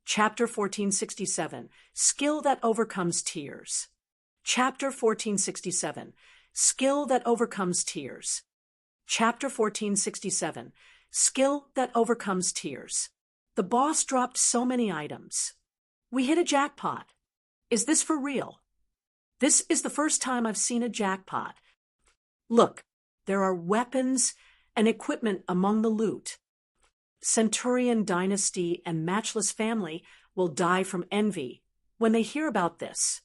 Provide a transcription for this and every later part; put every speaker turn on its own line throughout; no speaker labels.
Chapter 1467, Skill that Overcomes Tears. Chapter 1467, Skill that Overcomes Tears. Chapter 1467, Skill that Overcomes Tears. The boss dropped so many items. We hit a jackpot. Is this for real? This is the first time I've seen a jackpot. Look, there are weapons and equipment among the loot. Centurion dynasty and matchless family will die from envy when they hear about this.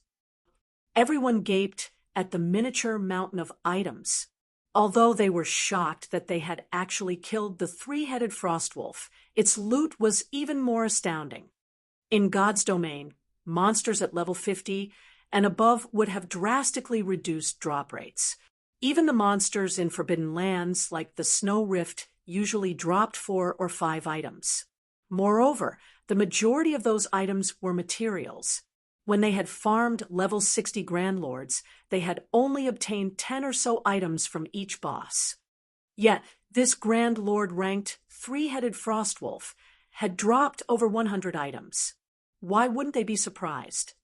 Everyone gaped at the miniature mountain of items, although they were shocked that they had actually killed the three-headed frostwolf. Its loot was even more astounding. In God's domain, monsters at level 50 and above would have drastically reduced drop rates. Even the monsters in Forbidden Lands, like the Snow Rift, usually dropped 4 or 5 items. Moreover, the majority of those items were materials. When they had farmed level 60 Grand Lords, they had only obtained 10 or so items from each boss. Yet, this Grand Lord ranked three-headed Frostwolf had dropped over 100 items. Why wouldn't they be surprised?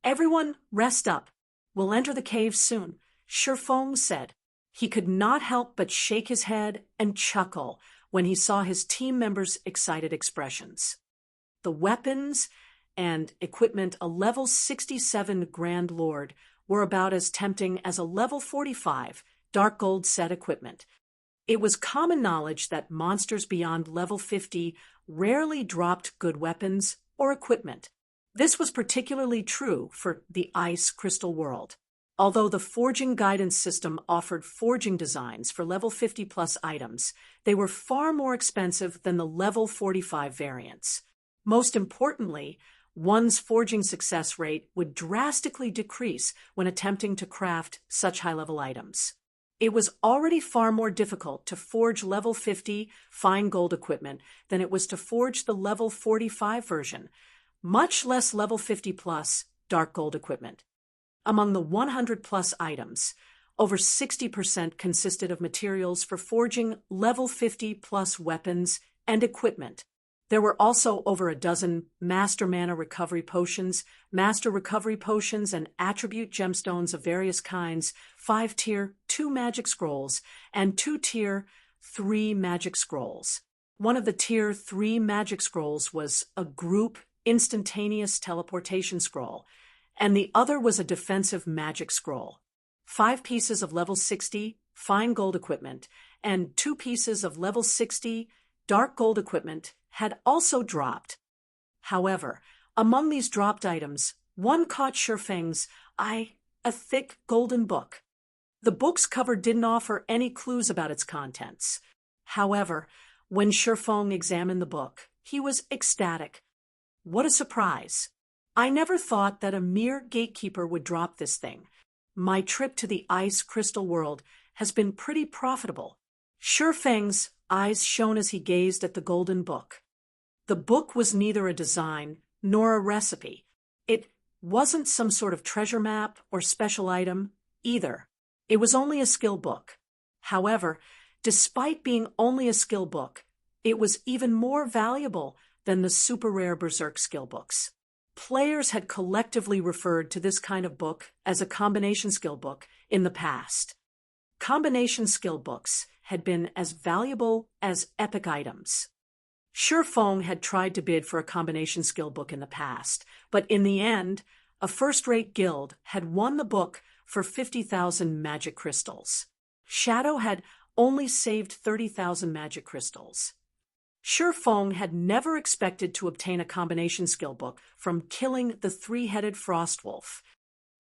Everyone, rest up. We'll enter the cave soon, Shifeng said. He could not help but shake his head and chuckle when he saw his team members' excited expressions. The weapons and equipment a level 67 Grand Lord were about as tempting as a level 45 Dark Gold set equipment. It was common knowledge that monsters beyond level 50 rarely dropped good weapons or equipment. This was particularly true for the Ice Crystal World. Although the forging guidance system offered forging designs for level 50-plus items, they were far more expensive than the level 45 variants. Most importantly, one's forging success rate would drastically decrease when attempting to craft such high-level items. It was already far more difficult to forge level 50 fine gold equipment than it was to forge the level 45 version, much less level 50-plus dark gold equipment. Among the 100-plus items, over 60% consisted of materials for forging level 50-plus weapons and equipment. There were also over a dozen Master Mana Recovery Potions, Master Recovery Potions, and Attribute Gemstones of various kinds, 5-tier 2 Magic Scrolls, and 2-tier 3 Magic Scrolls. One of the tier 3 Magic Scrolls was a group instantaneous teleportation scroll, and the other was a defensive magic scroll. 5 pieces of level 60 fine gold equipment and 2 pieces of level 60 dark gold equipment had also dropped. However, among these dropped items, one caught Shifeng's eye, a thick golden book. The book's cover didn't offer any clues about its contents. However, when Shifeng examined the book, he was ecstatic. What a surprise! I never thought that a mere gatekeeper would drop this thing. My trip to the Ice Crystal World has been pretty profitable. Shifeng's eyes shone as he gazed at the golden book. The book was neither a design nor a recipe. It wasn't some sort of treasure map or special item either. It was only a skill book. However, despite being only a skill book, it was even more valuable than the super rare Berserk skill books. Players had collectively referred to this kind of book as a combination skill book in the past. Combination skill books had been as valuable as epic items. Shifeng had tried to bid for a combination skill book in the past, but in the end, a first-rate guild had won the book for 50,000 magic crystals. Shadow had only saved 30,000 magic crystals. Shifeng had never expected to obtain a combination skill book from killing the three-headed Frostwolf.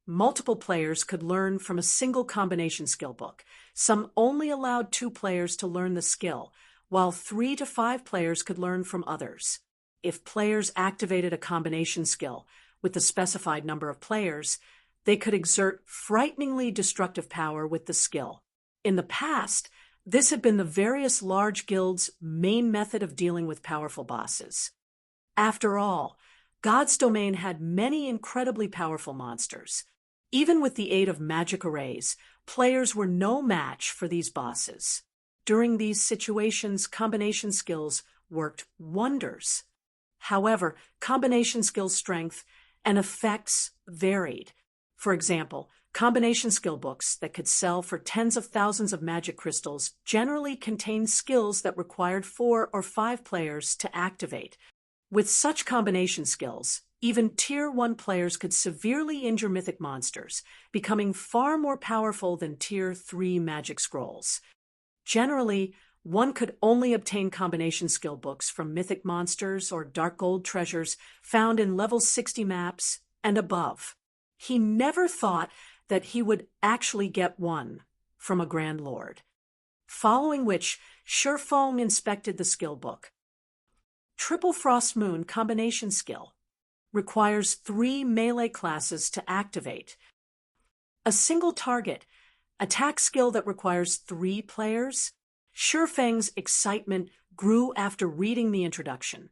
Multiple players could learn from a single combination skill book. Some only allowed 2 players to learn the skill, while 3 to 5 players could learn from others. If players activated a combination skill with the specified number of players, they could exert frighteningly destructive power with the skill. In the past, this had been the various large guilds' main method of dealing with powerful bosses. After all, God's domain had many incredibly powerful monsters. Even with the aid of magic arrays, players were no match for these bosses. During these situations, combination skills worked wonders. However, combination skill strength and effects varied. For example, combination skill books that could sell for tens of thousands of magic crystals generally contained skills that required 4 or 5 players to activate. With such combination skills, even Tier 1 players could severely injure mythic monsters, becoming far more powerful than Tier 3 magic scrolls. Generally, one could only obtain combination skill books from mythic monsters or dark gold treasures found in level 60 maps and above. He never thought that he would actually get one from a Grand Lord. Following which, Shifeng inspected the skill book. Triple Frost Moon combination skill requires 3 melee classes to activate. A single target attack skill that requires 3 players. Shifeng's excitement grew after reading the introduction.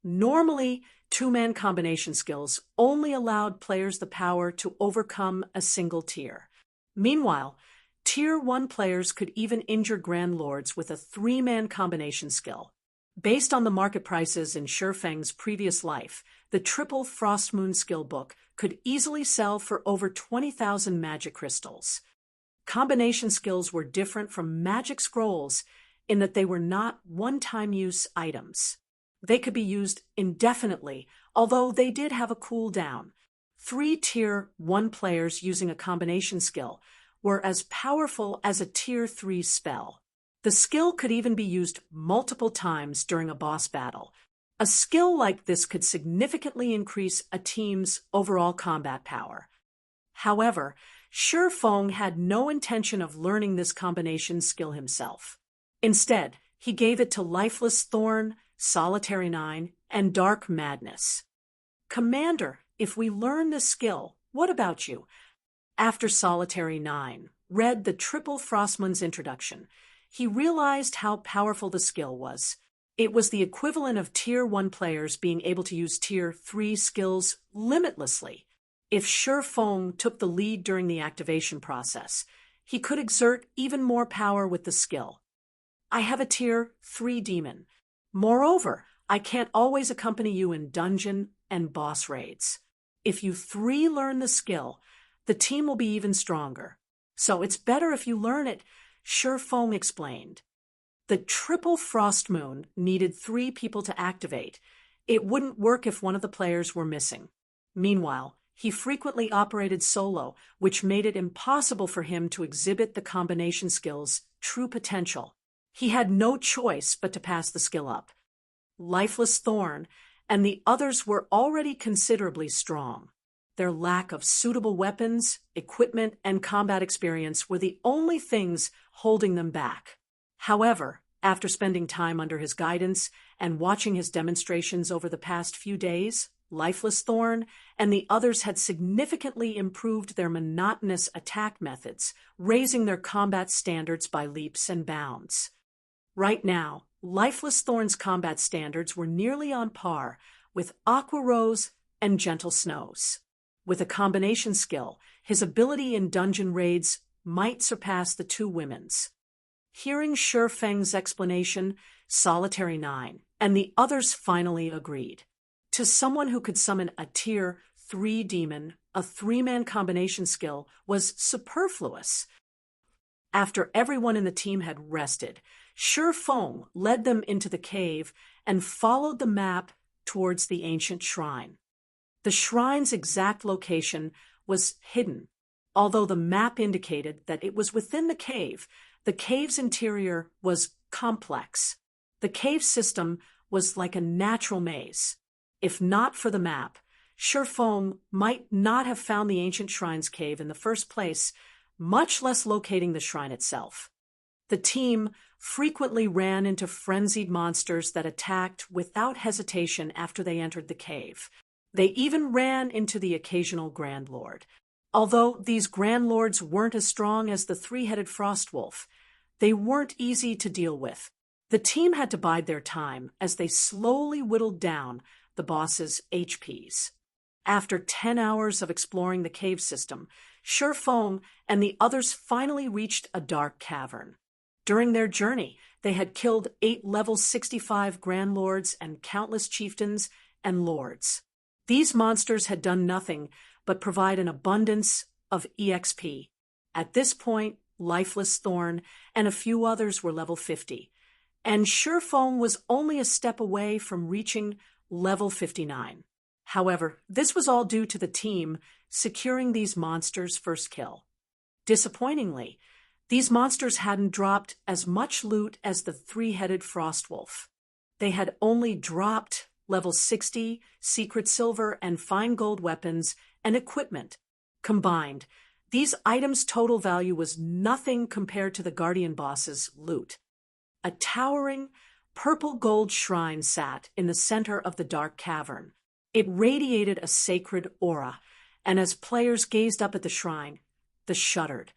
Normally, 2-man combination skills only allowed players the power to overcome a single tier. Meanwhile, Tier 1 players could even injure Grand Lords with a 3-man combination skill. Based on the market prices in Shifeng's previous life, the Triple Frost Moon skill book could easily sell for over 20,000 magic crystals. Combination skills were different from magic scrolls in that they were not one-time use items. They could be used indefinitely, although they did have a cooldown. 3 Tier 1 players using a combination skill were as powerful as a Tier 3 spell. The skill could even be used multiple times during a boss battle. A skill like this could significantly increase a team's overall combat power. However, Shifeng had no intention of learning this combination skill himself. Instead, he gave it to Lifeless Thorn, Solitary 9, and Dark Madness. "Commander, if we learn this skill, what about you?" After Solitary 9 read the Triple Frostmoon's introduction, he realized how powerful the skill was. It was the equivalent of Tier 1 players being able to use Tier 3 skills limitlessly. If Shifeng took the lead during the activation process, he could exert even more power with the skill. "I have a Tier 3 demon. Moreover, I can't always accompany you in dungeon and boss raids. If you 3 learn the skill, the team will be even stronger. So it's better if you learn it," Shifeng explained. The Triple Frost Moon needed 3 people to activate. It wouldn't work if one of the players were missing. Meanwhile, he frequently operated solo, which made it impossible for him to exhibit the combination skill's true potential. He had no choice but to pass the skill up. Lifeless Thorn and the others were already considerably strong. Their lack of suitable weapons, equipment, and combat experience were the only things holding them back. However, after spending time under his guidance and watching his demonstrations over the past few days, Lifeless Thorn and the others had significantly improved their monotonous attack methods, raising their combat standards by leaps and bounds. Right now, Lifeless Thorn's combat standards were nearly on par with Aqua Rose and Gentle Snows. With a combination skill, his ability in dungeon raids might surpass the 2 women's. Hearing Shifeng's explanation, Solitary 9 and the others finally agreed. To someone who could summon a Tier 3 demon, a 3-man combination skill was superfluous. After everyone in the team had rested, Shifeng led them into the cave and followed the map towards the ancient shrine. The shrine's exact location was hidden. Although the map indicated that it was within the cave's interior was complex. The cave system was like a natural maze. If not for the map, Shifeng might not have found the ancient shrine's cave in the first place, much less locating the shrine itself. The team frequently ran into frenzied monsters that attacked without hesitation after they entered the cave. They even ran into the occasional Grand Lord. Although these Grand Lords weren't as strong as the 3-headed Frost Wolf, they weren't easy to deal with. The team had to bide their time as they slowly whittled down the boss's HPs. After 10 hours of exploring the cave system, Shifeng and the others finally reached a dark cavern. During their journey, they had killed 8 level 65 Grand Lords and countless chieftains and lords. These monsters had done nothing but provide an abundance of EXP. At this point, Lifeless Thorn and a few others were level 50, and Surefong was only a step away from reaching level 59. However, this was all due to the team securing these monsters' first kill. Disappointingly, these monsters hadn't dropped as much loot as the 3-headed Frostwolf. They had only dropped level 60 secret silver and fine gold weapons and equipment. Combined, these items' total value was nothing compared to the Guardian boss's loot. A towering, purple gold shrine sat in the center of the dark cavern. It radiated a sacred aura, and as players gazed up at the shrine, they shuddered.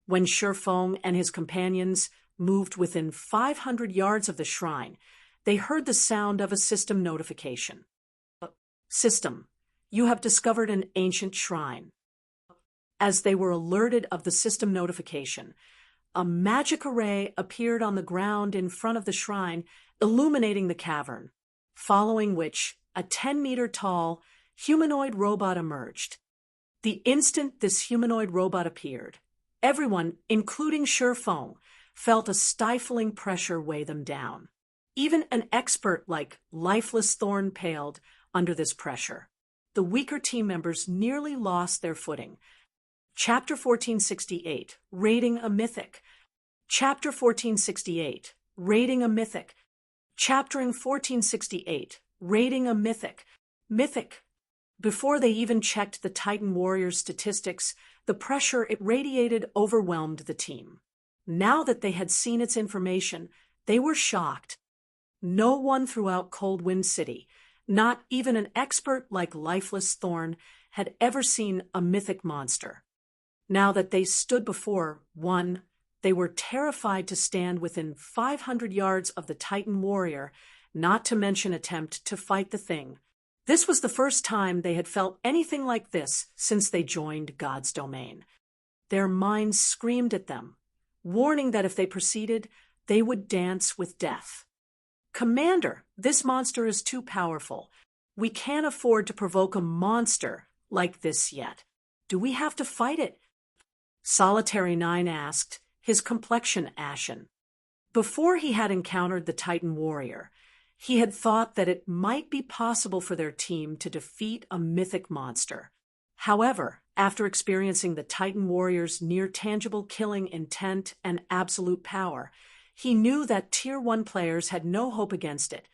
When Surefong and his companions moved within 500 yards of the shrine, they heard the sound of a system notification. System, you have discovered an ancient shrine. As they were alerted of the system notification, a magic array appeared on the ground in front of the shrine, illuminating the cavern, following which a 10-meter-tall humanoid robot emerged. The instant this humanoid robot appeared, everyone, including Surefong, felt a stifling pressure weigh them down. Even an expert like Lifeless Thorn paled under this pressure. The weaker team members nearly lost their footing. Chapter 1468, Raiding a Mythic. Chapter 1468, Raiding a Mythic. Chaptering 1468, Raiding a Mythic. Mythic. Before they even checked the Titan Warriors' statistics, the pressure it radiated overwhelmed the team. Now that they had seen its information, they were shocked. No one throughout Coldwind City, not even an expert like Lifeless Thorn, had ever seen a mythic monster. Now that they stood before one, they were terrified to stand within 500 yards of the Titan warrior, not to mention attempt to fight the thing. This was the first time they had felt anything like this since they joined God's domain. Their minds screamed at them, warning that if they proceeded, they would dance with death. Commander, this monster is too powerful. We can't afford to provoke a monster like this yet. Do we have to fight it? Solitary 9 asked, his complexion ashen. Before he had encountered the Titan warrior, he had thought that it might be possible for their team to defeat a mythic monster. However, after experiencing the Titan warrior's near-tangible killing intent and absolute power, he knew that Tier 1 players had no hope against it.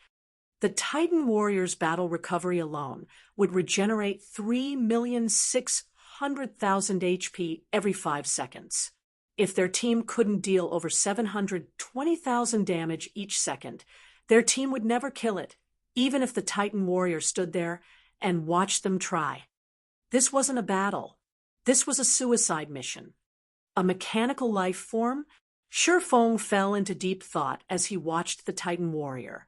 The Titan warrior's battle recovery alone would regenerate 3,600,000 HP every 5 seconds. If their team couldn't deal over 720,000 damage each second, their team would never kill it, even if the Titan warrior stood there and watched them try. This wasn't a battle. This was a suicide mission. A mechanical life form? Surefong fell into deep thought as he watched the Titan warrior.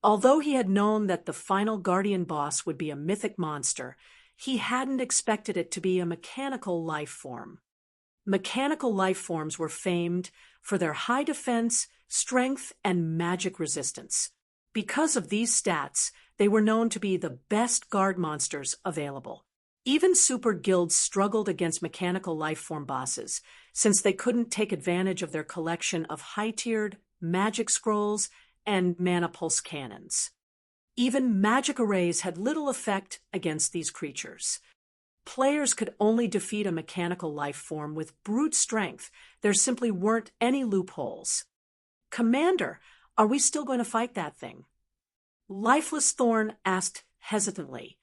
Although he had known that the final Guardian boss would be a mythic monster, he hadn't expected it to be a mechanical life form. Mechanical life forms were famed for their high defense, strength, and magic resistance. Because of these stats, they were known to be the best guard monsters available. Even super guilds struggled against mechanical life form bosses, since they couldn't take advantage of their collection of high-tiered magic scrolls and mana pulse cannons. Even magic arrays had little effect against these creatures. Players could only defeat a mechanical life form with brute strength. There simply weren't any loopholes. Commander, are we still going to fight that thing? Lifeless Thorn asked hesitantly.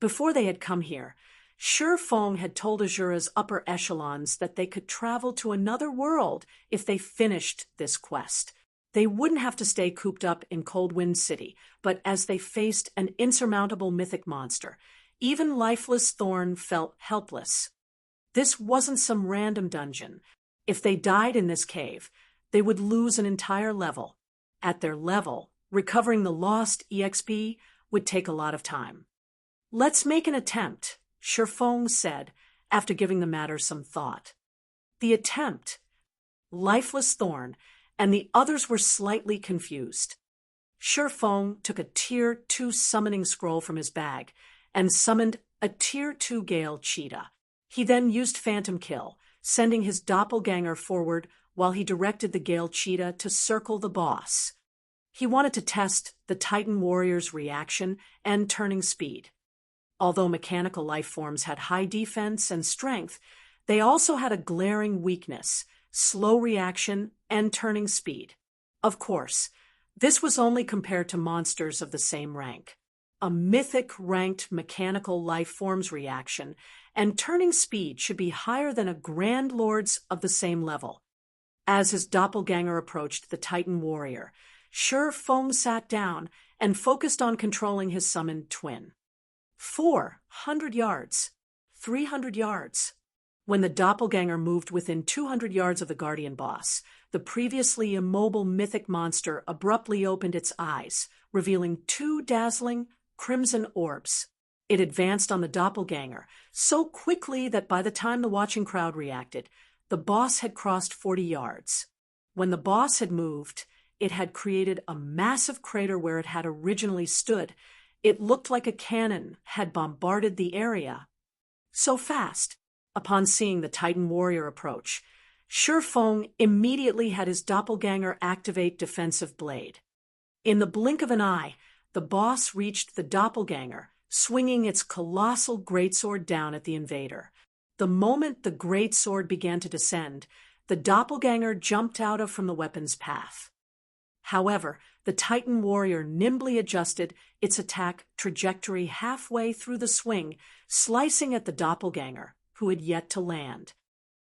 Before they had come here, Surefong had told Azura's upper echelons that they could travel to another world if they finished this quest. They wouldn't have to stay cooped up in Coldwind City, but as they faced an insurmountable mythic monster, even Lifeless Thorn felt helpless. This wasn't some random dungeon. If they died in this cave, they would lose an entire level. At their level, recovering the lost EXP would take a lot of time. Let's make an attempt, Surefong said, after giving the matter some thought. The attempt. Lifeless Thorn, and the others were slightly confused. Feng took a Tier 2 summoning scroll from his bag and summoned a Tier 2 Gale Cheetah. He then used Phantom Kill, sending his doppelganger forward while he directed the Gale Cheetah to circle the boss. He wanted to test the Titan Warrior's reaction and turning speed. Although mechanical life forms had high defense and strength, they also had a glaring weakness: slow reaction and turning speed. Of course, this was only compared to monsters of the same rank. A mythic-ranked mechanical life form's reaction and turning speed should be higher than a Grand Lord's of the same level. As his doppelganger approached the Titan Warrior, Feng sat down and focused on controlling his summoned twin. 400 yards. 300 yards. When the doppelganger moved within 200 yards of the guardian boss, the previously immobile mythic monster abruptly opened its eyes, revealing two dazzling crimson orbs. It advanced on the doppelganger so quickly that by the time the watching crowd reacted, the boss had crossed 40 yards. When the boss had moved, it had created a massive crater where it had originally stood. It looked like a cannon had bombarded the area. So fast. Upon seeing the Titan Warrior approach, Feng immediately had his doppelganger activate Defensive Blade. In the blink of an eye, the boss reached the doppelganger, swinging its colossal greatsword down at the invader. The moment the greatsword began to descend, the doppelganger jumped out from the weapon's path. However, the Titan Warrior nimbly adjusted its attack trajectory halfway through the swing, slicing at the doppelganger, who had yet to land.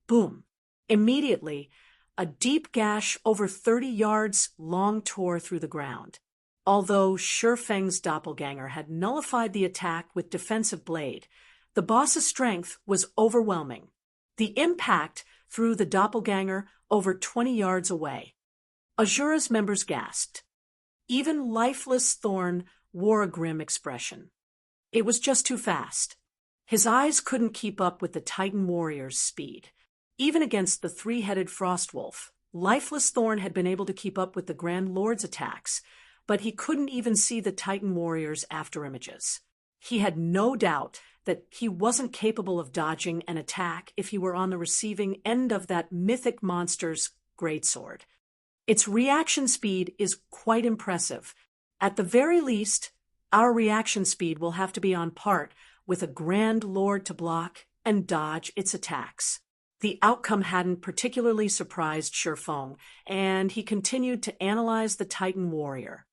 Boom! Immediately, a deep gash over 30 yards long tore through the ground. Although Feng's doppelganger had nullified the attack with Defensive Blade, the boss's strength was overwhelming. The impact threw the doppelganger over 20 yards away. Azura's members gasped. Even lifeless Thorn wore a grim expression. It was just too fast. His eyes couldn't keep up with the Titan Warrior's speed. Even against the three-headed Frostwolf, lifeless Thorn had been able to keep up with the Grand Lord's attacks, but he couldn't even see the Titan Warrior's afterimages. He had no doubt that he wasn't capable of dodging an attack if he were on the receiving end of that mythic monster's greatsword. Its reaction speed is quite impressive. At the very least, our reaction speed will have to be on par with a Grand Lord to block and dodge its attacks. The outcome hadn't particularly surprised Feng, and he continued to analyze the Titan Warrior.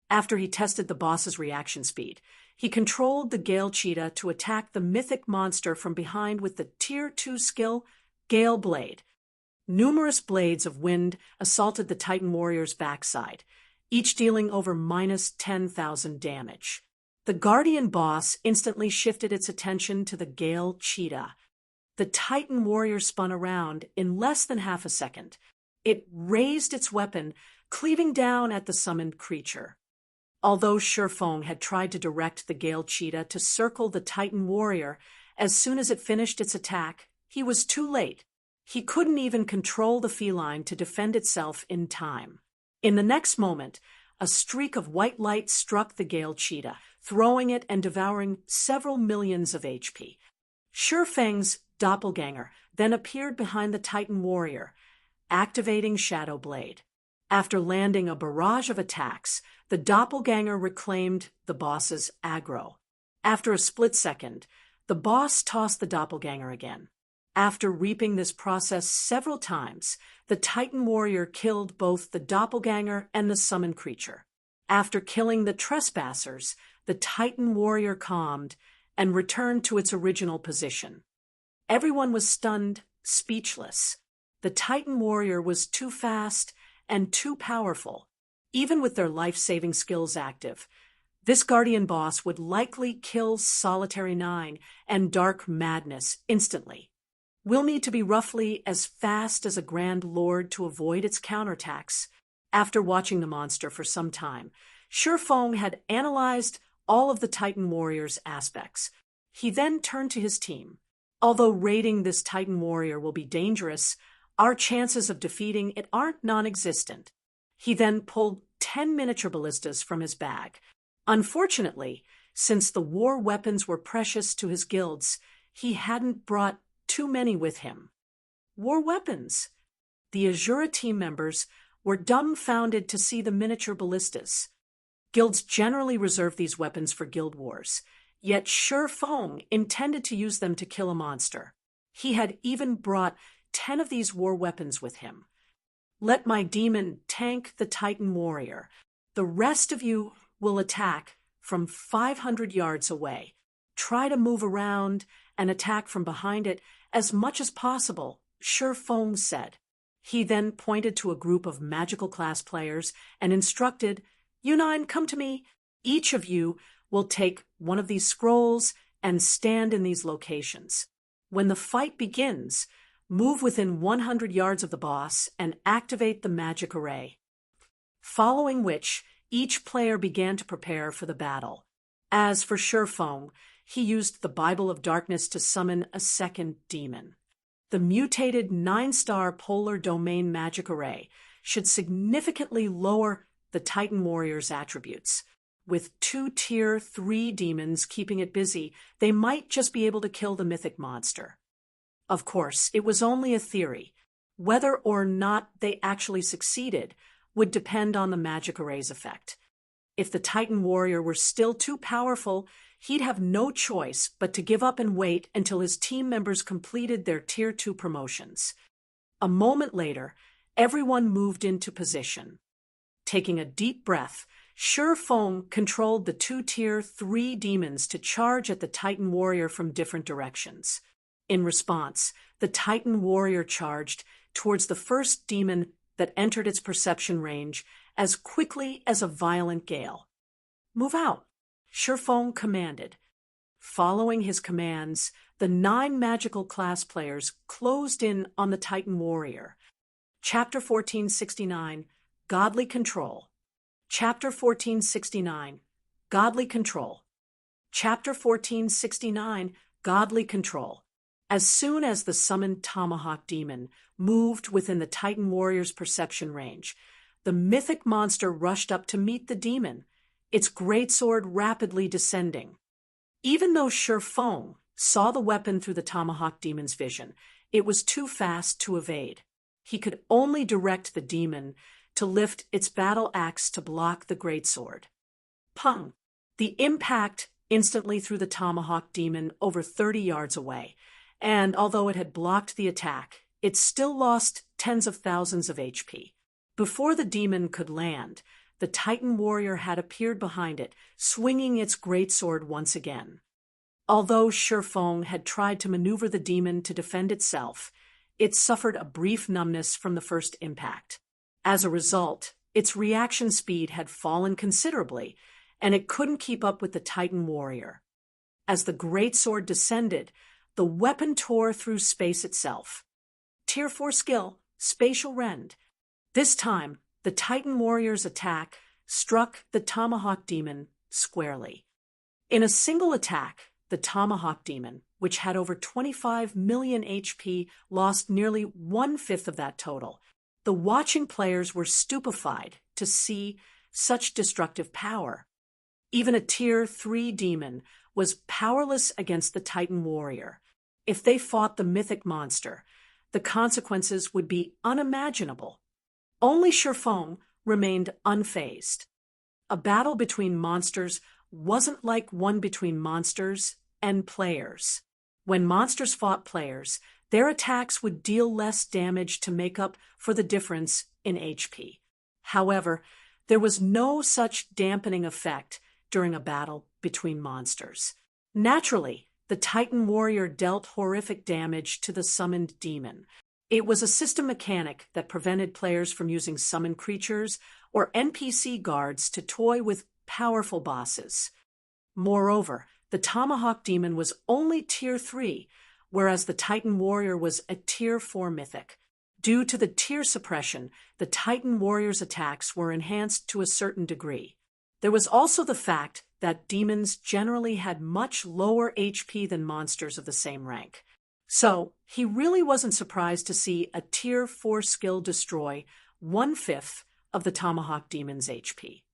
After he tested the boss's reaction speed, he controlled the Gale Cheetah to attack the mythic monster from behind with the Tier 2 skill, Gale Blade. Numerous blades of wind assaulted the Titan Warrior's backside, each dealing over minus 10,000 damage. The Guardian boss instantly shifted its attention to the Gale Cheetah. The Titan Warrior spun around in less than half a second. It raised its weapon, cleaving down at the summoned creature. Although Feng had tried to direct the Gale Cheetah to circle the Titan Warrior, as soon as it finished its attack, he was too late. He couldn't even control the feline to defend itself in time. In the next moment, a streak of white light struck the Gale Cheetah, throwing it and devouring several millions of HP. Feng's doppelganger then appeared behind the Titan Warrior, activating Shadow Blade. After landing a barrage of attacks, the doppelganger reclaimed the boss's aggro. After a split second, the boss tossed the doppelganger again. After repeating this process several times, the Titan Warrior killed both the doppelganger and the summoned creature. After killing the trespassers, the Titan Warrior calmed and returned to its original position. Everyone was stunned, speechless. The Titan Warrior was too fast and too powerful. Even with their life-saving skills active, this Guardian boss would likely kill Solitary 9 and Dark Madness instantly. We'll need to be roughly as fast as a Grand Lord to avoid its counterattacks. After watching the monster for some time, Feng had analyzed all of the Titan Warrior's aspects. He then turned to his team. Although raiding this Titan Warrior will be dangerous, Our chances of defeating it aren't non-existent. He then pulled 10 miniature ballistas from his bag. Unfortunately, since the war weapons were precious to his guilds, he hadn't brought too many with him. War weapons! The Azura team members were dumbfounded to see the miniature ballistas. Guilds generally reserve these weapons for guild wars, yet Feng intended to use them to kill a monster. He had even brought 10 of these war weapons with him. Let my demon tank the Titan warrior. The rest of you will attack from 500 yards away. Try to move around and attack from behind it as much as possible, Feng said. He then pointed to a group of magical class players and instructed, "You 9, come to me. Each of you will take one of these scrolls and stand in these locations. When the fight begins, move within 100 yards of the boss and activate the magic array." Following which, each player began to prepare for the battle. As for Feng, he used the Bible of Darkness to summon a second demon. The mutated 9-star polar domain magic array should significantly lower the Titan warrior's attributes. With 2 tier 3 demons keeping it busy, they might just be able to kill the mythic monster. Of course, it was only a theory. Whether or not they actually succeeded would depend on the magic array's effect. If the Titan warrior were still too powerful, he'd have no choice but to give up and wait until his team members completed their tier 2 promotions. A moment later, everyone moved into position. Taking a deep breath, Feng controlled the 2 tier 3 demons to charge at the Titan warrior from different directions. In response, the Titan warrior charged towards the first demon that entered its perception range as quickly as a violent gale. "Move out," Feng commanded. Following his commands, the 9 magical class players closed in on the Titan warrior. Chapter 1469, Godly Control. Chapter 1469, Godly Control. Chapter 1469, Godly Control. As soon as the summoned tomahawk demon moved within the Titan warrior's perception range, the mythic monster rushed up to meet the demon, its greatsword rapidly descending. Even though Feng saw the weapon through the tomahawk demon's vision, it was too fast to evade. He could only direct the demon to lift its battle axe to block the greatsword. Pung! The impact instantly threw the tomahawk demon over 30 yards away, and although it had blocked the attack, it still lost tens of thousands of HP. Before the demon could land, the Titan warrior had appeared behind it, swinging its greatsword once again. Although Feng had tried to maneuver the demon to defend itself, it suffered a brief numbness from the first impact. As a result, its reaction speed had fallen considerably, and it couldn't keep up with the Titan warrior. As the greatsword descended, the weapon tore through space itself. Tier 4 skill, Spatial Rend. This time, the Titan warrior's attack struck the tomahawk demon squarely. In a single attack, the tomahawk demon, which had over 25 million HP, lost nearly 1/5 of that total. The watching players were stupefied to see such destructive power. Even a tier 3 demon was powerless against the Titan warrior. If they fought the mythic monster, the consequences would be unimaginable. Only Feng remained unfazed. A battle between monsters wasn't like one between monsters and players. When monsters fought players, their attacks would deal less damage to make up for the difference in HP. However, there was no such dampening effect during a battle between monsters. Naturally, the Titan warrior dealt horrific damage to the summoned demon. It was a system mechanic that prevented players from using summoned creatures or NPC guards to toy with powerful bosses. Moreover, the tomahawk demon was only tier 3, whereas the Titan warrior was a tier 4 mythic. Due to the tier suppression, the Titan warrior's attacks were enhanced to a certain degree. There was also the fact that demons generally had much lower HP than monsters of the same rank. So, he really wasn't surprised to see a Tier 4 skill destroy 1/5 of the Tomahawk Demon's HP.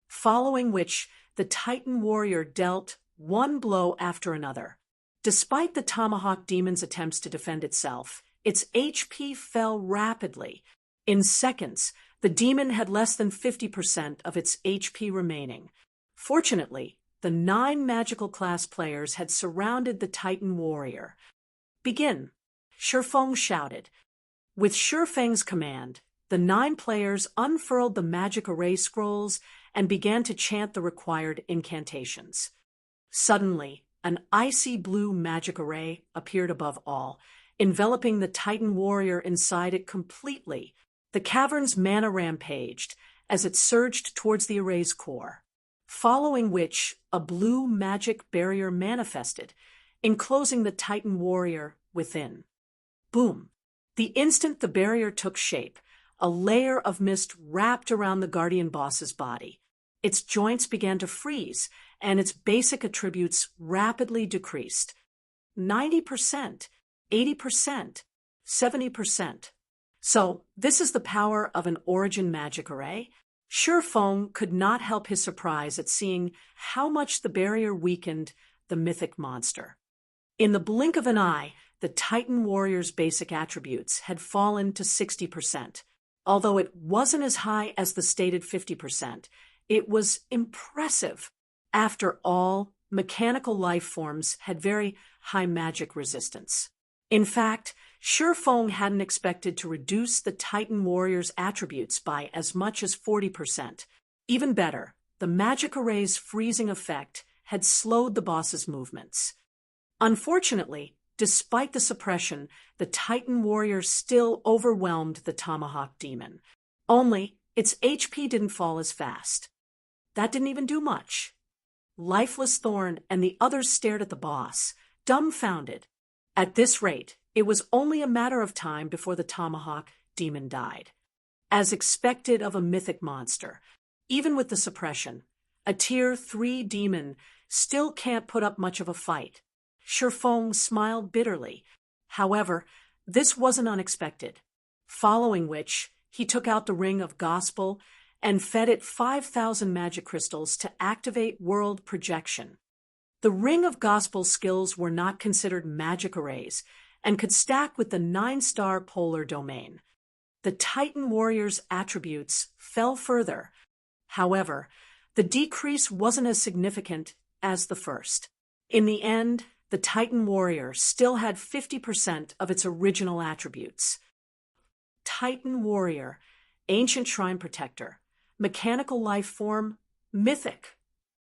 Following which, the Titan Warrior dealt one blow after another. Despite the Tomahawk Demon's attempts to defend itself, its HP fell rapidly. In seconds, the demon had less than 50% of its HP remaining. Fortunately, the 9 magical class players had surrounded the Titan Warrior. "Begin," Shifeng shouted. With Shifeng's command, the 9 players unfurled the magic array scrolls and began to chant the required incantations. Suddenly, an icy blue magic array appeared above all, enveloping the Titan Warrior inside it completely. The cavern's mana rampaged as it surged towards the array's core, following which a blue magic barrier manifested, enclosing the Titan Warrior within. Boom! The instant the barrier took shape, a layer of mist wrapped around the guardian boss's body. Its joints began to freeze, and its basic attributes rapidly decreased. 90%, 80%, 70%. So, this is the power of an origin magic array? Shifeng could not help his surprise at seeing how much the barrier weakened the mythic monster. In the blink of an eye, the Titan Warrior's basic attributes had fallen to 60%. Although it wasn't as high as the stated 50%, it was impressive. After all, mechanical life forms had very high magic resistance. In fact, Shifeng hadn't expected to reduce the Titan Warrior's attributes by as much as 40%. Even better, the magic array's freezing effect had slowed the boss's movements. Unfortunately, despite the suppression, the Titan Warrior still overwhelmed the Tomahawk Demon. Only, its HP didn't fall as fast. That didn't even do much. Lifeless Thorn and the others stared at the boss, dumbfounded. At this rate, it was only a matter of time before the Tomahawk Demon died. As expected of a mythic monster, even with the suppression, a Tier 3 demon still can't put up much of a fight. Shifeng smiled bitterly. However, this wasn't unexpected. Following which, he took out the Ring of Gospel and fed it 5,000 magic crystals to activate world projection. The Ring of Gospel skills were not considered magic arrays and could stack with the 9-star polar domain. The Titan Warrior's attributes fell further. However, the decrease wasn't as significant as the first. In the end, the Titan Warrior still had 50% of its original attributes. Titan Warrior, Ancient Shrine Protector, Mechanical Life Form, Mythic.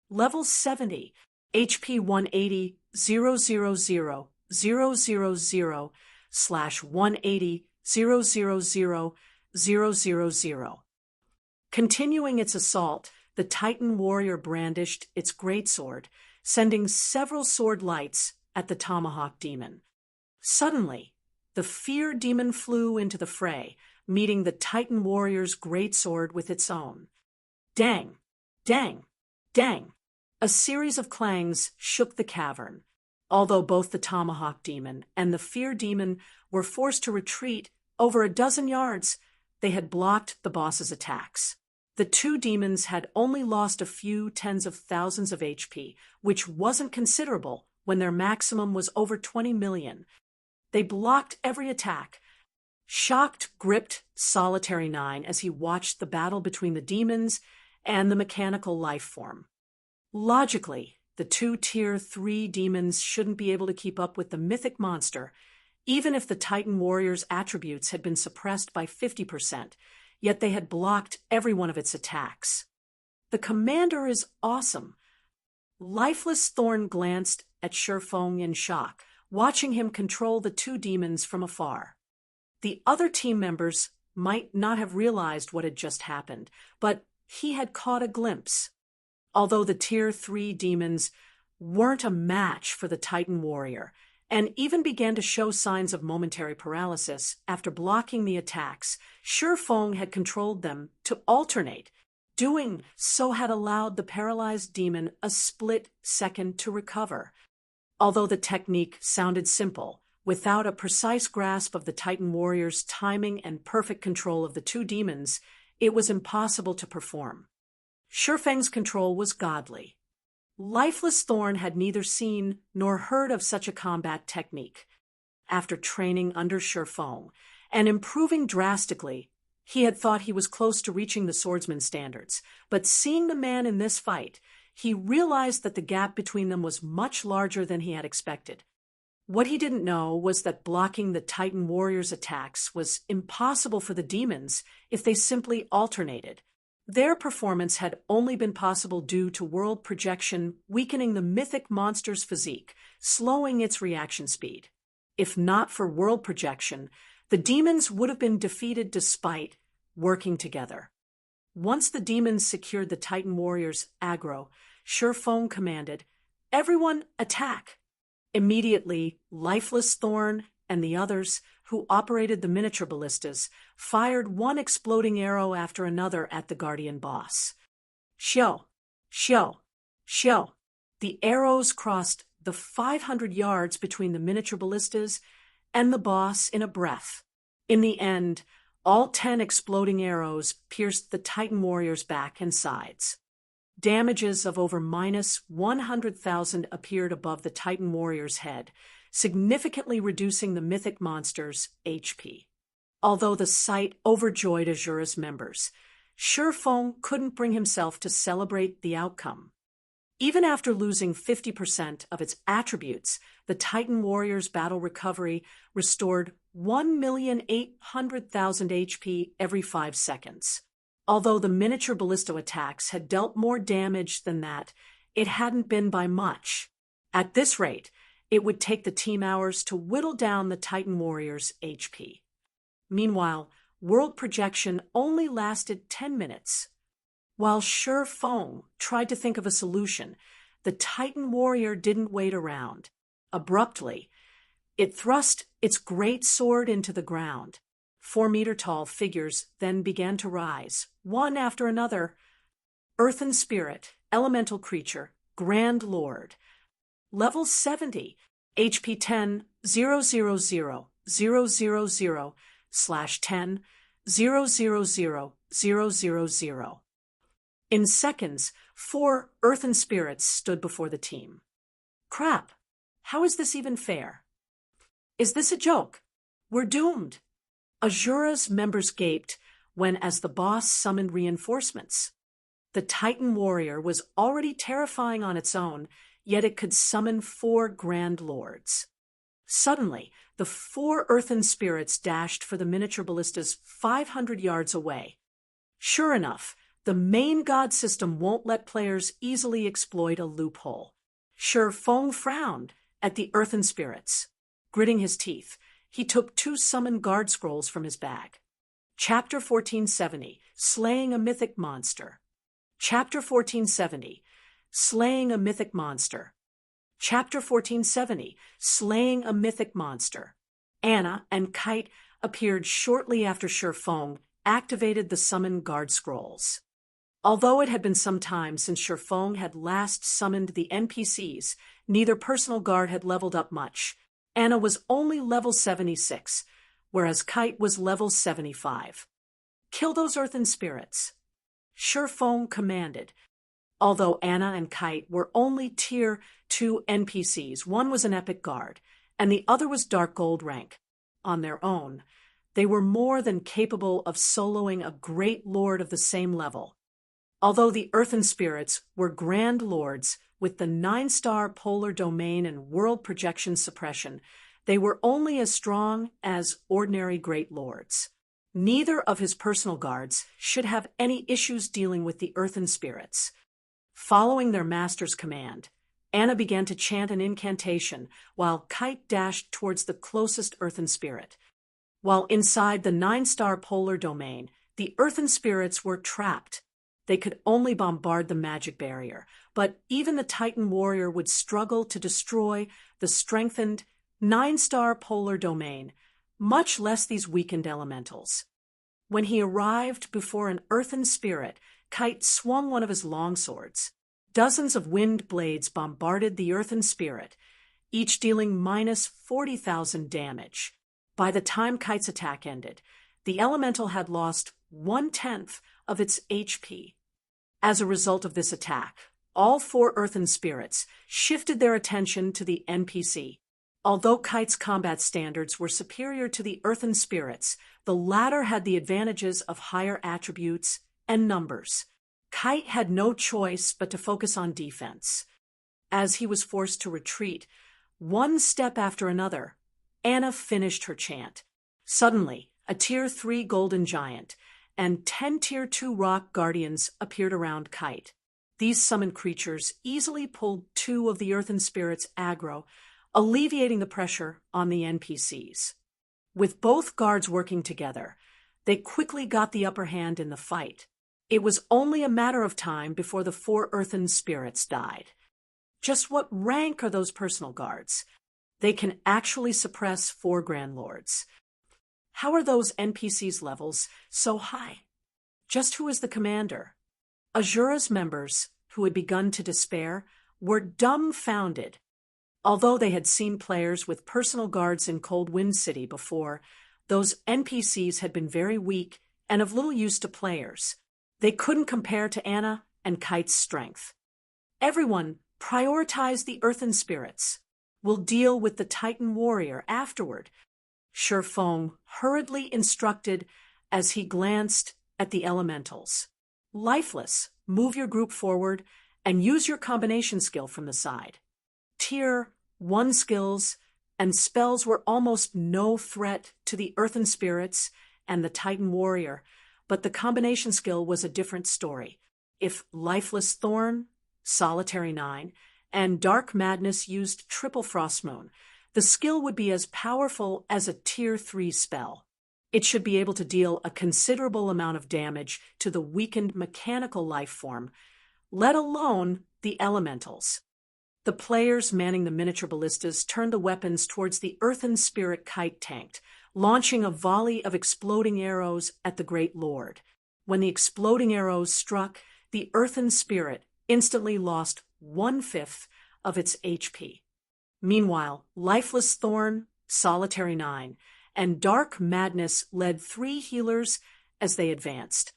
Level 70, HP 180 000 000/180 000 000. Continuing its assault, the Titan Warrior brandished its greatsword, sending several sword lights at the Tomahawk Demon. Suddenly, the Fear Demon flew into the fray, meeting the Titan Warrior's greatsword with its own. Dang! Dang! Dang! A series of clangs shook the cavern. Although both the Tomahawk Demon and the Fear Demon were forced to retreat over a dozen yards, they had blocked the boss's attacks. The two demons had only lost a few tens of thousands of HP, which wasn't considerable when their maximum was over 20 million. They blocked every attack. Shocked gripped Solitary 9 as he watched the battle between the demons and the mechanical life form. Logically, the two Tier 3 demons shouldn't be able to keep up with the mythic monster, even if the Titan Warrior's attributes had been suppressed by 50%, yet they had blocked every one of its attacks. The commander is awesome. Lifeless Thorn glanced at Shifeng in shock, watching him control the two demons from afar. The other team members might not have realized what had just happened, but he had caught a glimpse. Although the Tier 3 demons weren't a match for the Titan Warrior, and even began to show signs of momentary paralysis after blocking the attacks, Shifeng had controlled them to alternate. Doing so had allowed the paralyzed demon a split second to recover. Although the technique sounded simple, Without a precise grasp of the Titan warrior's timing and perfect control of the two demons, it was impossible to perform. Shifeng's control was godly. Lifeless Thorn had neither seen nor heard of such a combat technique. After training under Shifeng and improving drastically, he had thought he was close to reaching the swordsman's standards, but seeing the man in this fight, he realized that the gap between them was much larger than he had expected. What he didn't know was that blocking the Titan warrior's attacks was impossible for the demons if they simply alternated. Their performance had only been possible due to world projection weakening the mythic monster's physique, slowing its reaction speed. If not for world projection, the demons would have been defeated despite working together. Once the demons secured the Titan warrior's aggro, Shifeng commanded, "Everyone attack!" Immediately, Lifeless Thorn and the others, who operated the miniature ballistas, fired one exploding arrow after another at the guardian boss. Xiao! Xiao! Xiao! The arrows crossed the 500 yards between the miniature ballistas and the boss in a breath. In the end, all 10 exploding arrows pierced the Titan warrior's back and sides. Damages of over -100,000 appeared above the Titan warrior's head, significantly reducing the mythic monster's HP. Although the sight overjoyed Azura's members, Shifeng couldn't bring himself to celebrate the outcome. Even after losing 50% of its attributes, the Titan warrior's battle recovery restored 1,800,000 HP every 5 seconds. Although the miniature ballista attacks had dealt more damage than that, it hadn't been by much. At this rate, it would take the team hours to whittle down the Titan warrior's HP. Meanwhile, world projection only lasted 10 minutes. While Shifeng tried to think of a solution, the Titan warrior didn't wait around. Abruptly, it thrust its great sword into the ground. 4-meter-tall figures then began to rise, one after another. Earthen Spirit, Elemental Creature, Grand Lord. Level 70, HP 10, 000, 000, /10, 000, 000. In seconds, 4 Earthen Spirits stood before the team. Crap! How is this even fair? Is this a joke? We're doomed! Azura's members gaped when, as the boss summoned reinforcements. The Titan warrior was already terrifying on its own, yet it could summon 4 Grand Lords. Suddenly, the 4 Earthen Spirits dashed for the miniature ballistas 500 yards away. Sure enough, the main god system won't let players easily exploit a loophole. Shifeng frowned at the Earthen Spirits. Gritting his teeth, he took 2 summoned guard scrolls from his bag. Chapter 1470, Slaying a Mythic Monster. Chapter 1470, Slaying a Mythic Monster. Chapter 1470, Slaying a Mythic Monster. Anna and Kite appeared shortly after Shifeng activated the summoned guard scrolls. Although it had been some time since Shifeng had last summoned the NPCs, neither personal guard had leveled up much. Anna was only level 76, whereas Kite was level 75. Kill those Earthen Spirits. Shifeng commanded. Although Anna and Kite were only Tier 2 NPCs, one was an epic guard, and the other was Dark Gold rank. On their own, they were more than capable of soloing a great lord of the same level. Although the Earthen Spirits were Grand Lords with the 9-star polar domain and world projection suppression, they were only as strong as ordinary Great Lords. Neither of his personal guards should have any issues dealing with the Earthen Spirits. Following their master's command, Anna began to chant an incantation while Kite dashed towards the closest Earthen Spirit. While inside the 9-star polar domain, the Earthen Spirits were trapped. They could only bombard the magic barrier, but even the Titan warrior would struggle to destroy the strengthened 9-star polar domain, much less these weakened elementals. When he arrived before an Earthen Spirit, Kite swung one of his longswords. Dozens of wind blades bombarded the Earthen Spirit. each dealing minus 40,000 damage. By the time Kite's attack ended, the elemental had lost 1/10 of its HP. As a result of this attack, all 4 earthen spirits shifted their attention to the NPC. Although Kite's combat standards were superior to the earthen spirits, the latter had the advantages of higher attributes and numbers. Kite had no choice but to focus on defense. As he was forced to retreat, one step after another, Anna finished her chant. Suddenly, a Tier 3 golden giant and 10 Tier 2 rock guardians appeared around Kite. These summoned creatures easily pulled 2 of the earthen spirits' aggro, alleviating the pressure on the NPCs. With both guards working together, they quickly got the upper hand in the fight. It was only a matter of time before the 4 earthen spirits died. Just what rank are those personal guards? They can actually suppress 4 Grand Lords. How are those NPCs' levels so high? Just who is the commander? Azura's members, who had begun to despair, were dumbfounded. Although they had seen players with personal guards in Cold Wind City before, those NPCs had been very weak and of little use to players. They couldn't compare to Anna and Kite's strength. Everyone prioritize the earthen spirits. We'll deal with the Titan warrior afterward, Sherfong hurriedly instructed as he glanced at the elementals. Lifeless, move your group forward and use your combination skill from the side. Tier 1 skills and spells were almost no threat to the earthen spirits and the Titan warrior, but the combination skill was a different story. If Lifeless Thorn, Solitary 9, and Dark Madness used Triple Frost Moon, the skill would be as powerful as a Tier 3 spell. It should be able to deal a considerable amount of damage to the weakened mechanical life form, let alone the elementals. The players manning the miniature ballistas turned the weapons towards the earthen spirit Kite tanked, launching a volley of exploding arrows at the Great Lord. When the exploding arrows struck, the earthen spirit instantly lost 1/5 of its HP. Meanwhile, Lifeless Thorn, Solitary 9, and Dark Madness led 3 healers as they advanced.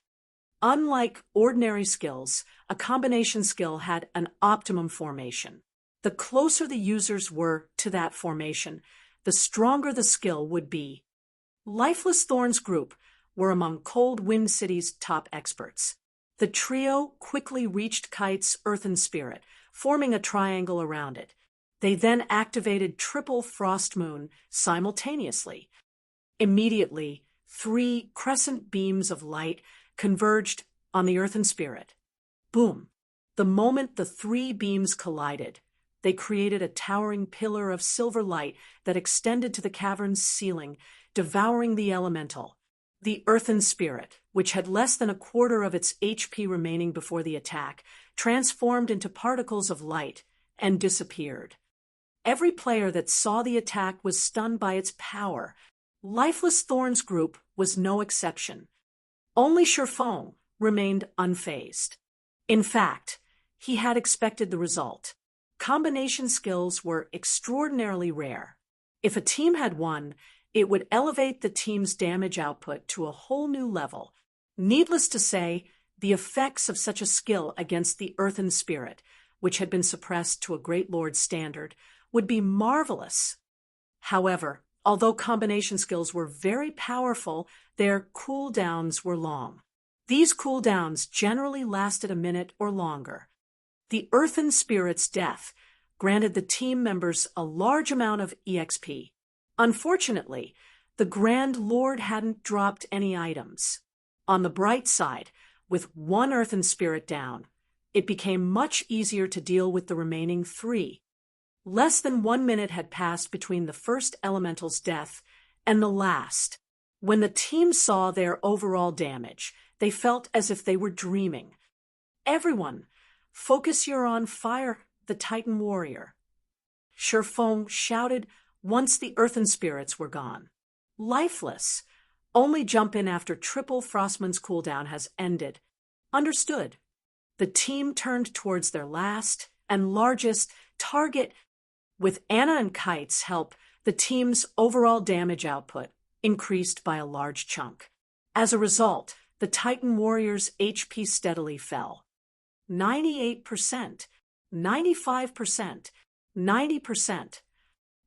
Unlike ordinary skills, a combination skill had an optimum formation. The closer the users were to that formation, the stronger the skill would be. Lifeless Thorn's group were among Cold Wind City's top experts. The trio quickly reached Kite's earthen spirit, forming a triangle around it. They then activated Triple Frost Moon simultaneously. Immediately, 3 crescent beams of light converged on the earthen spirit. Boom! The moment the 3 beams collided, they created a towering pillar of silver light that extended to the cavern's ceiling, devouring the elemental. The earthen spirit, which had less than a quarter of its HP remaining before the attack, transformed into particles of light and disappeared. Every player that saw the attack was stunned by its power. Lifeless Thorn's group was no exception. Only Sherfong remained unfazed. In fact, he had expected the result. Combination skills were extraordinarily rare. If a team had won, it would elevate the team's damage output to a whole new level. Needless to say, the effects of such a skill against the earthen spirit, which had been suppressed to a Great Lord standard, would be marvelous. However, although combination skills were very powerful, their cooldowns were long. These cooldowns generally lasted a minute or longer. The earthen spirit's death granted the team members a large amount of EXP. Unfortunately, the Grand Lord hadn't dropped any items. On the bright side, with 1 earthen spirit down, it became much easier to deal with the remaining 3. Less than 1 minute had passed between the first elemental's death and the last. When the team saw their overall damage, they felt as if they were dreaming. Everyone, focus your on fire the Titan warrior. Sherfong shouted once the earthen spirits were gone. Lifeless. Only jump in after Triple Frostman's cooldown has ended. Understood. The team turned towards their last and largest target. With Anna and Kite's help, the team's overall damage output increased by a large chunk. As a result, the Titan Warrior's HP steadily fell. 98%, 95%, 90%.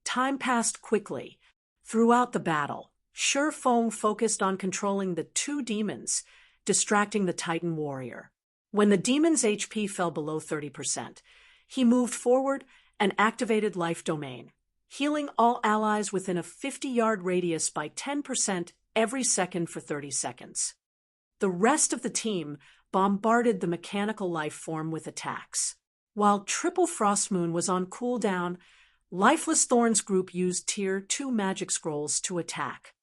Time passed quickly. Throughout the battle, Shi Feng focused on controlling the two demons, distracting the Titan Warrior. When the demon's HP fell below 30%, he moved forward and activated Life Domain, healing all allies within a 50-yard radius by 10% every second for 30 seconds. The rest of the team bombarded the mechanical life form with attacks. While Triple Frost Moon was on cooldown, Lifeless Thorn's group used Tier 2 magic scrolls to attack.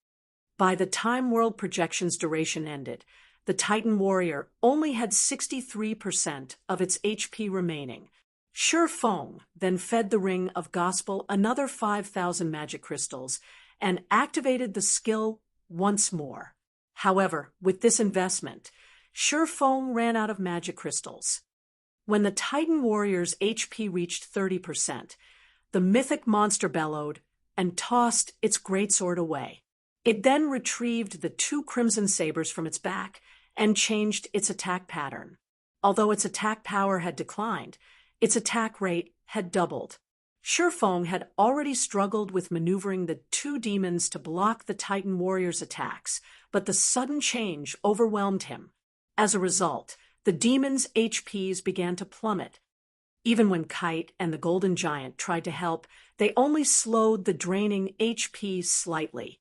By the time World Projection's duration ended, the Titan Warrior only had 63% of its HP remaining. Shi Feng then fed the Ring of Gospel another 5,000 magic crystals and activated the skill once more. However, with this investment, Shi Feng ran out of magic crystals. When the Titan Warrior's HP reached 30%, the mythic monster bellowed and tossed its greatsword away. It then retrieved the two crimson sabers from its back and changed its attack pattern. Although its attack power had declined, its attack rate had doubled. Shi Feng had already struggled with maneuvering the two demons to block the Titan Warrior's attacks, but the sudden change overwhelmed him. As a result, the demons' HPs began to plummet. Even when Kite and the Golden Giant tried to help, they only slowed the draining HP slightly.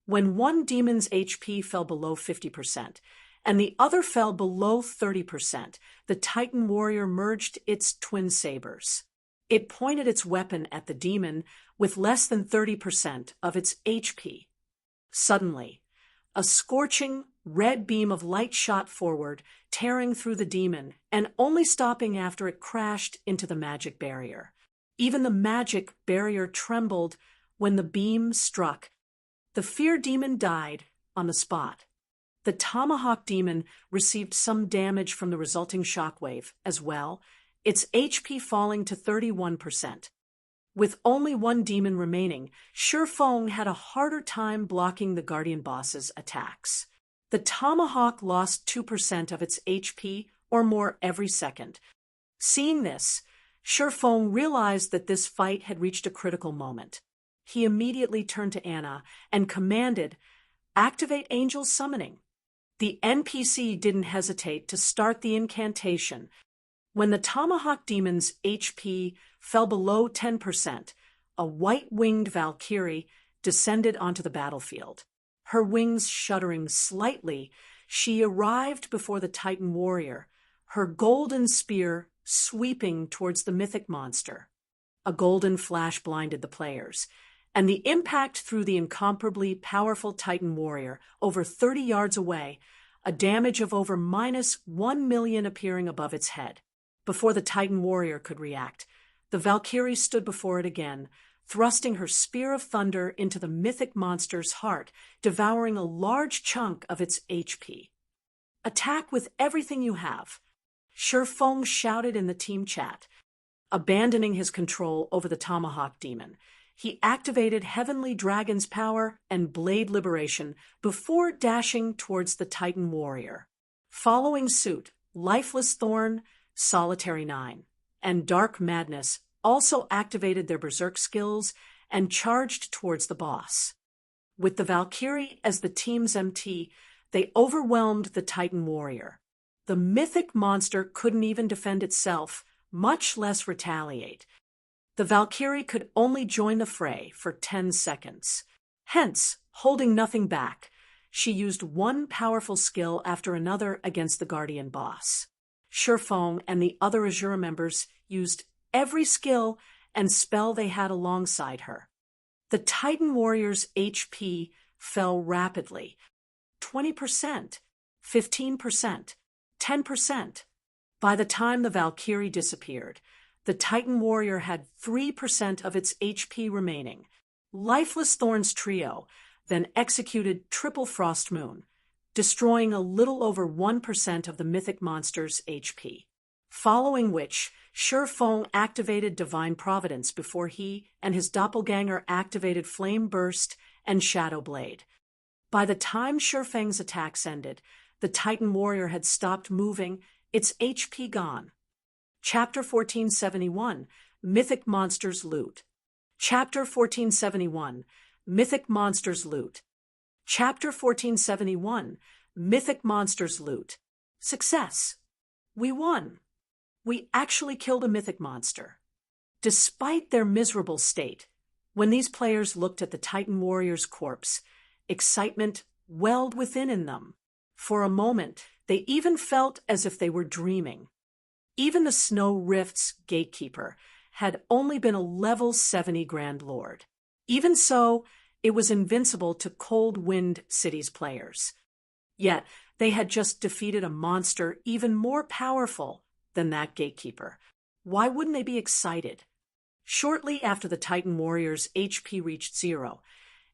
When one demon's HP fell below 50% and the other fell below 30%, the Titan Warrior merged its twin sabers. It pointed its weapon at the demon with less than 30% of its HP. Suddenly, a scorching red beam of light shot forward, tearing through the demon and only stopping after it crashed into the magic barrier. Even the magic barrier trembled when the beam struck. The fear demon died on the spot. The tomahawk demon received some damage from the resulting shockwave as well, its HP falling to 31%. With only one demon remaining, Shi Feng had a harder time blocking the Guardian Boss's attacks. The tomahawk lost 2% of its HP or more every second. Seeing this, Shi Feng realized that this fight had reached a critical moment. He immediately turned to Anna and commanded, "Activate Angel Summoning." The NPC didn't hesitate to start the incantation. When the tomahawk demon's HP fell below 10%, a white-winged Valkyrie descended onto the battlefield. Her wings shuddering slightly, she arrived before the Titan Warrior, her golden spear sweeping towards the mythic monster. A golden flash blinded the players, and the impact threw the incomparably powerful Titan Warrior over 30 yards away, a damage of over -1 million appearing above its head. Before the Titan Warrior could react, the Valkyrie stood before it again, thrusting her spear of thunder into the mythic monster's heart, devouring a large chunk of its HP. "Attack with everything you have," Shi Feng shouted in the team chat. Abandoning his control over the tomahawk demon, he activated Heavenly Dragon's power and Blade Liberation before dashing towards the Titan Warrior. Following suit, Lifeless Thorn, Solitary 9, and Dark Madness also activated their berserk skills and charged towards the boss. With the Valkyrie as the team's MT, they overwhelmed the Titan Warrior. The mythic monster couldn't even defend itself, much less retaliate. The Valkyrie could only join the fray for 10 seconds. Hence, holding nothing back, she used one powerful skill after another against the Guardian Boss. Shi Feng and the other Azure members used every skill and spell they had alongside her. The Titan Warrior's HP fell rapidly. 20%, 15%, 10%. By the time the Valkyrie disappeared, the Titan Warrior had 3% of its HP remaining. Lifeless Thorn's trio then executed Triple Frost Moon, destroying a little over 1% of the mythic monster's HP. following which Feng activated Divine Providence before he and his doppelganger activated Flame Burst and Shadow Blade. By the time Feng's attacks ended, the Titan Warrior had stopped moving, its HP gone. Chapter 1471, Mythic Monsters Loot. Chapter 1471, Mythic Monsters Loot. Chapter 1471, Mythic Monsters Loot. Success. We won. We actually killed a mythic monster. Despite their miserable state, when these players looked at the Titan Warrior's corpse, excitement welled within in them. For a moment, they even felt as if they were dreaming. Even the Snow Rift's gatekeeper had only been a level 70 Grand Lord. Even so, it was invincible to Cold Wind City's players. Yet, they had just defeated a monster even more powerful than that gatekeeper. Why wouldn't they be excited? Shortly after the Titan Warrior's HP reached 0,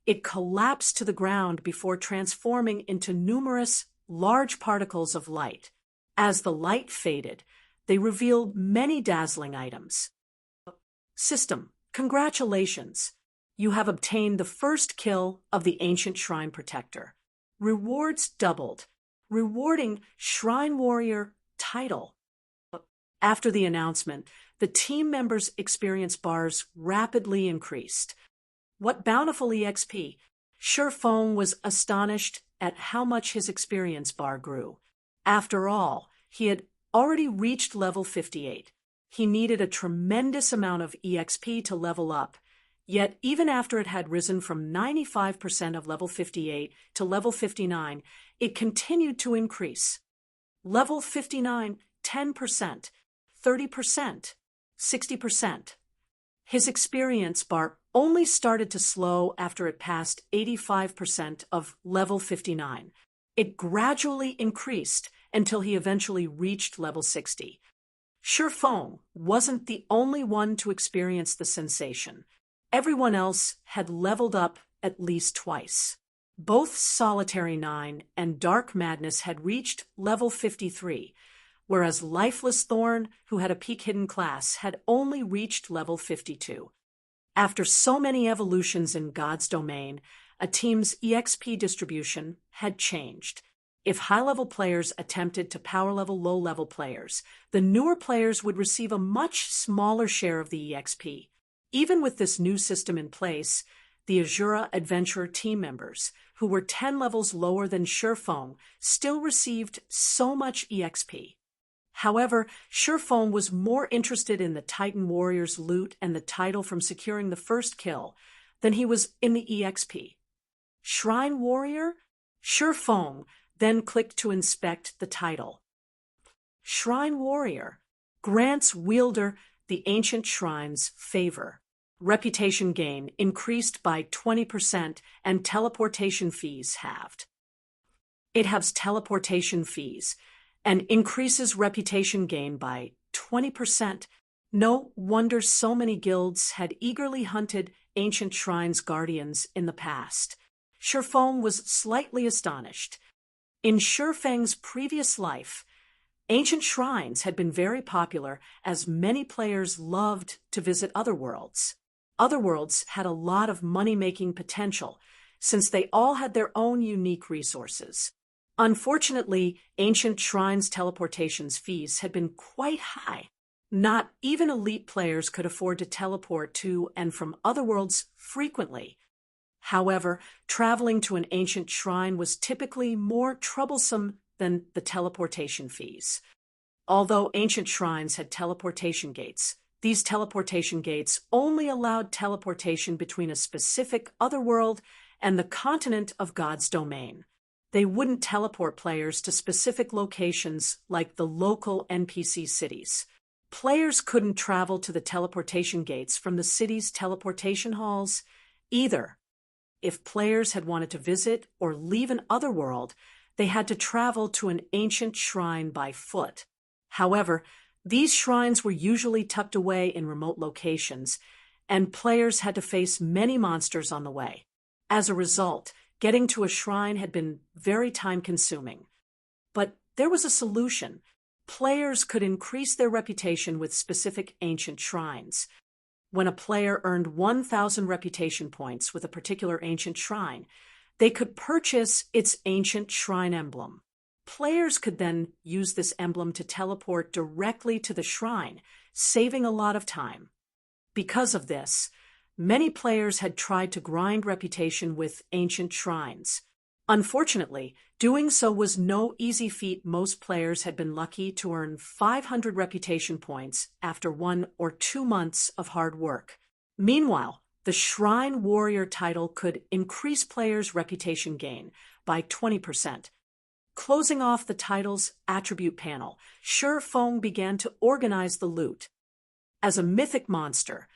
it collapsed to the ground before transforming into numerous large particles of light. As the light faded, they revealed many dazzling items. System, congratulations! You have obtained the first kill of the Ancient Shrine Protector. Rewards doubled, rewarding Shrine Warrior title. After the announcement, the team members' experience bars rapidly increased. What bountiful EXP! Feng was astonished at how much his experience bar grew. After all, he had already reached level 58. He needed a tremendous amount of EXP to level up. Yet, even after it had risen from 95% of level 58 to level 59, it continued to increase. Level 59, 10%, 30%, 60%. His experience bar only started to slow after it passed 85% of level 59. It gradually increased until he eventually reached level 60. Feng wasn't the only one to experience the sensation. Everyone else had leveled up at least twice. Both Solitary 9 and Dark Madness had reached level 53, whereas Lifeless Thorn, who had a peak hidden class, had only reached level 52. After so many evolutions in God's domain, a team's EXP distribution had changed. If high-level players attempted to power-level low-level players, the newer players would receive a much smaller share of the EXP. Even with this new system in place, the Azura Adventurer team members, who were 10 levels lower than Feng, still received so much EXP. However, Feng was more interested in the Titan Warrior's loot and the title from securing the first kill than he was in the EXP. Shrine Warrior? Feng then clicked to inspect the title. Shrine Warrior grants wielder the ancient shrine's favor. Reputation gain increased by 20% and teleportation fees halved. It halves teleportation fees and increases reputation gain by 20%. No wonder so many guilds had eagerly hunted ancient shrines' guardians in the past. Feng was slightly astonished. In Feng's previous life, ancient shrines had been very popular as many players loved to visit other worlds. Other worlds had a lot of money-making potential since they all had their own unique resources. Unfortunately, ancient shrines' teleportation's fees had been quite high. Not even elite players could afford to teleport to and from other worlds frequently. However, traveling to an ancient shrine was typically more troublesome than the teleportation fees. Although ancient shrines had teleportation gates, these teleportation gates only allowed teleportation between a specific otherworld and the continent of God's domain. They wouldn't teleport players to specific locations like the local NPC cities. Players couldn't travel to the teleportation gates from the city's teleportation halls either. If players had wanted to visit or leave an otherworld, they had to travel to an ancient shrine by foot. However, these shrines were usually tucked away in remote locations, and players had to face many monsters on the way. As a result, getting to a shrine had been very time-consuming. But there was a solution. Players could increase their reputation with specific ancient shrines. When a player earned 1,000 reputation points with a particular ancient shrine, they could purchase its ancient shrine emblem. Players could then use this emblem to teleport directly to the shrine, saving a lot of time. Because of this, many players had tried to grind reputation with ancient shrines. Unfortunately, doing so was no easy feat. Most players had been lucky to earn 500 reputation points after 1 or 2 months of hard work. Meanwhile, the Shrine Warrior title could increase players' reputation gain by 20%. Closing off the title's attribute panel, Feng began to organize the loot. As a mythic monster,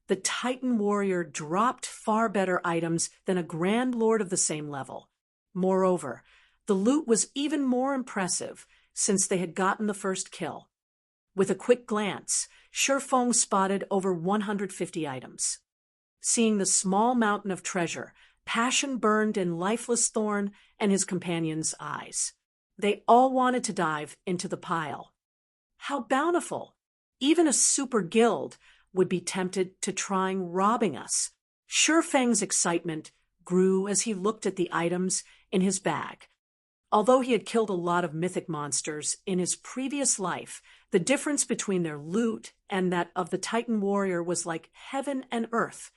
the Titan Warrior dropped far better items than a Grand Lord of the same level. Moreover, the loot was even more impressive since they had gotten the first kill. With a quick glance, Feng spotted over 150 items. Seeing the small mountain of treasure, passion burned in Lifeless Thorn and his companions' eyes. They all wanted to dive into the pile. How bountiful! Even a super guild would be tempted to trying robbing us. Feng's excitement grew as he looked at the items in his bag. Although he had killed a lot of mythic monsters in his previous life, the difference between their loot and that of the Titan Warrior was like heaven and earth.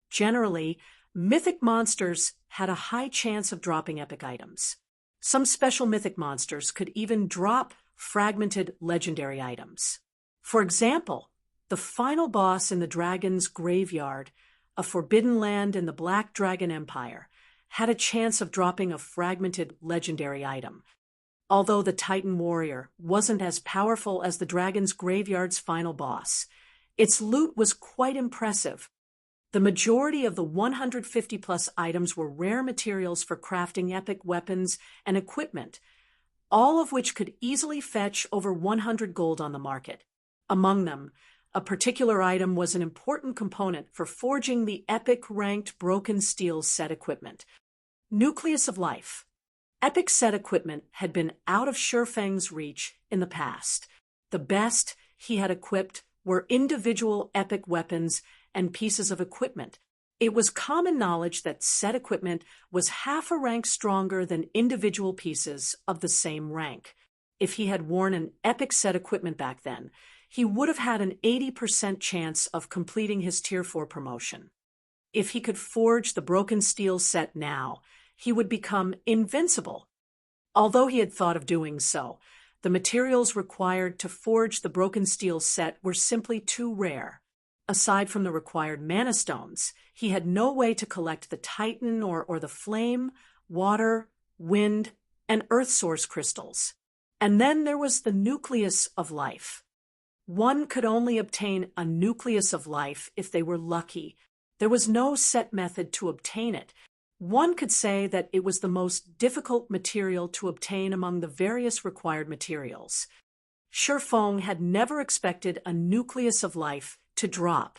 Generally, mythic monsters had a high chance of dropping epic items. Some special mythic monsters could even drop fragmented legendary items. For example, the final boss in the Dragon's Graveyard, a forbidden land in the Black Dragon Empire, had a chance of dropping a fragmented legendary item. Although the Titan Warrior wasn't as powerful as the Dragon's Graveyard's final boss, its loot was quite impressive. The majority of the 150-plus items were rare materials for crafting epic weapons and equipment, all of which could easily fetch over 100 gold on the market. Among them, a particular item was an important component for forging the epic-ranked broken steel set equipment. Nucleus of Life. Epic set equipment had been out of Feng's reach in the past. The best he had equipped were individual epic weapons and pieces of equipment. It was common knowledge that set equipment was half a rank stronger than individual pieces of the same rank. If he had worn an epic set equipment back then, he would have had an 80% chance of completing his Tier 4 promotion. If he could forge the broken steel set now, he would become invincible. Although he had thought of doing so, the materials required to forge the broken steel set were simply too rare. Aside from the required mana stones, he had no way to collect the Titan or the flame, water, wind, and earth source crystals. And then there was the Nucleus of Life. One could only obtain a Nucleus of Life if they were lucky. There was no set method to obtain it. One could say that it was the most difficult material to obtain among the various required materials. Feng had never expected a Nucleus of Life to drop.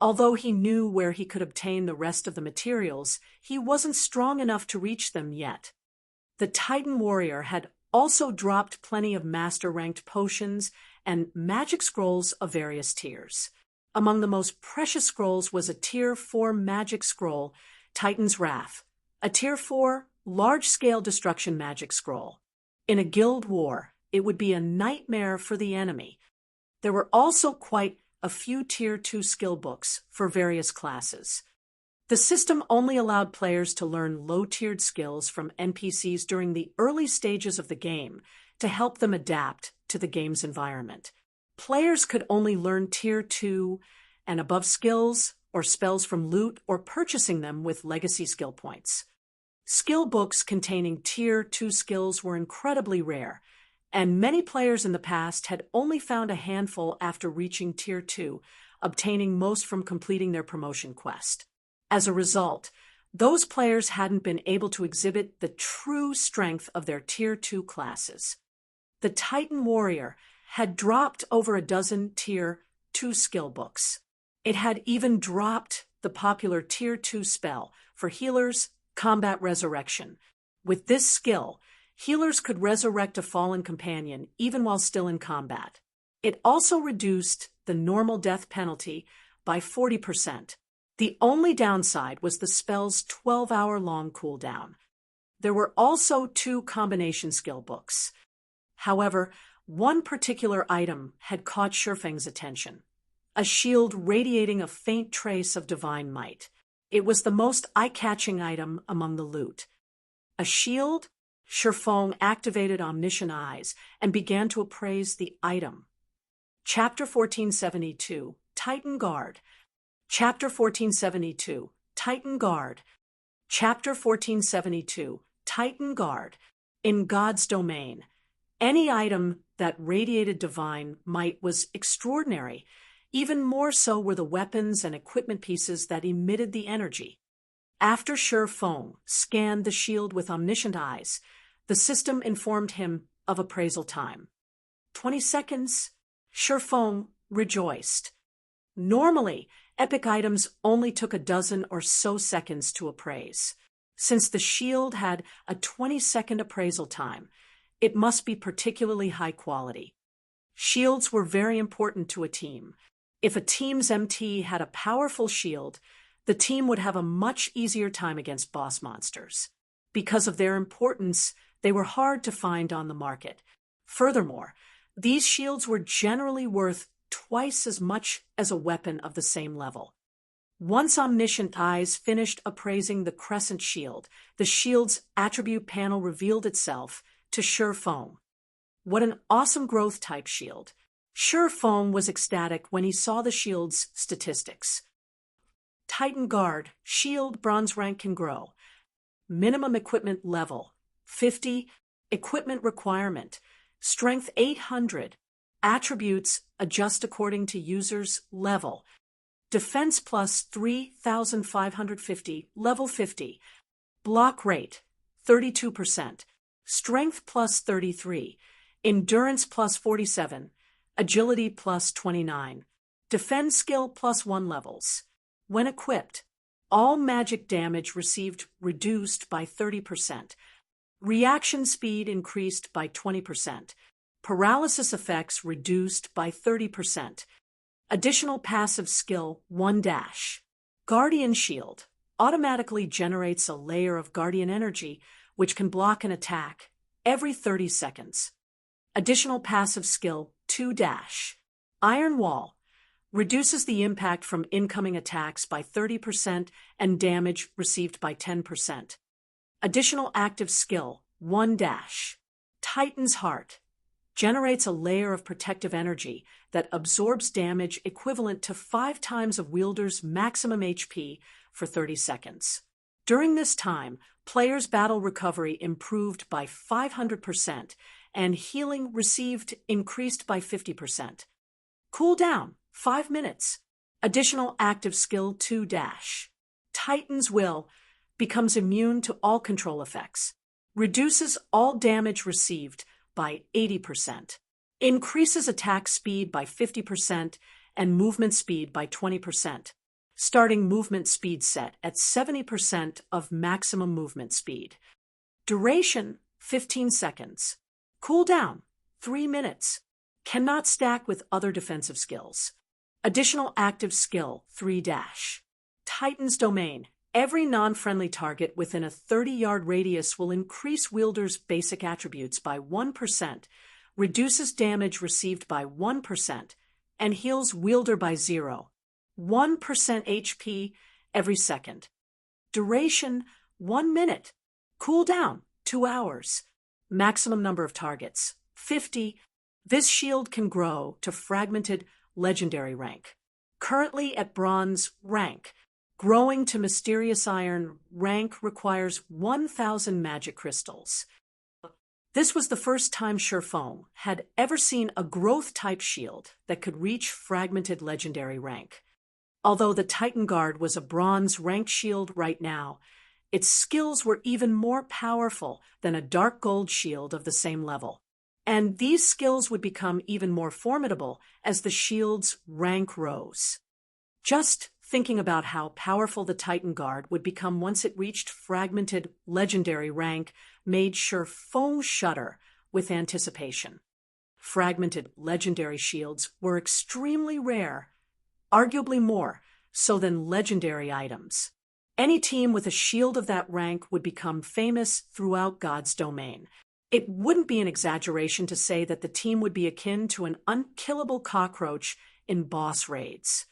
Although he knew where he could obtain the rest of the materials, he wasn't strong enough to reach them yet. The Titan Warrior had also dropped plenty of master-ranked potions and magic scrolls of various tiers. Among the most precious scrolls was a Tier 4 magic scroll, Titan's Wrath, a Tier 4 large-scale destruction magic scroll. In a guild war, it would be a nightmare for the enemy. There were also quite a few Tier 2 skill books for various classes. The system only allowed players to learn low-tiered skills from NPCs during the early stages of the game to help them adapt to the game's environment. Players could only learn Tier 2 and above skills or spells from loot or purchasing them with legacy skill points. Skill books containing Tier 2 skills were incredibly rare, and many players in the past had only found a handful after reaching Tier 2, obtaining most from completing their promotion quest. As a result, those players hadn't been able to exhibit the true strength of their Tier 2 classes. The Titan Warrior had dropped over a dozen Tier 2 skill books. It had even dropped the popular Tier 2 spell for healers, Combat Resurrection. With this skill, Healers could resurrect a fallen companion even while still in combat. It also reduced the normal death penalty by 40%. The only downside was the spell's 12-hour-long cooldown. There were also 2 combination skill books. However, one particular item had caught Shifeng's attention. A shield radiating a faint trace of divine might. It was the most eye-catching item among the loot. A shield? Shifeng activated omniscient eyes and began to appraise the item. Chapter 1472, Titan Guard. Chapter 1472, Titan Guard. Chapter 1472, Titan Guard. In God's domain. Any item that radiated divine might was extraordinary. Even more so were the weapons and equipment pieces that emitted the energy. After Shifeng scanned the shield with omniscient eyes, the system informed him of appraisal time. 20 seconds. Shifeng rejoiced. Normally, epic items only took a dozen or so seconds to appraise. Since the shield had a 20-second appraisal time, it must be particularly high quality. Shields were very important to a team. If a team's MT had a powerful shield, the team would have a much easier time against boss monsters. Because of their importance, they were hard to find on the market. Furthermore, these shields were generally worth twice as much as a weapon of the same level. Once Omniscient Eyes finished appraising the Crescent Shield, the shield's attribute panel revealed itself to Shifeng. What an awesome growth-type shield! Shifeng was ecstatic when he saw the shield's statistics. Titan Guard, shield bronze rank can grow. Minimum equipment level, 50. Equipment requirement, strength 800. Attributes adjust according to user's level. Defense plus 3,550, level 50. Block rate, 32%. Strength plus 33. Endurance plus 47. Agility plus 29. Defend skill plus 1 levels. When equipped, all magic damage received reduced by 30%. Reaction speed increased by 20%. Paralysis effects reduced by 30%. Additional passive skill 1 dash. Guardian Shield automatically generates a layer of guardian energy which can block an attack every 30 seconds. Additional passive skill 2 dash. Iron Wall reduces the impact from incoming attacks by 30% and damage received by 10%. Additional active skill 1 dash. Titan's Heart generates a layer of protective energy that absorbs damage equivalent to 5 times a wielder's maximum HP for 30 seconds. During this time, players' battle recovery improved by 500% and healing received increased by 50%. Cooldown 5 minutes. Additional active skill 2 dash. Titan's Will becomes immune to all control effects. Reduces all damage received by 80%. Increases attack speed by 50% and movement speed by 20%. Starting movement speed set at 70% of maximum movement speed. Duration 15 seconds. Cooldown 3 minutes. Cannot stack with other defensive skills. Additional active skill 3 dash. Titan's Domain. Every non-friendly target within a 30-yard radius will increase wielder's basic attributes by 1%, reduces damage received by 1%, and heals wielder by 0. 1% HP every second. Duration 1 minute. Cooldown 2 hours. Maximum number of targets 50. This shield can grow to fragmented legendary rank. Currently at bronze rank. Growing to mysterious iron rank requires 1,000 magic crystals. This was the first time Shifeng had ever seen a growth-type shield that could reach fragmented legendary rank. Although the Titan Guard was a bronze rank shield right now, its skills were even more powerful than a dark gold shield of the same level. And these skills would become even more formidable as the shield's rank rose. Just thinking about how powerful the Titan Guard would become once it reached fragmented legendary rank made Sure Feng shudder with anticipation. Fragmented legendary shields were extremely rare, arguably more so than legendary items. Any team with a shield of that rank would become famous throughout God's domain. It wouldn't be an exaggeration to say that the team would be akin to an unkillable cockroach in boss raids.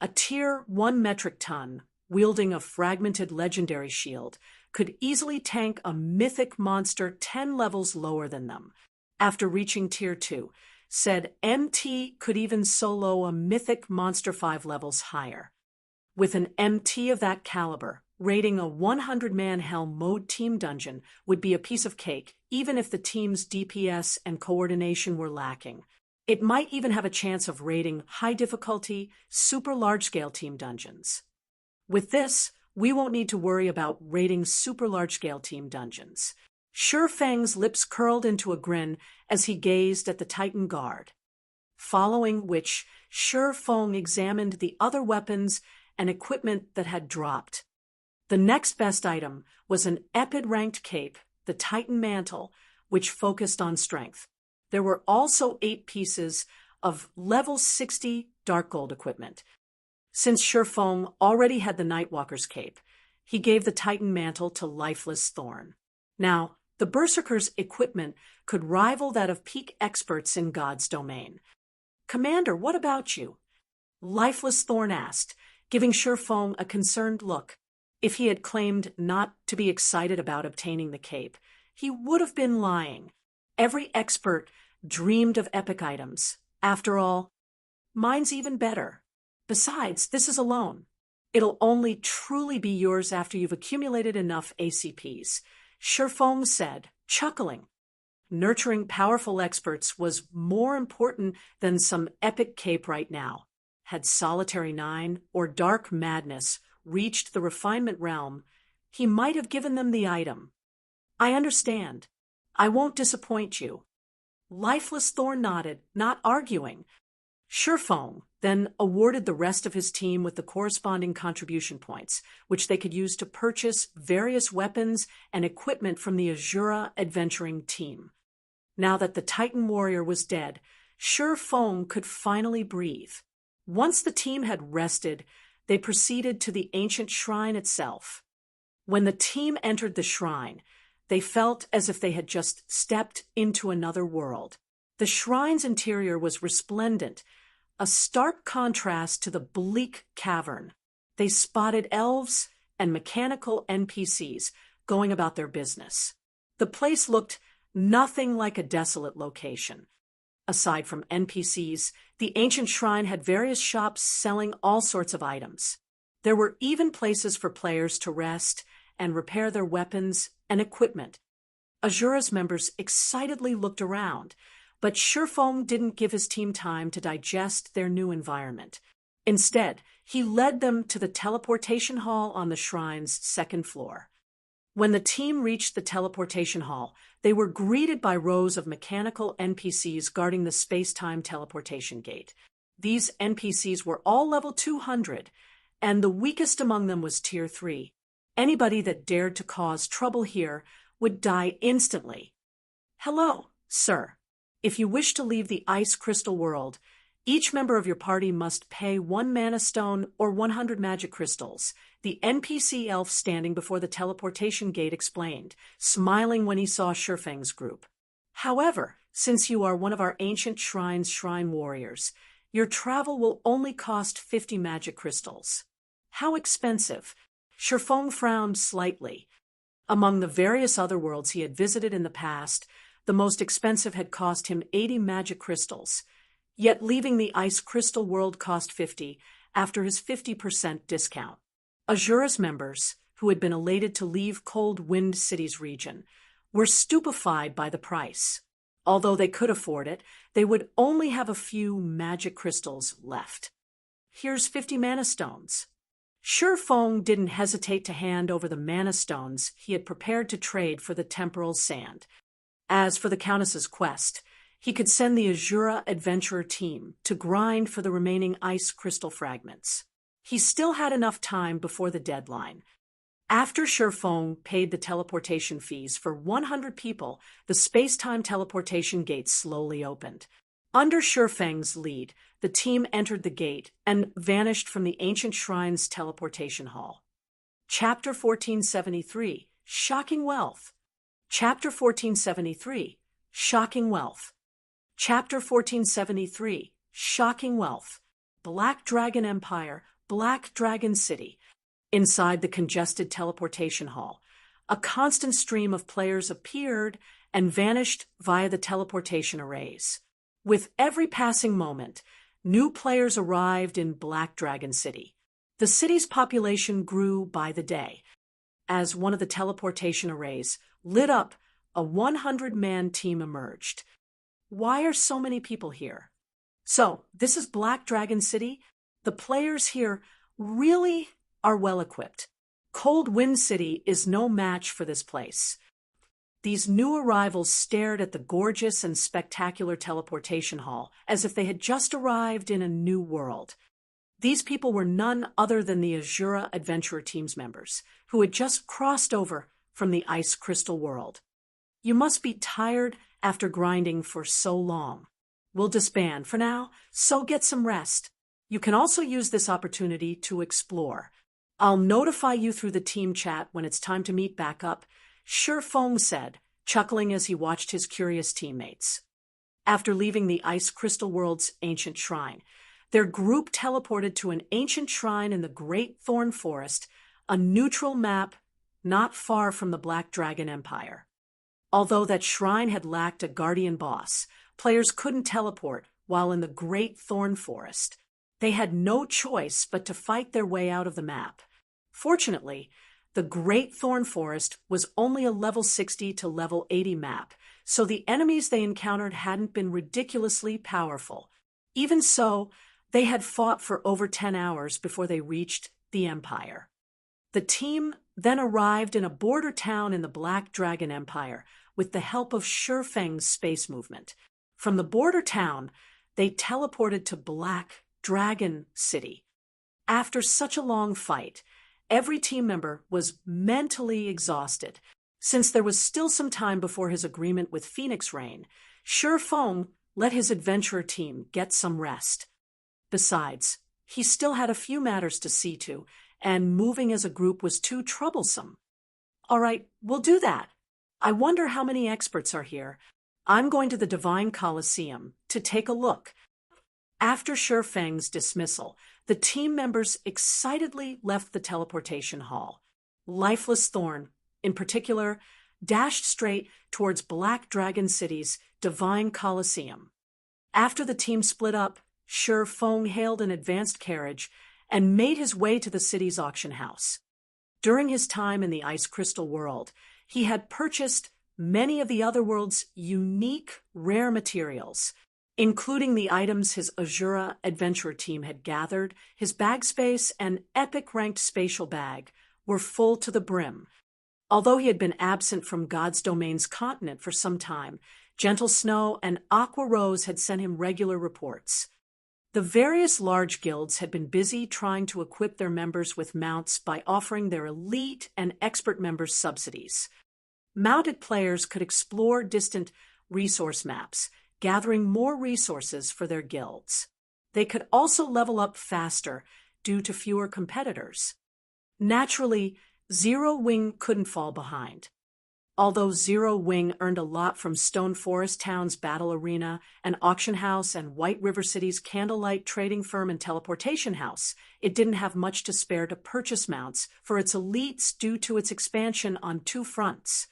A tier 1 metric ton, wielding a fragmented legendary shield, could easily tank a mythic monster 10 levels lower than them. After reaching tier 2, said MT could even solo a mythic monster 5 levels higher. With an MT of that caliber, raiding a 100-man hell mode team dungeon would be a piece of cake, even if the team's DPS and coordination were lacking. It might even have a chance of raiding high-difficulty, super large-scale team dungeons. With this, we won't need to worry about raiding super large-scale team dungeons. Sure Feng's lips curled into a grin as he gazed at the Titan Guard, following which Sure Feng examined the other weapons and equipment that had dropped. The next best item was an Epid-ranked cape, the Titan Mantle, which focused on strength. There were also 8 pieces of level 60 dark gold equipment. Since Sure Feng already had the Nightwalker's cape, he gave the Titan Mantle to Lifeless Thorn. Now, the Berserker's equipment could rival that of peak experts in God's domain. "Commander, what about you?" Lifeless Thorn asked, giving Sure Feng a concerned look. If he had claimed not to be excited about obtaining the cape, he would have been lying. Every expert dreamed of epic items. After all, mine's even better. Besides, this is a loan. It'll only truly be yours after you've accumulated enough ACPs. Sure Feng said, chuckling. Nurturing powerful experts was more important than some epic cape right now. Had Solitary 9 or Dark Madness reached the refinement realm, he might have given them the item. "I understand. I won't disappoint you." Lifeless Thorn nodded, not arguing. Sure Feng then awarded the rest of his team with the corresponding contribution points, which they could use to purchase various weapons and equipment from the Azura adventuring team. Now that the Titan warrior was dead, Sure Feng could finally breathe. Once the team had rested, they proceeded to the ancient shrine itself. When the team entered the shrine, they felt as if they had just stepped into another world. The shrine's interior was resplendent, a stark contrast to the bleak cavern. They spotted elves and mechanical NPCs going about their business. The place looked nothing like a desolate location. Aside from NPCs, the ancient shrine had various shops selling all sorts of items. There were even places for players to rest and repair their weapons and equipment. Azura's members excitedly looked around, but Sure Feng didn't give his team time to digest their new environment. Instead, he led them to the teleportation hall on the shrine's second floor. When the team reached the teleportation hall, they were greeted by rows of mechanical NPCs guarding the space-time teleportation gate. These NPCs were all level 200, and the weakest among them was tier 3. Anybody that dared to cause trouble here would die instantly. "Hello, sir. If you wish to leave the ice crystal world, each member of your party must pay 1 mana stone or 100 magic crystals," the NPC elf standing before the teleportation gate explained, smiling when he saw Sure Feng's group. "However, since you are one of our ancient shrine's shrine warriors, your travel will only cost 50 magic crystals." "How expensive?" Sure Feng frowned slightly. Among the various other worlds he had visited in the past, the most expensive had cost him 80 magic crystals. Yet leaving the ice crystal world cost 50 after his 50% discount. Azura's members, who had been elated to leave Cold Wind City's region, were stupefied by the price. Although they could afford it, they would only have a few magic crystals left. "Here's 50 mana stones." Sure Feng didn't hesitate to hand over the mana stones he had prepared to trade for the temporal sand. As for the Countess's quest, he could send the Azura adventurer team to grind for the remaining ice crystal fragments. He still had enough time before the deadline. After Shifeng paid the teleportation fees for 100 people, the space-time teleportation gate slowly opened. Under Shifeng's lead, the team entered the gate and vanished from the ancient shrine's teleportation hall. Chapter 1473, Shocking Wealth. Chapter 1473, Shocking Wealth. Chapter 1473, Shocking Wealth. Black Dragon Empire, Black Dragon City. Inside the congested teleportation hall, a constant stream of players appeared and vanished via the teleportation arrays. With every passing moment, new players arrived in Black Dragon City. The city's population grew by the day. As one of the teleportation arrays lit up, a 100-man team emerged. Why are so many people here? So, this is Black Dragon City. The players here really are well-equipped. Cold Wind City is no match for this place. These new arrivals stared at the gorgeous and spectacular teleportation hall as if they had just arrived in a new world. These people were none other than the Azura Adventurer Team's members, who had just crossed over from the Ice Crystal world. You must be tired after grinding for so long. We'll disband for now, so get some rest. You can also use this opportunity to explore. I'll notify you through the team chat when it's time to meet back up, Shifeng said, chuckling as he watched his curious teammates. After leaving the Ice Crystal World's ancient shrine, their group teleported to an ancient shrine in the Great Thorn Forest, a neutral map not far from the Black Dragon Empire. Although that shrine had lacked a guardian boss, players couldn't teleport while in the Great Thorn Forest. They had no choice but to fight their way out of the map. Fortunately, the Great Thorn Forest was only a level 60 to level 80 map, so the enemies they encountered hadn't been ridiculously powerful. Even so, they had fought for over 10 hours before they reached the Empire. The team then arrived in a border town in the Black Dragon Empire with the help of Shifeng's space movement. From the border town, they teleported to Black Dragon City. After such a long fight, every team member was mentally exhausted. Since there was still some time before his agreement with Phoenix Rain, Shifeng let his adventurer team get some rest. Besides, he still had a few matters to see to, and moving as a group was too troublesome. All right, we'll do that. I wonder how many experts are here. I'm going to the Divine Colosseum to take a look. After Shifeng's dismissal, the team members excitedly left the teleportation hall. Lifeless Thorn, in particular, dashed straight towards Black Dragon City's Divine Colosseum. After the team split up, Shifeng hailed an advanced carriage and made his way to the city's auction house. During his time in the Ice Crystal world, he had purchased many of the other world's unique, rare materials, including the items his Azura Adventurer team had gathered. His bag space and epic-ranked spatial bag were full to the brim. Although he had been absent from God's Domain's continent for some time, Gentle Snow and Aqua Rose had sent him regular reports. The various large guilds had been busy trying to equip their members with mounts by offering their elite and expert members subsidies. Mounted players could explore distant resource maps, gathering more resources for their guilds. They could also level up faster due to fewer competitors. Naturally, Zero Wing couldn't fall behind. Although Zero Wing earned a lot from Stone Forest Town's battle arena, an auction house, and White River City's candlelight trading firm and teleportation house, it didn't have much to spare to purchase mounts for its elites due to its expansion on two fronts.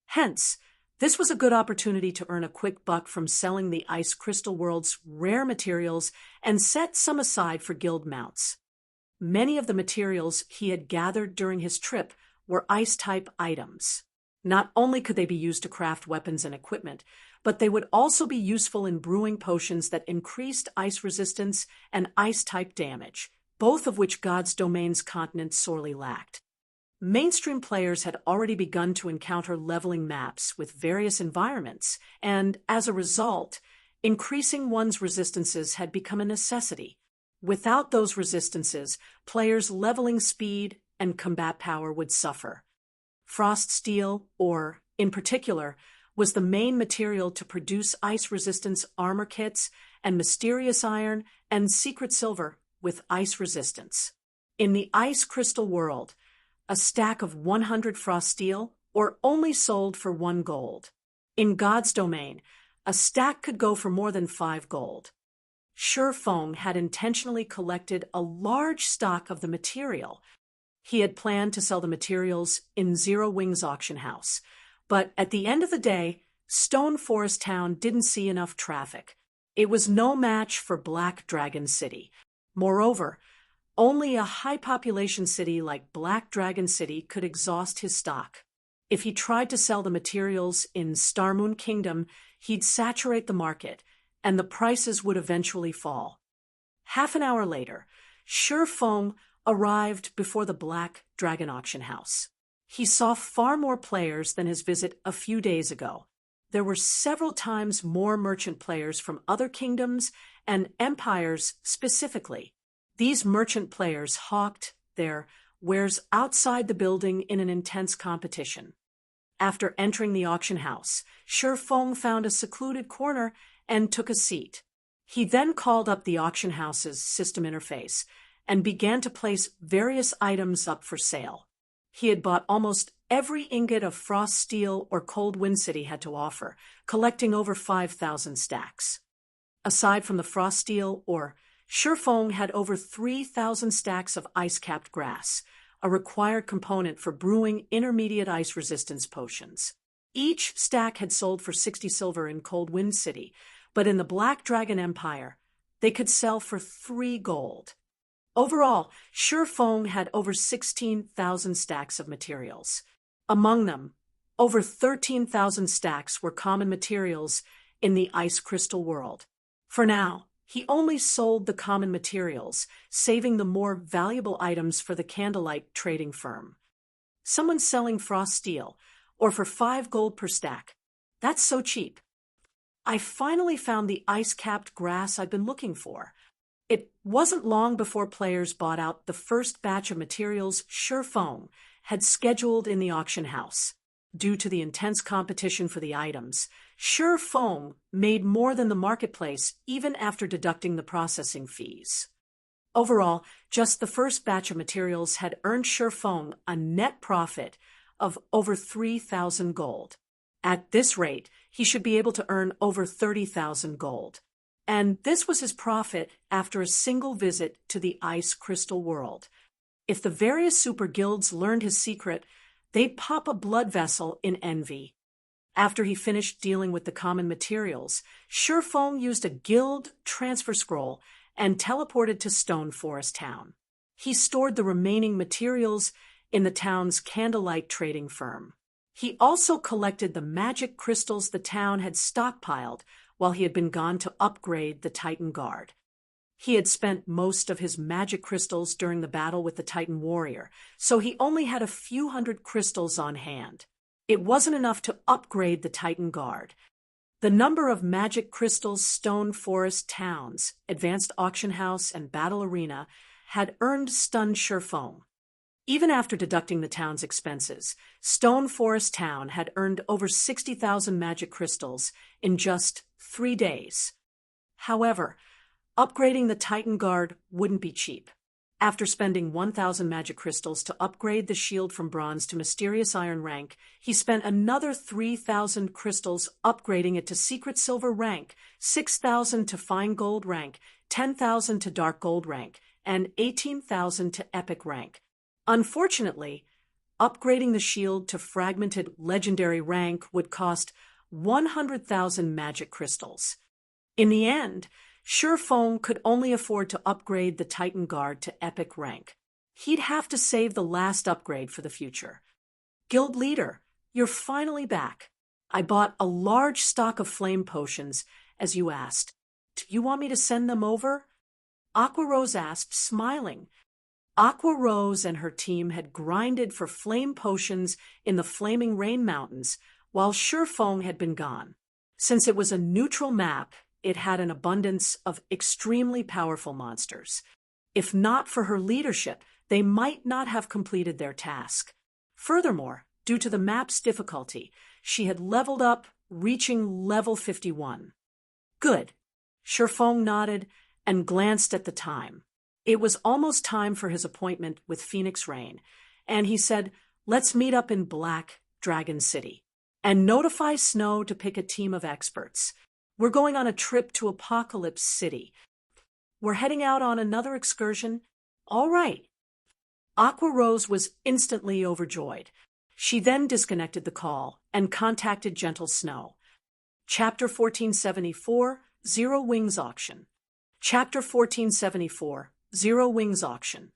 Hence, this was a good opportunity to earn a quick buck from selling the Ice Crystal World's rare materials and set some aside for guild mounts. Many of the materials he had gathered during his trip were ice-type items. Not only could they be used to craft weapons and equipment, but they would also be useful in brewing potions that increased ice resistance and ice-type damage, both of which God's Domain's continent sorely lacked. Mainstream players had already begun to encounter leveling maps with various environments, and, as a result, increasing one's resistances had become a necessity. Without those resistances, players' leveling speed and combat power would suffer. Frost steel, or, in particular, was the main material to produce ice-resistance armor kits and mysterious iron and secret silver with ice resistance. In the ice crystal world, a stack of 100 frost steel or only sold for 1 gold. In God's domain, a stack could go for more than 5 gold. Shi Feng had intentionally collected a large stock of the material. He had planned to sell the materials in Zero Wings auction house, but at the end of the day, Stone Forest Town didn't see enough traffic. It was no match for Black Dragon City. Moreover, only a high-population city like Black Dragon City could exhaust his stock. If he tried to sell the materials in Starmoon Kingdom, he'd saturate the market, and the prices would eventually fall. Half an hour later, Shi Feng arrived before the Black Dragon auction house. He saw far more players than his visit a few days ago. There were several times more merchant players from other kingdoms and empires specifically. These merchant players hawked their wares outside the building in an intense competition. After entering the auction house, Shi Feng found a secluded corner and took a seat. He then called up the auction house's system interface and began to place various items up for sale. He had bought almost every ingot of frost steel or Cold Wind City had to offer, collecting over 5,000 stacks. Aside from the frost steel ore, Shi Feng had over 3,000 stacks of ice-capped grass, a required component for brewing intermediate ice resistance potions. Each stack had sold for 60 silver in Cold Wind City, but in the Black Dragon Empire, they could sell for 3 gold. Overall, Shi Feng had over 16,000 stacks of materials. Among them, over 13,000 stacks were common materials in the ice crystal world. For now, he only sold the common materials, saving the more valuable items for the candlelight trading firm. Someone selling frost steel, or for 5 gold per stack. That's so cheap. I finally found the ice-capped grass I've been looking for. It wasn't long before players bought out the first batch of materials Shi Feng had scheduled in the auction house. Due to the intense competition for the items, Shi Feng made more than the marketplace even after deducting the processing fees. Overall, just the first batch of materials had earned Shi Feng a net profit of over 3,000 gold. At this rate, he should be able to earn over 30,000 gold. And this was his profit after a single visit to the ice crystal world. If the various super guilds learned his secret, they'd pop a blood vessel in envy. After he finished dealing with the common materials, Shi Feng used a guild transfer scroll and teleported to Stone Forest Town. He stored the remaining materials in the town's candlelight trading firm. He also collected the magic crystals the town had stockpiled while he had been gone to upgrade the Titan Guard. He had spent most of his magic crystals during the battle with the Titan Warrior, so he only had a few hundred crystals on hand. It wasn't enough to upgrade the Titan Guard. The number of magic crystals Stone Forest Town's Advanced Auction House and Battle Arena had earned stunned Shi Feng. Even after deducting the town's expenses, Stone Forest Town had earned over 60,000 magic crystals in just 3 days. However, upgrading the Titan Guard wouldn't be cheap. After spending 1,000 magic crystals to upgrade the shield from bronze to mysterious iron rank, he spent another 3,000 crystals upgrading it to secret silver rank, 6,000 to fine gold rank, 10,000 to dark gold rank, and 18,000 to epic rank. Unfortunately, upgrading the shield to fragmented legendary rank would cost 100,000 magic crystals. In the end, Shi Feng could only afford to upgrade the Titan Guard to epic rank. He'd have to save the last upgrade for the future. Guild leader, you're finally back. I bought a large stock of flame potions, as you asked. Do you want me to send them over? Aqua Rose asked, smiling. Aqua Rose and her team had grinded for flame potions in the Flaming Rain Mountains while Shi Feng had been gone. Since it was a neutral map it had an abundance of extremely powerful monsters. If not for her leadership, they might not have completed their task. Furthermore, due to the map's difficulty, she had leveled up, reaching level 51. Good. Shifeng nodded and glanced at the time. It was almost time for his appointment with Phoenix Rain, and he said, "Let's meet up in Black Dragon City. And notify Snow to pick a team of experts. We're going on a trip to Apocalypse City. We're heading out on another excursion? All right." Aqua Rose was instantly overjoyed. She then disconnected the call and contacted Gentle Snow. Chapter 1474, Zero Wings Auction. Chapter 1474, Zero Wings Auction.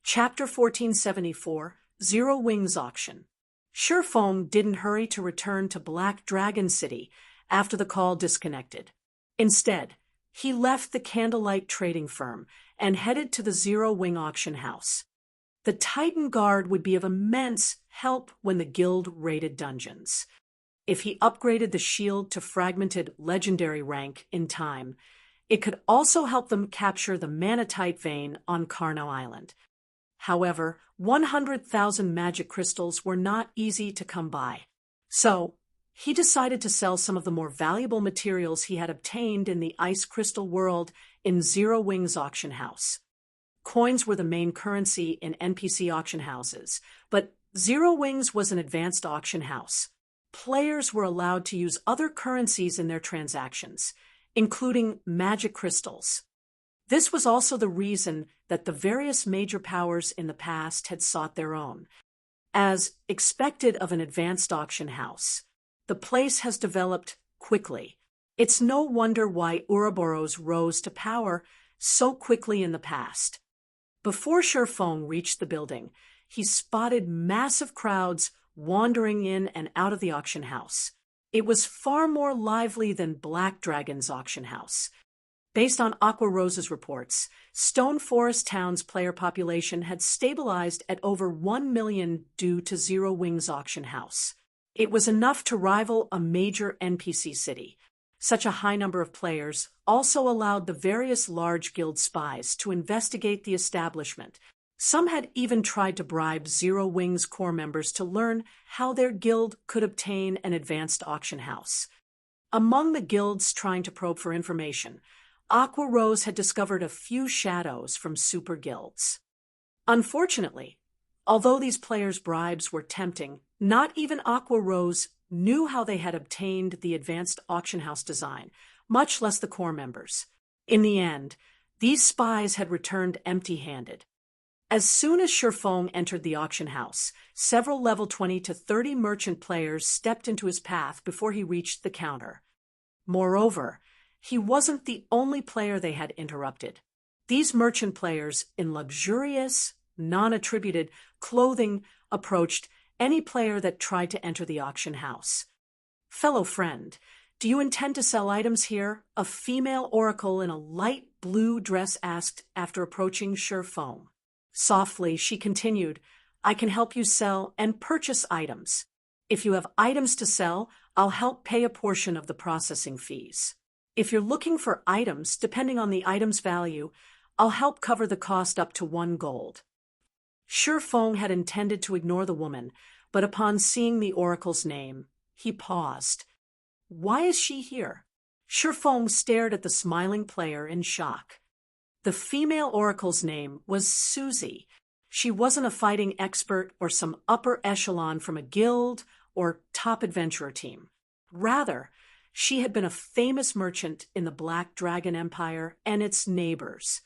Chapter 1474, Zero Wings Auction. Shifeng didn't hurry to return to Black Dragon City after the call disconnected. Instead, he left the Candlelight Trading Firm and headed to the Zero Wing Auction House. The Titan Guard would be of immense help when the guild raided dungeons. If he upgraded the shield to fragmented legendary rank in time, it could also help them capture the Manatite vein on Carno Island. However, 100,000 magic crystals were not easy to come by. So, he decided to sell some of the more valuable materials he had obtained in the Ice Crystal world in Zero Wings Auction House. Coins were the main currency in NPC auction houses, but Zero Wings was an advanced auction house. Players were allowed to use other currencies in their transactions, including magic crystals. This was also the reason that the various major powers in the past had sought their own. As expected of an advanced auction house, the place has developed quickly. It's no wonder why Ouroboros rose to power so quickly in the past. Before Shifeng reached the building, he spotted massive crowds wandering in and out of the auction house. It was far more lively than Black Dragon's auction house. Based on Aqua Rose's reports, Stone Forest Town's player population had stabilized at over 1 million due to Zero Wings Auction House. It was enough to rival a major NPC city. Such a high number of players also allowed the various large guild spies to investigate the establishment. Some had even tried to bribe Zero Wings core members to learn how their guild could obtain an advanced auction house. Among the guilds trying to probe for information, Aqua Rose had discovered a few shadows from super guilds. Unfortunately, although these players' bribes were tempting, not even Aqua Rose knew how they had obtained the advanced auction house design, much less the core members. In the end, these spies had returned empty-handed. As soon as Shifeng entered the auction house, several level 20 to 30 merchant players stepped into his path before he reached the counter. Moreover, he wasn't the only player they had interrupted. These merchant players in luxurious, non-attributed clothing approached any player that tried to enter the auction house. "Fellow friend, do you intend to sell items here?" a female oracle in a light blue dress asked after approaching Shifeng. Softly, she continued, "I can help you sell and purchase items. If you have items to sell, I'll help pay a portion of the processing fees. If you're looking for items, depending on the item's value, I'll help cover the cost up to 1 gold. Shifeng had intended to ignore the woman, but upon seeing the oracle's name, he paused. Why is she here? Shifeng stared at the smiling player in shock. The female oracle's name was Susie. She wasn't a fighting expert or some upper echelon from a guild or top adventurer team. Rather, she had been a famous merchant in the Black Dragon Empire and its neighbors.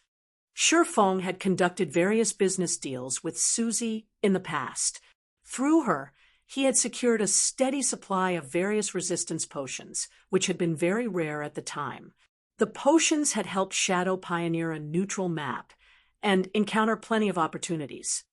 Shifeng had conducted various business deals with Susie in the past. Through her, he had secured a steady supply of various resistance potions, which had been very rare at the time. The potions had helped Shadow pioneer a neutral map and encounter plenty of opportunities.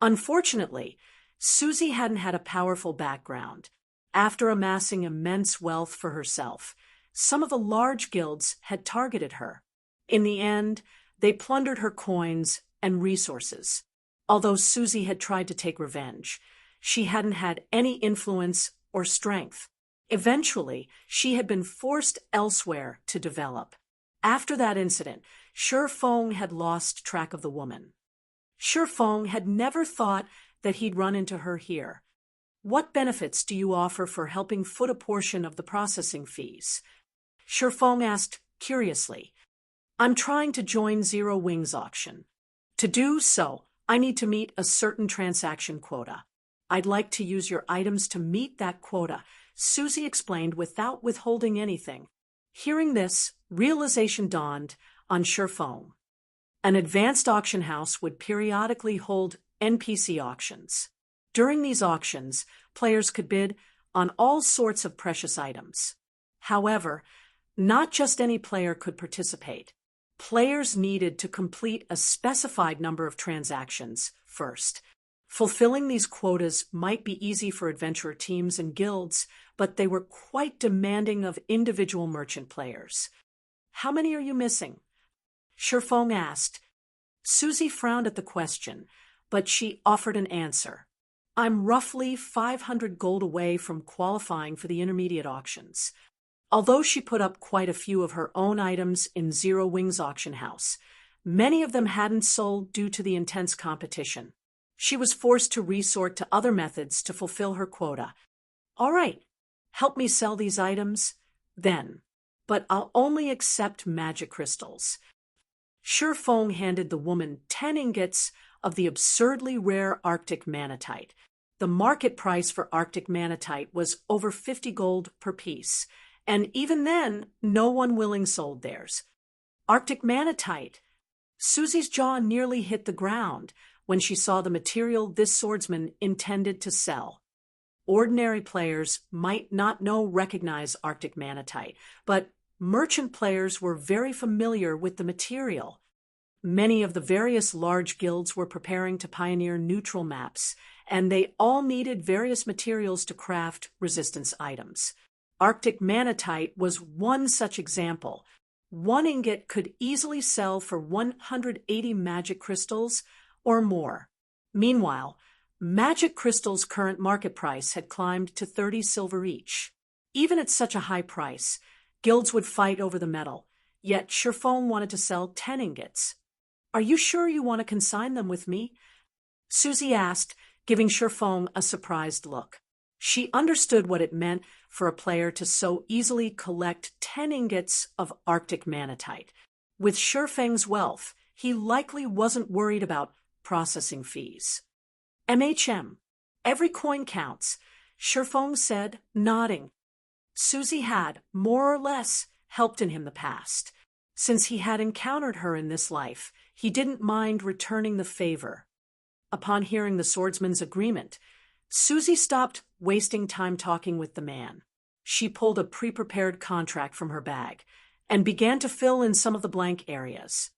Unfortunately, Susie hadn't had a powerful background. After amassing immense wealth for herself, some of the large guilds had targeted her. In the end, they plundered her coins and resources. Although Susie had tried to take revenge, she hadn't had any influence or strength. Eventually, she had been forced elsewhere to develop. After that incident, Shi Feng had lost track of the woman. Shi Feng had never thought that he'd run into her here. What benefits do you offer for helping foot a portion of the processing fees? Shi Feng asked curiously. I'm trying to join Zero Wings auction. To do so, I need to meet a certain transaction quota. I'd like to use your items to meet that quota, Susie explained without withholding anything. Hearing this, realization dawned on Shi Feng. An advanced auction house would periodically hold NPC auctions. During these auctions, players could bid on all sorts of precious items. However, not just any player could participate. Players needed to complete a specified number of transactions first. Fulfilling these quotas might be easy for adventurer teams and guilds, but they were quite demanding of individual merchant players. How many are you missing? Shi Feng asked. Susie frowned at the question, but she offered an answer. I'm roughly 500 gold away from qualifying for the intermediate auctions. Although she put up quite a few of her own items in Zero Wings auction house, many of them hadn't sold due to the intense competition. She was forced to resort to other methods to fulfill her quota. All right, help me sell these items, then. But I'll only accept magic crystals. Shi Feng handed the woman 10 ingots of the absurdly rare Arctic manatite. The market price for Arctic manatite was over 50 gold per piece, and even then, no one willing sold theirs. Arctic manatite. Susie's jaw nearly hit the ground when she saw the material this swordsman intended to sell. Ordinary players might not recognize Arctic manatite, but merchant players were very familiar with the material. Many of the various large guilds were preparing to pioneer neutral maps, and they all needed various materials to craft resistance items. Arctic manatite was one such example. 1 ingot could easily sell for 180 magic crystals or more. Meanwhile, magic crystals' current market price had climbed to 30 silver each. Even at such a high price, guilds would fight over the metal, yet Shi Feng wanted to sell 10 ingots. Are you sure you want to consign them with me? Susie asked, giving Shi Feng a surprised look. She understood what it meant for a player to so easily collect 10 ingots of Arctic manatite. With Shi Feng's wealth, he likely wasn't worried about processing fees. MHM. Every coin counts, Shi Feng said, nodding. Susie had, more or less, helped in him the past. Since he had encountered her in this life, he didn't mind returning the favor. Upon hearing the swordsman's agreement, Susie stopped wasting time talking with the man. She pulled a pre-prepared contract from her bag and began to fill in some of the blank areas.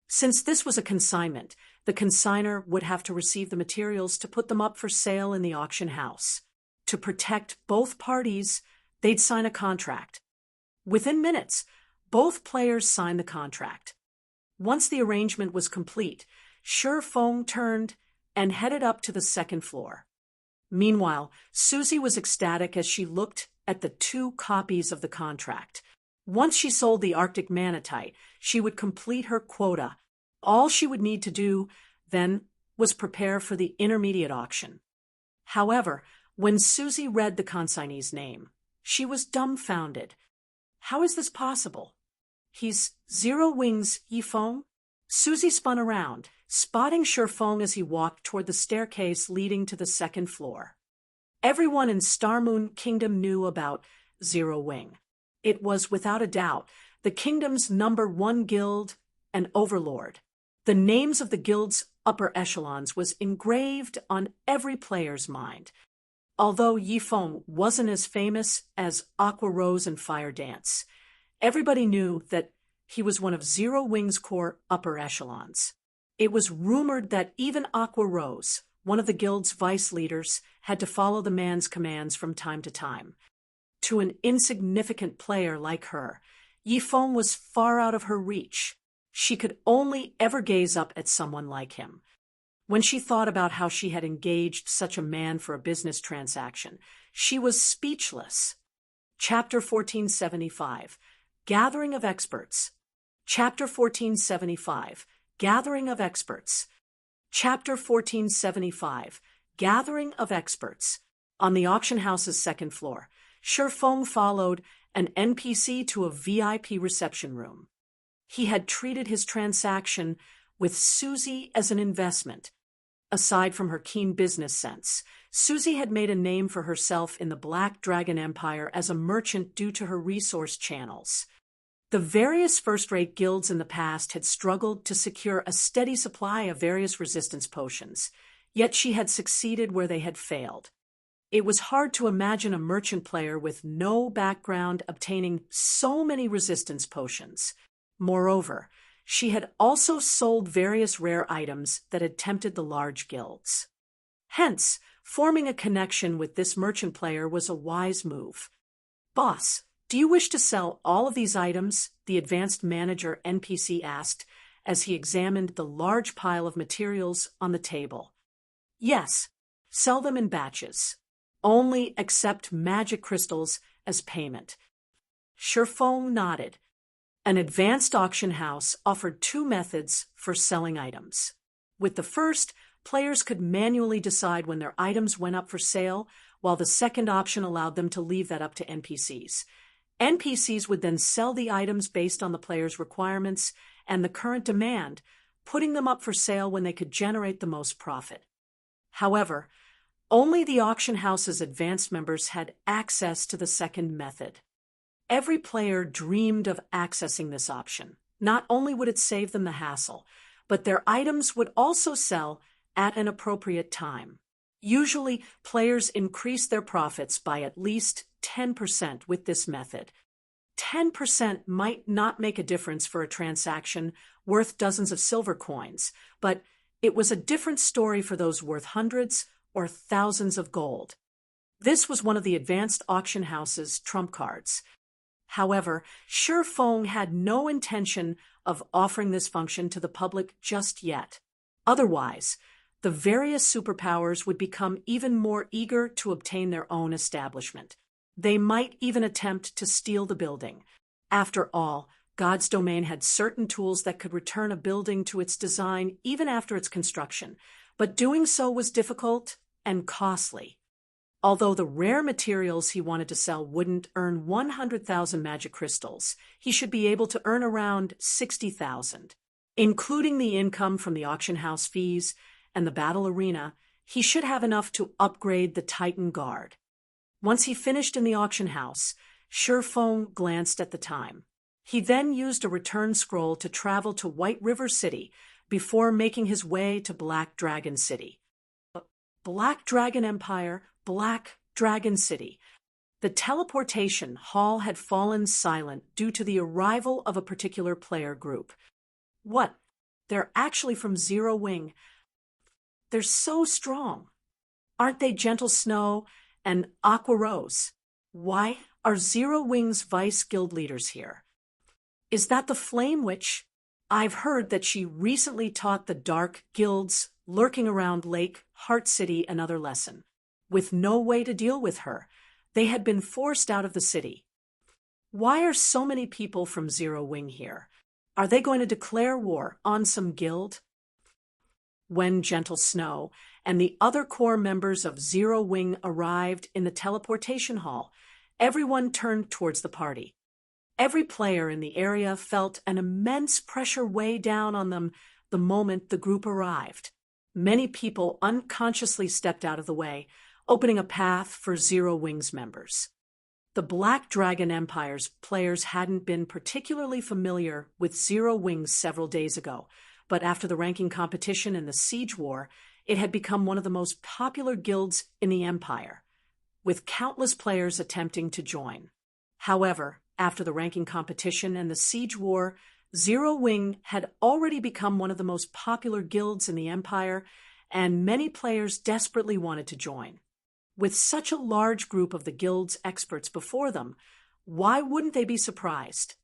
Since this was a consignment, the consignor would have to receive the materials to put them up for sale in the auction house. To protect both parties, they'd sign a contract. Within minutes, both players signed the contract. Once the arrangement was complete, Shi Feng turned and headed up to the second floor. Meanwhile, Susie was ecstatic as she looked at the 2 copies of the contract. Once she sold the Arctic manatite, she would complete her quota. All she would need to do, then, was prepare for the intermediate auction. However, when Susie read the consignee's name, she was dumbfounded. How is this possible? He's Zero Wings Yi Feng? Susie spun around, spotting Shi Feng as he walked toward the staircase leading to the second floor. Everyone in Starmoon Kingdom knew about Zero Wing. It was, without a doubt, the kingdom's #1 guild and overlord. The names of the guild's upper echelons was engraved on every player's mind. Although Yi Feng wasn't as famous as Aqua Rose and Fire Dance, everybody knew that he was one of Zero Wing's core upper echelons. It was rumored that even Aqua Rose, one of the guild's vice leaders, had to follow the man's commands from time to time. To an insignificant player like her, Yi Feng was far out of her reach. She could only ever gaze up at someone like him. When she thought about how she had engaged such a man for a business transaction, she was speechless. Chapter 1475, Gathering of Experts. Chapter 1475, Gathering of Experts. Chapter 1475, Gathering of Experts. On the auction house's second floor, Shifeng followed an NPC to a VIP reception room. He had treated his transaction with Susie as an investment. Aside from her keen business sense, Susie had made a name for herself in the Black Dragon Empire as a merchant due to her resource channels. The various first-rate guilds in the past had struggled to secure a steady supply of various resistance potions, yet she had succeeded where they had failed. It was hard to imagine a merchant player with no background obtaining so many resistance potions. Moreover, she had also sold various rare items that had tempted the large guilds. Hence, forming a connection with this merchant player was a wise move. "Boss, do you wish to sell all of these items?" the advanced manager NPC asked as he examined the large pile of materials on the table. "Yes, sell them in batches. Only accept magic crystals as payment." Shifeng nodded. An advanced auction house offered two methods for selling items. With the first, players could manually decide when their items went up for sale, while the second option allowed them to leave that up to NPCs. NPCs would then sell the items based on the player's requirements and the current demand, putting them up for sale when they could generate the most profit. However, only the auction house's advanced members had access to the second method. Every player dreamed of accessing this option. Not only would it save them the hassle, but their items would also sell at an appropriate time. Usually, players increase their profits by at least 10% with this method. 10% might not make a difference for a transaction worth dozens of silver coins, but it was a different story for those worth hundreds or thousands of gold. This was one of the advanced auction house's trump cards. However, Shifeng had no intention of offering this function to the public just yet. Otherwise, the various superpowers would become even more eager to obtain their own establishment. They might even attempt to steal the building. After all, God's domain had certain tools that could return a building to its design even after its construction, but doing so was difficult and costly. Although the rare materials he wanted to sell wouldn't earn 100,000 magic crystals, he should be able to earn around 60,000. Including the income from the auction house fees and the battle arena, he should have enough to upgrade the Titan Guard. Once he finished in the auction house, Shifeng glanced at the time. He then used a return scroll to travel to White River City before making his way to Black Dragon City. Black Dragon Empire, Black Dragon City. The teleportation hall had fallen silent due to the arrival of a particular player group. What? They're actually from Zero Wing. They're so strong. Aren't they Gentle Snow and Aqua Rose? Why are Zero Wing's vice guild leaders here? Is that the Flame Witch? I've heard that she recently taught the dark guilds lurking around Lake, Heart City another lesson. With no way to deal with her, they had been forced out of the city. Why are so many people from Zero Wing here? Are they going to declare war on some guild? When Gentle Snow and the other core members of Zero Wing arrived in the teleportation hall, everyone turned towards the party. Every player in the area felt an immense pressure weigh down on them the moment the group arrived. Many people unconsciously stepped out of the way, opening a path for Zero Wing's members. The Black Dragon Empire's players hadn't been particularly familiar with Zero Wing several days ago, but after the ranking competition and the Siege War, it had become one of the most popular guilds in the Empire, with countless players attempting to join. However, after the ranking competition and the Siege War, Zero Wing had already become one of the most popular guilds in the Empire, and many players desperately wanted to join. With such a large group of the guild's experts before them, why wouldn't they be surprised?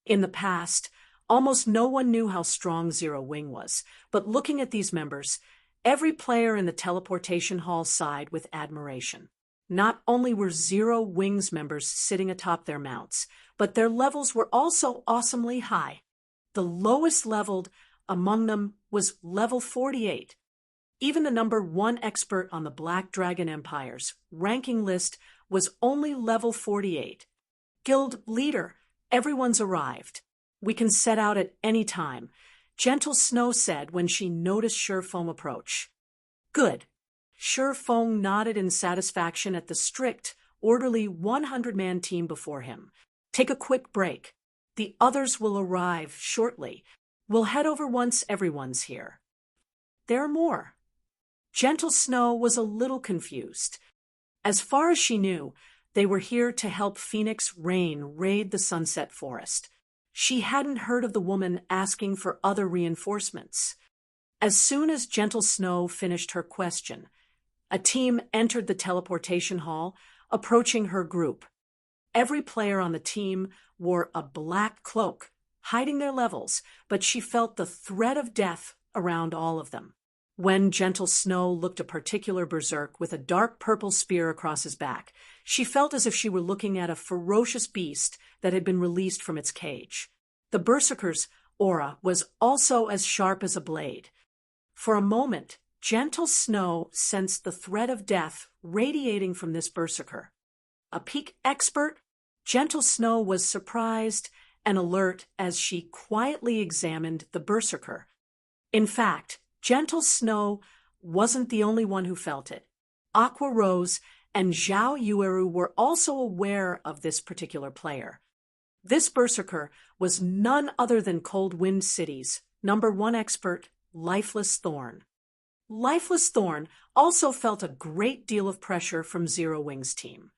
In the past, almost no one knew how strong Zero Wing was, but looking at these members, every player in the teleportation hall sighed with admiration. Not only were Zero Wings members sitting atop their mounts, but their levels were also awesomely high. The lowest leveled among them was level 48. Even the number 1 expert on the Black Dragon Empire's ranking list was only level 48. Guild leader, everyone's arrived. We can set out at any time, Gentle Snow said when she noticed Shurfong approach. Good. Shurfong nodded in satisfaction at the strict, orderly 100-man team before him. Take a quick break. The others will arrive shortly. We'll head over once everyone's here. There are more. Gentle Snow was a little confused. As far as she knew, they were here to help Phoenix Rain raid the Sunset Forest. She hadn't heard of the woman asking for other reinforcements. As soon as Gentle Snow finished her question, a team entered the teleportation hall, approaching her group. Every player on the team wore a black cloak, hiding their levels, but she felt the threat of death around all of them. When Gentle Snow looked a particular berserk with a dark purple spear across his back, she felt as if she were looking at a ferocious beast that had been released from its cage. The berserker's aura was also as sharp as a blade. For a moment, Gentle Snow sensed the threat of death radiating from this berserker. A peak expert, Gentle Snow was surprised and alert as she quietly examined the berserker. In fact, Gentle Snow wasn't the only one who felt it. Aqua Rose and Zhao Yueru were also aware of this particular player. This berserker was none other than Cold Wind City's number 1 expert, Lifeless Thorn. Lifeless Thorn also felt a great deal of pressure from Zero Wing's team.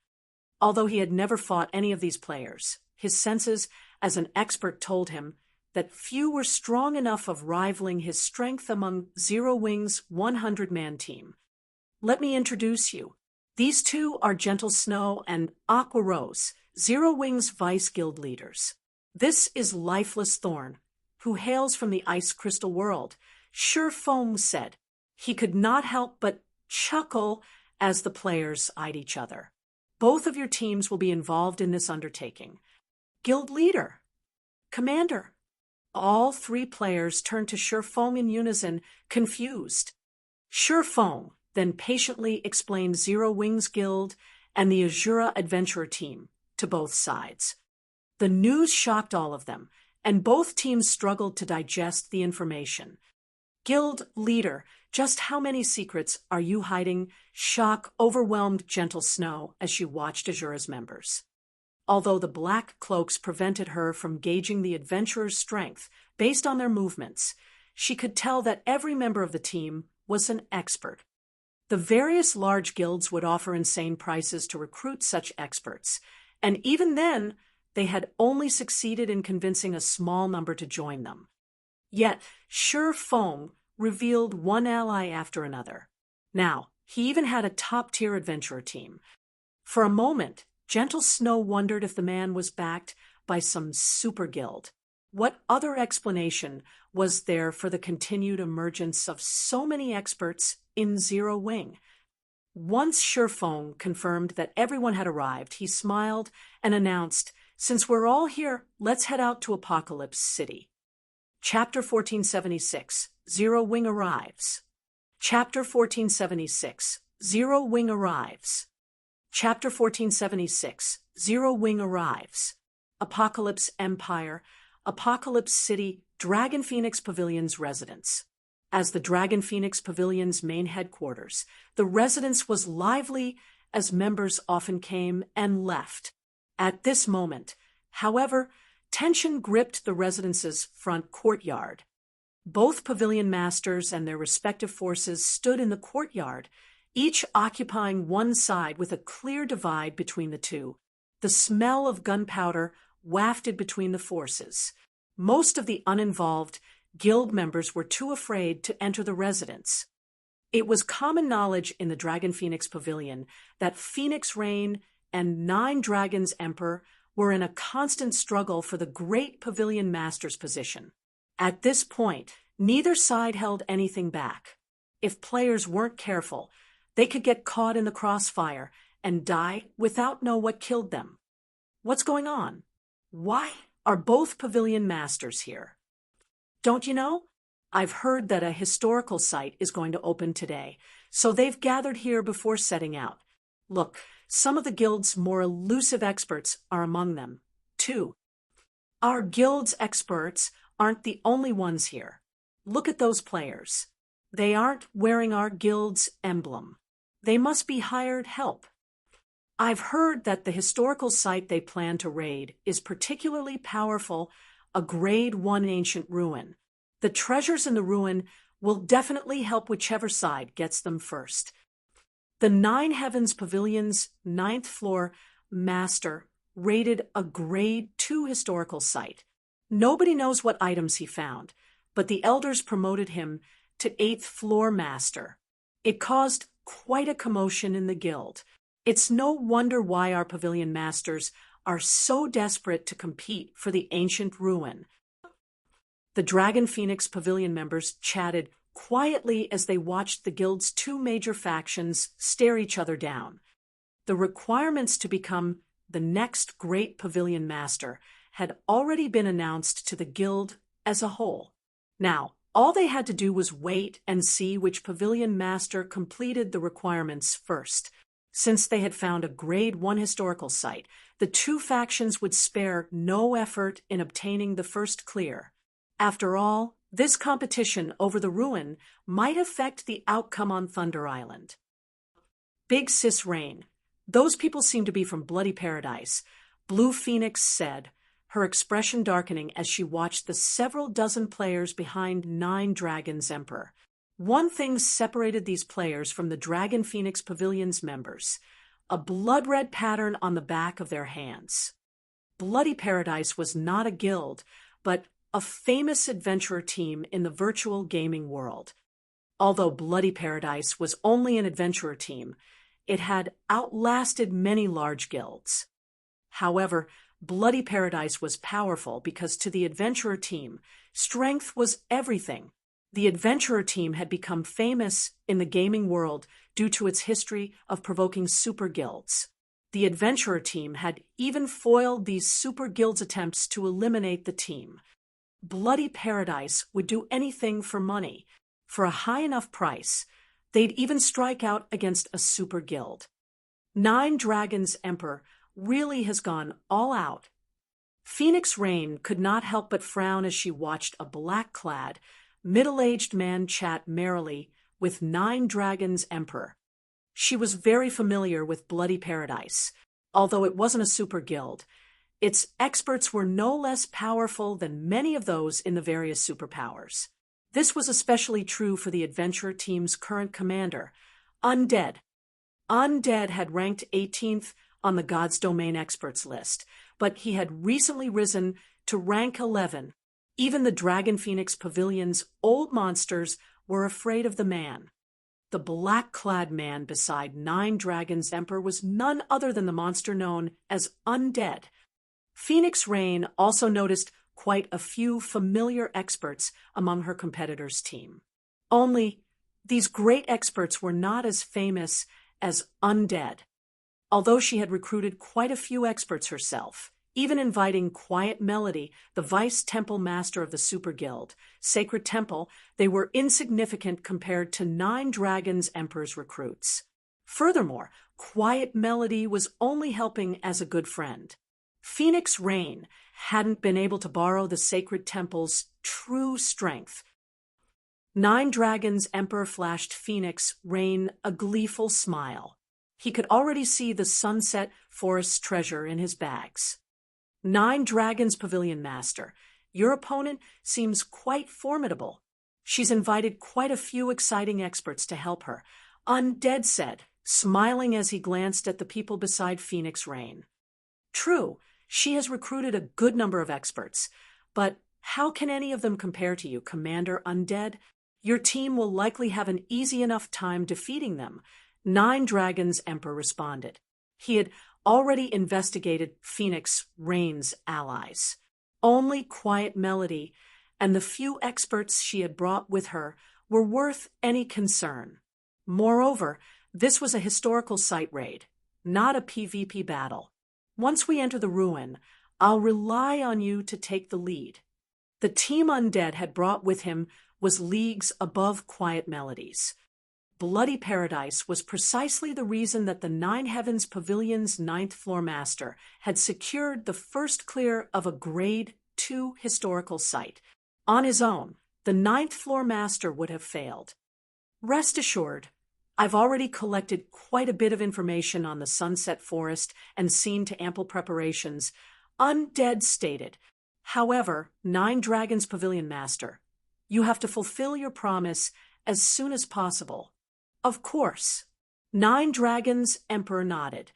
Although he had never fought any of these players, his senses as an expert told him that few were strong enough of rivaling his strength among Zero Wing's 100-man team. Let me introduce you. These two are Gentle Snow and Aqua Rose, Zero Wing's vice guild leaders. This is Lifeless Thorn, who hails from the Ice Crystal world. Shurfong said. He could not help but chuckle as the players eyed each other. Both of your teams will be involved in this undertaking. Guild leader. Commander. All 3 players turned to Shurfong in unison, confused. Shurfong then patiently explained Zero Wings Guild and the Azura Adventurer team to both sides. The news shocked all of them, and both teams struggled to digest the information. Guild leader, just how many secrets are you hiding? Shock overwhelmed Gentle Snow as she watched Azura's members. Although the black cloaks prevented her from gauging the adventurers' strength based on their movements, she could tell that every member of the team was an expert. The various large guilds would offer insane prices to recruit such experts, and even then, they had only succeeded in convincing a small number to join them. Yet, Shurfong revealed one ally after another. Now, he even had a top-tier adventurer team. For a moment, Gentle Snow wondered if the man was backed by some super guild. What other explanation was there for the continued emergence of so many experts in Zero Wing? Once Shurfong confirmed that everyone had arrived, he smiled and announced, "Since we're all here, let's head out to Apocalypse City." Chapter 1476, Zero Wing Arrives. Chapter 1476, Zero Wing Arrives. Chapter 1476, Zero Wing Arrives. Apocalypse Empire, Apocalypse City, Dragon Phoenix Pavilion's residence. As the Dragon Phoenix Pavilion's main headquarters, the residence was lively as members often came and left. At this moment, however, tension gripped the residence's front courtyard. Both pavilion masters and their respective forces stood in the courtyard, each occupying one side with a clear divide between the two. The smell of gunpowder wafted between the forces. Most of the uninvolved guild members were too afraid to enter the residence. It was common knowledge in the Dragon Phoenix Pavilion that Phoenix Rain and 9 Dragons Emperor were in a constant struggle for the great pavilion master's position. At this point, neither side held anything back. If players weren't careful, they could get caught in the crossfire and die without know what killed them. What's going on? Why are both pavilion masters here? Don't you know? I've heard that a historical site is going to open today, so they've gathered here before setting out. Look, some of the guild's more elusive experts are among them, too. Our guild's experts aren't the only ones here. Look at those players. They aren't wearing our guild's emblem. They must be hired help. I've heard that the historical site they plan to raid is particularly powerful, a Grade 1 ancient ruin. The treasures in the ruin will definitely help whichever side gets them first. The Nine Heavens Pavilion's 9th floor master raided a Grade 2 historical site. Nobody knows what items he found, but the elders promoted him to 8th floor master. It caused quite a commotion in the guild. It's no wonder why our pavilion masters are so desperate to compete for the ancient ruin. The Dragon Phoenix Pavilion members chatted quietly as they watched the guild's two major factions stare each other down. The requirements to become the next great pavilion master had already been announced to the guild as a whole. Now, all they had to do was wait and see which pavilion master completed the requirements first. Since they had found a Grade 1 historical site, the two factions would spare no effort in obtaining the first clear. After all, this competition over the ruin might affect the outcome on Thunder Island. Big Sis Rain. Those people seem to be from Bloody Paradise, Blue Phoenix said, her expression darkening as she watched the several dozen players behind Nine Dragons Emperor. One thing separated these players from the Dragon Phoenix Pavilion's members: a blood-red pattern on the back of their hands. Bloody Paradise was not a guild, but a famous adventurer team in the virtual gaming world. Although Bloody Paradise was only an adventurer team, it had outlasted many large guilds. However, Bloody Paradise was powerful because to the adventurer team, strength was everything. The adventurer team had become famous in the gaming world due to its history of provoking super guilds. The adventurer team had even foiled these super guilds' attempts to eliminate the team. Bloody Paradise would do anything for money. For a high enough price, they'd even strike out against a super guild. Nine Dragons Emperor really has gone all out. Phoenix Rain could not help but frown as she watched a black-clad, middle-aged man chat merrily with Nine Dragons Emperor. She was very familiar with Bloody Paradise. Although it wasn't a super guild, its experts were no less powerful than many of those in the various superpowers. This was especially true for the adventurer team's current commander, Undead. Undead had ranked 18th on the God's Domain experts list, but he had recently risen to rank 11. Even the Dragon Phoenix Pavilion's old monsters were afraid of the man. The black-clad man beside Nine Dragons Emperor was none other than the monster known as Undead. Phoenix Rain also noticed quite a few familiar experts among her competitors' team. Only, these great experts were not as famous as Undead. Although she had recruited quite a few experts herself, even inviting Quiet Melody, the Vice Temple Master of the Super Guild, Sacred Temple, they were insignificant compared to Nine Dragons Emperor's recruits. Furthermore, Quiet Melody was only helping as a good friend. Phoenix Rain hadn't been able to borrow the Sacred Temple's true strength. Nine Dragons Emperor flashed Phoenix Rain a gleeful smile. He could already see the Sunset Forest treasure in his bags. Nine Dragons Pavilion Master, your opponent seems quite formidable. She's invited quite a few exciting experts to help her, Undead said, smiling as he glanced at the people beside Phoenix Rain. True, she has recruited a good number of experts, but how can any of them compare to you, Commander Undead? Your team will likely have an easy enough time defeating them, Nine Dragons Emperor responded. He had already investigated Phoenix Rain's allies. Only Quiet Melody and the few experts she had brought with her were worth any concern. Moreover, this was a historical site raid. not a PvP battle. Once we enter the ruin, I'll rely on you to take the lead. The team Undead had brought with him was leagues above quiet melodies. Bloody Paradise was precisely the reason that the Nine Heavens Pavilion's 9th floor master had secured the first clear of a Grade 2 historical site. On his own, the 9th floor master would have failed. Rest assured, I've already collected quite a bit of information on the Sunset Forest and seen to ample preparations. Undead stated, however, 9 Dragons Pavilion Master, you have to fulfill your promise as soon as possible. Of course. 9 Dragons Emperor nodded.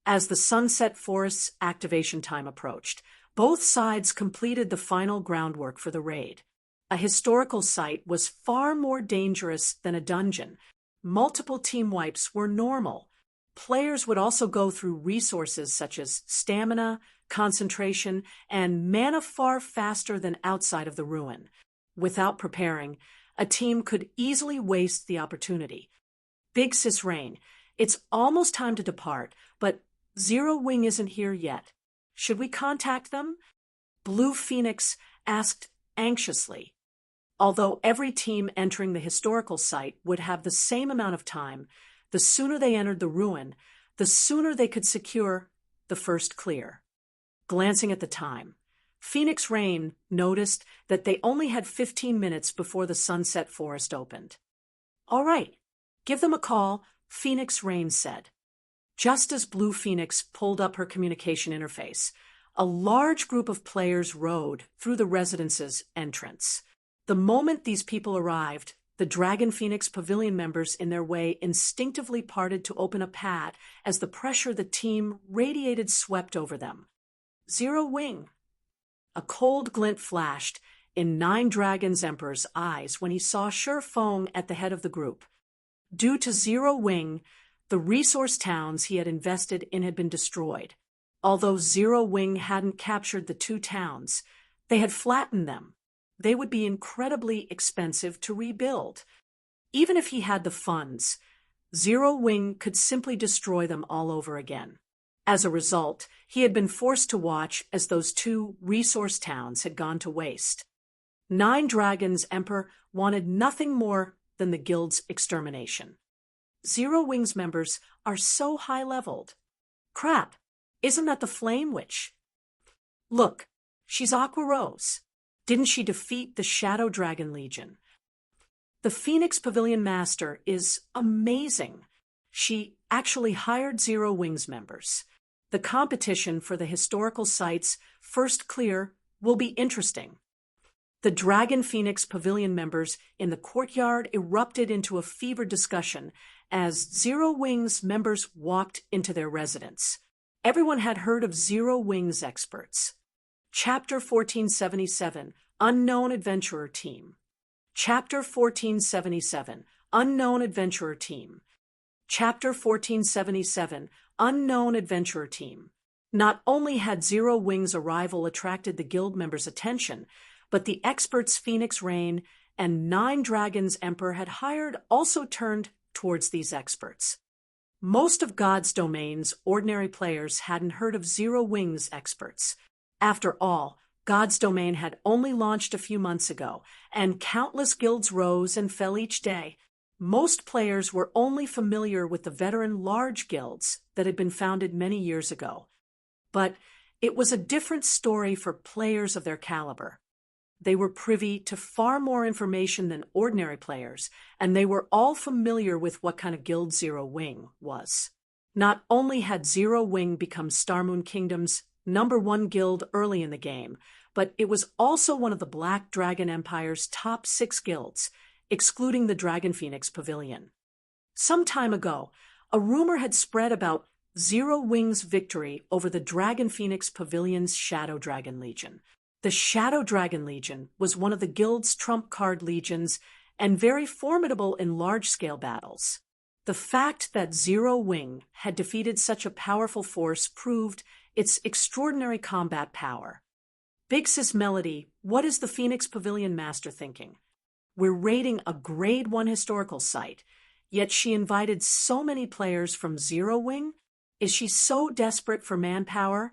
As the Sunset Forest's activation time approached, both sides completed the final groundwork for the raid. A historical site was far more dangerous than a dungeon. Multiple team wipes were normal. Players would also go through resources such as stamina, concentration, and mana far faster than outside of the ruin. Without preparing, a team could easily waste the opportunity. Big Sis Rain, it's almost time to depart, but Zero Wing isn't here yet. Should we contact them? Blue Phoenix asked anxiously. Although every team entering the historical site would have the same amount of time, the sooner they entered the ruin, the sooner they could secure the first clear. Glancing at the time, Phoenix Rain noticed that they only had 15 minutes before the Sunset Forest opened. All right, give them a call, Phoenix Rain said. Just as Blue Phoenix pulled up her communication interface, a large group of players rode through the residence's entrance. The moment these people arrived, the Dragon Phoenix Pavilion members in their way instinctively parted to open a path as the pressure the team radiated swept over them. Zero Wing. A cold glint flashed in 9 Dragons Emperor's eyes when he saw Sure Fong at the head of the group. Due to Zero Wing, the resource towns he had invested in had been destroyed. Although Zero Wing hadn't captured the 2 towns, they had flattened them. They would be incredibly expensive to rebuild. Even if he had the funds, Zero Wing could simply destroy them all over again. As a result, he had been forced to watch as those 2 resource towns had gone to waste. 9 Dragons Emperor wanted nothing more than the guild's extermination. Zero Wing's members are so high-leveled. Crap, isn't that the Flame Witch? Look, she's Aqua Rose. Didn't she defeat the Shadow Dragon Legion? The Phoenix Pavilion Master is amazing. She actually hired Zero Wing's members. The competition for the historical site's first clear will be interesting. The Dragon Phoenix Pavilion members in the courtyard erupted into a fevered discussion as Zero Wing's members walked into their residence. Everyone had heard of Zero Wing's experts. Chapter 1477, Unknown Adventurer Team. Chapter 1477, Unknown Adventurer Team. Chapter 1477, Unknown Adventurer Team. Not only had Zero Wing's arrival attracted the guild members' attention, but the experts Phoenix Rain and 9 Dragons Emperor had hired also turned towards these experts. Most of God's Domain's ordinary players hadn't heard of Zero Wing's experts. After all, God's Domain had only launched a few months ago, and countless guilds rose and fell each day. Most players were only familiar with the veteran large guilds that had been founded many years ago. But it was a different story for players of their caliber. They were privy to far more information than ordinary players, and they were all familiar with what kind of guild Zero Wing was. Not only had Zero Wing become Starmoon Kingdom's #1 guild early in the game, but it was also one of the Black Dragon Empire's top 6 guilds, excluding the Dragon Phoenix Pavilion. Some time ago, a rumor had spread about Zero Wing's victory over the Dragon Phoenix Pavilion's Shadow Dragon Legion. The Shadow Dragon Legion was one of the guild's trump card legions and very formidable in large-scale battles. The fact that Zero Wing had defeated such a powerful force proved its extraordinary combat power. Big Sis Melody, what is the Phoenix Pavilion Master thinking? We're raiding a Grade 1 historical site. yet she invited so many players from Zero Wing? Is she so desperate for manpower?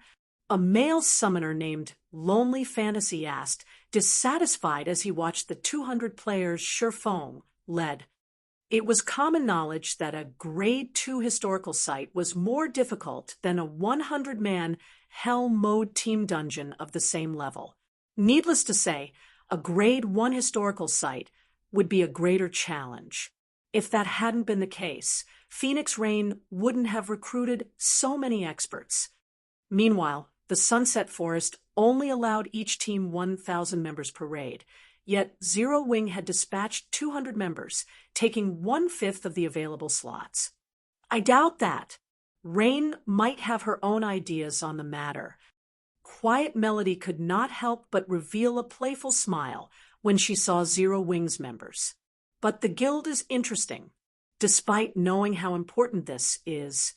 A male summoner named Lonely Fantasy asked, dissatisfied as he watched the 200 players Shifeng led. It was common knowledge that a Grade 2 historical site was more difficult than a 100-man Hell Mode team dungeon of the same level. Needless to say, a Grade 1 historical site would be a greater challenge. If that hadn't been the case, Phoenix Rain wouldn't have recruited so many experts. Meanwhile, the Sunset Forest only allowed each team 1,000 members per raid, yet Zero Wing had dispatched 200 members, taking 1/5 of the available slots. I doubt that. Rain might have her own ideas on the matter. Quiet Melody could not help but reveal a playful smile when she saw Zero Wing's members. But the guild is interesting. Despite knowing how important this is,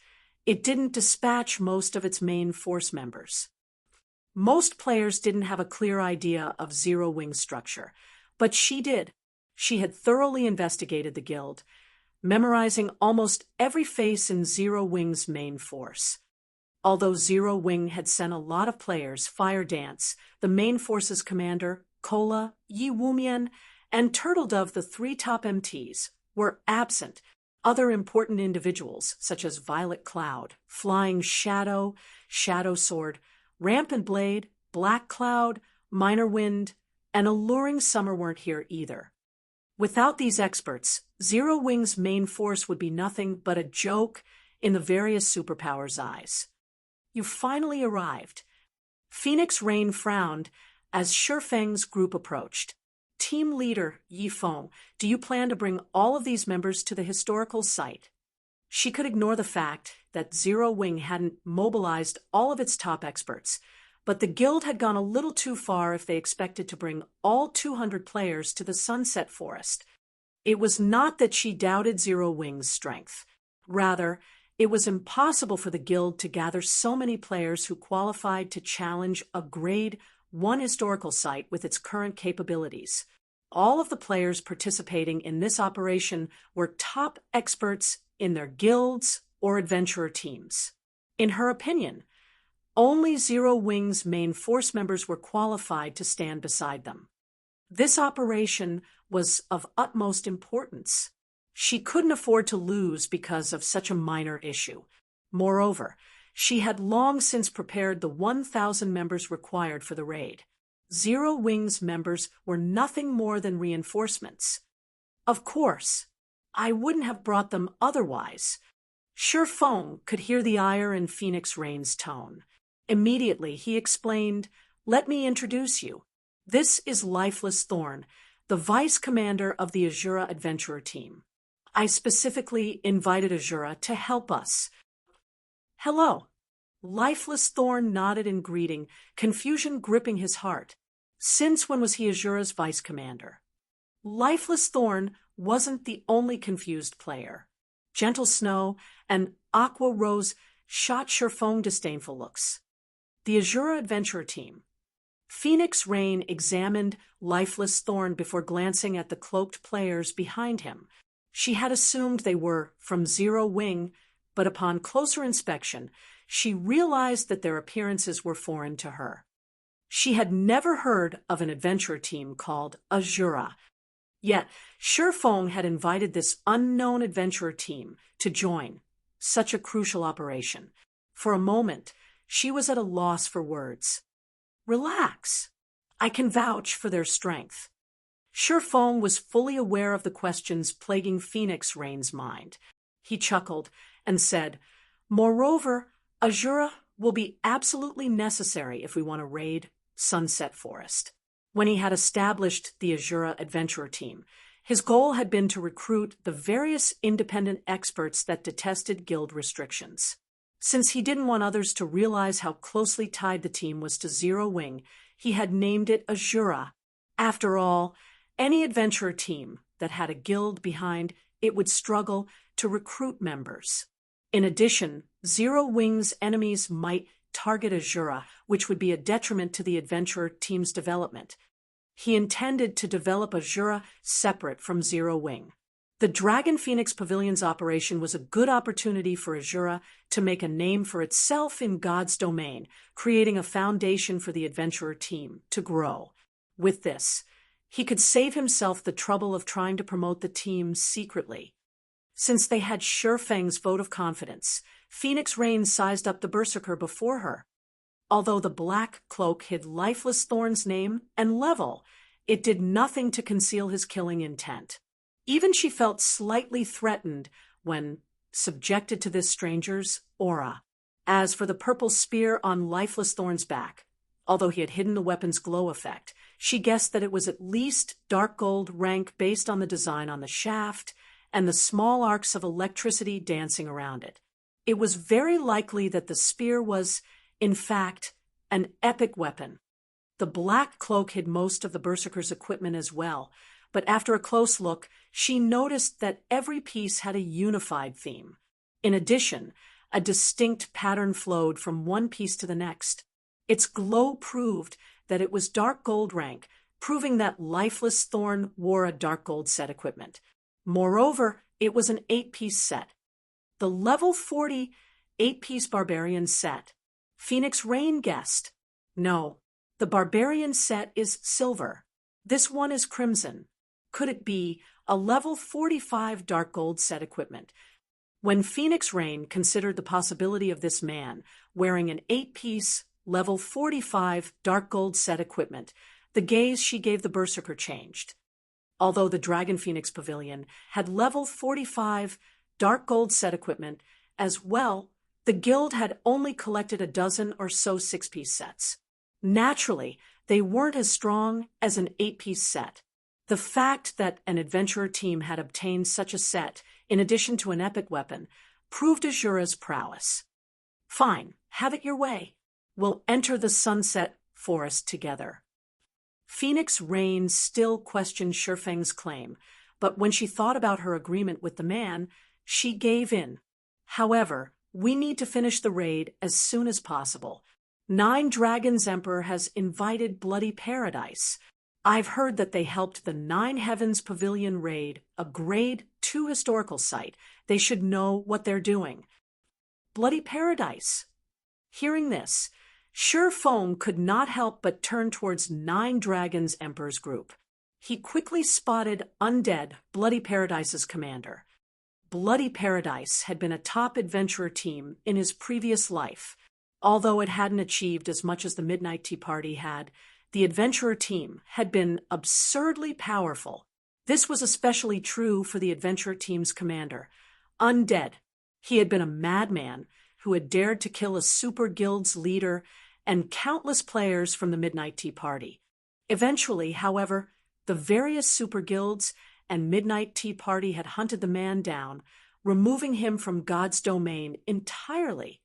it didn't dispatch most of its main force members. Most players didn't have a clear idea of Zero Wing's structure, but she did. She had thoroughly investigated the guild, memorizing almost every face in Zero Wing's main force. Although Zero Wing had sent a lot of players, Fire Dance, the main force's commander, Cola, Yi Wumian, and Turtle Dove, the 3 top MTs, were absent. Other important individuals, such as Violet Cloud, Flying Shadow, Shadow Sword, Rampant Blade, Black Cloud, Minor Wind, and Alluring Summer weren't here either. Without these experts, Zero Wing's main force would be nothing but a joke in the various superpowers' eyes. You finally arrived. Phoenix Rain frowned as Shifeng's group approached. Team leader Yifeng, do you plan to bring all of these members to the historical site? She could ignore the fact that Zero Wing hadn't mobilized all of its top experts, but the guild had gone a little too far if they expected to bring all 200 players to the Sunset Forest. It was not that she doubted Zero Wing's strength. Rather, it was impossible for the guild to gather so many players who qualified to challenge a Grade 1 historical site with its current capabilities. All of the players participating in this operation were top experts in their guilds or adventurer teams. In her opinion, only Zero Wing's main force members were qualified to stand beside them. This operation was of utmost importance. She couldn't afford to lose because of such a minor issue. Moreover, she had long since prepared the 1,000 members required for the raid. Zero Wing's members were nothing more than reinforcements. Of course, I wouldn't have brought them otherwise. Shifeng could hear the ire in Phoenix Rain's tone. Immediately, he explained, "Let me introduce you. This is Lifeless Thorn, the vice commander of the Azura Adventurer team. I specifically invited Azura to help us." "Hello." Lifeless Thorn nodded in greeting, confusion gripping his heart. Since when was he Azura's vice commander? Lifeless Thorn wasn't the only confused player. Gentle Snow and Aqua Rose shot Shifeng disdainful looks. The Azura Adventurer team. Phoenix Rain examined Lifeless Thorn before glancing at the cloaked players behind him. She had assumed they were from Zero Wing, but upon closer inspection, she realized that their appearances were foreign to her. She had never heard of an adventurer team called Azura. Yet, Shifeng had invited this unknown adventurer team to join such a crucial operation. For a moment, she was at a loss for words. "Relax. I can vouch for their strength." Shifeng was fully aware of the questions plaguing Phoenix Rain's mind. He chuckled and said, "Moreover, Azura will be absolutely necessary if we want to raid Sunset Forest." When he had established the Azura Adventurer team, his goal had been to recruit the various independent experts that detested guild restrictions. Since he didn't want others to realize how closely tied the team was to Zero Wing, he had named it Azura. After all, any adventurer team that had a guild behind it would struggle to recruit members. In addition, Zero Wing's enemies might target Azura, which would be a detriment to the adventurer team's development. He intended to develop Azura separate from Zero Wing. The Dragon Phoenix Pavilion's operation was a good opportunity for Azura to make a name for itself in God's domain, creating a foundation for the adventurer team to grow. With this, he could save himself the trouble of trying to promote the team secretly. Since they had Shurfeng's vote of confidence, Phoenix Rain sized up the Berserker before her. Although the black cloak hid Lifeless Thorn's name and level, it did nothing to conceal his killing intent. Even she felt slightly threatened when subjected to this stranger's aura. As for the purple spear on Lifeless Thorn's back, although he had hidden the weapon's glow effect, she guessed that it was at least dark gold rank based on the design on the shaft and the small arcs of electricity dancing around it. It was very likely that the spear was, in fact, an epic weapon. The black cloak hid most of the Berserker's equipment as well, but after a close look, she noticed that every piece had a unified theme. In addition, a distinct pattern flowed from one piece to the next. Its glow proved that it was dark gold rank, proving that Lifeless Thorn wore a dark gold set equipment. Moreover, it was an 8-piece set. The level 40 8-piece Barbarian set. Phoenix Rain guessed. No, the Barbarian set is silver. This one is crimson. Could it be a level 45 dark gold set equipment? When Phoenix Rain considered the possibility of this man wearing an 8-piece level 45 dark gold set equipment, the gaze she gave the Berserker changed. Although the Dragon Phoenix Pavilion had level 45 dark gold set equipment as well, the guild had only collected a dozen or so 6-piece sets. Naturally, they weren't as strong as an 8-piece set. The fact that an adventurer team had obtained such a set, in addition to an epic weapon, proved Azura's prowess. Fine, have it your way. We'll enter the Sunset Forest together. Phoenix Rain still questioned Shurfeng's claim, but when she thought about her agreement with the man, she gave in. However, we need to finish the raid as soon as possible. 9 Dragons Emperor has invited Bloody Paradise. I've heard that they helped the 9 Heavens Pavilion raid, a grade 2 historical site. They should know what they're doing. Bloody Paradise. Hearing this, Shurfeng could not help but turn towards 9 Dragons Emperor's group. He quickly spotted undead Bloody Paradise's commander. Bloody Paradise had been a top adventurer team in his previous life. Although it hadn't achieved as much as the Midnight Tea Party had, the adventurer team had been absurdly powerful. This was especially true for the adventurer team's commander, Undead. He had been a madman who had dared to kill a super guild's leader and countless players from the Midnight Tea Party. Eventually, however, the various super guilds and Midnight Tea Party had hunted the man down, removing him from God's domain entirely.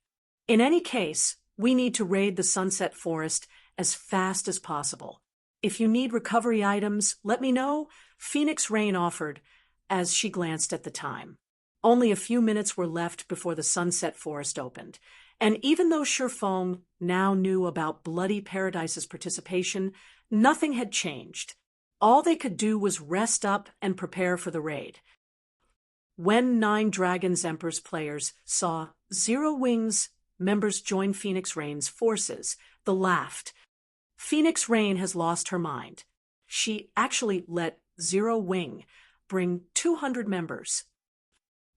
In any case, we need to raid the Sunset Forest as fast as possible. If you need recovery items, let me know, Phoenix Rain offered, as she glanced at the time. Only a few minutes were left before the Sunset Forest opened, and even though Shurfeng now knew about Bloody Paradise's participation, nothing had changed. All they could do was rest up and prepare for the raid. When 9 Dragons Emperor's players saw Zero Wings members join Phoenix Rain's forces, they laughed. Phoenix Rain has lost her mind. She actually let Zero Wing bring 200 members.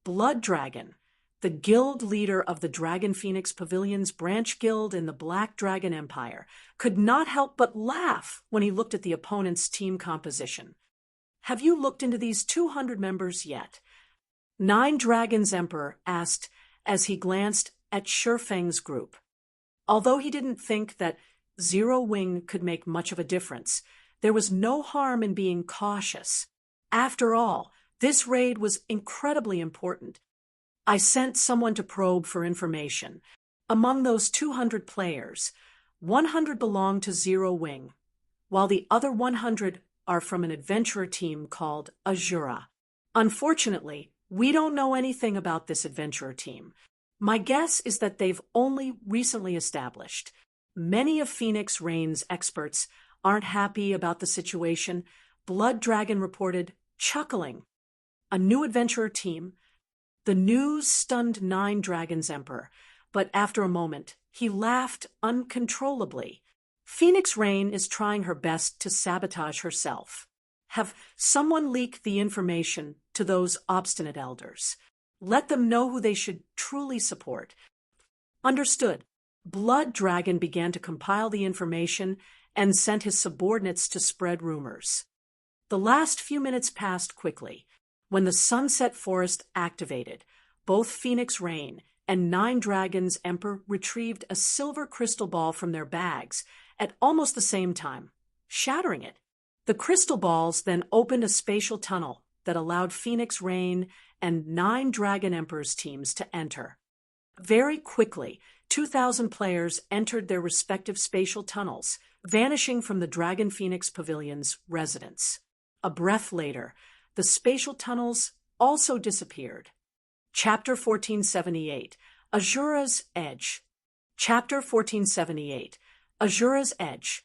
Blood Dragon, the guild leader of the Dragon Phoenix Pavilion's branch guild in the Black Dragon Empire, could not help but laugh when he looked at the opponent's team composition. Have you looked into these 200 members yet? 9 Dragons Emperor asked as he glanced at Shurfeng's group. Although he didn't think that Zero Wing could make much of a difference, there was no harm in being cautious. After all, this raid was incredibly important. I sent someone to probe for information. Among those 200 players, 100 belong to Zero Wing, while the other 100 are from an adventurer team called Azura. Unfortunately, we don't know anything about this adventurer team. My guess is that they've only recently established. Many of Phoenix Rain's experts aren't happy about the situation, Blood Dragon reported, chuckling. a new adventurer team. The news stunned Nine Dragons' emperor, but after a moment, he laughed uncontrollably. Phoenix Rain is trying her best to sabotage herself. Have someone leak the information to those obstinate elders. Let them know who they should truly support. Understood. Blood Dragon began to compile the information and sent his subordinates to spread rumors. The last few minutes passed quickly. When the Sunset Forest activated, both Phoenix Rain and Nine Dragons' emperor retrieved a silver crystal ball from their bags at almost the same time, shattering it. The crystal balls then opened a spatial tunnel that allowed Phoenix Rain and Nine Dragon Emperor's teams to enter. Very quickly, 2,000 players entered their respective spatial tunnels, vanishing from the Dragon Phoenix Pavilion's residence. A breath later, the spatial tunnels also disappeared. Chapter 1478, Azura's Edge. Chapter 1478, Azura's Edge.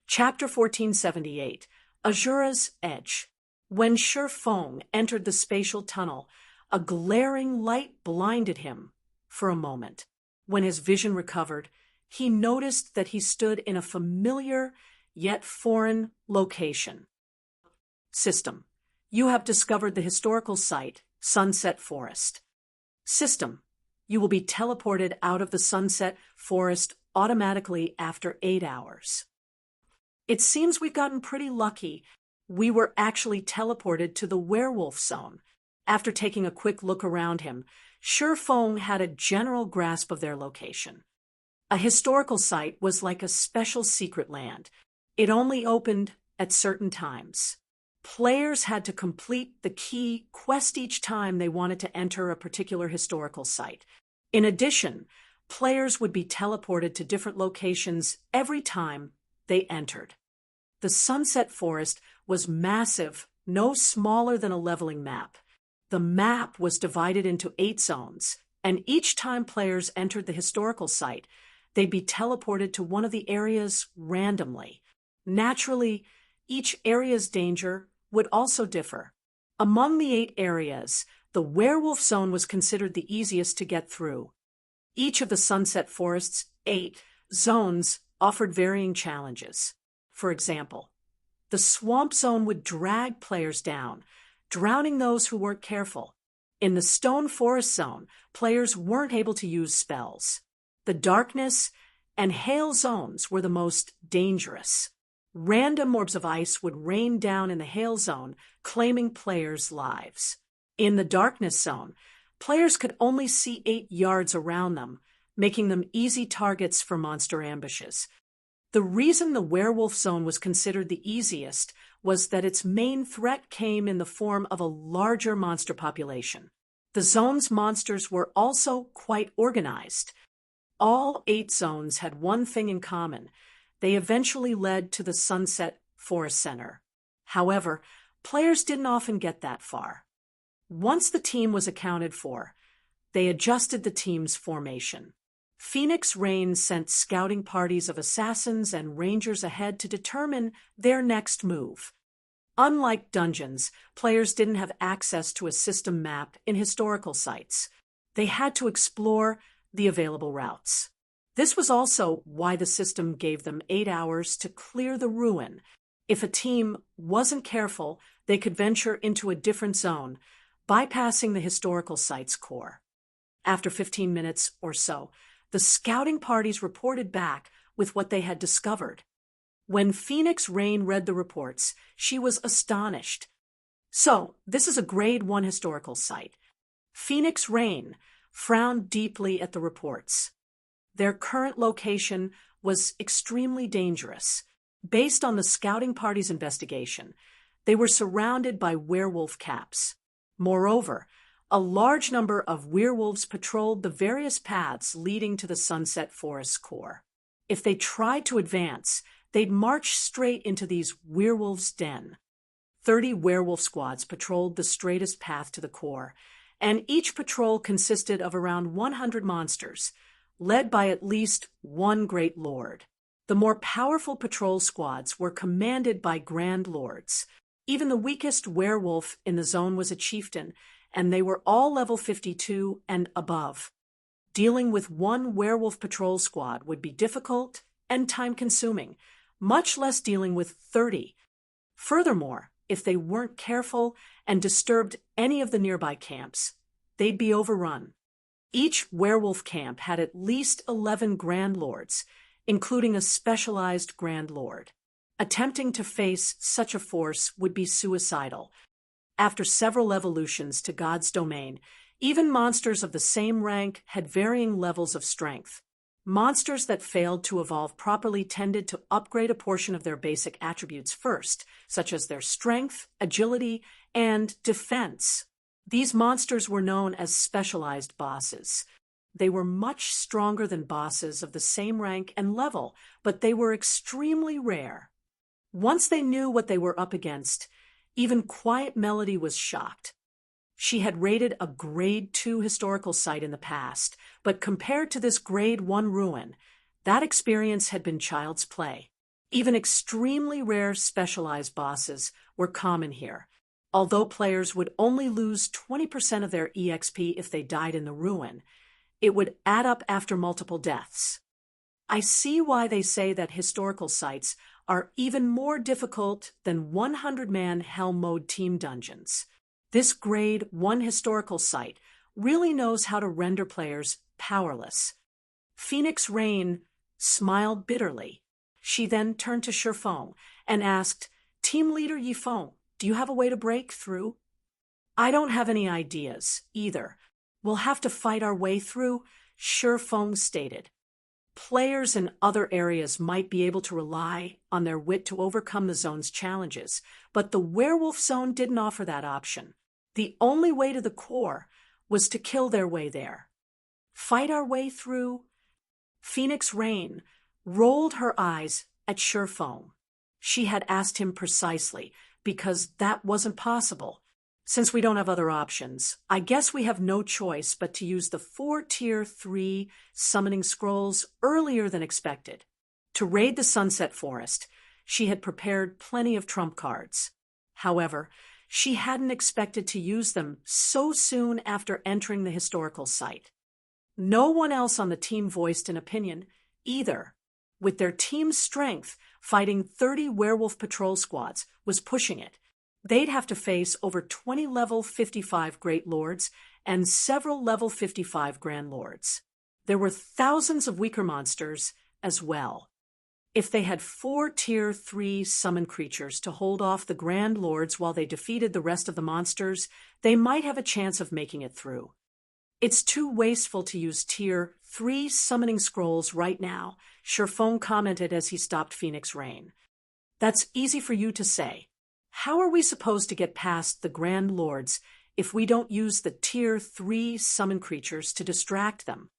Chapter 1478, Azura's Edge. When Shi Feng entered the spatial tunnel, a glaring light blinded him for a moment. When his vision recovered, he noticed that he stood in a familiar yet foreign location. System. You have discovered the historical site, Sunset Forest. System. You will be teleported out of the Sunset Forest automatically after 8 hours. It seems we've gotten pretty lucky. We were actually teleported to the werewolf zone. After taking a quick look around him, Shi Feng had a general grasp of their location. A historical site was like a special secret land. It only opened at certain times. Players had to complete the key quest each time they wanted to enter a particular historical site. In addition, players would be teleported to different locations every time they entered. The Sunset Forest was massive, no smaller than a leveling map. The map was divided into 8 zones, and each time players entered the historical site, they'd be teleported to one of the areas randomly. Naturally, each area's danger would also differ. Among the 8 areas, the werewolf zone was considered the easiest to get through. Each of the Sunset Forest's 8 zones offered varying challenges. For example, the swamp zone would drag players down, drowning those who weren't careful. In the stone forest zone, players weren't able to use spells. The darkness and hail zones were the most dangerous. Random orbs of ice would rain down in the hail zone, claiming players' lives. In the darkness zone, players could only see 8 yards around them, making them easy targets for monster ambushes. The reason the werewolf zone was considered the easiest was that its main threat came in the form of a larger monster population. The zone's monsters were also quite organized. All 8 zones had one thing in common. They eventually led to the Sunset Forest Center. However, players didn't often get that far. Once the team was accounted for, they adjusted the team's formation. Phoenix Rain sent scouting parties of assassins and rangers ahead to determine their next move. Unlike dungeons, players didn't have access to a system map in historical sites. They had to explore the available routes. This was also why the system gave them 8 hours to clear the ruin. If a team wasn't careful, they could venture into a different zone, bypassing the historical site's core. After 15 minutes or so, the scouting parties reported back with what they had discovered. When Phoenix Rain read the reports, she was astonished. So, this is a Grade 1 historical site. Phoenix Rain frowned deeply at the reports. Their current location was extremely dangerous. Based on the scouting party's investigation, they were surrounded by werewolf caps. Moreover, a large number of werewolves patrolled the various paths leading to the Sunset Forest core. If they tried to advance, they'd march straight into these werewolves' den. 30 werewolf squads patrolled the straightest path to the core, and each patrol consisted of around 100 monsters, led by at least one great lord. The more powerful patrol squads were commanded by grand lords. Even the weakest werewolf in the zone was a chieftain, and they were all level 52 and above. Dealing with one werewolf patrol squad would be difficult and time-consuming, much less dealing with 30. Furthermore, if they weren't careful and disturbed any of the nearby camps, they'd be overrun. Each werewolf camp had at least 11 Grand Lords, including a specialized Grand Lord. Attempting to face such a force would be suicidal. After several evolutions to God's domain, even monsters of the same rank had varying levels of strength. Monsters that failed to evolve properly tended to upgrade a portion of their basic attributes first, such as their strength, agility, and defense. These monsters were known as specialized bosses. They were much stronger than bosses of the same rank and level, but they were extremely rare. Once they knew what they were up against, even Quiet Melody was shocked. She had raided a Grade 2 historical site in the past, but compared to this Grade 1 ruin, that experience had been child's play. Even extremely rare specialized bosses were common here. Although players would only lose 20% of their EXP if they died in the ruin, it would add up after multiple deaths. I see why they say that historical sites are even more difficult than 100-man Hell Mode team dungeons. This Grade 1 historical site really knows how to render players powerless. Phoenix Rain smiled bitterly. She then turned to Shifeng and asked, "Team Leader Yifeng, do you have a way to break through?" "I don't have any ideas, either. We'll have to fight our way through," Shifeng stated. Players in other areas might be able to rely on their wit to overcome the zone's challenges, but the werewolf zone didn't offer that option. The only way to the core was to kill their way there. Fight our way through? Phoenix Rain rolled her eyes at Shifeng. She had asked him precisely, because that wasn't possible. Since we don't have other options, I guess we have no choice but to use the 4 Tier 3 summoning scrolls earlier than expected. To raid the Sunset Forest, she had prepared plenty of trump cards. However, she hadn't expected to use them so soon after entering the historical site. No one else on the team voiced an opinion either. With their team's strength, fighting 30 werewolf patrol squads was pushing it. They'd have to face over 20 level 55 Great Lords and several level 55 Grand Lords. There were thousands of weaker monsters as well. If they had 4 Tier 3 summon creatures to hold off the Grand Lords while they defeated the rest of the monsters, they might have a chance of making it through. "It's too wasteful to use Tier 3 summoning scrolls right now," Shifeng commented as he stopped Phoenix Rain. "That's easy for you to say. How are we supposed to get past the Grand Lords if we don't use the Tier 3 summon creatures to distract them?"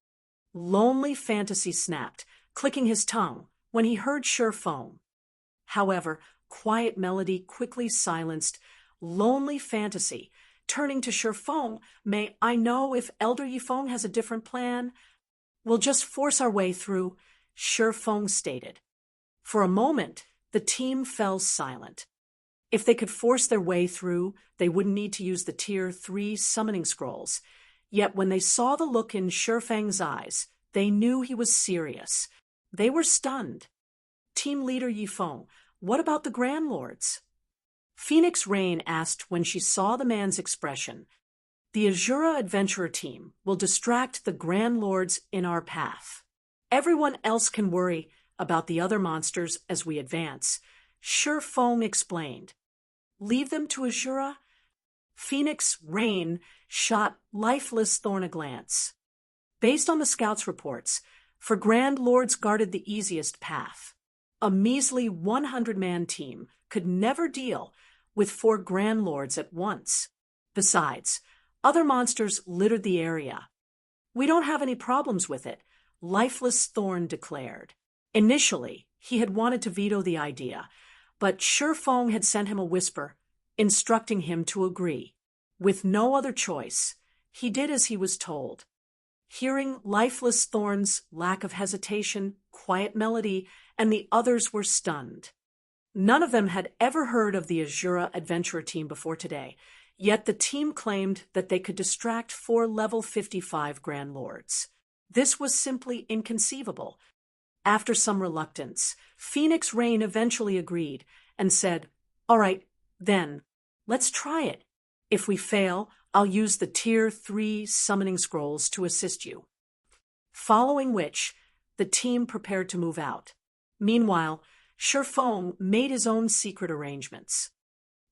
Lonely Fantasy snapped, clicking his tongue when he heard Shifeng. However, Quiet Melody quickly silenced Lonely Fantasy, turning to Shifeng. "May I know if Elder Yifeng has a different plan?" "We'll just force our way through," Shifeng stated. For a moment, the team fell silent. If they could force their way through, they wouldn't need to use the Tier 3 summoning scrolls. Yet when they saw the look in Shifeng's eyes, they knew he was serious. They were stunned. "Team Leader Yifeng, what about the Grand Lords?" Phoenix Rain asked when she saw the man's expression. "The Azura Adventurer team will distract the Grand Lords in our path. Everyone else can worry about the other monsters as we advance," Shifeng explained. "Leave them to Azura?" Phoenix Rain shot Lifeless Thorn a glance. Based on the scouts' reports, for Grand Lords guarded the easiest path. A measly 100-man team could never deal with 4 Grand Lords at once. Besides, other monsters littered the area. "We don't have any problems with it," Lifeless Thorn declared. Initially, he had wanted to veto the idea, but Shifeng had sent him a whisper, instructing him to agree. With no other choice, he did as he was told. Hearing Lifeless Thorn's lack of hesitation, Quiet Melody, and the others were stunned. None of them had ever heard of the Azura Adventurer team before today, yet the team claimed that they could distract 4 level 55 Grand Lords. This was simply inconceivable. After some reluctance, Phoenix Rain eventually agreed and said, "All right, then, let's try it. If we fail, I'll use the Tier 3 summoning scrolls to assist you." Following which, the team prepared to move out. Meanwhile, Shifeng made his own secret arrangements.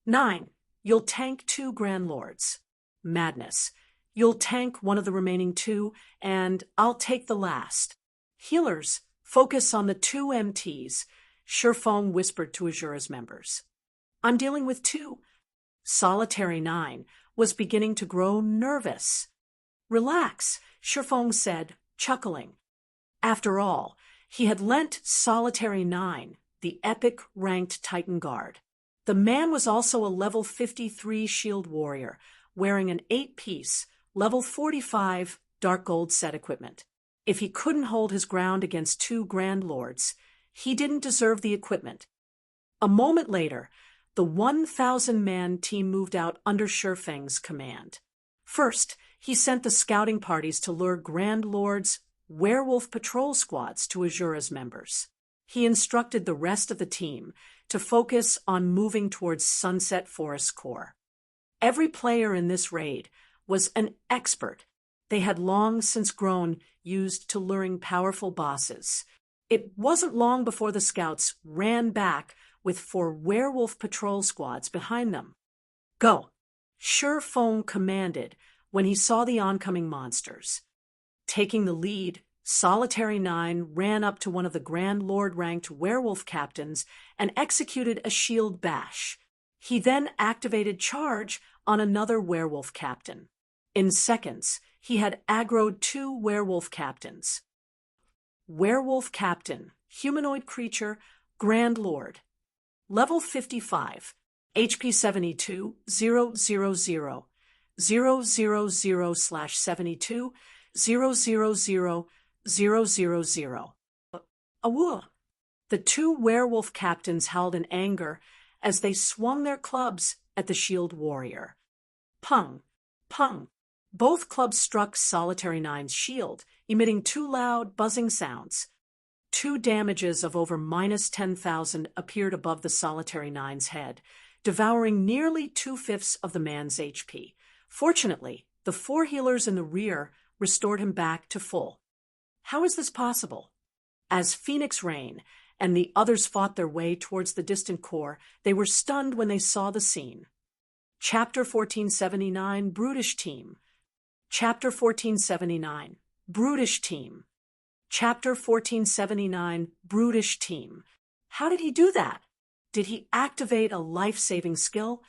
9. You'll tank 2 Grand Lords. Madness. You'll tank one of the remaining 2, and I'll take the last. Healers, focus on the 2 MTs, Shifeng whispered to Azura's members. "I'm dealing with 2. Solitary 9 was beginning to grow nervous. "Relax," Shifeng said, chuckling. After all, he had lent Solitary 9 the epic ranked Titan Guard. The man was also a level 53 shield warrior, wearing an 8-piece, level 45 dark gold set equipment. If he couldn't hold his ground against 2 Grand Lords, he didn't deserve the equipment. A moment later, the 1,000-man team moved out under Shifeng's command. First, he sent the scouting parties to lure Grand Lords' werewolf patrol squads to Azura's members. He instructed the rest of the team to focus on moving towards Sunset Forest Core. Every player in this raid was an expert. They had long since grown used to luring powerful bosses. It wasn't long before the scouts ran back with 4 werewolf patrol squads behind them. "Go," Shifeng commanded when he saw the oncoming monsters. Taking the lead, Solitary 9 ran up to one of the Grand Lord-ranked werewolf captains and executed a shield bash. He then activated charge on another werewolf captain. In seconds, he had aggroed 2 werewolf captains. Werewolf Captain, humanoid creature, Grand Lord. Level 55, HP 72, 000, 000/72, 000, 000. Awoo! The 2 werewolf captains howled in anger as they swung their clubs at the shield warrior. Pung! Pung! Both clubs struck Solitary 9's shield, emitting 2 loud, buzzing sounds. 2 damages of over -10,000 appeared above the Solitary 9's head, devouring nearly 2/5 of the man's HP. Fortunately, the 4 healers in the rear restored him back to full. How is this possible? As Phoenix Rain and the others fought their way towards the distant core, they were stunned when they saw the scene. Chapter 1479, Brutish Team. Chapter 1479, Brutish Team. Chapter 1479, Brutish Team. How did he do that? Did he activate a life-saving skill?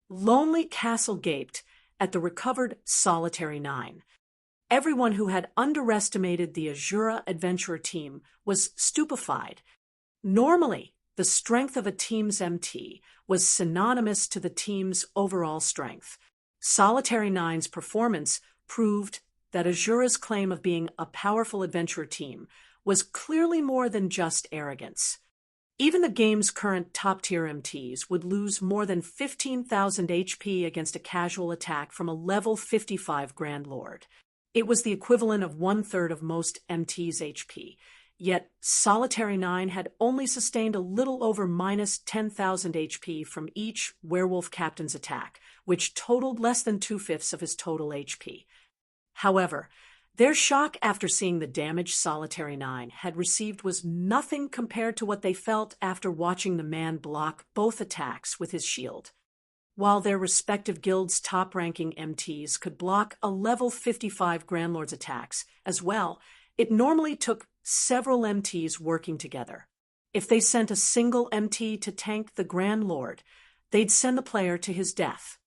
Lonely Castle gaped at the recovered Solitary 9. Everyone who had underestimated the Azura Adventurer team was stupefied. Normally, the strength of a team's MT was synonymous to the team's overall strength. Solitary 9's performance proved that Azura's claim of being a powerful adventurer team was clearly more than just arrogance. Even the game's current top-tier MTs would lose more than 15,000 HP against a casual attack from a level 55 Grand Lord. It was the equivalent of 1/3 of most MT's HP, yet Solitary 9 had only sustained a little over -10,000 HP from each werewolf captain's attack, which totaled less than 2/5 of his total HP. However, their shock after seeing the damage Solitary 9 had received was nothing compared to what they felt after watching the man block both attacks with his shield. While their respective guilds' top-ranking MTs could block a level 55 Grand Lord's attacks as well, it normally took several MTs working together. If they sent a single MT to tank the Grand Lord, they'd send the player to his death.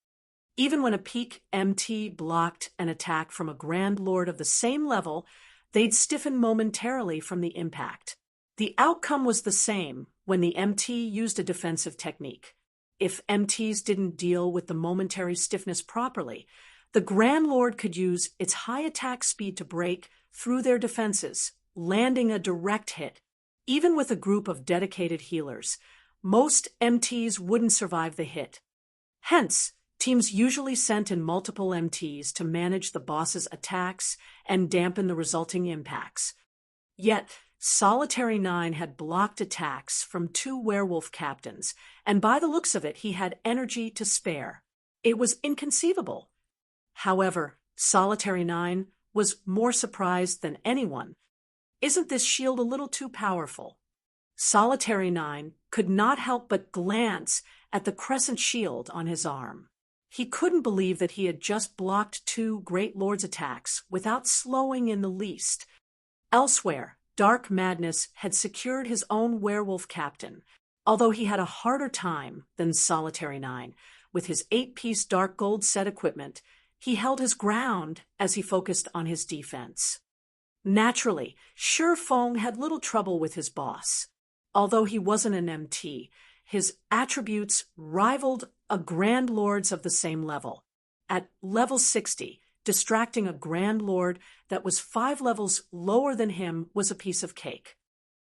Even when a peak MT blocked an attack from a Grand Lord of the same level, they'd stiffen momentarily from the impact. The outcome was the same when the MT used a defensive technique. If MTs didn't deal with the momentary stiffness properly, the Grand Lord could use its high attack speed to break through their defenses, landing a direct hit. Even with a group of dedicated healers, most MTs wouldn't survive the hit. Hence, teams usually sent in multiple MTs to manage the boss's attacks and dampen the resulting impacts. Yet, Solitary 9 had blocked attacks from 2 werewolf captains, and by the looks of it, he had energy to spare. It was inconceivable. However, Solitary 9 was more surprised than anyone. Isn't this shield a little too powerful? Solitary 9 could not help but glance at the crescent shield on his arm. He couldn't believe that he had just blocked 2 Great Lord's attacks without slowing in the least. Elsewhere, Dark Madness had secured his own werewolf captain, although he had a harder time than Solitary 9. With his 8-piece dark gold set equipment, he held his ground as he focused on his defense. Naturally, Shifeng had little trouble with his boss. Although he wasn't an MT, his attributes rivaled a Grand Lord's of the same level. At level 60, distracting a Grand Lord that was 5 levels lower than him was a piece of cake.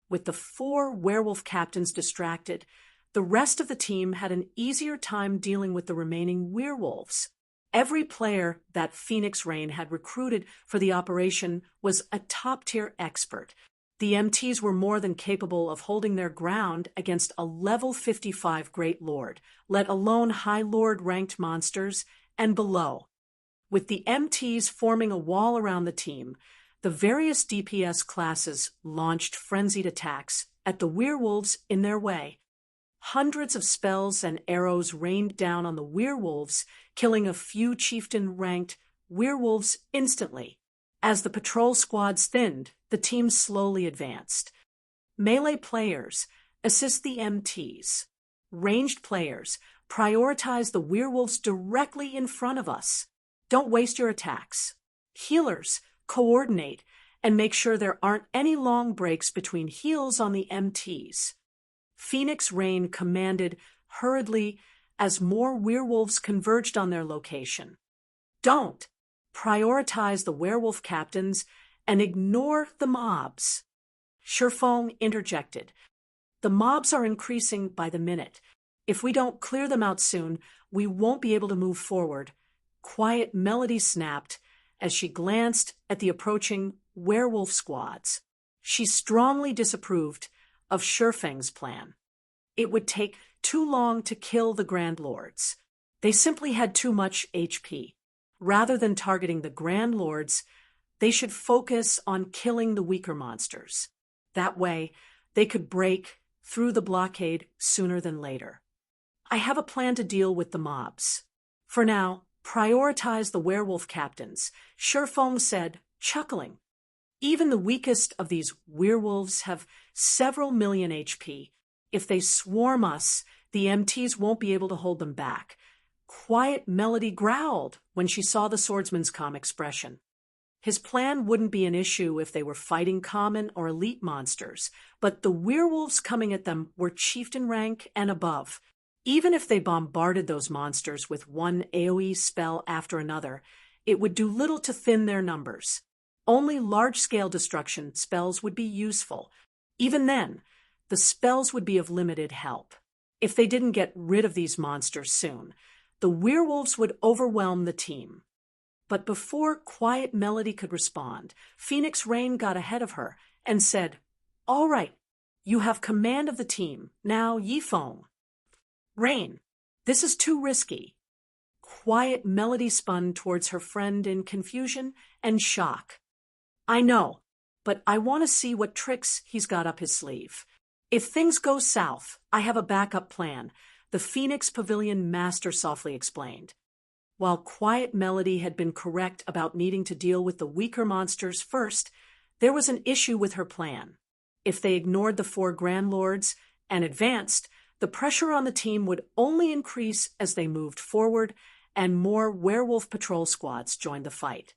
With the 4 werewolf captains distracted, the rest of the team had an easier time dealing with the remaining werewolves. Every player that Phoenix Rain had recruited for the operation was a top-tier expert. The MTs were more than capable of holding their ground against a level 55 Great Lord, let alone High Lord ranked monsters, and below. With the MTs forming a wall around the team, the various DPS classes launched frenzied attacks at the werewolves in their way. Hundreds of spells and arrows rained down on the werewolves, killing a few chieftain-ranked werewolves instantly. As the patrol squads thinned, the team slowly advanced. Melee players assist the MTs. Ranged players prioritize the werewolves directly in front of us. Don't waste your attacks. Healers coordinate and make sure there aren't any long breaks between heals on the MTs. Phoenix Rain commanded hurriedly as more werewolves converged on their location. Don't prioritize the werewolf captains and ignore the mobs. Shifeng interjected. The mobs are increasing by the minute. If we don't clear them out soon, we won't be able to move forward. Quiet Melody snapped as she glanced at the approaching werewolf squads. She strongly disapproved of Shifeng's plan. It would take too long to kill the Grand Lords. They simply had too much HP. Rather than targeting the Grand Lords, they should focus on killing the weaker monsters. That way, they could break through the blockade sooner than later. I have a plan to deal with the mobs. For now, prioritize the werewolf captains, Shifeng said, chuckling. Even the weakest of these werewolves have several million HP. If they swarm us, the MTs won't be able to hold them back. Quiet Melody growled when she saw the swordsman's calm expression. His plan wouldn't be an issue if they were fighting common or elite monsters, but the werewolves coming at them were chieftain rank and above. Even if they bombarded those monsters with one AoE spell after another, it would do little to thin their numbers. Only large-scale destruction spells would be useful. Even then, the spells would be of limited help. If they didn't get rid of these monsters soon, the werewolves would overwhelm the team. But before Quiet Melody could respond, Phoenix Rain got ahead of her and said, "All right, you have command of the team. Now, Yifeng." "Rain, this is too risky." Quiet Melody spun towards her friend in confusion and shock. "I know, but I want to see what tricks he's got up his sleeve. If things go south, I have a backup plan," the Phoenix Pavilion Master softly explained. While Quiet Melody had been correct about needing to deal with the weaker monsters first, there was an issue with her plan. If they ignored the 4 Grand Lords and advanced, the pressure on the team would only increase as they moved forward and more werewolf patrol squads joined the fight.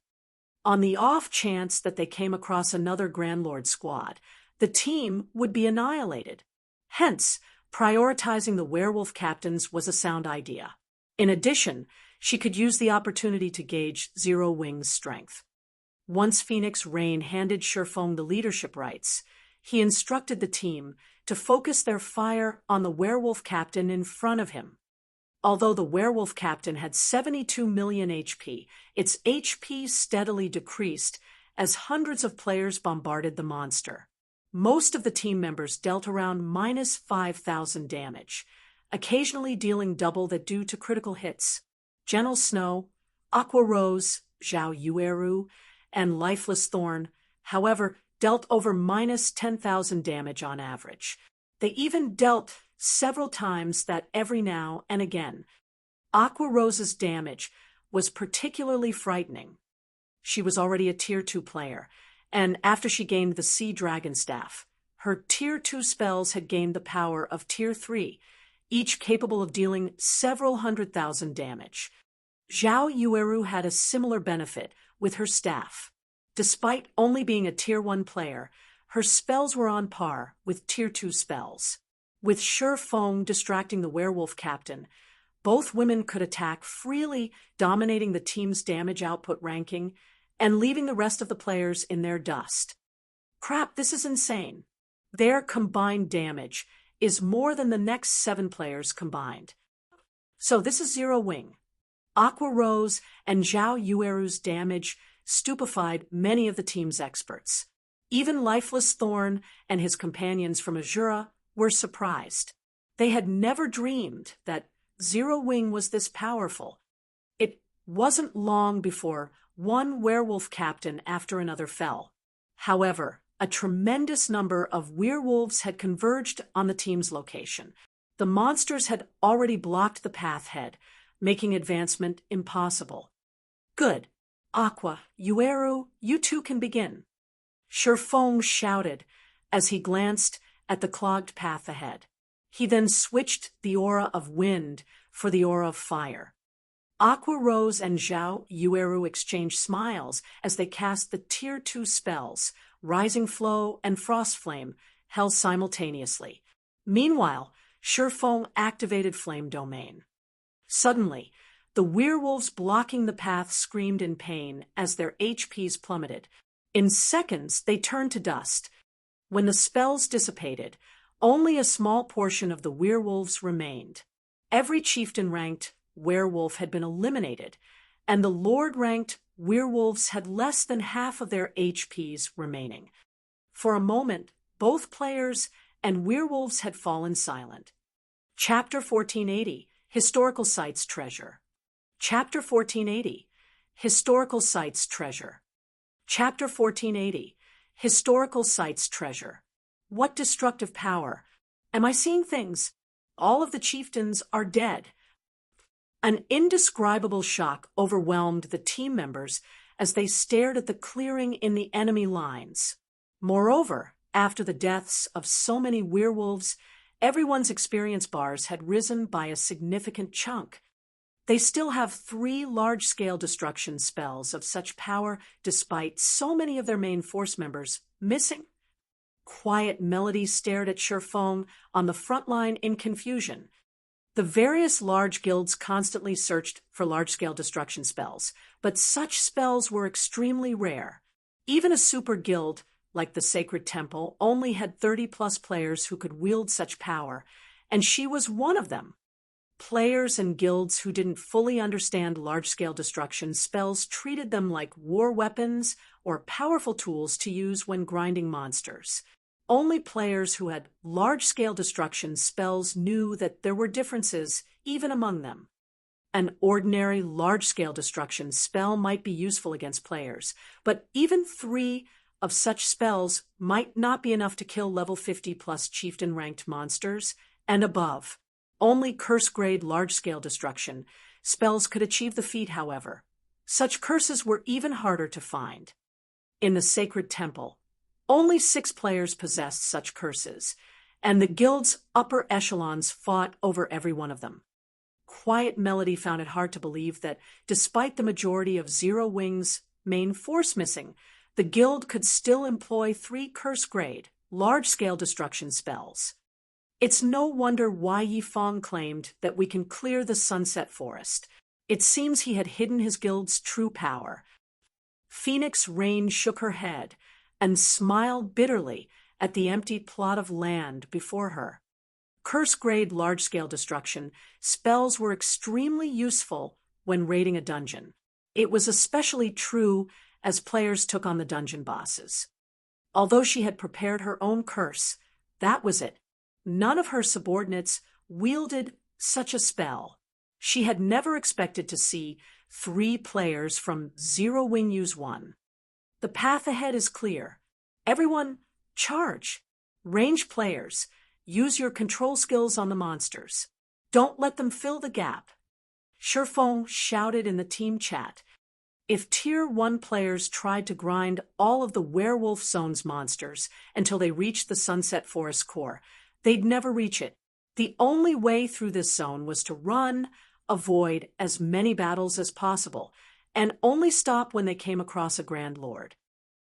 On the off chance that they came across another Grand Lord squad, the team would be annihilated. Hence, prioritizing the werewolf captains was a sound idea. In addition, she could use the opportunity to gauge Zero Wing's strength. Once Phoenix Rain handed Shifeng the leadership rights, he instructed the team to focus their fire on the werewolf captain in front of him. Although the werewolf captain had 72 million HP, its HP steadily decreased as hundreds of players bombarded the monster. Most of the team members dealt around minus 5,000 damage, occasionally dealing double that due to critical hits. Gentle Snow, Aqua Rose, Zhao Yueru, and Lifeless Thorn, however, dealt over minus 10,000 damage on average. They even dealt several times that every now and again. Aqua Rose's damage was particularly frightening. She was already a Tier 2 player, and after she gained the Sea Dragon Staff, her Tier 2 spells had gained the power of Tier 3, each capable of dealing several 100,000 damage. Zhao Yueru had a similar benefit with her staff. Despite only being a Tier 1 player, her spells were on par with Tier 2 spells. With Shi Feng distracting the werewolf captain, both women could attack freely, dominating the team's damage output ranking and leaving the rest of the players in their dust. Crap, this is insane. Their combined damage is more than the next 7 players combined. So this is Zero Wing. Aqua Rose and Zhao Yueru's damage stupefied many of the team's experts. Even Lifeless Thorn and his companions from Azura were surprised. They had never dreamed that Zero Wing was this powerful. It wasn't long before one werewolf captain after another fell. However, a tremendous number of werewolves had converged on the team's location. The monsters had already blocked the path ahead, making advancement impossible. Good. Aqua, Yueru, you two can begin. Shi Feng shouted as he glanced at the clogged path ahead. He then switched the aura of wind for the aura of fire. Aqua Rose and Zhao Yueru exchanged smiles as they cast the Tier 2 spells, Rising Flow and Frost Flame, held simultaneously. Meanwhile, Shi Feng activated Flame Domain. Suddenly, the werewolves blocking the path screamed in pain as their HPs plummeted. In seconds, they turned to dust. When the spells dissipated, only a small portion of the werewolves remained. Every chieftain-ranked werewolf had been eliminated, and the lord-ranked werewolves had less than half of their HPs remaining. For a moment, both players and werewolves had fallen silent. Chapter 1480, Historical Sites Treasure. Chapter 1480, Historical Sites Treasure. Chapter 1480, Historical Sites Treasure. What destructive power! Am I seeing things? All of the chieftains are dead. An indescribable shock overwhelmed the team members as they stared at the clearing in the enemy lines. Moreover, after the deaths of so many werewolves, everyone's experience bars had risen by a significant chunk. They still have 3 large-scale destruction spells of such power despite so many of their main force members missing. Quiet Melody stared at Shi Feng on the front line in confusion. The various large guilds constantly searched for large-scale destruction spells, but such spells were extremely rare. Even a super guild like the Sacred Temple only had 30-plus players who could wield such power, and she was one of them. Players and guilds who didn't fully understand large-scale destruction spells treated them like war weapons or powerful tools to use when grinding monsters. Only players who had large-scale destruction spells knew that there were differences even among them. An ordinary large-scale destruction spell might be useful against players, but even 3 of such spells might not be enough to kill level 50-plus chieftain-ranked monsters and above. Only curse-grade large-scale destruction spells could achieve the feat, however. Such curses were even harder to find. In the Sacred Temple, only 6 players possessed such curses, and the guild's upper echelons fought over every one of them. Quiet Melody found it hard to believe that, despite the majority of Zero Wing's main force missing, the guild could still employ 3 curse-grade, large-scale destruction spells. It's no wonder why Yifeng claimed that we can clear the Sunset Forest. It seems he had hidden his guild's true power. Phoenix Rain shook her head and smiled bitterly at the empty plot of land before her. Curse-grade large-scale destruction spells were extremely useful when raiding a dungeon. It was especially true as players took on the dungeon bosses. Although she had prepared her own curse, that was it. None of her subordinates wielded such a spell. She had never expected to see 3 players from Zero Wing use one. The path ahead is clear. Everyone, charge. Range players, use your control skills on the monsters. Don't let them fill the gap. Shifeng shouted in the team chat. If Tier 1 players tried to grind all of the Werewolf Zone's monsters until they reached the Sunset Forest core, they'd never reach it. The only way through this zone was to run, avoid as many battles as possible, and only stop when they came across a Grand Lord.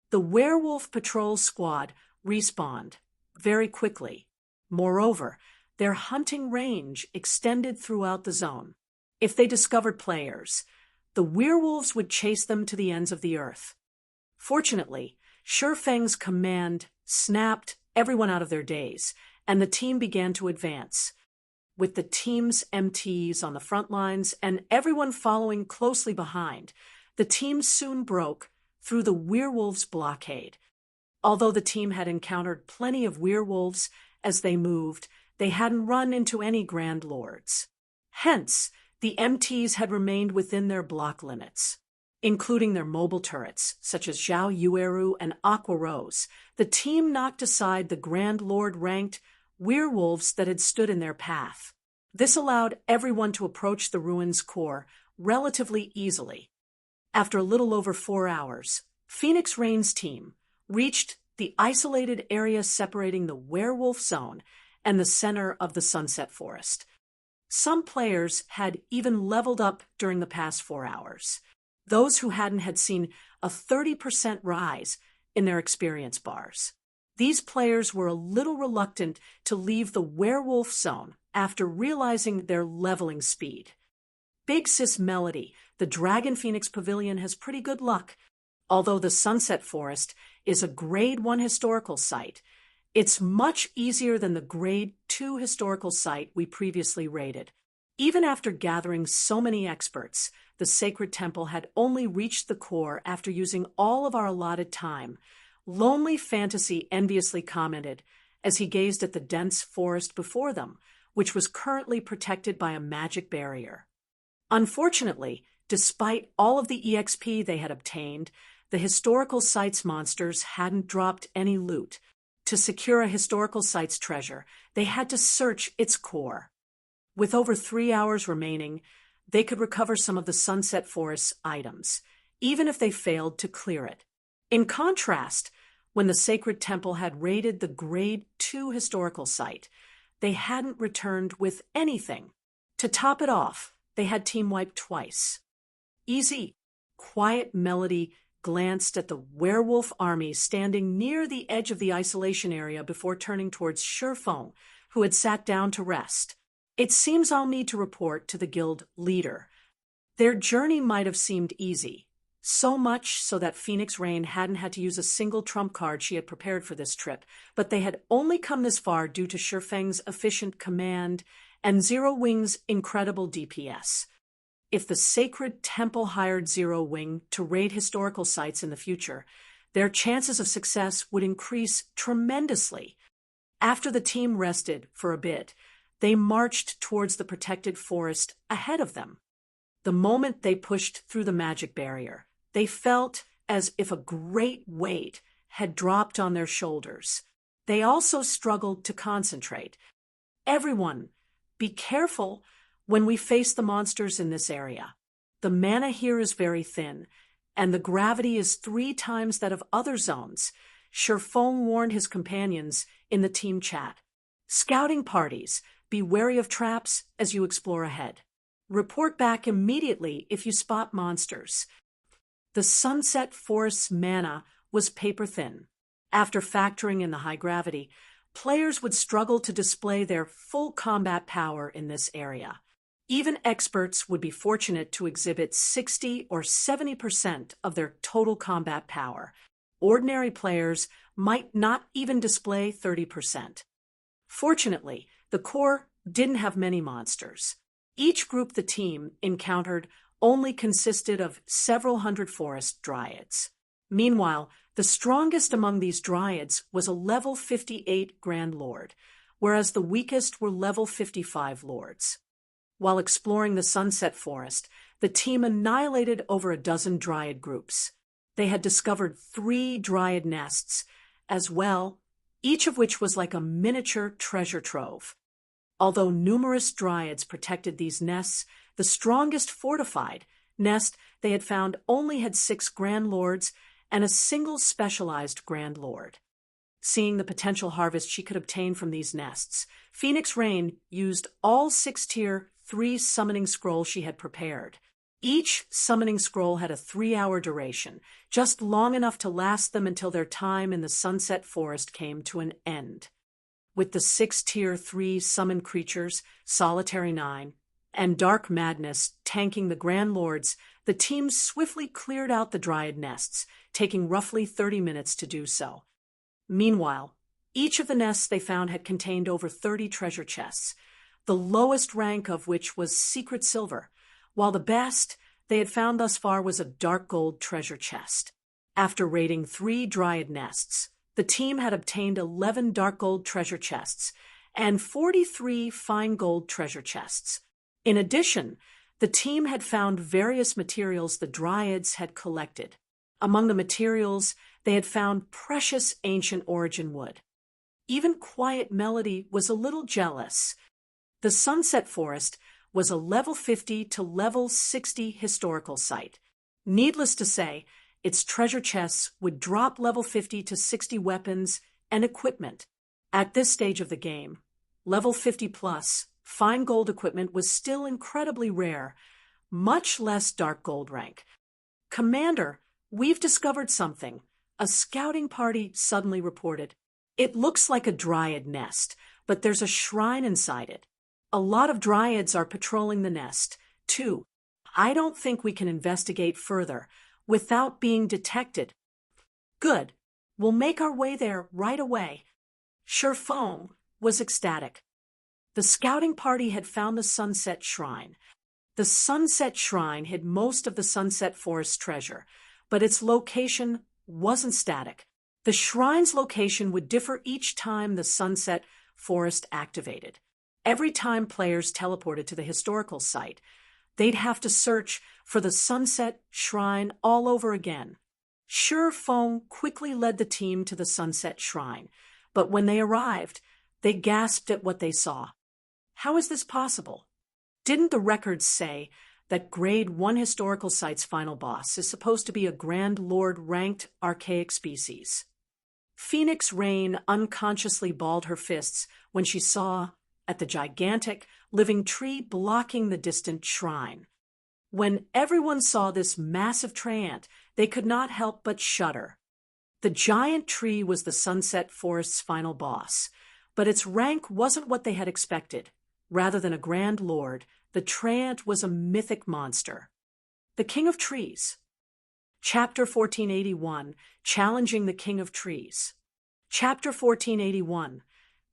The Werewolf Patrol Squad respawned very quickly. Moreover, their hunting range extended throughout the zone. If they discovered players, the werewolves would chase them to the ends of the earth. Fortunately, Shifeng's command snapped everyone out of their daze, and the team began to advance. With the team's MTs on the front lines and everyone following closely behind, the team soon broke through the werewolves' blockade. Although the team had encountered plenty of werewolves as they moved, they hadn't run into any Grand Lords. Hence, the MTs had remained within their block limits. Including their mobile turrets, such as Zhao Yueru and Aqua Rose, the team knocked aside the Grand Lord-ranked werewolves that had stood in their path. This allowed everyone to approach the ruins' core relatively easily. After a little over 4 hours, Phoenix Rain's team reached the isolated area separating the Werewolf Zone and the center of the Sunset Forest. Some players had even leveled up during the past 4 hours. Those who hadn't had seen a 30% rise in their experience bars. These players were a little reluctant to leave the Werewolf Zone after realizing their leveling speed. Big Sis Melody, the Dragon Phoenix Pavilion, has pretty good luck. Although the Sunset Forest is a Grade 1 historical site, it's much easier than the Grade 2 historical site we previously raided. Even after gathering so many experts, the Sacred Temple had only reached the core after using all of our allotted time. Lonely Fantasy enviously commented as he gazed at the dense forest before them, which was currently protected by a magic barrier. Unfortunately, despite all of the EXP they had obtained, the historical site's monsters hadn't dropped any loot. To secure a historical site's treasure, they had to search its core. With over 3 hours remaining, they could recover some of the Sunset Forest's items, even if they failed to clear it. In contrast, when the Sacred Temple had raided the Grade 2 historical site, they hadn't returned with anything. To top it off, they had team wiped twice. Easy, quiet Melody glanced at the werewolf army standing near the edge of the isolation area before turning towards Shifeng, who had sat down to rest. It seems I'll need to report to the guild leader. Their journey might have seemed easy, so much so that Phoenix Rain hadn't had to use a single trump card she had prepared for this trip, but they had only come this far due to Shifeng's efficient command and Zero Wing's incredible DPS. If the Sacred Temple hired Zero Wing to raid historical sites in the future, their chances of success would increase tremendously. After the team rested for a bit, they marched towards the protected forest ahead of them. The moment they pushed through the magic barrier, they felt as if a great weight had dropped on their shoulders. They also struggled to concentrate. Everyone, be careful when we face the monsters in this area. The mana here is very thin, and the gravity is 3 times that of other zones. Shifeng warned his companions in the team chat. Scouting parties, be wary of traps as you explore ahead. Report back immediately if you spot monsters. The Sunset Forest's mana was paper thin. After factoring in the high gravity, players would struggle to display their full combat power in this area. Even experts would be fortunate to exhibit 60 or 70% of their total combat power. ordinary players might not even display 30%. Fortunately, the core didn't have many monsters. Each group the team encountered only consisted of several hundred forest dryads. Meanwhile, the strongest among these dryads was a level 58 Grand Lord, whereas the weakest were level 55 lords. While exploring the Sunset Forest, the team annihilated over a dozen dryad groups. They had discovered 3 dryad nests as well, each of which was like a miniature treasure trove. Although numerous dryads protected these nests, the strongest fortified nest they had found only had 6 Grand Lords and a single specialized Grand Lord. Seeing the potential harvest she could obtain from these nests, Phoenix Rain used all 6-tier 3 summoning scrolls she had prepared. Each summoning scroll had a 3-hour duration, just long enough to last them until their time in the Sunset Forest came to an end. With the 6-tier 3 summoned creatures, Solitary 9, and Dark Madness tanking the Grand Lords, the team swiftly cleared out the dryad nests, taking roughly 30 minutes to do so. Meanwhile, each of the nests they found had contained over 30 treasure chests, the lowest rank of which was secret silver, while the best they had found thus far was a dark gold treasure chest. After raiding 3 dryad nests, the team had obtained 11 dark gold treasure chests and 43 fine gold treasure chests. In addition, the team had found various materials the dryads had collected. Among the materials, they had found precious ancient origin wood. Even Quiet Melody was a little jealous. The Sunset Forest was a level 50 to level 60 historical site. Needless to say, its treasure chests would drop level 50 to 60 weapons and equipment. At this stage of the game, level 50 plus fine gold equipment was still incredibly rare, much less dark gold rank. "Commander, we've discovered something," a scouting party suddenly reported. "It looks like a dryad nest, but there's a shrine inside it. A lot of dryads are patrolling the nest, too. I don't think we can investigate further without being detected." "Good. We'll make our way there right away." Sherfong was ecstatic. The scouting party had found the Sunset Shrine. The Sunset Shrine hid most of the Sunset Forest treasure, but its location wasn't static. The shrine's location would differ each time the Sunset Forest activated. Every time players teleported to the historical site, they'd have to search for the Sunset Shrine all over again. Sherfong quickly led the team to the Sunset Shrine, but when they arrived, they gasped at what they saw. How is this possible? Didn't the records say that Grade 1 historical site's final boss is supposed to be a Grand Lord ranked archaic species? Phoenix Rain unconsciously balled her fists when she saw at the gigantic living tree blocking the distant shrine. When everyone saw this massive treant, they could not help but shudder. The giant tree was the Sunset Forest's final boss, but its rank wasn't what they had expected. Rather than a Grand Lord, the treant was a mythic monster. The King of Trees. Chapter 1481, Challenging the King of Trees. Chapter 1481,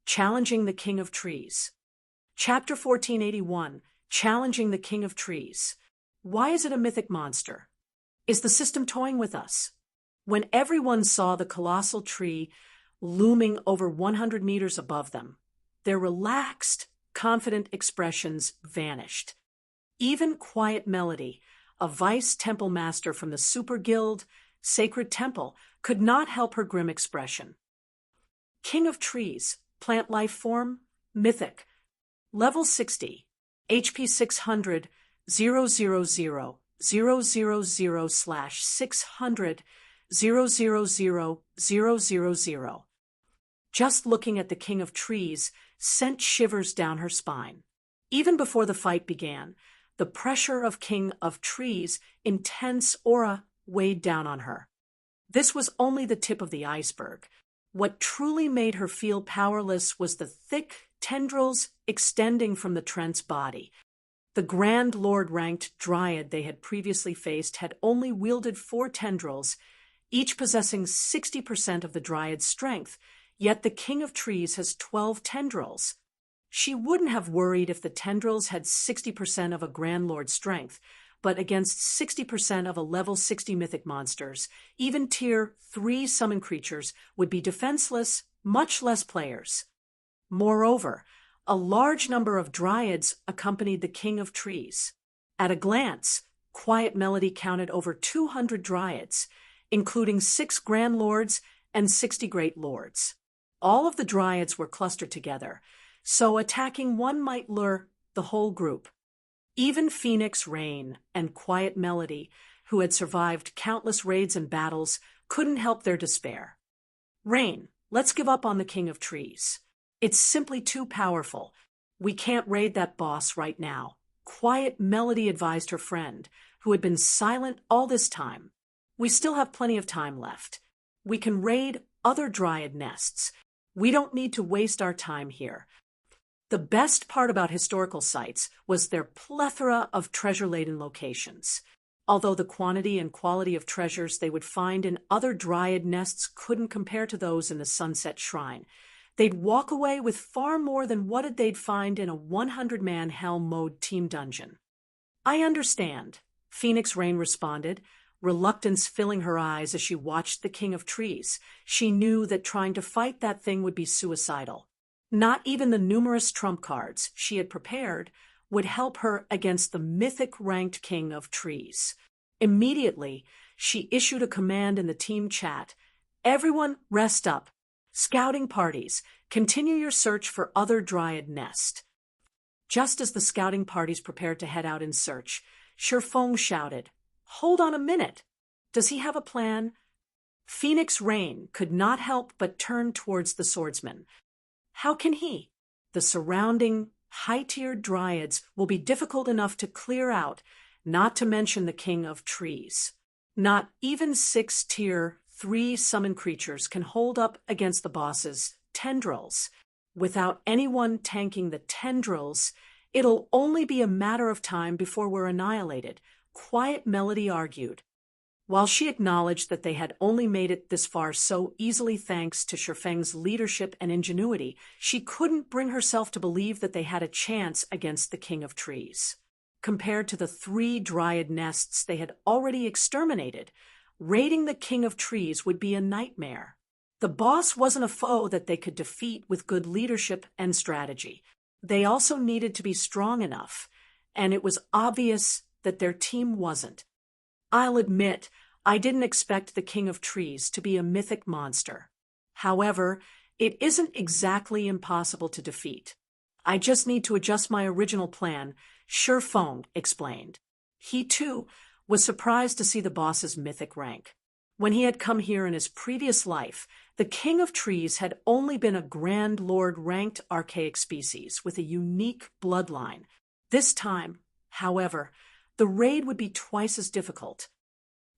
Challenging the King of Trees. Chapter 1481, Challenging the King of Trees. Why is it a mythic monster? Is the system toying with us? When everyone saw the colossal tree looming over 100 meters above them, their relaxed, confident expressions vanished. Even Quiet Melody, a vice temple master from the Super Guild Sacred Temple, could not help her grim expression. King of Trees, plant life form, mythic, level 60, HP 600, 000, 000, 600, 000, 000. Just looking at the King of Trees sent shivers down her spine. Even before the fight began, the pressure of King of Trees' intense aura weighed down on her. This was only the tip of the iceberg. What truly made her feel powerless was the thick tendrils extending from the Trent's body. The Grand Lord-ranked dryad they had previously faced had only wielded 4 tendrils, each possessing 60% of the Dryad's strength, yet the King of Trees has 12 tendrils. She wouldn't have worried if the tendrils had 60% of a Grand Lord's strength, but against 60% of a level 60 mythic monsters, even tier 3 summon creatures would be defenseless, much less players. Moreover, a large number of Dryads accompanied the King of Trees. At a glance, Quiet Melody counted over 200 Dryads, including 6 Grand Lords and 60 Great Lords. All of the Dryads were clustered together, so attacking one might lure the whole group. Even Phoenix Rain and Quiet Melody, who had survived countless raids and battles, couldn't help their despair. Rain, let's give up on the King of Trees. It's simply too powerful. We can't raid that boss right now, Quiet Melody advised her friend, who had been silent all this time. We still have plenty of time left. We can raid other Dryad nests. We don't need to waste our time here. The best part about historical sites was their plethora of treasure-laden locations. Although the quantity and quality of treasures they would find in other Dryad nests couldn't compare to those in the Sunset Shrine, they'd walk away with far more than what they'd find in a 100-man Hell Mode team dungeon. I understand, Phoenix Rain responded, reluctance filling her eyes as she watched the King of Trees. She knew that trying to fight that thing would be suicidal. Not even the numerous trump cards she had prepared would help her against the mythic-ranked King of Trees. Immediately, she issued a command in the team chat. Everyone rest up. Scouting parties, continue your search for other Dryad nest. Just as the scouting parties prepared to head out in search, Shifeng shouted, "Hold on a minute. Does he have a plan?" Phoenix Rain could not help but turn towards the swordsman. How can he? The surrounding, high-tiered Dryads will be difficult enough to clear out, not to mention the King of Trees. Not even 6 tier 3 summon creatures can hold up against the boss's tendrils. Without anyone tanking the tendrils, it'll only be a matter of time before we're annihilated, Quiet Melody argued. While she acknowledged that they had only made it this far so easily thanks to Shifeng's leadership and ingenuity, she couldn't bring herself to believe that they had a chance against the King of Trees. Compared to the 3 Dryad nests they had already exterminated, raiding the King of Trees would be a nightmare. The boss wasn't a foe that they could defeat with good leadership and strategy. They also needed to be strong enough, and it was obvious that their team wasn't. I'll admit, I didn't expect the King of Trees to be a mythic monster. However, it isn't exactly impossible to defeat. I just need to adjust my original plan, Shifeng explained. He, too, was surprised to see the boss's mythic rank. When he had come here in his previous life, the King of Trees had only been a Grand Lord-ranked archaic species with a unique bloodline. This time, however, the raid would be twice as difficult.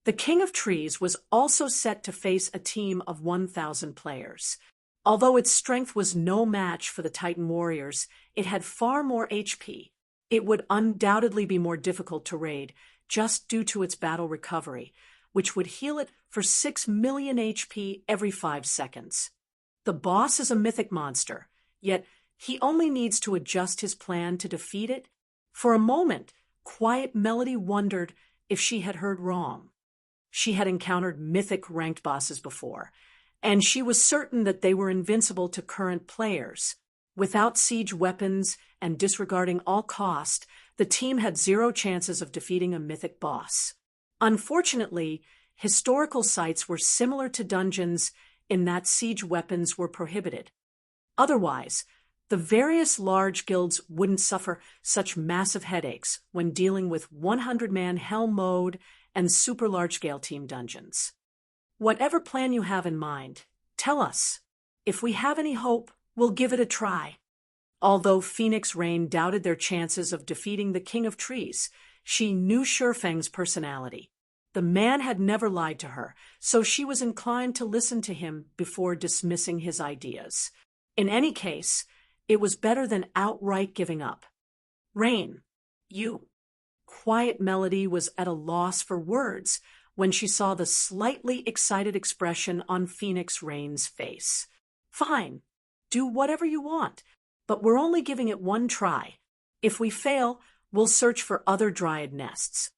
The King of Trees was also set to face a team of 1,000 players. Although its strength was no match for the Titan warriors, it had far more HP. It would undoubtedly be more difficult to raid, just due to its battle recovery, which would heal it for 6 million HP every 5 seconds. The boss is a mythic monster, yet he only needs to adjust his plan to defeat it. For a moment, Quiet Melody wondered if she had heard wrong. She had encountered mythic-ranked bosses before, and she was certain that they were invincible to current players. Without siege weapons and disregarding all cost, the team had 0 chances of defeating a mythic boss. Unfortunately, historical sites were similar to dungeons in that siege weapons were prohibited. Otherwise, the various large guilds wouldn't suffer such massive headaches when dealing with 100-man Hell Mode and super large-scale team dungeons. Whatever plan you have in mind, tell us. If we have any hope, we'll give it a try. Although Phoenix Rain doubted their chances of defeating the King of Trees, she knew Shifeng's personality. The man had never lied to her, so she was inclined to listen to him before dismissing his ideas. In any case, it was better than outright giving up. Rain, you. Quiet Melody was at a loss for words when she saw the slightly excited expression on Phoenix Rain's face. "Fine, do whatever you want, but we're only giving it one try. If we fail, we'll search for other dryad nests."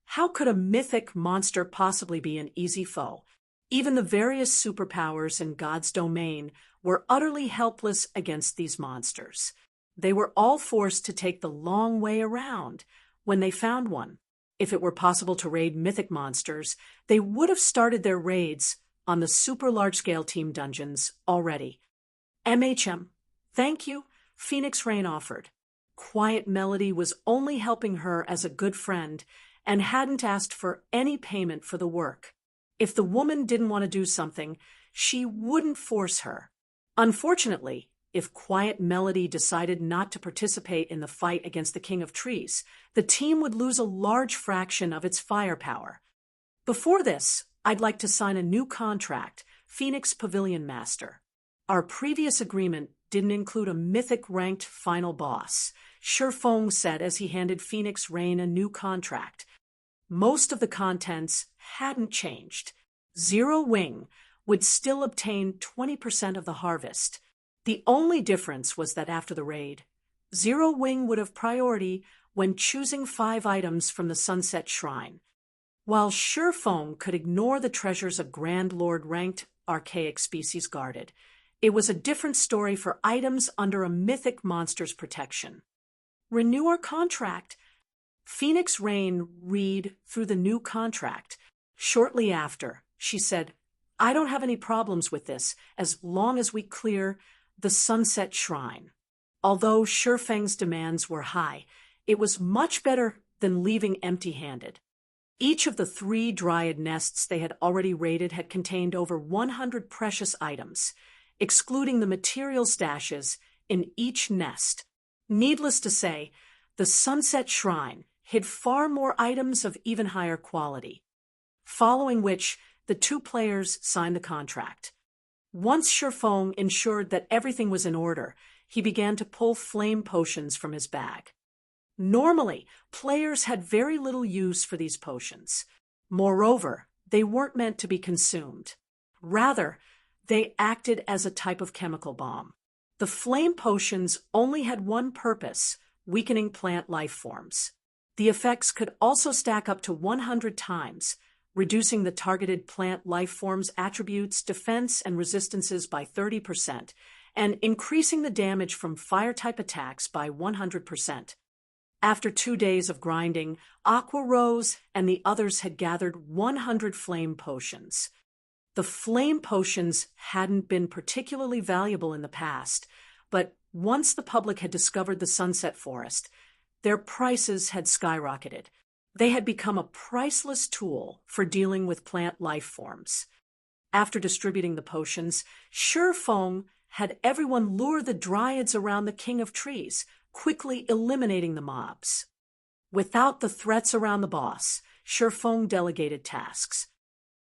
How could a mythic monster possibly be an easy foe? Even the various superpowers in God's domain were utterly helpless against these monsters. They were all forced to take the long way around when they found one. If it were possible to raid mythic monsters, they would have started their raids on the super large-scale team dungeons already. "MHM, thank you," Phoenix Rain offered. Quiet Melody was only helping her as a good friend and hadn't asked for any payment for the work. If the woman didn't want to do something, she wouldn't force her. Unfortunately, if Quiet Melody decided not to participate in the fight against the King of Trees, the team would lose a large fraction of its firepower. "Before this, I'd like to sign a new contract, Phoenix Pavilion Master. Our previous agreement didn't include a mythic-ranked final boss," Shifeng said as he handed Phoenix Rain a new contract. Most of the contents hadn't changed. Zero Wing would still obtain 20% of the harvest. The only difference was that after the raid, Zero Wing would have priority when choosing 5 items from the Sunset Shrine. While Shifeng could ignore the treasures a Grand Lord-ranked archaic species guarded, it was a different story for items under a mythic monster's protection. "Renew our contract." Phoenix Rain read through the new contract. Shortly after, she said, "I don't have any problems with this as long as we clear the Sunset Shrine." Although Shifeng's demands were high, it was much better than leaving empty-handed. Each of the 3 dryad nests they had already raided had contained over 100 precious items, excluding the material stashes in each nest. Needless to say, the Sunset Shrine hid far more items of even higher quality. Following which, the 2 players signed the contract. Once Shifeng ensured that everything was in order, he began to pull flame potions from his bag. Normally, players had very little use for these potions. Moreover, they weren't meant to be consumed. Rather, they acted as a type of chemical bomb. The flame potions only had one purpose: weakening plant life forms. The effects could also stack up to 100 times, reducing the targeted plant life form's attributes, defense, and resistances by 30%, and increasing the damage from fire-type attacks by 100%. After 2 days of grinding, Aqua Rose and the others had gathered 100 flame potions. The flame potions hadn't been particularly valuable in the past, but once the public had discovered the Sunset Forest, their prices had skyrocketed. They had become a priceless tool for dealing with plant life forms. After distributing the potions, Shifeng had everyone lure the dryads around the King of Trees, quickly eliminating the mobs. Without the threats around the boss, Shifeng delegated tasks.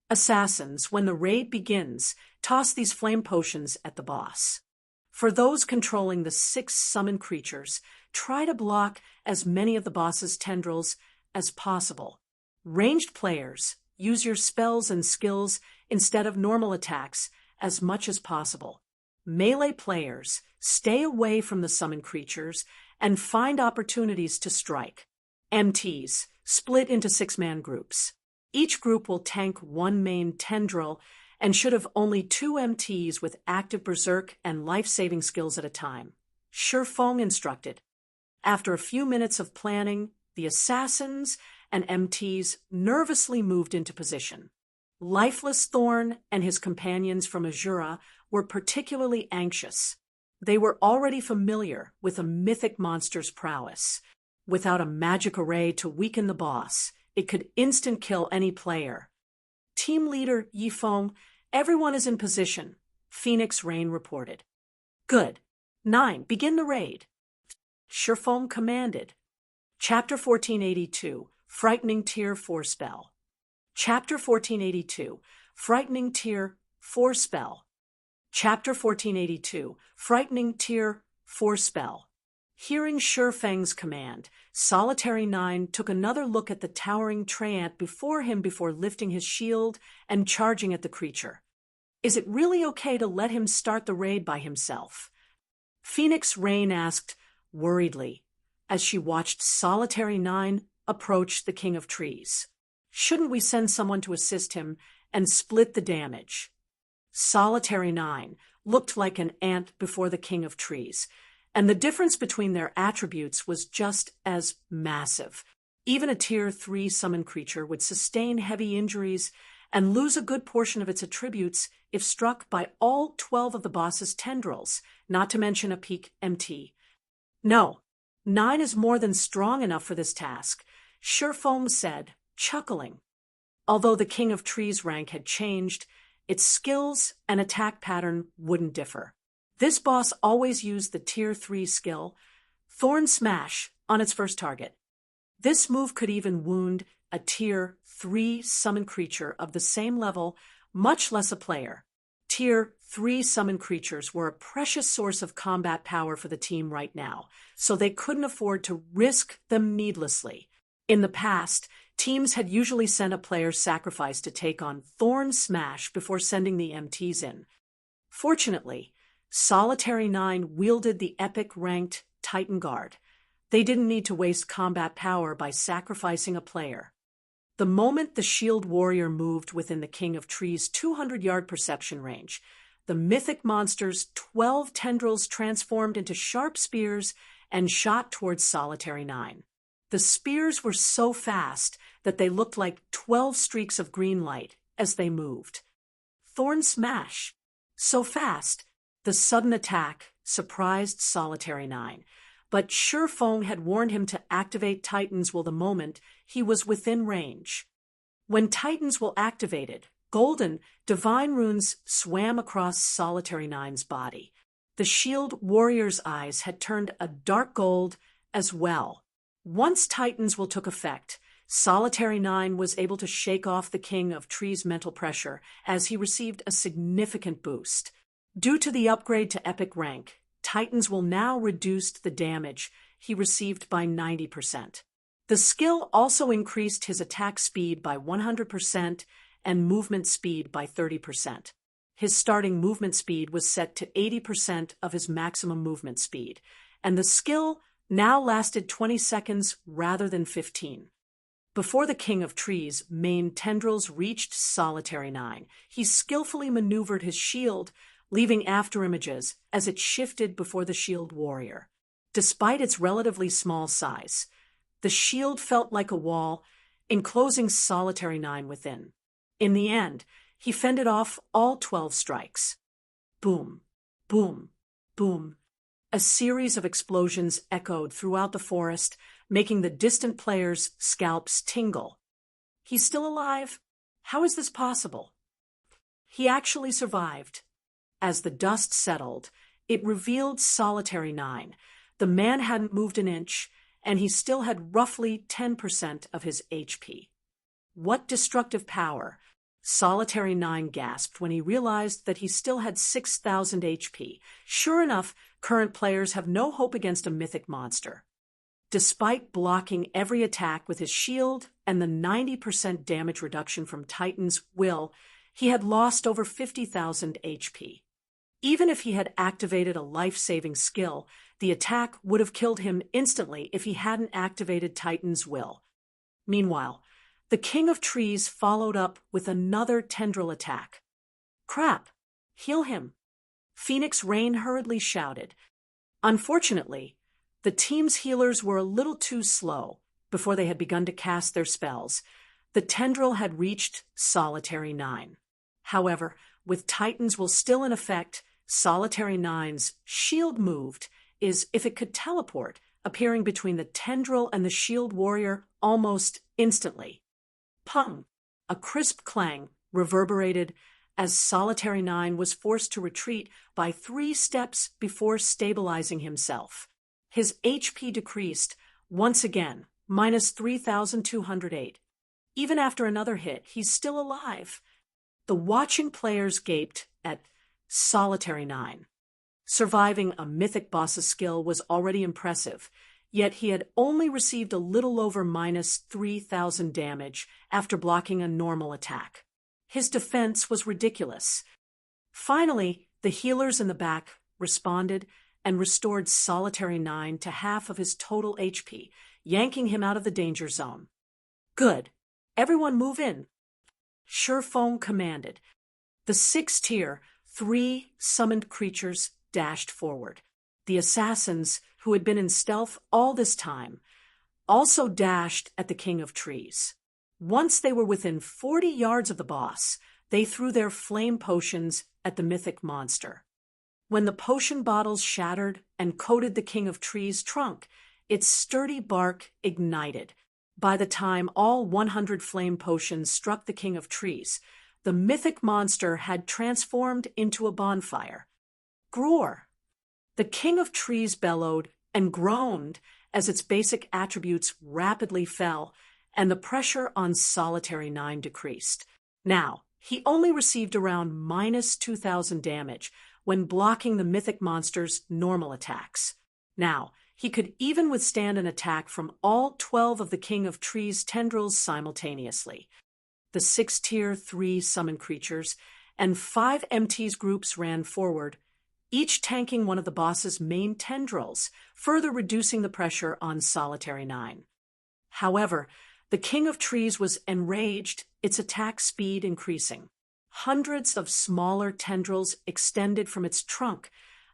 "Assassins, when the raid begins, toss these flame potions at the boss. For those controlling the 6 summoned creatures, try to block as many of the boss's tendrils as possible. Ranged players, use your spells and skills instead of normal attacks as much as possible. Melee players, stay away from the summoned creatures and find opportunities to strike. MTs, split into 6-man groups. Each group will tank 1 main tendril and should have only 2 MTs with active berserk and life-saving skills at a time," Shifeng instructed. After a few minutes of planning, the assassins and MTs nervously moved into position. Lifeless Thorn and his companions from Azura were particularly anxious. They were already familiar with a mythic monster's prowess. Without a magic array to weaken the boss, it could instant kill any player. "Team leader Yifeng, everyone is in position," Phoenix Rain reported. "Good. 9, begin the raid," Shifeng commanded. Chapter 1482, Frightening Tier 4 Spell. Chapter 1482, Frightening Tier 4 Spell. Chapter 1482, Frightening Tier 4 Spell. Hearing Shifeng's command, Solitary 9 took another look at the towering treant before him before lifting his shield and charging at the creature. Is it really okay to let him start the raid by himself? Phoenix Rain asked worriedly as she watched Solitary 9 approach the King of Trees. Shouldn't we send someone to assist him and split the damage? Solitary 9 looked like an ant before the King of Trees, and the difference between their attributes was just as massive. Even a Tier 3 summon creature would sustain heavy injuries and lose a good portion of its attributes if struck by all 12 of the boss's tendrils, not to mention a peak MT. No, 9 is more than strong enough for this task, Shifeng said, chuckling. Although the King of Trees rank had changed, its skills and attack pattern wouldn't differ. This boss always used the Tier 3 skill, Thorn Smash, on its first target. This move could even wound a Tier 3 summon creature of the same level, much less a player. Tier 3 summon creatures were a precious source of combat power for the team right now, so they couldn't afford to risk them needlessly. In the past, teams had usually sent a player's sacrifice to take on Thorn Smash before sending the MTs in. Fortunately, Solitary 9 wielded the epic-ranked Titan Guard. They didn't need to waste combat power by sacrificing a player. The moment the Shield Warrior moved within the King of Trees' 200-yard perception range, the mythic monster's 12 tendrils transformed into sharp spears and shot towards Solitary 9. The spears were so fast that they looked like 12 streaks of green light as they moved. Thorn Smash. So fast, the sudden attack surprised Solitary 9, but Shifeng had warned him to activate Titan's Will the moment he was within range. When Titan's Will activated, golden, divine runes swam across Solitary 9's body. The Shield Warrior's eyes had turned a dark gold as well. Once Titan's Will took effect, Solitary 9 was able to shake off the King of Trees' mental pressure as he received a significant boost. Due to the upgrade to Epic rank, Titan's Will now reduced the damage he received by 90%. The skill also increased his attack speed by 100% and movement speed by 30%. His starting movement speed was set to 80% of his maximum movement speed, and the skill now lasted 20 seconds rather than 15. Before the King of Trees' main tendrils reached Solitary 9, he skillfully maneuvered his shield, leaving afterimages as it shifted before the Shield Warrior. Despite its relatively small size, the shield felt like a wall, enclosing Solitary 9 within. In the end, he fended off all 12 strikes. Boom, boom, boom. A series of explosions echoed throughout the forest, making the distant players' scalps tingle. He's still alive? How is this possible? He actually survived. As the dust settled, it revealed Solitary 9. The man hadn't moved an inch, and he still had roughly 10% of his HP. What destructive power! Solitary 9 gasped when he realized that he still had 6,000 HP. Sure enough, current players have no hope against a mythic monster. Despite blocking every attack with his shield and the 90% damage reduction from Titan's Will, he had lost over 50,000 HP. Even if he had activated a life-saving skill, the attack would have killed him instantly if he hadn't activated Titan's Will. Meanwhile, the King of Trees followed up with another tendril attack. Crap! Heal him! Phoenix Rain hurriedly shouted. Unfortunately, the team's healers were a little too slow before they had begun to cast their spells. The tendril had reached Solitary 9. However, with Titan's Will still in effect, Solitary 9's shield moved is if it could teleport, appearing between the tendril and the Shield Warrior almost instantly. Pung! A crisp clang reverberated as Solitary 9 was forced to retreat by 3 steps before stabilizing himself. His HP decreased, once again, minus 3,208. Even after another hit, he's still alive. The watching players gaped at Solitary 9. Surviving a mythic boss's skill was already impressive, yet he had only received a little over -3,000 damage after blocking a normal attack. His defense was ridiculous. Finally, the healers in the back responded and restored Solitary 9 to half of his total HP, yanking him out of the danger zone. Good. Everyone move in. Shurfeng commanded. The 6th-tier, 3 summoned creatures dashed forward. The assassins, who had been in stealth all this time, also dashed at the King of Trees. Once they were within 40 yards of the boss, they threw their flame potions at the mythic monster. When the potion bottles shattered and coated the King of Trees' trunk, its sturdy bark ignited. By the time all 100 flame potions struck the King of Trees, the mythic monster had transformed into a bonfire. Groar! The King of Trees bellowed and groaned as its basic attributes rapidly fell and the pressure on Solitary 9 decreased. Now, he only received around -2,000 damage when blocking the mythic monster's normal attacks. Now, he could even withstand an attack from all 12 of the King of Trees' tendrils simultaneously. The 6th-tier 3 summon creatures and 5 MT's groups ran forward, each tanking one of the boss's main tendrils, further reducing the pressure on Solitary 9. However, the King of Trees was enraged, its attack speed increasing. Hundreds of smaller tendrils extended from its trunk,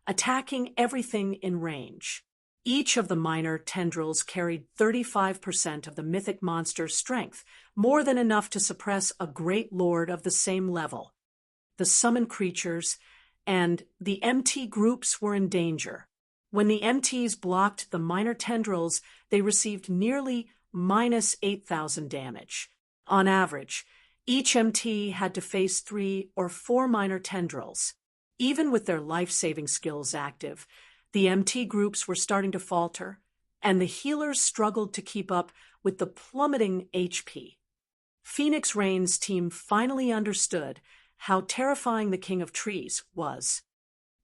attacking everything in range. Each of the minor tendrils carried 35% of the mythic monster's strength, more than enough to suppress a great lord of the same level. The summoned creatures and the MT groups were in danger. When the MTs blocked the minor tendrils, they received nearly -8,000 damage. On average, each MT had to face 3 or 4 minor tendrils. Even with their life-saving skills active, the MT groups were starting to falter, and the healers struggled to keep up with the plummeting HP. Phoenix Rain's team finally understood how terrifying the King of Trees was.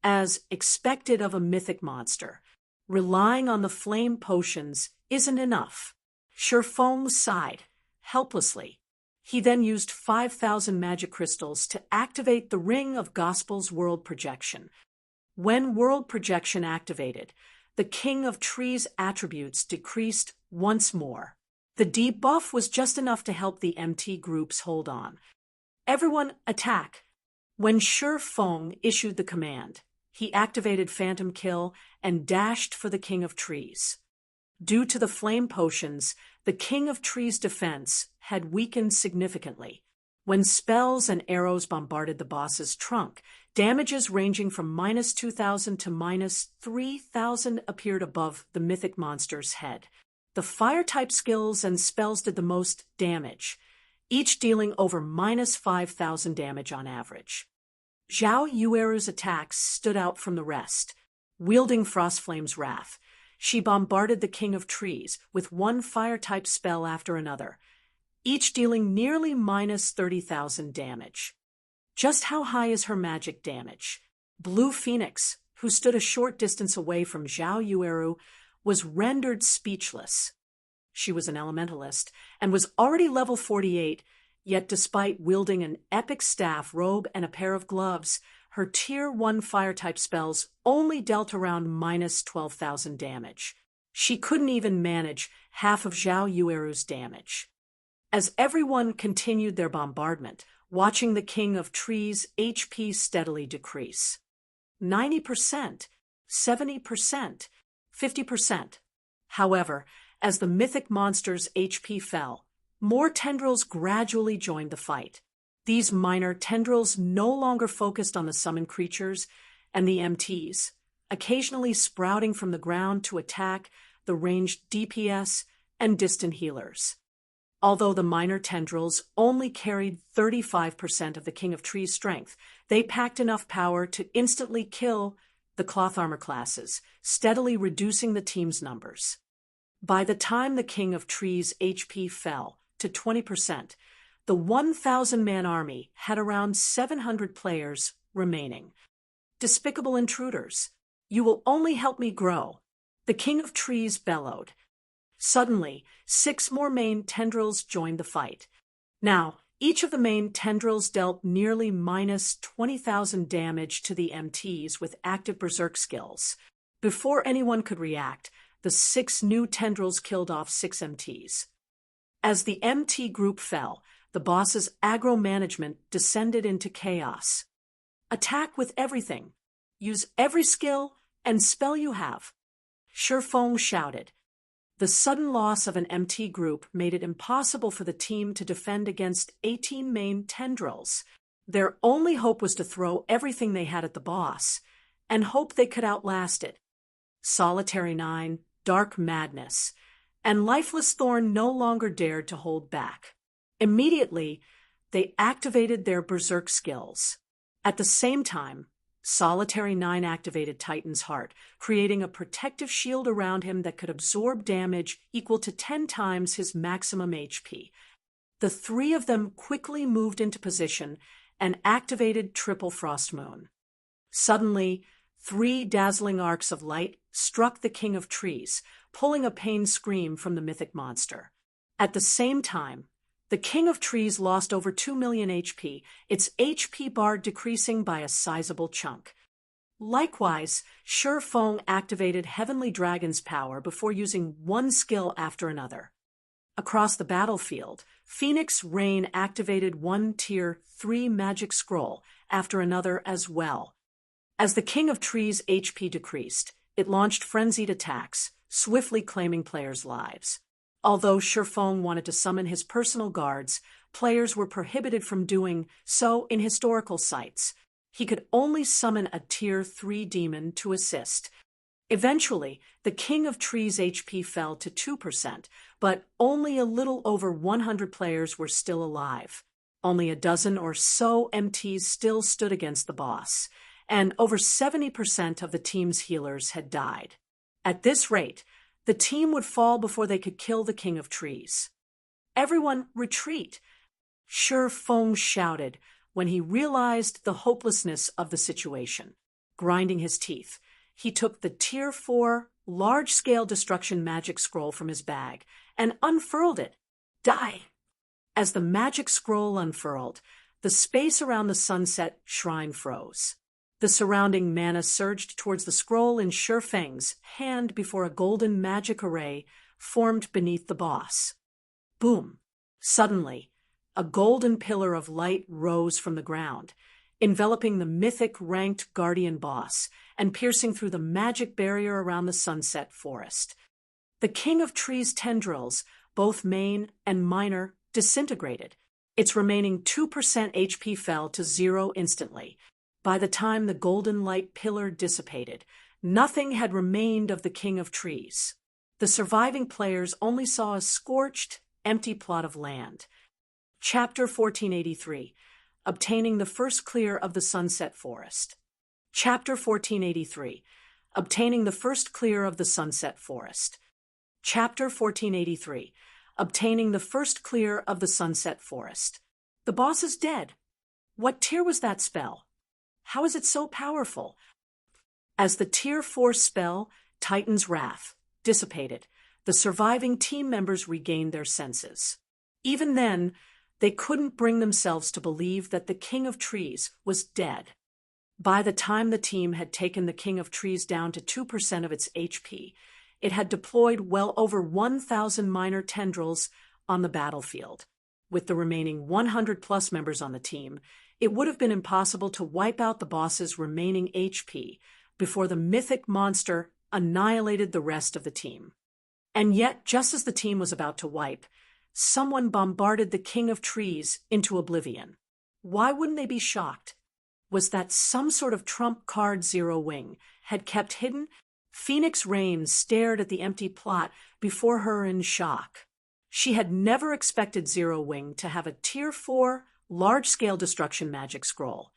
As expected of a mythic monster, relying on the flame potions isn't enough. Shurfeng sighed, helplessly. He then used 5,000 magic crystals to activate the Ring of Gospel's world projection. When world projection activated, the King of Trees' attributes decreased once more. The debuff was just enough to help the MT groups hold on. Everyone attack! When Shurfeng issued the command, he activated Phantom Kill and dashed for the King of Trees. Due to the flame potions, the King of Trees' defense had weakened significantly. When spells and arrows bombarded the boss's trunk, damages ranging from -2,000 to -3,000 appeared above the mythic monster's head. The fire-type skills and spells did the most damage, each dealing over -5,000 damage on average. Zhao Yueru's attacks stood out from the rest. Wielding Frostflame's Wrath, she bombarded the King of Trees with one fire-type spell after another, each dealing nearly -30,000 damage. Just how high is her magic damage? Blue Phoenix, who stood a short distance away from Zhao Yueru, was rendered speechless. She was an elementalist and was already level 48, yet despite wielding an epic staff, robe, and a pair of gloves, her Tier 1 fire-type spells only dealt around -12,000 damage. She couldn't even manage half of Zhao Yueru's damage. As everyone continued their bombardment, watching the King of Trees' HP steadily decrease. 90%, 70%, 50%. However, as the mythic monster's HP fell, more tendrils gradually joined the fight. These minor tendrils no longer focused on the summoned creatures and the MTs, occasionally sprouting from the ground to attack the ranged DPS and distant healers. Although the minor tendrils only carried 35% of the King of Trees' strength, they packed enough power to instantly kill the cloth armor classes, steadily reducing the team's numbers. By the time the King of Trees' HP fell to 20%, the 1,000-man army had around 700 players remaining. Despicable intruders, You will only help me grow," the King of Trees bellowed. Suddenly, 6 more main tendrils joined the fight. Now, each of the main tendrils dealt nearly minus 20,000 damage to the MTs with active berserk skills. Before anyone could react, the 6 new tendrils killed off 6 MTs. As the MT group fell, the boss's aggro management descended into chaos. "Attack with everything. Use every skill and spell you have," Shifeng shouted. The sudden loss of an MT group made it impossible for the team to defend against 18 main tendrils. Their only hope was to throw everything they had at the boss, and hope they could outlast it. Solitary 9, Dark Madness, and Lifeless Thorn no longer dared to hold back. Immediately, they activated their berserk skills. At the same time, Solitary 9 activated Titan's Heart, creating a protective shield around him that could absorb damage equal to 10 times his maximum HP. The 3 of them quickly moved into position and activated Triple Frost Moon. Suddenly, 3 dazzling arcs of light struck the King of Trees, pulling a pain scream from the mythic monster. At the same time, the King of Trees lost over 2 million HP, its HP bar decreasing by a sizable chunk. Likewise, Shifeng activated Heavenly Dragon's power before using one skill after another. Across the battlefield, Phoenix Rain activated one Tier 3 magic scroll after another as well. As the King of Trees' HP decreased, it launched frenzied attacks, swiftly claiming players' lives. Although Shifeng wanted to summon his personal guards, players were prohibited from doing so in historical sites. He could only summon a Tier 3 demon to assist. Eventually, the King of Trees' HP fell to 2%, but only a little over 100 players were still alive. Only a dozen or so MTs still stood against the boss, and over 70% of the team's healers had died. At this rate, the team would fall before they could kill the King of Trees. "Everyone, retreat!" Shifeng shouted when he realized the hopelessness of the situation. Grinding his teeth, he took the Tier 4 large-scale destruction magic scroll from his bag and unfurled it. "Die!" As the magic scroll unfurled, the space around the sunset shrine froze. The surrounding mana surged towards the scroll in Shifeng's hand before a golden magic array formed beneath the boss. Boom! Suddenly, a golden pillar of light rose from the ground, enveloping the mythic ranked guardian boss and piercing through the magic barrier around the sunset forest. The King of Trees' tendrils, both main and minor, disintegrated. Its remaining 2% HP fell to 0 instantly. By the time the golden light pillar dissipated, nothing had remained of the King of Trees. The surviving players only saw a scorched, empty plot of land. Chapter 1483. Obtaining the first clear of the Sunset Forest. Chapter 1483. Obtaining the first clear of the Sunset Forest. Chapter 1483. Obtaining the first clear of the Sunset Forest. The boss is dead. What tier was that spell? How is it so powerful? As the Tier 4 spell, Titan's Wrath, dissipated, the surviving team members regained their senses. Even then, they couldn't bring themselves to believe that the King of Trees was dead. By the time the team had taken the King of Trees down to 2% of its HP, it had deployed well over 1,000 minor tendrils on the battlefield. With the remaining 100-plus members on the team, it would have been impossible to wipe out the boss's remaining HP before the mythic monster annihilated the rest of the team. And yet, just as the team was about to wipe, someone bombarded the King of Trees into oblivion. Why wouldn't they be shocked? Was that some sort of trump card Zero Wing had kept hidden? Phoenix Rain stared at the empty plot before her in shock. She had never expected Zero Wing to have a Tier 4 large-scale destruction magic scroll.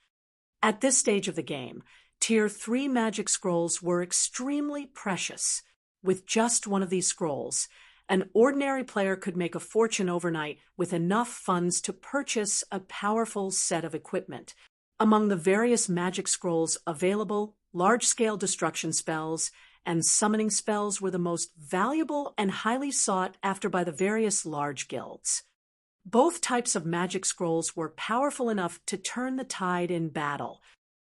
At this stage of the game, Tier 3 magic scrolls were extremely precious. With just one of these scrolls, an ordinary player could make a fortune overnight with enough funds to purchase a powerful set of equipment. Among the various magic scrolls available, large-scale destruction spells and summoning spells were the most valuable and highly sought after by the various large guilds. Both types of magic scrolls were powerful enough to turn the tide in battle,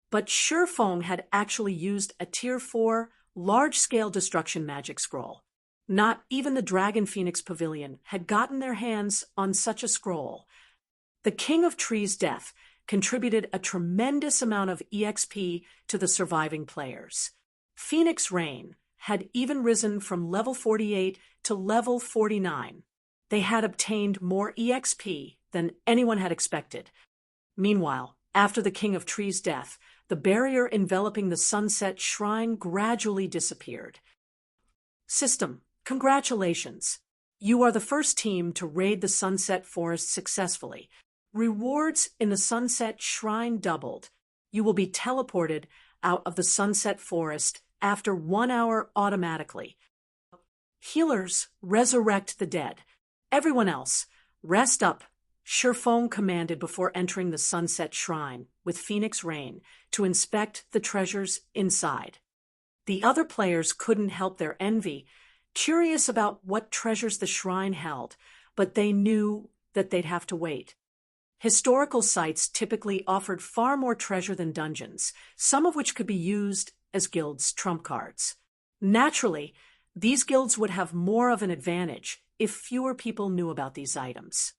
but Shifeng had actually used a Tier 4 large-scale destruction magic scroll. Not even the Dragon Phoenix Pavilion had gotten their hands on such a scroll. The King of Trees' death contributed a tremendous amount of EXP to the surviving players. Phoenix Rain had even risen from level 48 to level 49. They had obtained more EXP than anyone had expected. Meanwhile, after the King of Trees' death, the barrier enveloping the Sunset Shrine gradually disappeared. System, congratulations! You are the first team to raid the Sunset Forest successfully. Rewards in the Sunset Shrine doubled. You will be teleported out of the Sunset Forest after 1 hour automatically. Healers, resurrect the dead. Everyone else, rest up, Shifeng commanded before entering the Sunset Shrine with Phoenix Rain to inspect the treasures inside. The other players couldn't help their envy, curious about what treasures the shrine held, but they knew that they'd have to wait. Historical sites typically offered far more treasure than dungeons, some of which could be used as guilds' trump cards. Naturally, these guilds would have more of an advantage if fewer people knew about these items.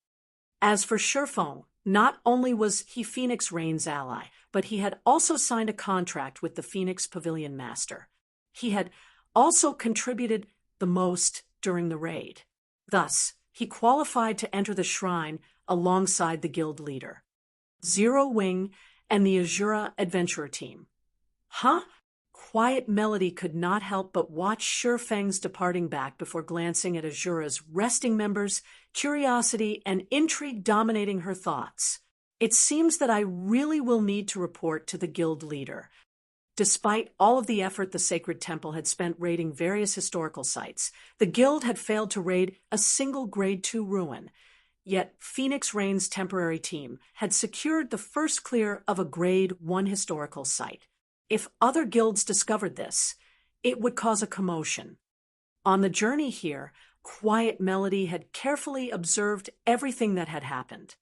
As for Shifeng, not only was he Phoenix Rain's ally, but he had also signed a contract with the Phoenix Pavilion Master. He had also contributed the most during the raid. Thus, he qualified to enter the shrine alongside the guild leader, Zero Wing, and the Azura Adventurer team. Huh? Quiet Melody could not help but watch Shifeng's departing back before glancing at Azura's resting members, curiosity and intrigue dominating her thoughts. It seems that I really will need to report to the guild leader. Despite all of the effort the Sacred Temple had spent raiding various historical sites, the guild had failed to raid a single Grade 2 ruin. Yet Phoenix Rain's temporary team had secured the first clear of a Grade 1 historical site. If other guilds discovered this, it would cause a commotion. On the journey here, Quiet Melody had carefully observed everything that had happened.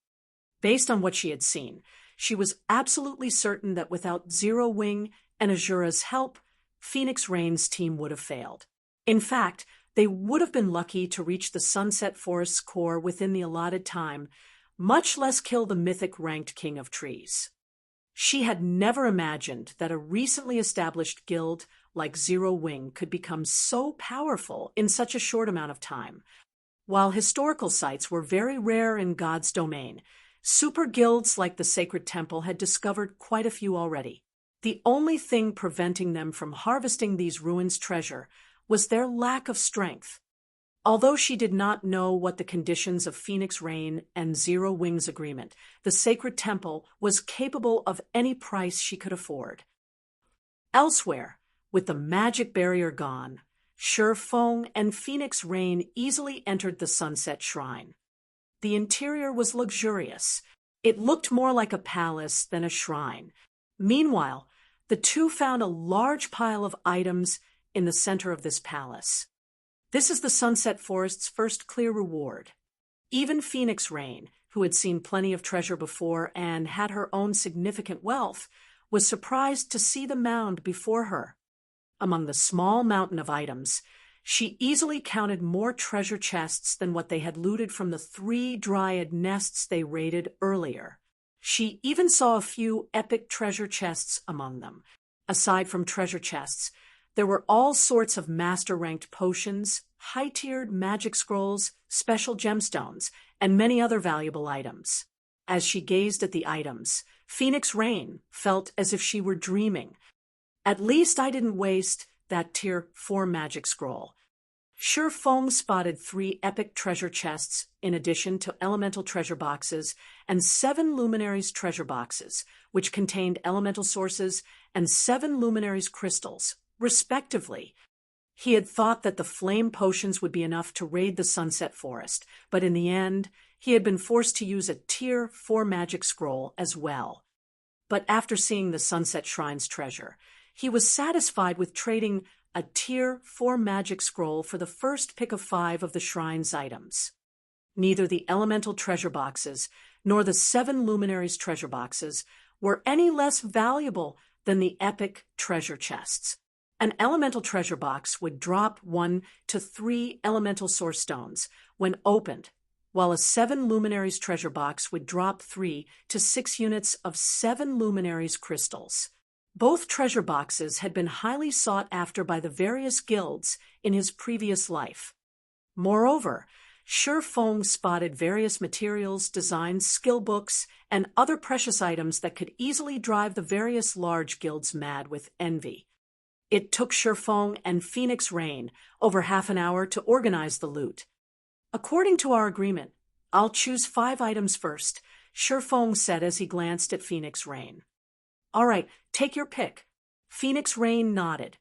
Based on what she had seen, she was absolutely certain that without Zero Wing and Azura's help, Phoenix Rain's team would have failed. In fact, they would have been lucky to reach the Sunset Forest's core within the allotted time, much less kill the mythic-ranked King of Trees. She had never imagined that a recently established guild like Zero Wing could become so powerful in such a short amount of time. While historical sites were very rare in God's domain, super guilds like the Sacred Temple had discovered quite a few already. The only thing preventing them from harvesting these ruins' treasure was their lack of strength. Although she did not know what the conditions of Phoenix Rain and Zero Wing's agreement, the Sacred Temple was capable of any price she could afford. Elsewhere, with the magic barrier gone, Shifeng and Phoenix Rain easily entered the Sunset Shrine. The interior was luxurious. It looked more like a palace than a shrine. Meanwhile, the two found a large pile of items in the center of this palace. This is the Sunset Forest's first clear reward. Even Phoenix Rain, who had seen plenty of treasure before and had her own significant wealth, was surprised to see the mound before her. Among the small mountain of items, she easily counted more treasure chests than what they had looted from the 3 dryad nests they raided earlier. She even saw a few epic treasure chests among them. Aside from treasure chests, there were all sorts of master-ranked potions, high-tiered magic scrolls, special gemstones, and many other valuable items. As she gazed at the items, Phoenix Rain felt as if she were dreaming. At least I didn't waste that Tier 4 magic scroll. Shifeng spotted 3 epic treasure chests in addition to elemental treasure boxes and 7 luminaries treasure boxes, which contained elemental sources and 7 luminaries crystals, respectively. He had thought that the flame potions would be enough to raid the Sunset Forest, but in the end, he had been forced to use a Tier 4 magic scroll as well. But after seeing the Sunset Shrine's treasure, he was satisfied with trading a Tier 4 magic scroll for the first pick of 5 of the shrine's items. Neither the elemental treasure boxes nor the 7 luminaries treasure boxes were any less valuable than the epic treasure chests. An elemental treasure box would drop 1 to 3 elemental source stones when opened, while a 7 luminaries treasure box would drop 3 to 6 units of 7 luminaries crystals. Both treasure boxes had been highly sought after by the various guilds in his previous life. Moreover, Shi Feng spotted various materials, designs, skill books, and other precious items that could easily drive the various large guilds mad with envy. It took Shi Feng and Phoenix Rain over half an hour to organize the loot. "According to our agreement, I'll choose 5 items first," Shi Feng said as he glanced at Phoenix Rain. "All right, take your pick." Phoenix Rain nodded.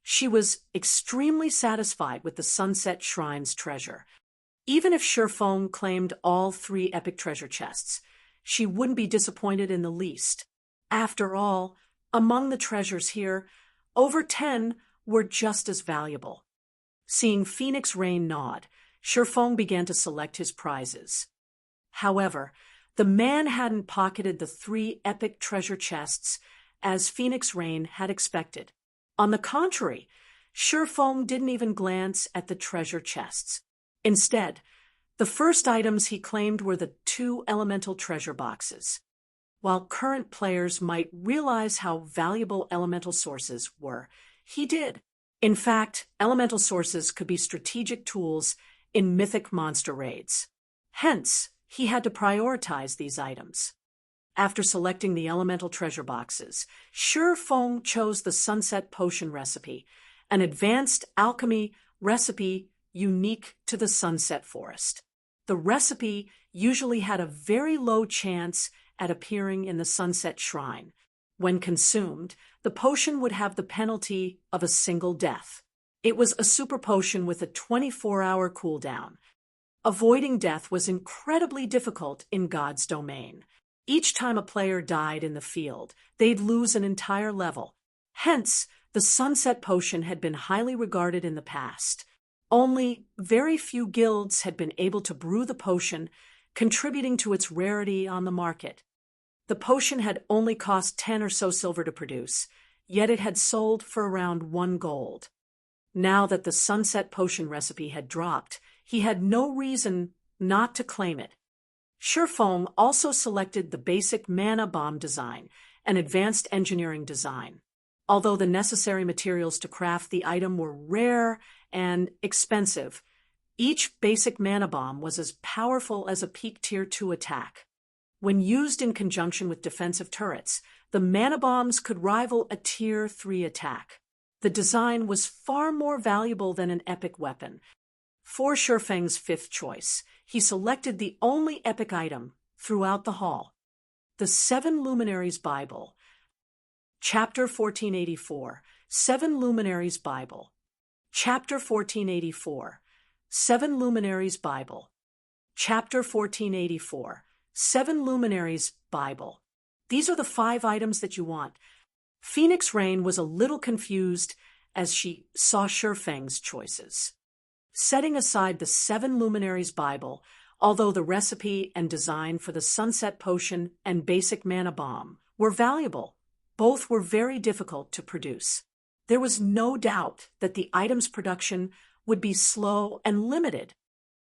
She was extremely satisfied with the Sunset Shrine's treasure. Even if Shi Feng claimed all 3 epic treasure chests, she wouldn't be disappointed in the least. After all, among the treasures here, over 10 were just as valuable. Seeing Phoenix Rain nod, Shi Feng began to select his prizes. However, the man hadn't pocketed the 3 epic treasure chests as Phoenix Rain had expected. On the contrary, Shi Feng didn't even glance at the treasure chests. Instead, the first items he claimed were the 2 elemental treasure boxes. While current players might realize how valuable elemental sources were, he did. In fact, elemental sources could be strategic tools in mythic monster raids. Hence, he had to prioritize these items. After selecting the elemental treasure boxes, Shi Feng chose the Sunset Potion recipe, an advanced alchemy recipe unique to the Sunset Forest. The recipe usually had a very low chance at appearing in the Sunset Shrine. When consumed, the potion would have the penalty of a single death. It was a super potion with a 24-hour cooldown. Avoiding death was incredibly difficult in God's domain. Each time a player died in the field, they'd lose an entire level. Hence, the Sunset Potion had been highly regarded in the past. Only very few guilds had been able to brew the potion, contributing to its rarity on the market. The potion had only cost 10 or so silver to produce, yet it had sold for around 1 gold. Now that the Sunset Potion recipe had dropped, he had no reason not to claim it. Shi Feng also selected the basic mana bomb design, an advanced engineering design. Although the necessary materials to craft the item were rare and expensive, each basic mana bomb was as powerful as a peak Tier 2 attack. When used in conjunction with defensive turrets, the mana bombs could rival a Tier 3 attack. The design was far more valuable than an epic weapon. For Shi Feng's 5th choice, he selected the only epic item throughout the hall: the 7 Luminaries Bible. Chapter 1484, 7 Luminaries Bible. Chapter 1484, 7 Luminaries Bible. Chapter 1484, 7 Luminaries Bible. These are the 5 items that you want. Phoenix Rain was a little confused as she saw Shi Feng's choices. Setting aside the 7 Luminaries Bible, although the recipe and design for the Sunset Potion and basic mana bomb were valuable, both were very difficult to produce. There was no doubt that the item's production would be slow and limited.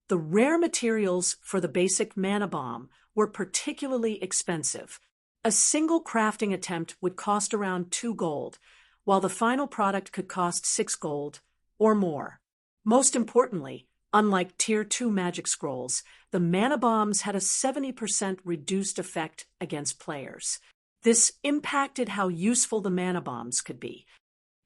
The rare materials for the basic mana bomb were particularly expensive. A single crafting attempt would cost around 2 gold, while the final product could cost 6 gold or more. Most importantly, unlike Tier 2 magic scrolls, the mana bombs had a 70% reduced effect against players. This impacted how useful the mana bombs could be.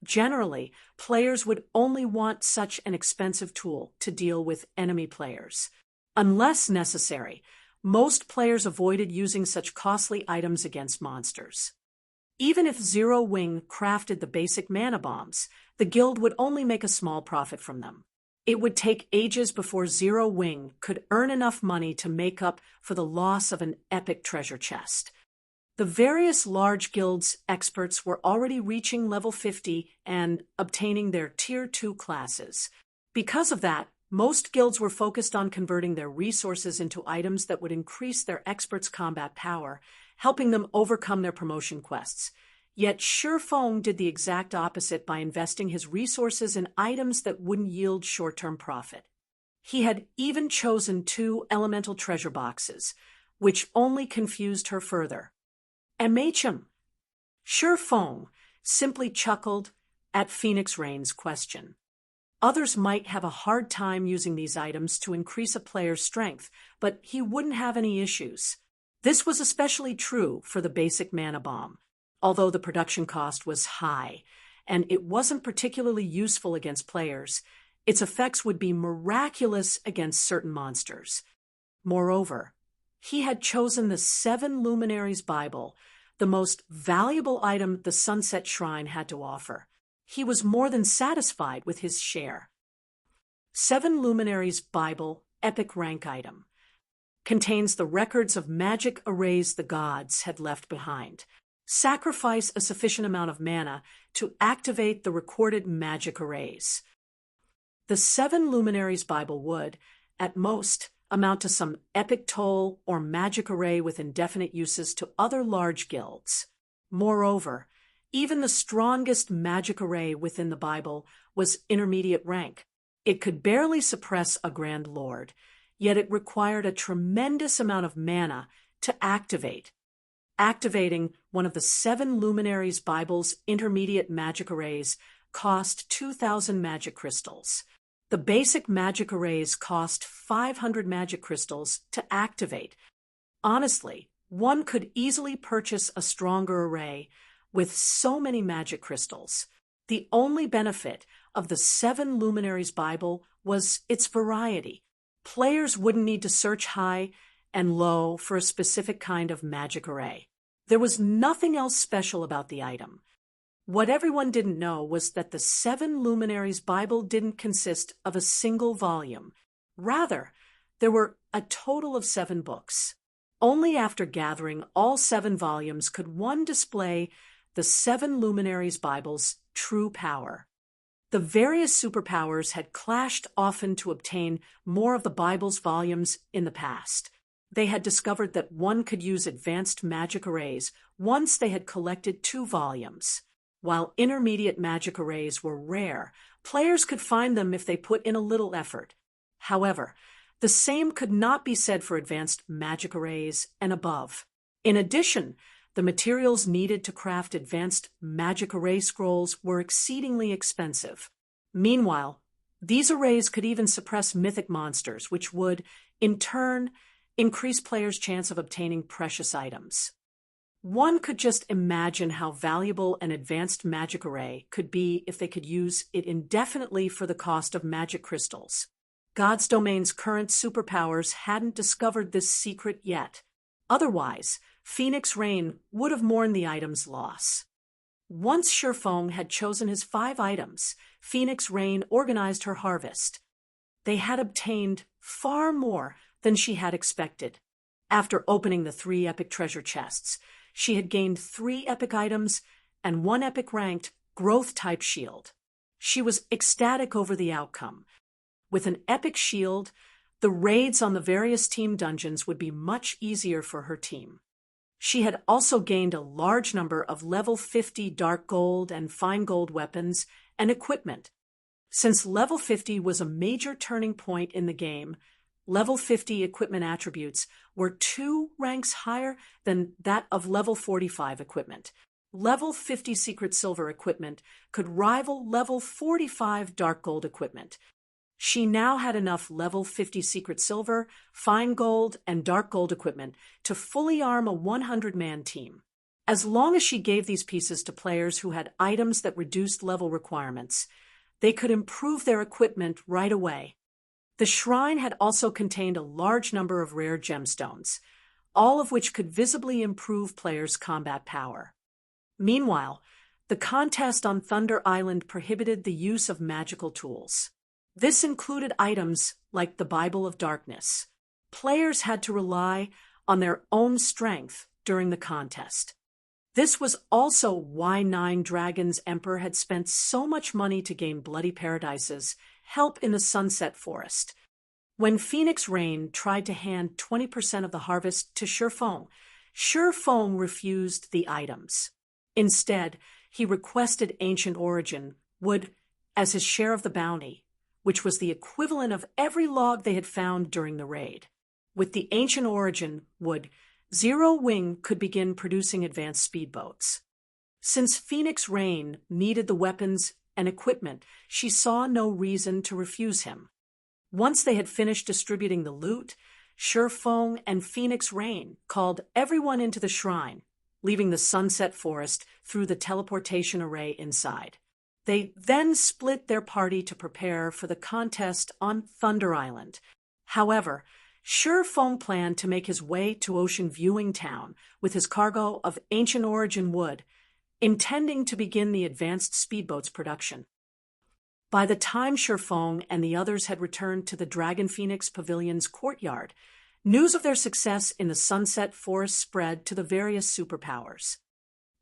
Generally, players would only want such an expensive tool to deal with enemy players. Unless necessary, most players avoided using such costly items against monsters. Even if Zero Wing crafted the basic mana bombs, the guild would only make a small profit from them. It would take ages before Zero Wing could earn enough money to make up for the loss of an epic treasure chest. The various large guilds' experts were already reaching level 50 and obtaining their Tier 2 classes. Because of that, most guilds were focused on converting their resources into items that would increase their experts' combat power, helping them overcome their promotion quests. Yet Feng did the exact opposite by investing his resources in items that wouldn't yield short-term profit. He had even chosen 2 elemental treasure boxes, which only confused her further. MHM. Feng simply chuckled at Phoenix Rain's question. Others might have a hard time using these items to increase a player's strength, but he wouldn't have any issues. This was especially true for the basic mana bomb, although the production cost was high, and it wasn't particularly useful against players. Its effects would be miraculous against certain monsters. Moreover, he had chosen the 7 Luminaries Bible, the most valuable item the Sunset Shrine had to offer. He was more than satisfied with his share. 7 Luminaries Bible Epic Rank Item contains the records of magic arrays the gods had left behind. Sacrifice a sufficient amount of mana to activate the recorded magic arrays. The 7 Luminaries Bible would, at most, amount to some epic toll or magic array with indefinite uses to other large guilds. Moreover, even the strongest magic array within the Bible was intermediate rank. It could barely suppress a Grand Lord, yet it required a tremendous amount of mana to activate. Activating one of the 7 Luminaries Bible's intermediate magic arrays cost 2,000 magic crystals. The basic magic arrays cost 500 magic crystals to activate. Honestly, one could easily purchase a stronger array with so many magic crystals. The only benefit of the 7 Luminaries Bible was its variety. Players wouldn't need to search high and low for a specific kind of magic array. There was nothing else special about the item. What everyone didn't know was that the 7 Luminaries Bible didn't consist of a single volume. Rather, there were a total of 7 books. Only after gathering all 7 volumes could one display the 7 Luminaries Bible's true power. The various superpowers had clashed often to obtain more of the Bible's volumes in the past. They had discovered that one could use advanced magic arrays once they had collected 2 volumes. While intermediate magic arrays were rare, players could find them if they put in a little effort. However, the same could not be said for advanced magic arrays and above. In addition, the materials needed to craft advanced magic array scrolls were exceedingly expensive. Meanwhile, these arrays could even suppress mythic monsters, which would, in turn, increase players' chance of obtaining precious items. One could just imagine how valuable an advanced magic array could be if they could use it indefinitely for the cost of magic crystals. God's Domain's current superpowers hadn't discovered this secret yet. Otherwise, Phoenix Rain would have mourned the item's loss. Once Feng had chosen his 5 items, Phoenix Rain organized her harvest. They had obtained far more than she had expected. After opening the 3 epic treasure chests, she had gained 3 epic items and 1 epic-ranked growth-type shield. She was ecstatic over the outcome. With an epic shield, the raids on the various team dungeons would be much easier for her team. She had also gained a large number of level 50 dark gold and fine gold weapons and equipment. Since level 50 was a major turning point in the game, level 50 equipment attributes were 2 ranks higher than that of level 45 equipment. Level 50 secret silver equipment could rival level 45 dark gold equipment. She now had enough level 50 secret silver, fine gold, and dark gold equipment to fully arm a 100-man team. As long as she gave these pieces to players who had items that reduced level requirements, they could improve their equipment right away. The shrine had also contained a large number of rare gemstones, all of which could visibly improve players' combat power. Meanwhile, the contest on Thunder Island prohibited the use of magical tools. This included items like the Bible of Darkness. Players had to rely on their own strength during the contest. This was also why Nine Dragons Emperor had spent so much money to gain Bloody Paradise's help in the Sunset Forest. When Phoenix Rain tried to hand 20% of the harvest to Shi Feng refused the items. Instead, he requested Ancient Origin wood as his share of the bounty, which was the equivalent of every log they had found during the raid. With the Ancient Origin wood, Zero Wing could begin producing advanced speedboats. Since Phoenix Rain needed the weapons and equipment, she saw no reason to refuse him. Once they had finished distributing the loot, Shi Feng and Phoenix Rain called everyone into the shrine, leaving the Sunset Forest through the teleportation array inside. They then split their party to prepare for the contest on Thunder Island. However, Shi Feng planned to make his way to Ocean Viewing Town with his cargo of Ancient Origin wood, intending to begin the advanced speedboats production. By the time Shi Feng and the others had returned to the Dragon Phoenix Pavilion's courtyard, news of their success in the Sunset Forest spread to the various superpowers.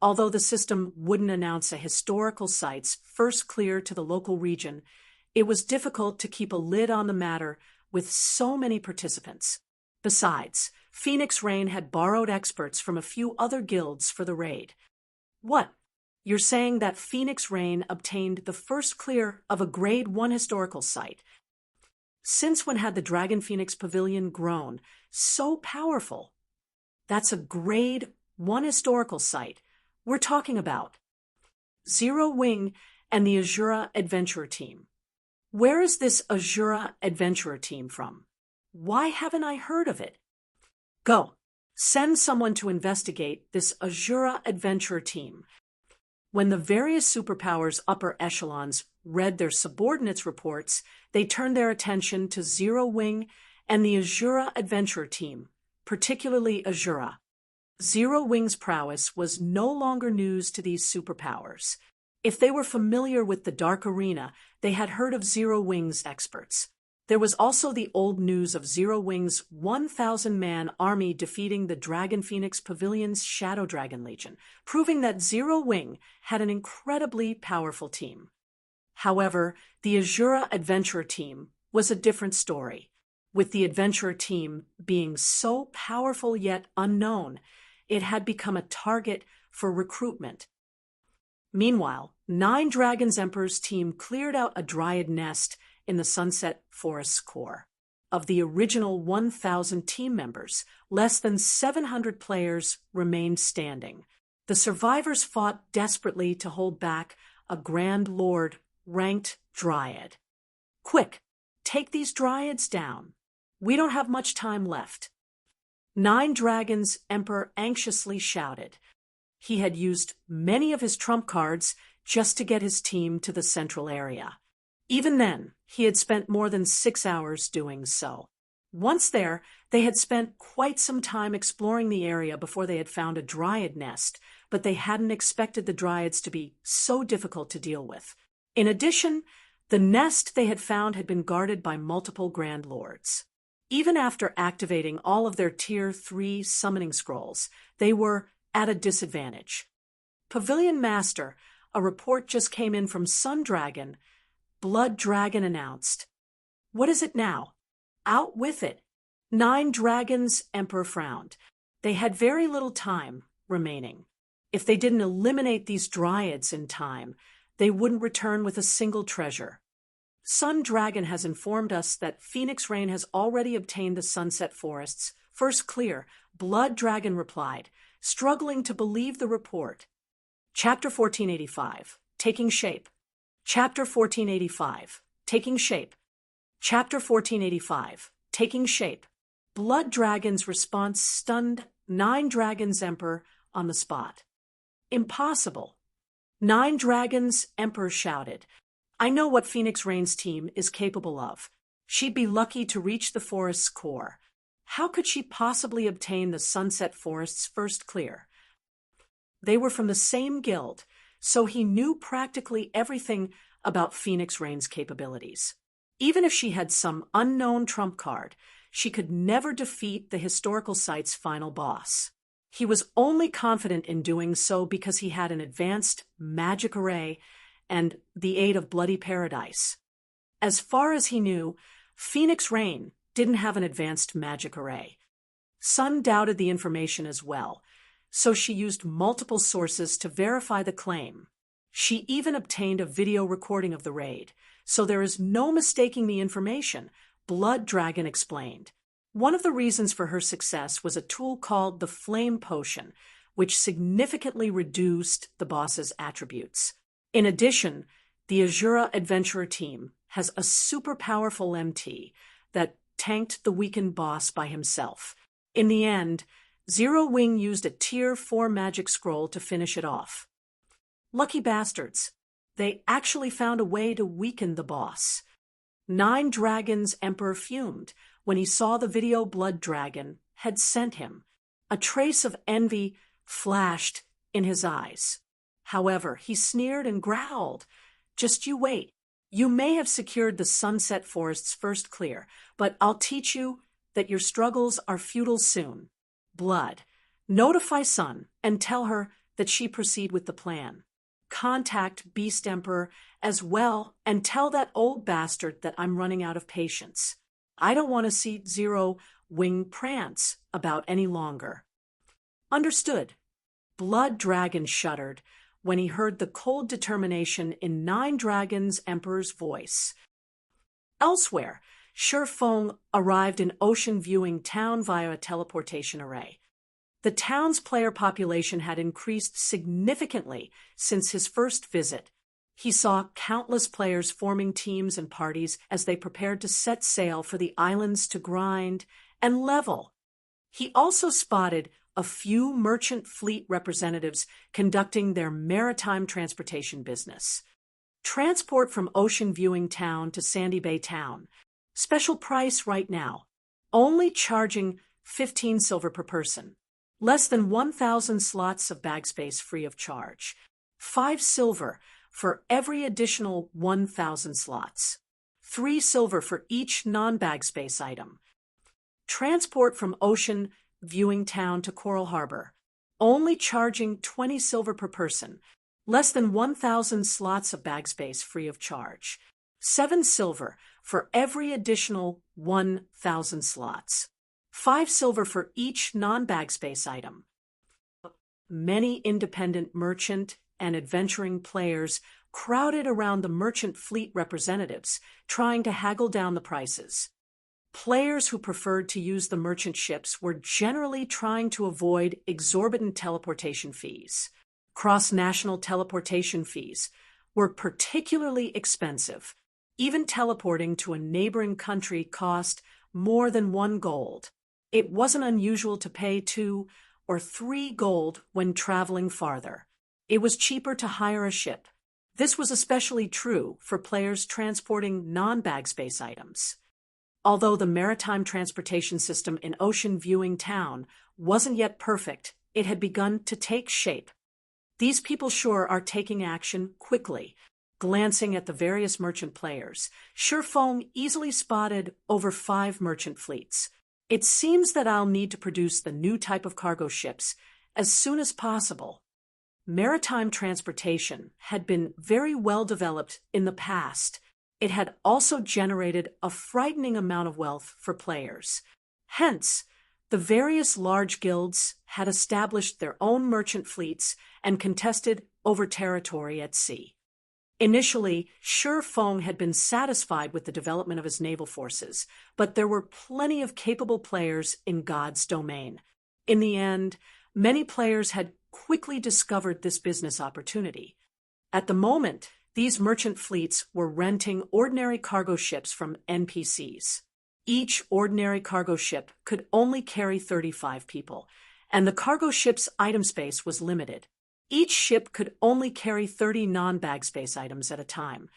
Although the system wouldn't announce a historical site's first clear to the local region, it was difficult to keep a lid on the matter with so many participants. Besides, Phoenix Rain had borrowed experts from a few other guilds for the raid. What? You're saying that Phoenix Rain obtained the first clear of a Grade 1 historical site? Since when had the Dragon Phoenix Pavilion grown so powerful? That's a Grade 1 historical site. We're talking about Zero Wing and the Azura Adventurer Team. Where is this Azura Adventurer Team from? Why haven't I heard of it? Go. Send someone to investigate this Azura Adventurer Team. When the various superpowers' upper echelons read their subordinates' reports, they turned their attention to Zero Wing and the Azura Adventurer Team, particularly Azura. Zero Wing's prowess was no longer news to these superpowers. If they were familiar with the Dark Arena, they had heard of Zero Wing's experts. There was also the old news of Zero Wing's 1,000-man army defeating the Dragon Phoenix Pavilion's Shadow Dragon Legion, proving that Zero Wing had an incredibly powerful team. However, the Azura Adventurer Team was a different story. With the Adventurer Team being so powerful yet unknown, it had become a target for recruitment. Meanwhile, Nine Dragons Emperor's team cleared out a dryad nest in the Sunset Forest's core. Of the original 1,000 team members, less than 700 players remained standing. The survivors fought desperately to hold back a Grand Lord ranked dryad. Quick, take these dryads down. We don't have much time left. Nine Dragons Emperor anxiously shouted. He had used many of his trump cards just to get his team to the central area. Even then, he had spent more than 6 hours doing so. Once there, they had spent quite some time exploring the area before they had found a dryad nest, but they hadn't expected the dryads to be so difficult to deal with. In addition, the nest they had found had been guarded by multiple Grand Lords. Even after activating all of their Tier 3 summoning scrolls, they were at a disadvantage. Pavilion Master, a report just came in from Sun Dragon. Blood Dragon announced. What is it now? Out with it. Nine Dragons Emperor frowned. They had very little time remaining. If they didn't eliminate these dryads in time, they wouldn't return with a single treasure. Sun Dragon has informed us that Phoenix Rain has already obtained the Sunset Forest's first clear. Blood Dragon replied, struggling to believe the report. Chapter 1485, Taking Shape. Chapter 1485, Taking Shape. Chapter 1485, Taking Shape. Blood Dragon's response stunned Nine Dragons Emperor on the spot. Impossible. Nine Dragons Emperor shouted, I know what Phoenix Rain's team is capable of. She'd be lucky to reach the forest's core. How could she possibly obtain the Sunset Forest's first clear? They were from the same guild, so he knew practically everything about Phoenix Rain's capabilities. Even if she had some unknown trump card, she could never defeat the historical site's final boss. He was only confident in doing so because he had an advanced magic array and the aid of Bloody Paradise. As far as he knew, Phoenix Rain didn't have an advanced magic array. Sun doubted the information as well, so she used multiple sources to verify the claim. She even obtained a video recording of the raid, so there is no mistaking the information, Blood Dragon explained. One of the reasons for her success was a tool called the Flame Potion, which significantly reduced the boss's attributes. In addition, the Azura Adventurer team has a super powerful MT that tanked the weakened boss by himself. In the end, Zero Wing used a Tier 4 magic scroll to finish it off. Lucky bastards. They actually found a way to weaken the boss. Nine Dragons Emperor fumed when he saw the video Blood Dragon had sent him. A trace of envy flashed in his eyes. However, he sneered and growled, "Just you wait. You may have secured the Sunset Forest's first clear, but I'll teach you that your struggles are futile soon. Blood, notify Sun and tell her that she proceed with the plan. Contact Beast Emperor as well and tell that old bastard that I'm running out of patience. I don't want to see Zero Wing prance about any longer." Understood. Blood Dragon shuddered when he heard the cold determination in Nine Dragons Emperor's voice. Elsewhere, Shifeng arrived in Ocean Viewing Town via a teleportation array. The town's player population had increased significantly since his first visit. He saw countless players forming teams and parties as they prepared to set sail for the islands to grind and level. He also spotted a few merchant fleet representatives conducting their maritime transportation business. Transport from Ocean Viewing Town to Sandy Bay Town. Special price right now. Only charging 15 silver per person. Less than 1,000 slots of bag space free of charge. 5 silver for every additional 1,000 slots. 3 silver for each non-bag space item. Transport from Ocean Viewing Town to Coral Harbor. Only charging 20 silver per person. Less than 1,000 slots of bag space free of charge. 7 silver for every additional 1,000 slots. 5 silver for each non-bag space item. Many independent merchant and adventuring players crowded around the merchant fleet representatives, trying to haggle down the prices. Players who preferred to use the merchant ships were generally trying to avoid exorbitant teleportation fees. Cross-national teleportation fees were particularly expensive. Even teleporting to a neighboring country cost more than 1 gold. It wasn't unusual to pay 2 or 3 gold when traveling farther. It was cheaper to hire a ship. This was especially true for players transporting non-bag space items. Although the maritime transportation system in Ocean Viewing Town wasn't yet perfect, it had begun to take shape. These people sure are taking action quickly. Glancing at the various merchant players, Shifeng easily spotted over 5 merchant fleets. It seems that I'll need to produce the new type of cargo ships as soon as possible. Maritime transportation had been very well developed in the past. It had also generated a frightening amount of wealth for players. Hence, the various large guilds had established their own merchant fleets and contested over territory at sea. Initially, Shifeng had been satisfied with the development of his naval forces, but there were plenty of capable players in God's domain. In the end, many players had quickly discovered this business opportunity. At the moment, these merchant fleets were renting ordinary cargo ships from NPCs. Each ordinary cargo ship could only carry 35 people, and the cargo ship's item space was limited. Each ship could only carry 30 non-bag space items at a time.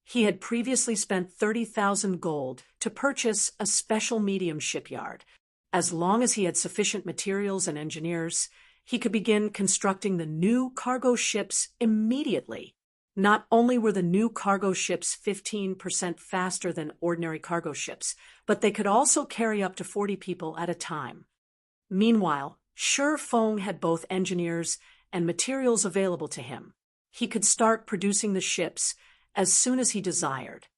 He had previously spent 30,000 gold to purchase a special medium shipyard. As long as he had sufficient materials and engineers, he could begin constructing the new cargo ships immediately. Not only were the new cargo ships 15% faster than ordinary cargo ships, but they could also carry up to 40 people at a time. Meanwhile, Shi Feng had both engineers and materials available to him. He could start producing the ships as soon as he desired.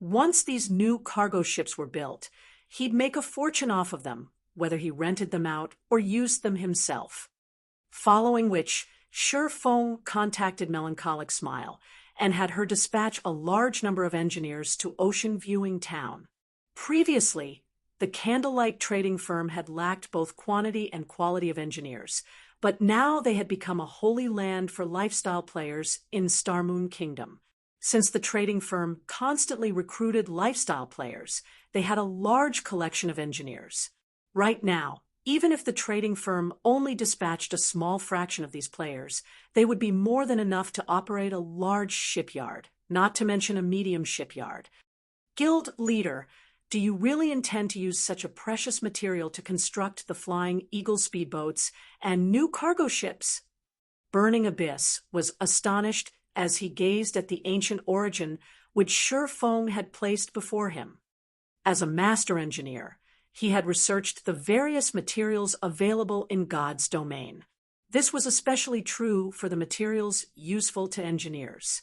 Once these new cargo ships were built, he'd make a fortune off of them, whether he rented them out or used them himself. Following which, Shi Feng contacted Melancholic Smile and had her dispatch a large number of engineers to Ocean Viewing Town. Previously, the candlelight trading firm had lacked both quantity and quality of engineers, but now they had become a holy land for lifestyle players in Star Moon Kingdom. Since the trading firm constantly recruited lifestyle players, they had a large collection of engineers. Right now, even if the trading firm only dispatched a small fraction of these players, they would be more than enough to operate a large shipyard, not to mention a medium shipyard. Guild leader, do you really intend to use such a precious material to construct the Flying Eagle speedboats and new cargo ships? Burning Abyss was astonished as he gazed at the ancient origin which Shi Feng had placed before him. As a master engineer, he had researched the various materials available in God's domain. This was especially true for the materials useful to engineers.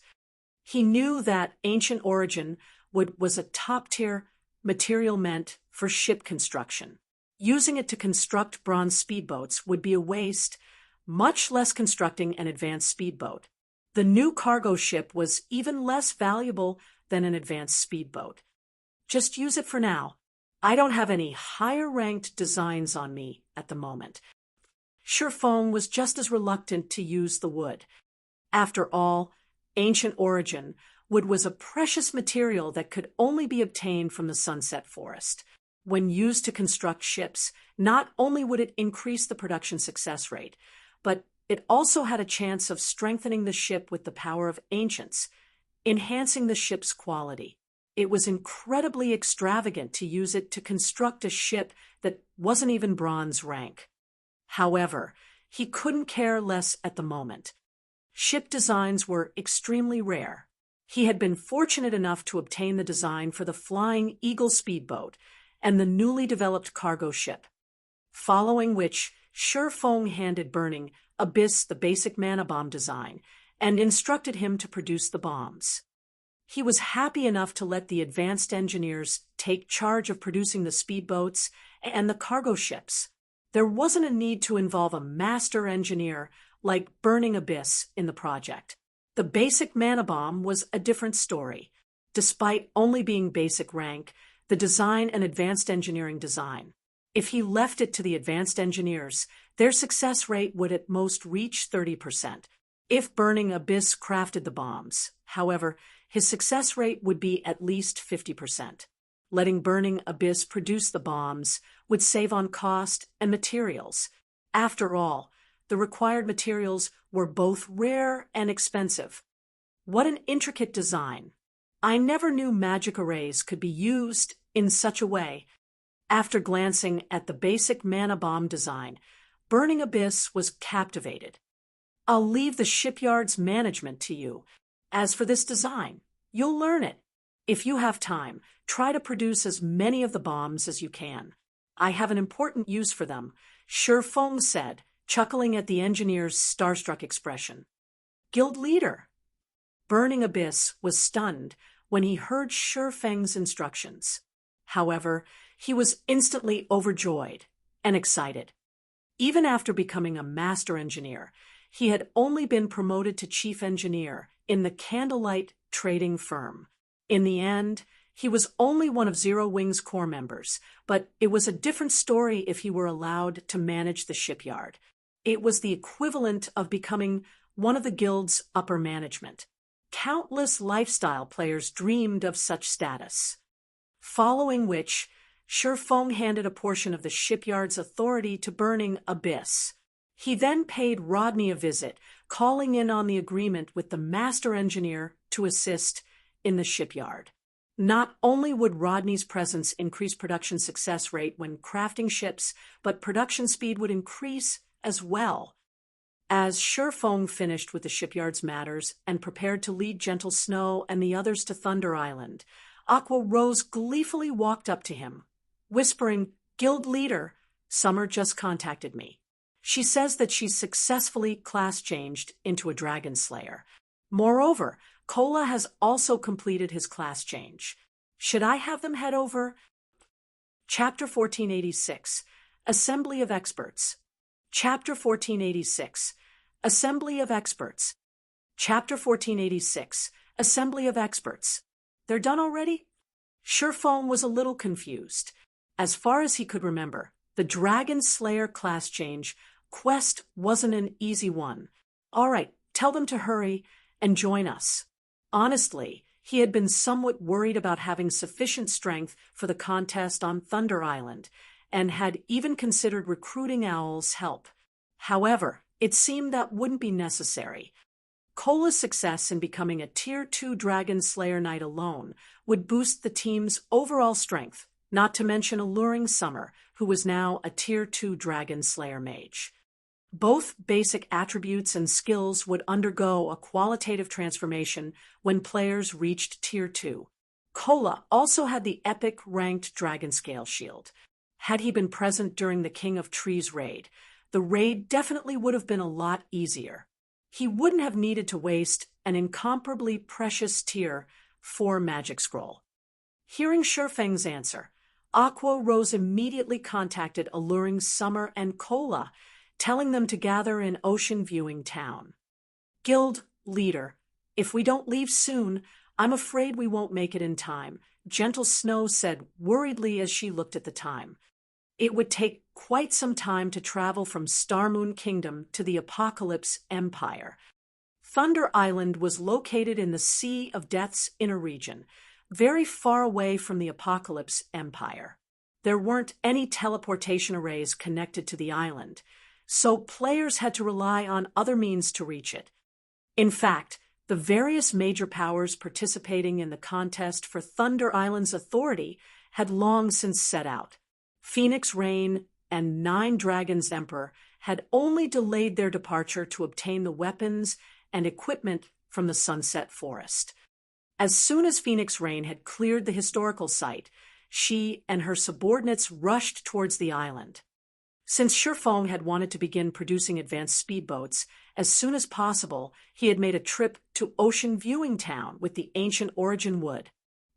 He knew that ancient origin was a top-tier material meant for ship construction. Using it to construct bronze speedboats would be a waste, much less constructing an advanced speedboat. The new cargo ship was even less valuable than an advanced speedboat. Just use it for now. I don't have any higher-ranked designs on me at the moment. Shi Feng was just as reluctant to use the wood. After all, ancient origin, wood was a precious material that could only be obtained from the Sunset Forest. When used to construct ships, not only would it increase the production success rate, but it also had a chance of strengthening the ship with the power of ancients, enhancing the ship's quality. It was incredibly extravagant to use it to construct a ship that wasn't even bronze rank. However, he couldn't care less at the moment. Ship designs were extremely rare. He had been fortunate enough to obtain the design for the Flying Eagle speedboat and the newly developed cargo ship. Following which, Shi Feng handed Burning Abyss the basic mana bomb design and instructed him to produce the bombs. He was happy enough to let the advanced engineers take charge of producing the speedboats and the cargo ships. There wasn't a need to involve a master engineer like Burning Abyss in the project. The basic mana bomb was a different story. Despite only being basic rank, the design and advanced engineering design. If he left it to the advanced engineers, their success rate would at most reach 30%. If Burning Abyss crafted the bombs, however, his success rate would be at least 50%. Letting Burning Abyss produce the bombs would save on cost and materials. After all, the required materials were both rare and expensive. What an intricate design! I never knew magic arrays could be used in such a way. After glancing at the basic mana bomb design, Burning Abyss was captivated. I'll leave the shipyard's management to you. As for this design, you'll learn it. If you have time, try to produce as many of the bombs as you can. I have an important use for them, Shi Feng said, chuckling at the engineer's starstruck expression. Guild leader! Burning Abyss was stunned when he heard Shi Feng's instructions. However, he was instantly overjoyed and excited. Even after becoming a master engineer, he had only been promoted to chief engineer in the Candlelight trading firm. In the end, he was only one of Zero Wing's core members, but it was a different story if he were allowed to manage the shipyard. It was the equivalent of becoming one of the guild's upper management. Countless lifestyle players dreamed of such status. Following which, Shi Feng handed a portion of the shipyard's authority to Burning Abyss. He then paid Rodney a visit, calling in on the agreement with the master engineer to assist in the shipyard. Not only would Rodney's presence increase production success rate when crafting ships, but production speed would increase as well. As Shi Feng finished with the shipyard's matters and prepared to lead Gentle Snow and the others to Thunder Island, Aqua Rose gleefully walked up to him, whispering, "Guild leader, Summer just contacted me. She says that she's successfully class changed into a dragon slayer. Moreover, Kola has also completed his class change. Should I have them head over? Chapter 1486, Assembly of Experts. Chapter 1486, Assembly of Experts. Chapter 1486, Assembly of Experts. They're done already? Surefoam was a little confused. As far as he could remember, the Dragon Slayer class change quest wasn't an easy one. All right, tell them to hurry and join us. Honestly, he had been somewhat worried about having sufficient strength for the contest on Thunder Island, and had even considered recruiting Owl's help. However, it seemed that wouldn't be necessary. Kola's success in becoming a Tier 2 Dragon Slayer Knight alone would boost the team's overall strength, not to mention Alluring Summer, who was now a Tier 2 Dragon Slayer Mage. Both basic attributes and skills would undergo a qualitative transformation when players reached Tier 2. Kola also had the epic ranked Dragon Scale Shield. Had he been present during the King of Trees raid, the raid definitely would have been a lot easier. He wouldn't have needed to waste an incomparably precious Tier 4 magic scroll. Hearing Shurfeng's answer, Aqua Rose immediately contacted Alluring Summer and Kola, telling them to gather in Ocean Viewing Town. Guild leader, if we don't leave soon, I'm afraid we won't make it in time, Gentle Snow said worriedly as she looked at the time. It would take quite some time to travel from Starmoon Kingdom to the Apocalypse Empire. Thunder Island was located in the Sea of Death's inner region, very far away from the Apocalypse Empire. There weren't any teleportation arrays connected to the island, so players had to rely on other means to reach it. In fact, the various major powers participating in the contest for Thunder Island's authority had long since set out. Phoenix Rain and Nine Dragons Emperor had only delayed their departure to obtain the weapons and equipment from the Sunset Forest. As soon as Phoenix Rain had cleared the historical site, she and her subordinates rushed towards the island. Since Surefoam had wanted to begin producing advanced speedboats as soon as possible, he had made a trip to Ocean Viewing Town with the ancient Origin Wood.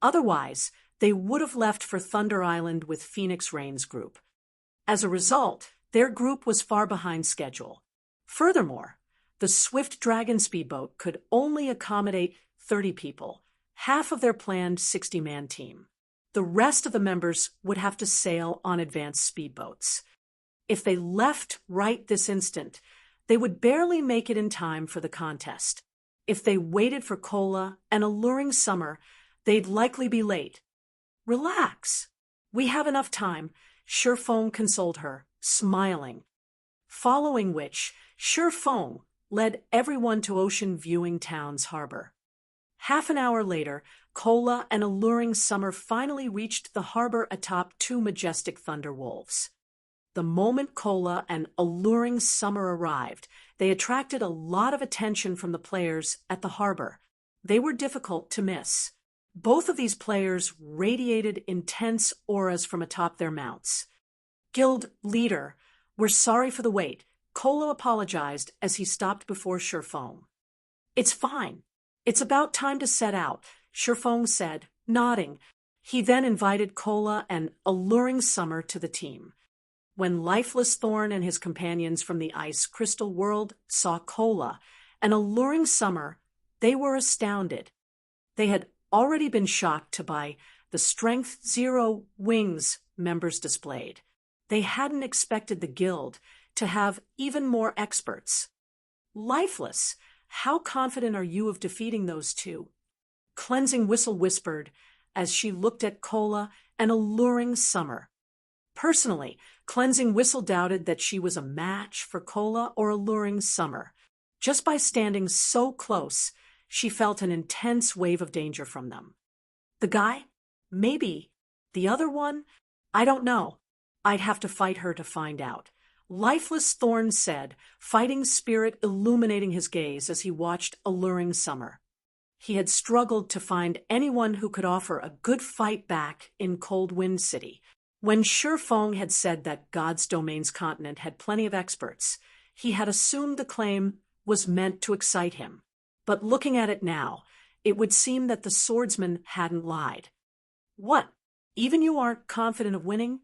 Otherwise, they would have left for Thunder Island with Phoenix Rain's group. As a result, their group was far behind schedule. Furthermore, the Swift Dragon speedboat could only accommodate 30 people, half of their planned 60-man team. The rest of the members would have to sail on advanced speedboats. If they left right this instant, they would barely make it in time for the contest. If they waited for Kola and Alluring Summer, they'd likely be late. Relax. We have enough time, Surefoam consoled her, smiling. Following which, Surefoam led everyone to Ocean Viewing Town's harbor. Half an hour later, Kola and Alluring Summer finally reached the harbor atop two majestic thunder wolves. The moment Kola and Alluring Summer arrived, they attracted a lot of attention from the players at the harbor. They were difficult to miss. Both of these players radiated intense auras from atop their mounts. Guild leader, we're sorry for the wait, Kola apologized as he stopped before Surefoam. It's fine. It's about time to set out, Surefoam said, nodding. He then invited Kola and Alluring Summer to the team. When Lifeless Thorn and his companions from the Ice Crystal World saw Kola and Alluring Summer, they were astounded. They had already been shocked by the Strength 0 wings members displayed. They hadn't expected the guild to have even more experts. Lifeless, how confident are you of defeating those two? Cleansing Whistle whispered as she looked at Kola and Alluring Summer. Personally, Cleansing Whistle doubted that she was a match for Kola or Alluring Summer. Just by standing so close, she felt an intense wave of danger from them. The guy? Maybe. The other one? I don't know. I'd have to fight her to find out. Lifeless Thorn said, fighting spirit illuminating his gaze as he watched Alluring Summer. He had struggled to find anyone who could offer a good fight back in Cold Wind City. When Shi Feng had said that God's Domain's continent had plenty of experts, he had assumed the claim was meant to excite him. But looking at it now, it would seem that the swordsman hadn't lied. What? Even you aren't confident of winning?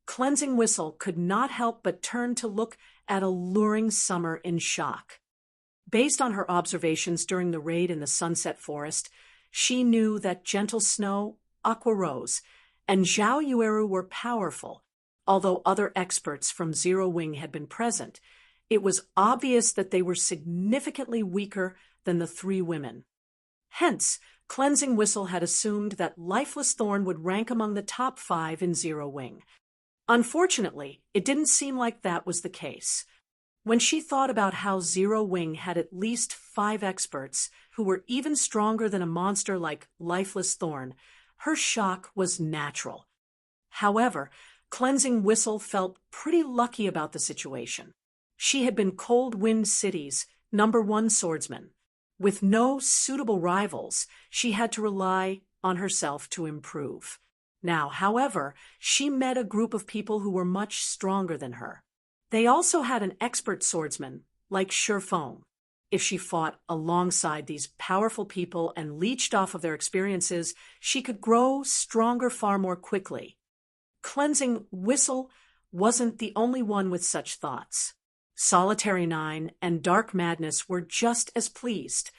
Cleansing Whistle could not help but turn to look at alluring Summer in shock. Based on her observations during the raid in the Sunset Forest, she knew that Gentle Snow, Aqua Rose, and Zhao Yueru were powerful. Although other experts from Zero Wing had been present, it was obvious that they were significantly weaker than the three women. Hence, Cleansing Whistle had assumed that Lifeless Thorn would rank among the top 5 in Zero Wing. Unfortunately, it didn't seem like that was the case. When she thought about how Zero Wing had at least 5 experts who were even stronger than a monster like Lifeless Thorn, her shock was natural. However, Cleansing Whistle felt pretty lucky about the situation. She had been Cold Wind City's #1 swordsman. With no suitable rivals, she had to rely on herself to improve. Now, however, she met a group of people who were much stronger than her. They also had an expert swordsman, like Shi Feng. If she fought alongside these powerful people and leached off of their experiences, she could grow stronger far more quickly. Cleansing Whistle wasn't the only one with such thoughts. Solitary 9 and Dark Madness were just as pleased.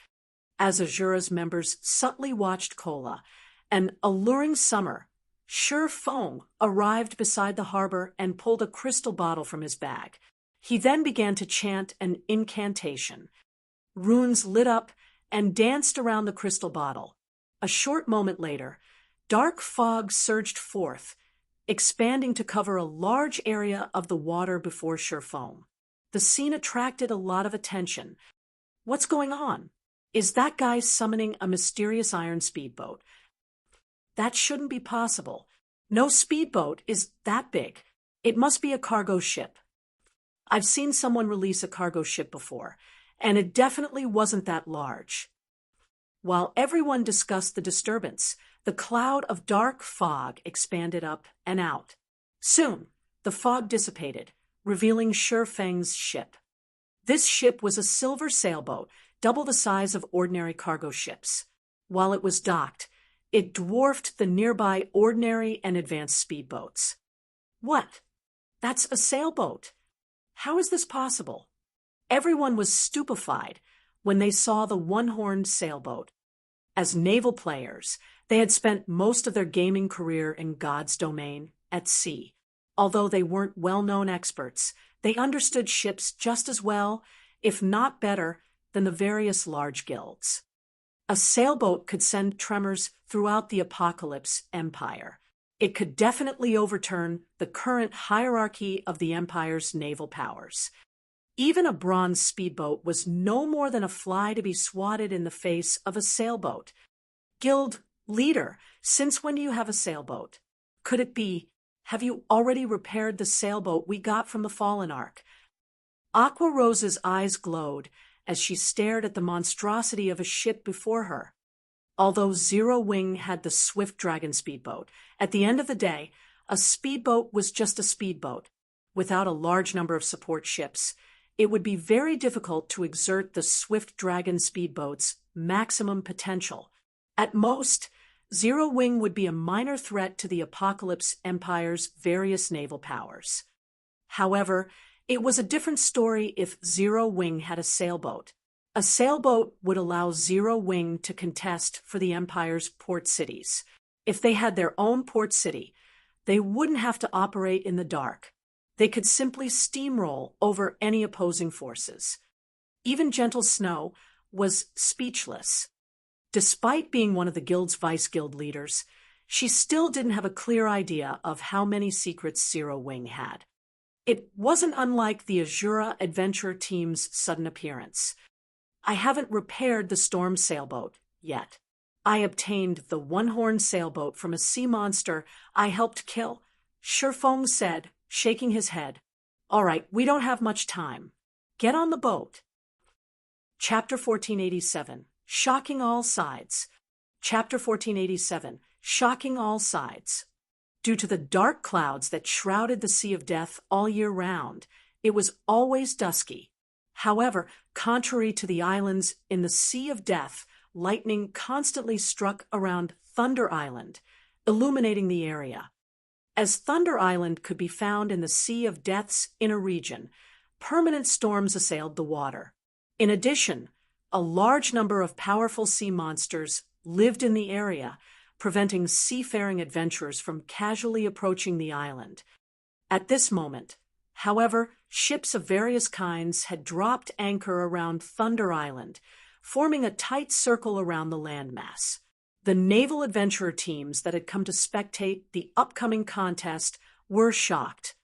As Azura's members subtly watched Kola, an alluring Summer, Shi Feng arrived beside the harbor and pulled a crystal bottle from his bag. He then began to chant an incantation. Runes lit up and danced around the crystal bottle. A short moment later, dark fog surged forth, expanding to cover a large area of the water before Shi Feng. The scene attracted a lot of attention. What's going on? Is that guy summoning a mysterious iron speedboat? That shouldn't be possible. No speedboat is that big. It must be a cargo ship. I've seen someone release a cargo ship before, and it definitely wasn't that large. While everyone discussed the disturbance, the cloud of dark fog expanded up and out. Soon, the fog dissipated, revealing Shi Feng's ship. This ship was a silver sailboat, double the size of ordinary cargo ships. While it was docked, it dwarfed the nearby ordinary and advanced speedboats. What? That's a sailboat. How is this possible? Everyone was stupefied when they saw the one-horned sailboat. As naval players, they had spent most of their gaming career in God's Domain at sea. Although they weren't well-known experts, they understood ships just as well, if not better, than the various large guilds. A sailboat could send tremors throughout the Apocalypse Empire. It could definitely overturn the current hierarchy of the Empire's naval powers. Even a bronze speedboat was no more than a fly to be swatted in the face of a sailboat. Guild leader, since when do you have a sailboat? Could it be, have you already repaired the sailboat we got from the Fallen Ark? Aqua Rose's eyes glowed as she stared at the monstrosity of a ship before her. Although Zero Wing had the Swift Dragon speedboat, at the end of the day, a speedboat was just a speedboat. Without a large number of support ships, it would be very difficult to exert the Swift Dragon speedboat's maximum potential. At most, Zero Wing would be a minor threat to the Apocalypse Empire's various naval powers. However, it was a different story if Zero Wing had a sailboat. A sailboat would allow Zero Wing to contest for the Empire's port cities. If they had their own port city, they wouldn't have to operate in the dark. They could simply steamroll over any opposing forces. Even Gentle Snow was speechless. Despite being one of the guild's vice-guild leaders, she still didn't have a clear idea of how many secrets Zero Wing had. It wasn't unlike the Azura adventure team's sudden appearance. I haven't repaired the Storm sailboat yet. I obtained the one-horned sailboat from a sea monster I helped kill, Shi Feng said, shaking his head. All right, we don't have much time. Get on the boat. Chapter 1487. Shocking All Sides. Chapter 1487. Shocking All Sides. Due to the dark clouds that shrouded the Sea of Death all year round, it was always dusky. However, contrary to the islands in the Sea of Death, lightning constantly struck around Thunder Island, illuminating the area. As Thunder Island could be found in the Sea of Death's inner region, permanent storms assailed the water. In addition, a large number of powerful sea monsters lived in the area, preventing seafaring adventurers from casually approaching the island. At this moment, however, ships of various kinds had dropped anchor around Thunder Island, forming a tight circle around the landmass. The naval adventurer teams that had come to spectate the upcoming contest were shocked.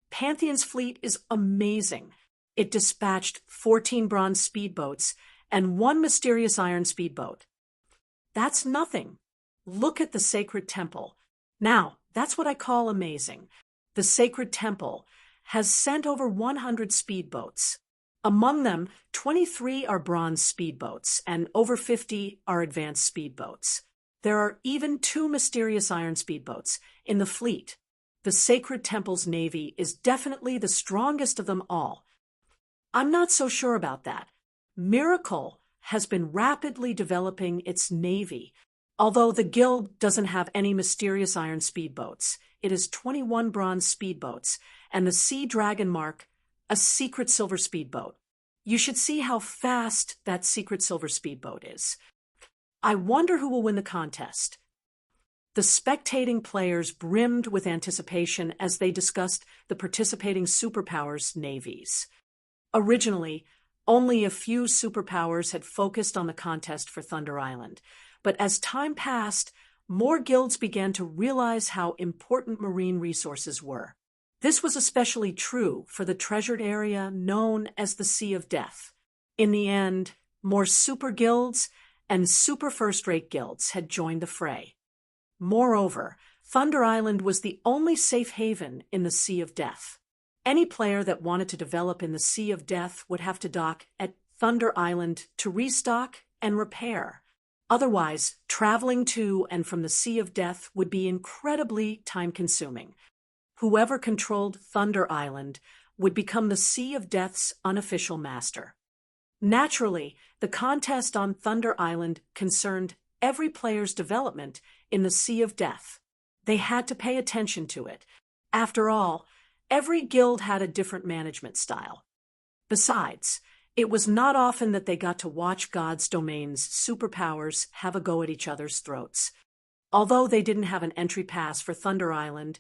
Pantheon's fleet is amazing. It dispatched 14 bronze speedboats and 1 mysterious iron speedboat. That's nothing. Look at the sacred temple. Now, that's what I call amazing. The sacred temple has sent over 100 speedboats. Among them, 23 are bronze speedboats, and over 50 are advanced speedboats. There are even 2 mysterious iron speedboats in the fleet. The Sacred Temple's navy is definitely the strongest of them all. I'm not so sure about that. Miracle has been rapidly developing its navy. Although the guild doesn't have any mysterious iron speedboats, it has 21 bronze speedboats, and the Sea Dragon Mark, a secret silver speedboat. You should see how fast that secret silver speedboat is. I wonder who will win the contest. The spectating players brimmed with anticipation as they discussed the participating superpowers' navies. Originally, only a few superpowers had focused on the contest for Thunder Island, but as time passed, more guilds began to realize how important marine resources were. This was especially true for the treasured area known as the Sea of Death. In the end, more super guilds and super first-rate guilds had joined the fray. Moreover, Thunder Island was the only safe haven in the Sea of Death. Any player that wanted to develop in the Sea of Death would have to dock at Thunder Island to restock and repair. Otherwise, traveling to and from the Sea of Death would be incredibly time-consuming. Whoever controlled Thunder Island would become the Sea of Death's unofficial master. Naturally, the contest on Thunder Island concerned every player's development in the Sea of Death. They had to pay attention to it. After all, every guild had a different management style. Besides, it was not often that they got to watch God's Domain's superpowers have a go at each other's throats. Although they didn't have an entry pass for Thunder Island,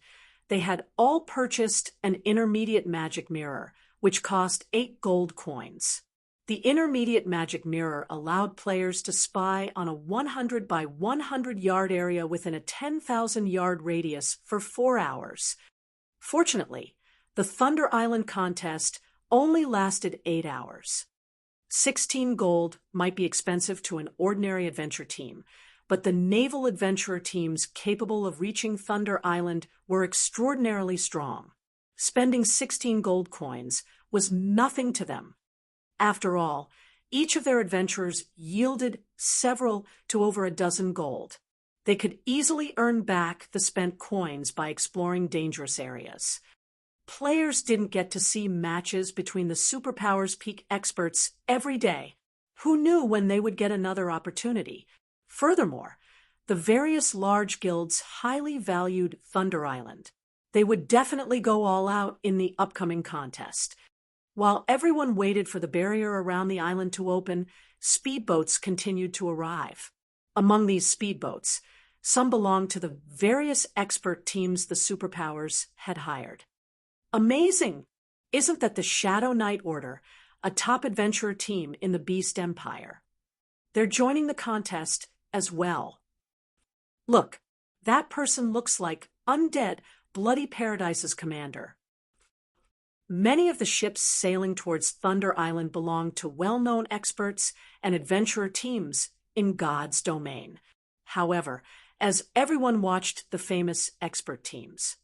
they had all purchased an intermediate magic mirror, which cost 8 gold coins. The intermediate magic mirror allowed players to spy on a 100 by 100 yard area within a 10,000 yard radius for 4 hours. Fortunately, the Thunder Island contest only lasted 8 hours. 16 gold might be expensive to an ordinary adventure team, but the naval adventurer teams capable of reaching Thunder Island were extraordinarily strong. Spending 16 gold coins was nothing to them. After all, each of their adventurers yielded several to over a dozen gold. They could easily earn back the spent coins by exploring dangerous areas. Players didn't get to see matches between the Superpowers Peak experts every day. Who knew when they would get another opportunity? Furthermore, the various large guilds highly valued Thunder Island. They would definitely go all out in the upcoming contest. While everyone waited for the barrier around the island to open, speedboats continued to arrive. Among these speedboats, some belonged to the various expert teams the Superpowers had hired. Amazing! Isn't that the Shadow Knight Order, a top adventurer team in the Beast Empire? They're joining the contest as well. Look, that person looks like Undead Bloody Paradise's commander. Many of the ships sailing towards Thunder Island belong to well-known experts and adventurer teams in God's Domain. However, as everyone watched the famous expert teams,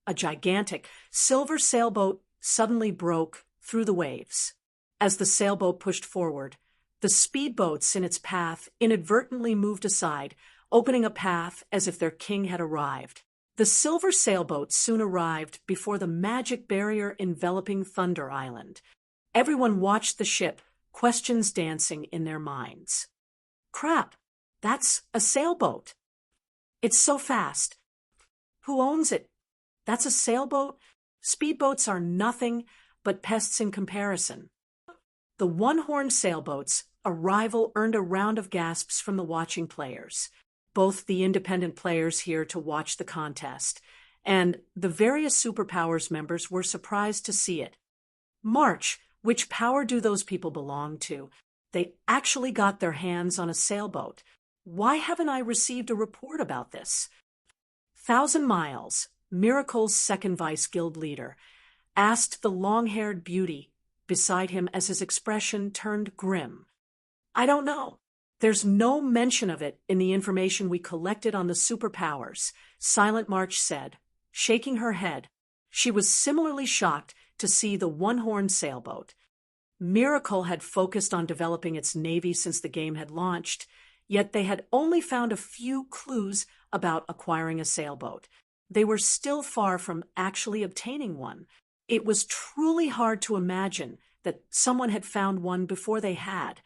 a gigantic silver sailboat suddenly broke through the waves. As the sailboat pushed forward, the speedboats in its path inadvertently moved aside, opening a path as if their king had arrived. The silver sailboat soon arrived before the magic barrier enveloping Thunder Island. Everyone watched the ship, questions dancing in their minds. Crap, that's a sailboat. It's so fast. Who owns it? That's a sailboat? Speedboats are nothing but pests in comparison. The one-horned sailboat's arrival earned a round of gasps from the watching players, both the independent players here to watch the contest, and the various superpowers members were surprised to see it. March, which power do those people belong to? They actually got their hands on a sailboat. Why haven't I received a report about this? Thousand Miles, Miracle's second vice guild leader, asked the long-haired beauty beside him as his expression turned grim. I don't know. There's no mention of it in the information we collected on the superpowers, Silent March said, shaking her head. She was similarly shocked to see the one-horned sailboat. Miracle had focused on developing its navy since the game had launched, yet they had only found a few clues about acquiring a sailboat. They were still far from actually obtaining one. It was truly hard to imagine that someone had found one before they had.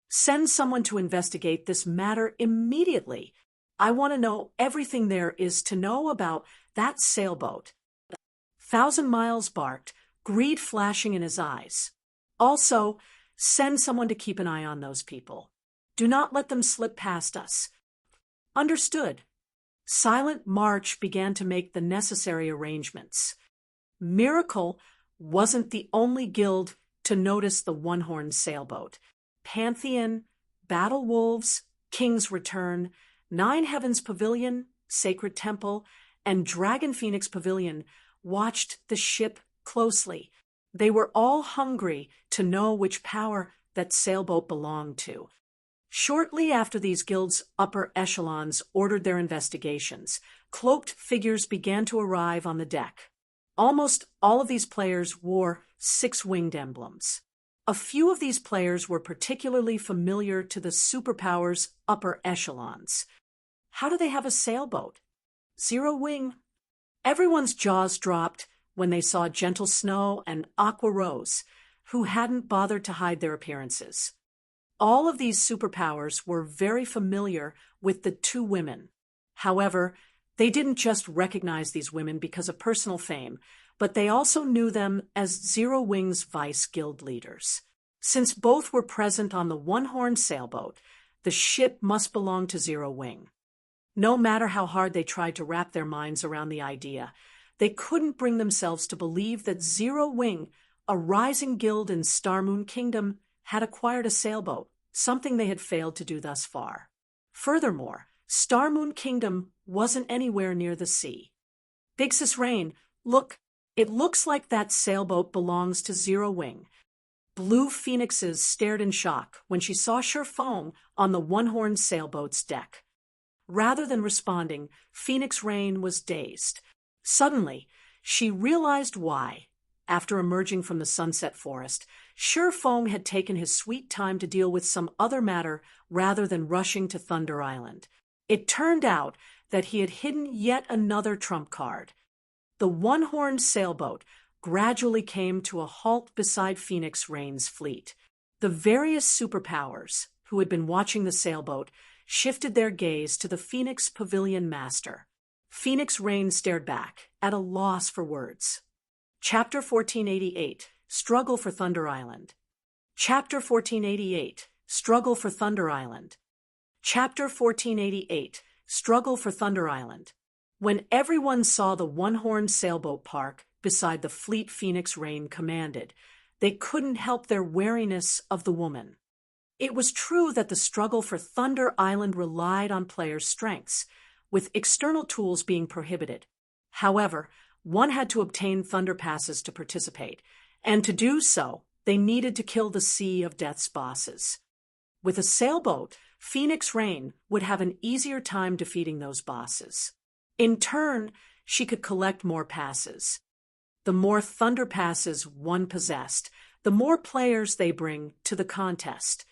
Send someone to investigate this matter immediately. I want to know everything there is to know about that sailboat. Thousand Miles barked, greed flashing in his eyes. Also, send someone to keep an eye on those people. Do not let them slip past us. Understood. Silent March began to make the necessary arrangements. Miracle wasn't the only guild to notice the one-horned sailboat. Pantheon, Battle Wolves, King's Return, Nine Heavens Pavilion, Sacred Temple, and Dragon Phoenix Pavilion watched the ship closely. They were all hungry to know which power that sailboat belonged to. Shortly after these guilds' upper echelons ordered their investigations, cloaked figures began to arrive on the deck. Almost all of these players wore six-winged emblems. A few of these players were particularly familiar to the superpowers' upper echelons. How do they have a sailboat? Zero wing. Everyone's jaws dropped when they saw Gentle Snow and Aqua Rose, who hadn't bothered to hide their appearances. All of these superpowers were very familiar with the two women. However, they didn't just recognize these women because of personal fame, but they also knew them as Zero Wing's vice guild leaders. Since both were present on the one-horned sailboat, the ship must belong to Zero Wing. No matter how hard they tried to wrap their minds around the idea, they couldn't bring themselves to believe that Zero Wing, a rising guild in Star Moon Kingdom, had acquired a sailboat, something they had failed to do thus far. Furthermore, Star Moon Kingdom wasn't anywhere near the sea. Big Sis Rain, look, it looks like that sailboat belongs to Zero Wing. Blue Phoenixes stared in shock when she saw Sherfong on the one-horned sailboat's deck. Rather than responding, Phoenix Rain was dazed. Suddenly, she realized why. After emerging from the Sunset Forest, Sherfong had taken his sweet time to deal with some other matter rather than rushing to Thunder Island. It turned out that he had hidden yet another trump card. The one-horned sailboat gradually came to a halt beside Phoenix Rain's fleet. The various superpowers who had been watching the sailboat shifted their gaze to the Phoenix Pavilion Master. Phoenix Rain stared back, at a loss for words. Chapter 1488, Struggle for Thunder Island. Chapter 1488, Struggle for Thunder Island. Chapter 1488, Struggle for Thunder Island. When everyone saw the one-horned sailboat park beside the fleet Phoenix Rain commanded, they couldn't help their wariness of the woman. It was true that the struggle for Thunder Island relied on players' strengths, with external tools being prohibited. However, one had to obtain Thunder Passes to participate, and to do so, they needed to kill the Sea of Death's bosses. With a sailboat, Phoenix Rain would have an easier time defeating those bosses. In turn, she could collect more passes. The more Thunder Passes one possessed, the more players they bring to the contest.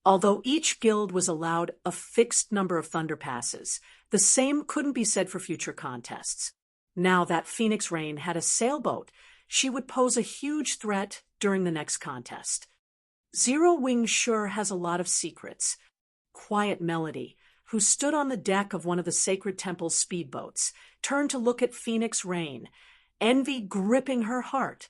Although each guild was allowed a fixed number of thunder passes, the same couldn't be said for future contests. Now that Phoenix Rain had a sailboat, she would pose a huge threat during the next contest. Zero Wing sure has a lot of secrets. Quiet Melody, who stood on the deck of one of the Sacred Temple's speedboats, turned to look at Phoenix Rain, envy gripping her heart.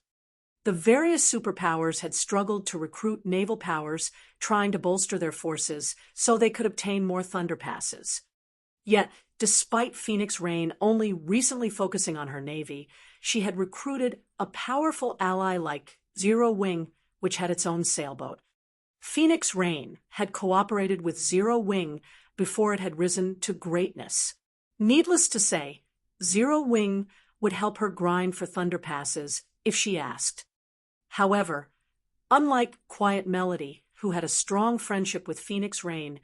The various superpowers had struggled to recruit naval powers, trying to bolster their forces so they could obtain more thunder passes. Yet, despite Phoenix Rain only recently focusing on her navy, she had recruited a powerful ally like Zero Wing, which had its own sailboat. Phoenix Rain had cooperated with Zero Wing before it had risen to greatness. Needless to say, Zero Wing would help her grind for thunder passes if she asked. However, unlike Quiet Melody, who had a strong friendship with Phoenix Rain,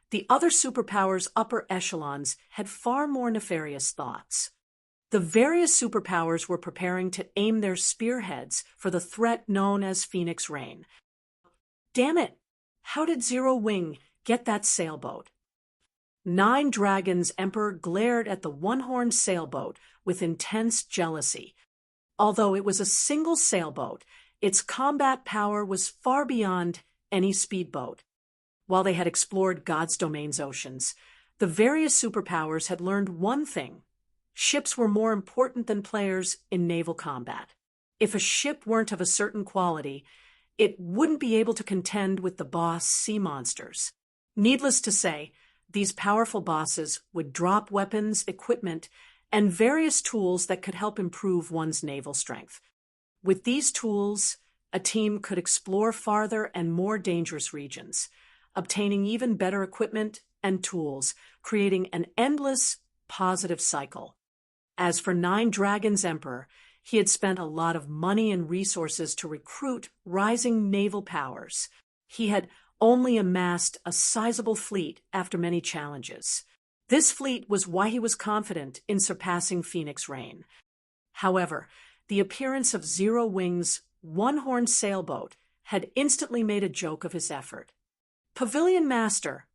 the other superpowers' upper echelons had far more nefarious thoughts. The various superpowers were preparing to aim their spearheads for the threat known as Phoenix Rain. Damn it! How did Zero Wing get that sailboat? Nine Dragons Emperor glared at the one-horned sailboat with intense jealousy. Although it was a single sailboat, its combat power was far beyond any speedboat. While they had explored God's domain's oceans, the various superpowers had learned one thing: ships were more important than players in naval combat. If a ship weren't of a certain quality, it wouldn't be able to contend with the boss sea monsters. Needless to say, these powerful bosses would drop weapons, equipment, and various tools that could help improve one's naval strength. With these tools, a team could explore farther and more dangerous regions, obtaining even better equipment and tools, creating an endless, positive cycle. As for Nine Dragons Emperor, he had spent a lot of money and resources to recruit rising naval powers. He had only amassed a sizable fleet after many challenges. This fleet was why he was confident in surpassing Phoenix Rain. However, the appearance of Zero Wing's one-horned sailboat had instantly made a joke of his effort. Pavilion Master,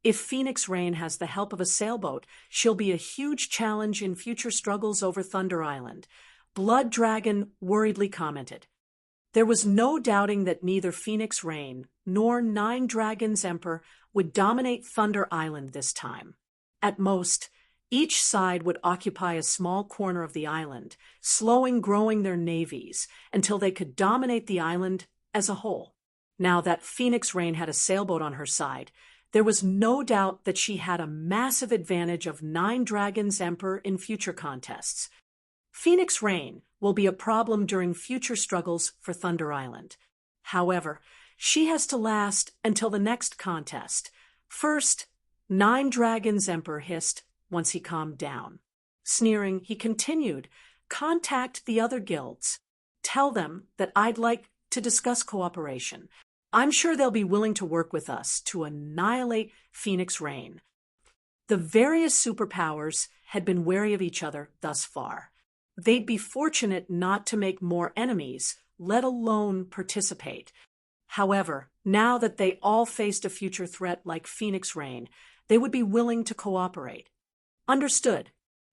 if Phoenix Rain has the help of a sailboat, she'll be a huge challenge in future struggles over Thunder Island, Blood Dragon worriedly commented. There was no doubting that neither Phoenix Rain nor Nine Dragons Emperor would dominate Thunder Island this time. At most, each side would occupy a small corner of the island, slowly growing their navies until they could dominate the island as a whole. Now that Phoenix Rain had a sailboat on her side, there was no doubt that she had a massive advantage of Nine Dragons Emperor in future contests. Phoenix Rain will be a problem during future struggles for Thunder Island. However, she has to last until the next contest. First, Nine Dragons Emperor hissed once he calmed down. Sneering, he continued, "Contact the other guilds. Tell them that I'd like to discuss cooperation. I'm sure they'll be willing to work with us to annihilate Phoenix Rain." The various superpowers had been wary of each other thus far. They'd be fortunate not to make more enemies, let alone participate. However, now that they all faced a future threat like Phoenix Rain, they would be willing to cooperate. Understood.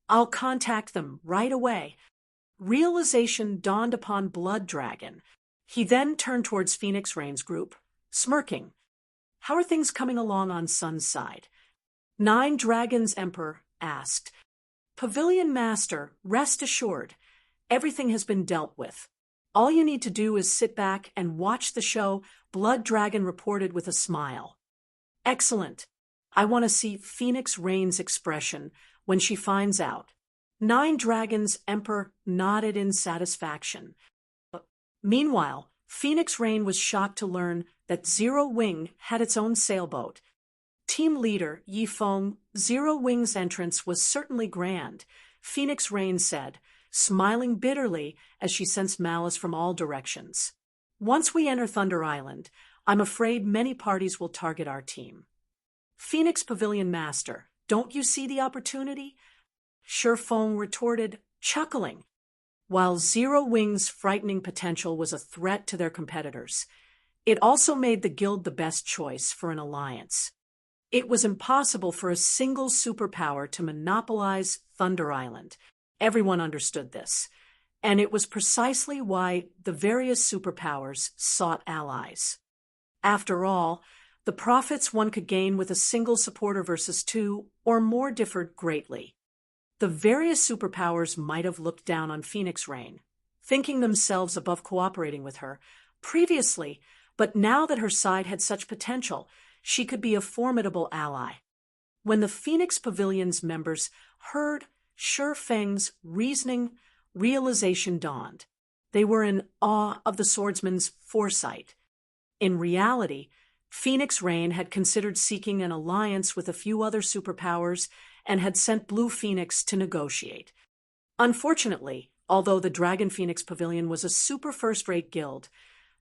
I'll contact them right away. Realization dawned upon Blood Dragon. He then turned towards Phoenix Rain's group, smirking. "How are things coming along on Sun's side?" Nine Dragons Emperor asked. "Pavilion Master, rest assured, everything has been dealt with. All you need to do is sit back and watch the show," Blood Dragon reported with a smile. "Excellent. I want to see Phoenix Rain's expression when she finds out." Nine Dragons Emperor nodded in satisfaction. Meanwhile, Phoenix Rain was shocked to learn that Zero Wing had its own sailboat. Team leader Yi Feng, Zero Wing's entrance was certainly grand, Phoenix Rain said, smiling bitterly as she sensed malice from all directions. "Once we enter Thunder Island, I'm afraid many parties will target our team." "Phoenix Pavilion Master, don't you see the opportunity?" Shi Feng retorted, chuckling. While Zero Wing's frightening potential was a threat to their competitors, It also made the guild the best choice for an alliance. It was impossible for a single superpower to monopolize Thunder Island. Everyone understood this, and it was precisely why the various superpowers sought allies. After all, the profits one could gain with a single supporter versus two or more differed greatly. The various superpowers might have looked down on Phoenix Rain, thinking themselves above cooperating with her previously, but now that her side had such potential, she could be a formidable ally. When the Phoenix Pavilion's members heard Shi Feng's realization dawned. They were in awe of the swordsman's foresight. In reality, Phoenix Rain had considered seeking an alliance with a few other superpowers and had sent Blue Phoenix to negotiate. Unfortunately, although the Dragon Phoenix Pavilion was a super first-rate guild,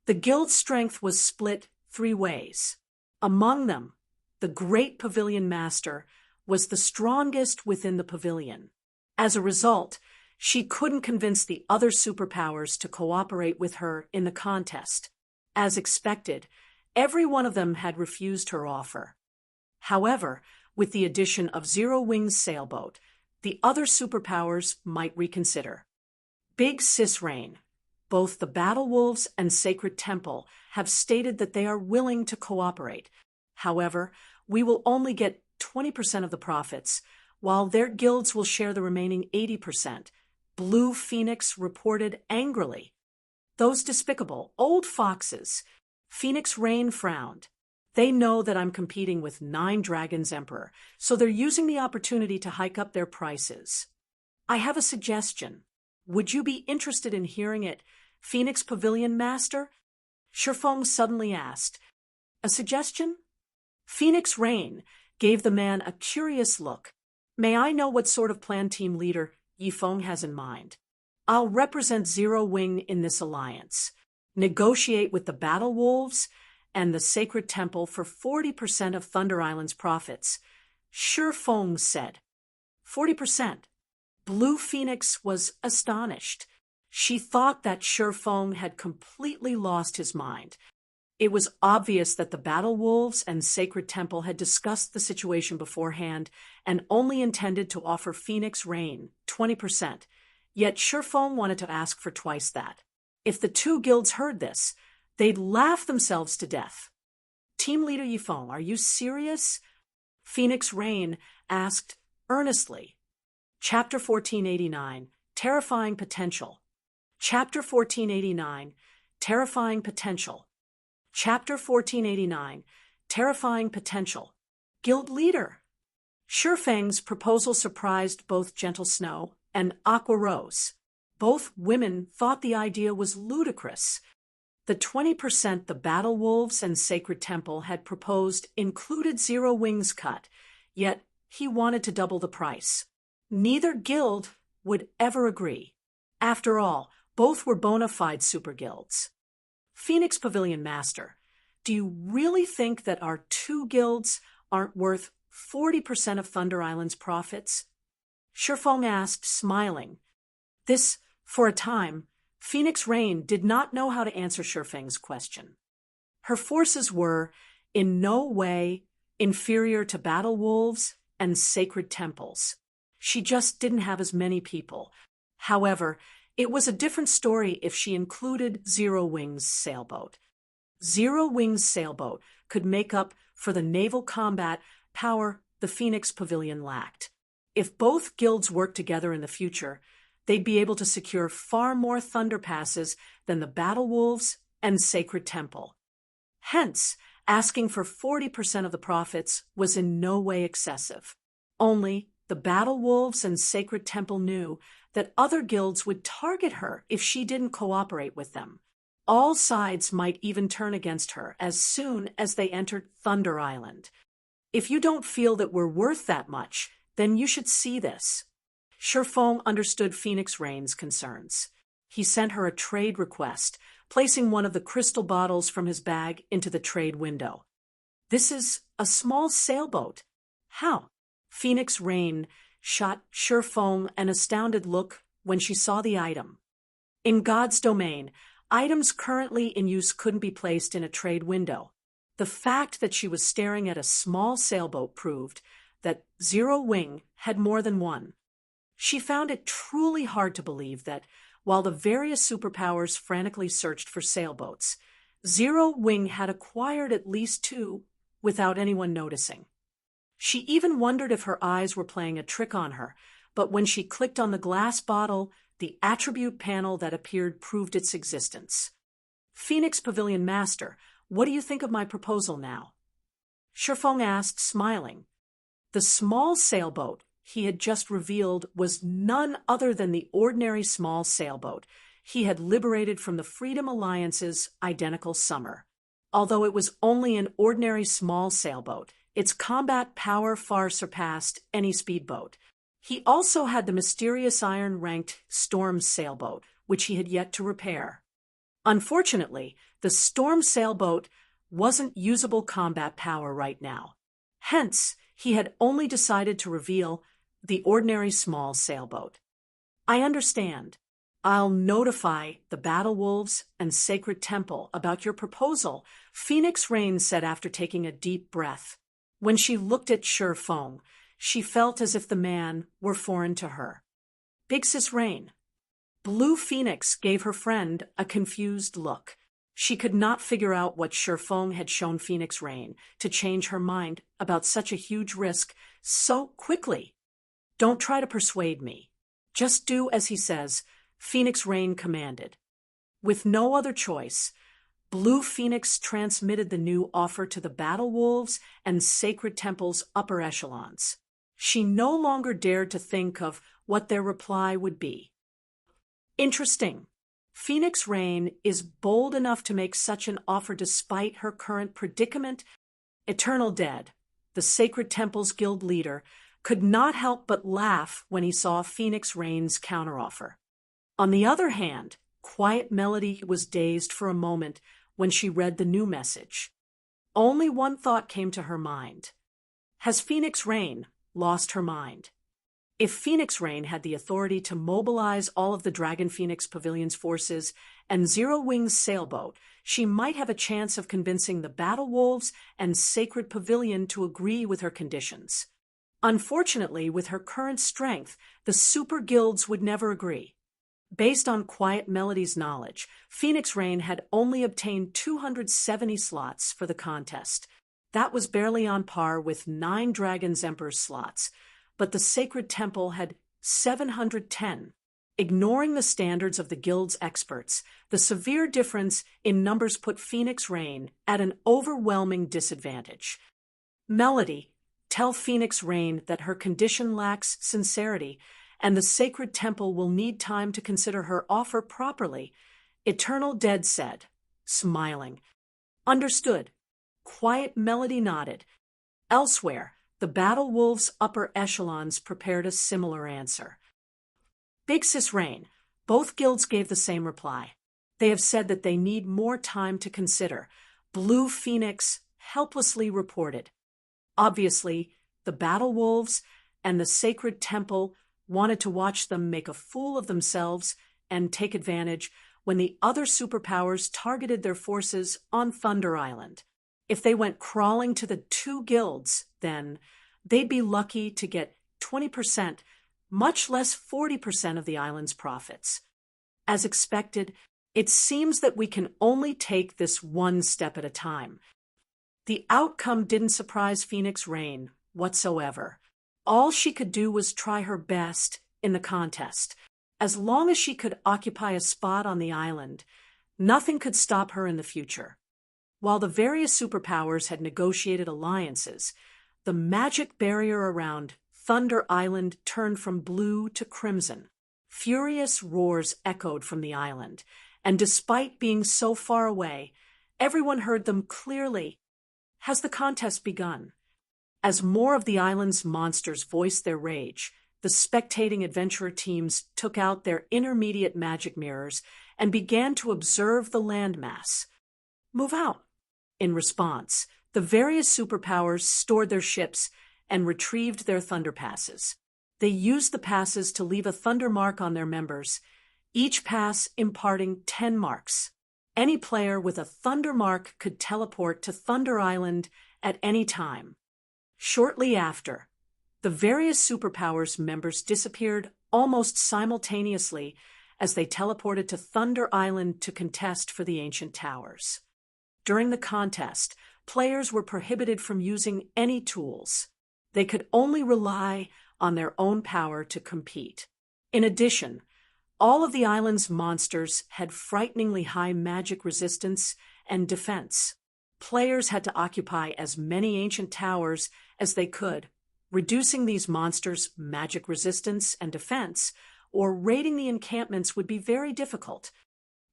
the guild's strength was split three ways. Among them, the Great Pavilion Master was the strongest within the pavilion. As a result, she couldn't convince the other superpowers to cooperate with her in the contest. As expected, every one of them had refused her offer. However, with the addition of Zero Wing's sailboat, the other superpowers might reconsider. Big Sis Rain, both the Battle Wolves and Sacred Temple have stated that they are willing to cooperate. However, we will only get 20% of the profits, while their guilds will share the remaining 80%. Blue Phoenix reported angrily. Those despicable old foxes. Phoenix Rain frowned. They know that I'm competing with 9 Dragons Emperor, so they're using the opportunity to hike up their prices. I have a suggestion. Would you be interested in hearing it, Phoenix Pavilion Master? Shi Feng suddenly asked. A suggestion? Phoenix Rain gave the man a curious look. May I know what sort of plan team leader Yi Feng has in mind? I'll represent Zero Wing in this alliance. Negotiate with the Battle Wolves and the Sacred Temple for 40% of Thunder Island's profits. Shi Feng said. 40%. Blue Phoenix was astonished. She thought that Shi Feng had completely lost his mind. It was obvious that the Battle Wolves and Sacred Temple had discussed the situation beforehand and only intended to offer Phoenix Rain 20%. Yet Shi Feng wanted to ask for twice that. If the two guilds heard this, they'd laugh themselves to death. Team Leader Yi Feng, are you serious? Phoenix Rain asked earnestly. Chapter 1489, Terrifying Potential. Chapter 1489, Terrifying Potential. Chapter 1489, Terrifying Potential. Guild Leader. Shi Feng's proposal surprised both Gentle Snow and Aqua Rose. Both women thought the idea was ludicrous. The 20% the Battle Wolves and Sacred Temple had proposed included Zero Wing's cut, yet he wanted to double the price. Neither guild would ever agree. After all, both were bona fide super guilds. Phoenix Pavilion Master, do you really think that our two guilds aren't worth 40% of Thunder Island's profits? Shi Feng asked, smiling. This, for a time, Phoenix Rain did not know how to answer Shi Feng's question. Her forces were, in no way, inferior to Battle Wolves and Sacred Temples. She just didn't have as many people. However, it was a different story if she included Zero Wing's sailboat. Zero Wing's sailboat could make up for the naval combat power the Phoenix Pavilion lacked. If both guilds worked together in the future, they'd be able to secure far more Thunder Passes than the Battle Wolves and Sacred Temple. Hence, asking for 40% of the profits was in no way excessive. Only the Battle Wolves and Sacred Temple knew that other guilds would target her if she didn't cooperate with them. All sides might even turn against her as soon as they entered Thunder Island. If you don't feel that we're worth that much, then you should see this. Shi Feng understood Phoenix Rain's concerns. He sent her a trade request, placing one of the crystal bottles from his bag into the trade window. This is a small sailboat. How? Phoenix Rain shot Shi Feng an astounded look when she saw the item. In God's domain, Items currently in use couldn't be placed in a trade window. The fact that she was staring at a small sailboat proved that Zero Wing had more than one. She found it truly hard to believe that, while the various superpowers frantically searched for sailboats, Zero Wing had acquired at least two without anyone noticing. She even wondered if her eyes were playing a trick on her, but when she clicked on the glass bottle, the attribute panel that appeared proved its existence. Phoenix Pavilion Master, what do you think of my proposal now? Shifeng asked, smiling. The small sailboat he had just revealed was none other than the ordinary small sailboat he had liberated from the Freedom Alliance's identical summer. Although it was only an ordinary small sailboat, its combat power far surpassed any speedboat. He also had the mysterious iron-ranked Storm sailboat, which he had yet to repair. Unfortunately, the Storm sailboat wasn't usable combat power right now. Hence, he had only decided to reveal the ordinary small sailboat. I understand. I'll notify the Battle Wolves and Sacred Temple about your proposal, Phoenix Rain said after taking a deep breath. When she looked at Shifeng, she felt as if the man were foreign to her. Big Sis Rain. Blue Phoenix gave her friend a confused look. She could not figure out what Shifeng had shown Phoenix Rain to change her mind about such a huge risk so quickly. Don't try to persuade me. Just do as he says, Phoenix Rain commanded. With no other choice, Blue Phoenix transmitted the new offer to the Battle Wolves and Sacred Temple's upper echelons. She no longer dared to think of what their reply would be. Interesting. Phoenix Rain is bold enough to make such an offer despite her current predicament. Eternal Dead, the Sacred Temple's guild leader, could not help but laugh when he saw Phoenix Rain's counteroffer. On the other hand, Quiet Melody was dazed for a moment when she read the new message. Only one thought came to her mind. Has Phoenix Rain lost her mind? If Phoenix Rain had the authority to mobilize all of the Dragon Phoenix Pavilion's forces and Zero Wing's sailboat, she might have a chance of convincing the Battle Wolves and Sacred Pavilion to agree with her conditions. Unfortunately, with her current strength, the super guilds would never agree. Based on Quiet Melody's knowledge, Phoenix Rain had only obtained 270 slots for the contest. That was barely on par with 9 Dragon's Emperor slots, but the Sacred Temple had 710. Ignoring the standards of the guild's experts, the severe difference in numbers put Phoenix Rain at an overwhelming disadvantage. Melody, tell Phoenix Rain that her condition lacks sincerity, and the Sacred Temple will need time to consider her offer properly, Eternal Dead said, smiling. Understood. Quiet Melody nodded. Elsewhere, the Battle Wolves' upper echelons prepared a similar answer. Big Sis Rain, both guilds gave the same reply. They have said that they need more time to consider, Blue Phoenix helplessly reported. Obviously, the Battle Wolves and the Sacred Temple wanted to watch them make a fool of themselves and take advantage when the other superpowers targeted their forces on Thunder Island. If they went crawling to the 2 guilds, then they'd be lucky to get 20%, much less 40% of the island's profits. As expected, it seems that we can only take this one step at a time. The outcome didn't surprise Phoenix Rain whatsoever. All she could do was try her best in the contest. As long as she could occupy a spot on the island, nothing could stop her in the future. While the various superpowers had negotiated alliances, the magic barrier around Thunder Island turned from blue to crimson. Furious roars echoed from the island, and despite being so far away, everyone heard them clearly. Has the contest begun? As more of the island's monsters voiced their rage, the spectating adventurer teams took out their intermediate magic mirrors and began to observe the landmass. Move out. In response, the various superpowers stored their ships and retrieved their thunder passes. They used the passes to leave a thunder mark on their members, each pass imparting 10 marks. Any player with a Thunder mark could teleport to Thunder Island at any time. Shortly after, the various superpowers members disappeared almost simultaneously as they teleported to Thunder Island to contest for the Ancient Towers. During the contest, players were prohibited from using any tools. They could only rely on their own power to compete. In addition, all of the island's monsters had frighteningly high magic resistance and defense. Players had to occupy as many ancient towers as they could, reducing these monsters' magic resistance and defense, or raiding the encampments would be very difficult.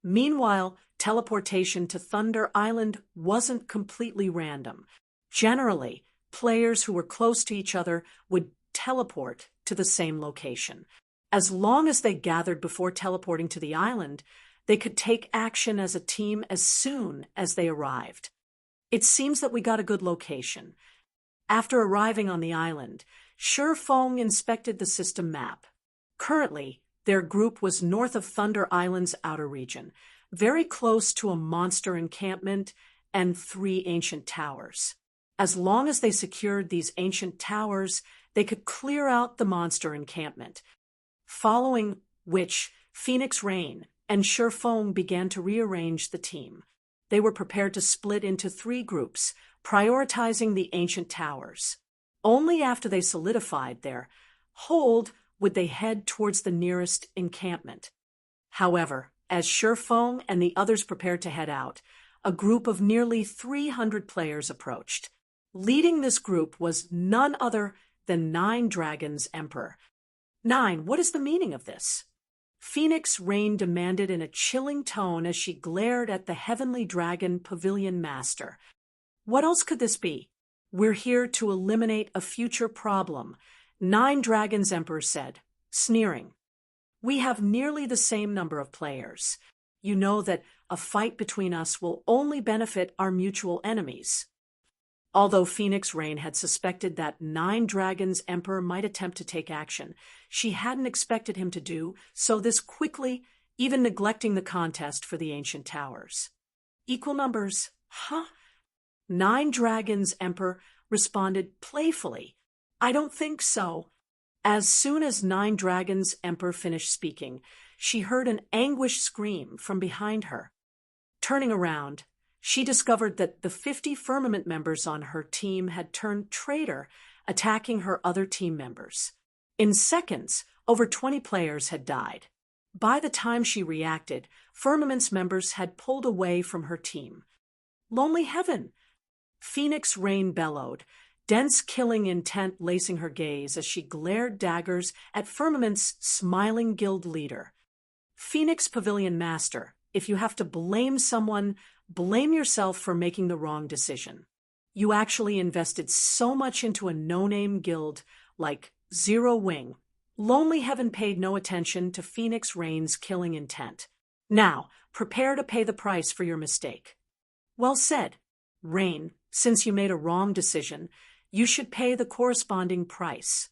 Meanwhile, teleportation to Thunder Island wasn't completely random. Generally, players who were close to each other would teleport to the same location. As long as they gathered before teleporting to the island, they could take action as a team as soon as they arrived. It seems that we got a good location. After arriving on the island, Feng inspected the system map. Currently, their group was north of Thunder Island's outer region, very close to a monster encampment and 3 ancient towers. As long as they secured these ancient towers, they could clear out the monster encampment, following which Phoenix Rain and Feng began to rearrange the team. They were prepared to split into 3 groups, prioritizing the ancient towers. Only after they solidified their hold would they head towards the nearest encampment. However, as Feng and the others prepared to head out, a group of nearly 300 players approached. Leading this group was none other than 9 Dragons Emperor. 9, what is the meaning of this? Phoenix Rain demanded in a chilling tone as she glared at the Heavenly Dragon Pavilion Master. What else could this be? We're here to eliminate a future problem, 9 Dragons Emperor said, sneering. We have nearly the same number of players. You know that a fight between us will only benefit our mutual enemies. Although Phoenix Rain had suspected that 9 Dragons Emperor might attempt to take action, she hadn't expected him to do so this quickly, even neglecting the contest for the ancient towers. Equal numbers, huh? 9 Dragons Emperor responded playfully. I don't think so. As soon as 9 Dragons Emperor finished speaking, she heard an anguished scream from behind her. Turning around, she discovered that the 50 Firmament members on her team had turned traitor, attacking her other team members. In seconds, over 20 players had died. By the time she reacted, Firmament's members had pulled away from her team. Lonely heaven! Phoenix Rain bellowed, dense killing intent lacing her gaze as she glared daggers at Firmament's smiling guild leader. Phoenix Pavilion Master, if you have to blame someone, blame yourself for making the wrong decision. You actually invested so much into a no-name guild like Zero Wing. Lonely Heaven paid no attention to Phoenix Rain's killing intent. Now, prepare to pay the price for your mistake. Well said, Rain. Since you made a wrong decision, you should pay the corresponding price.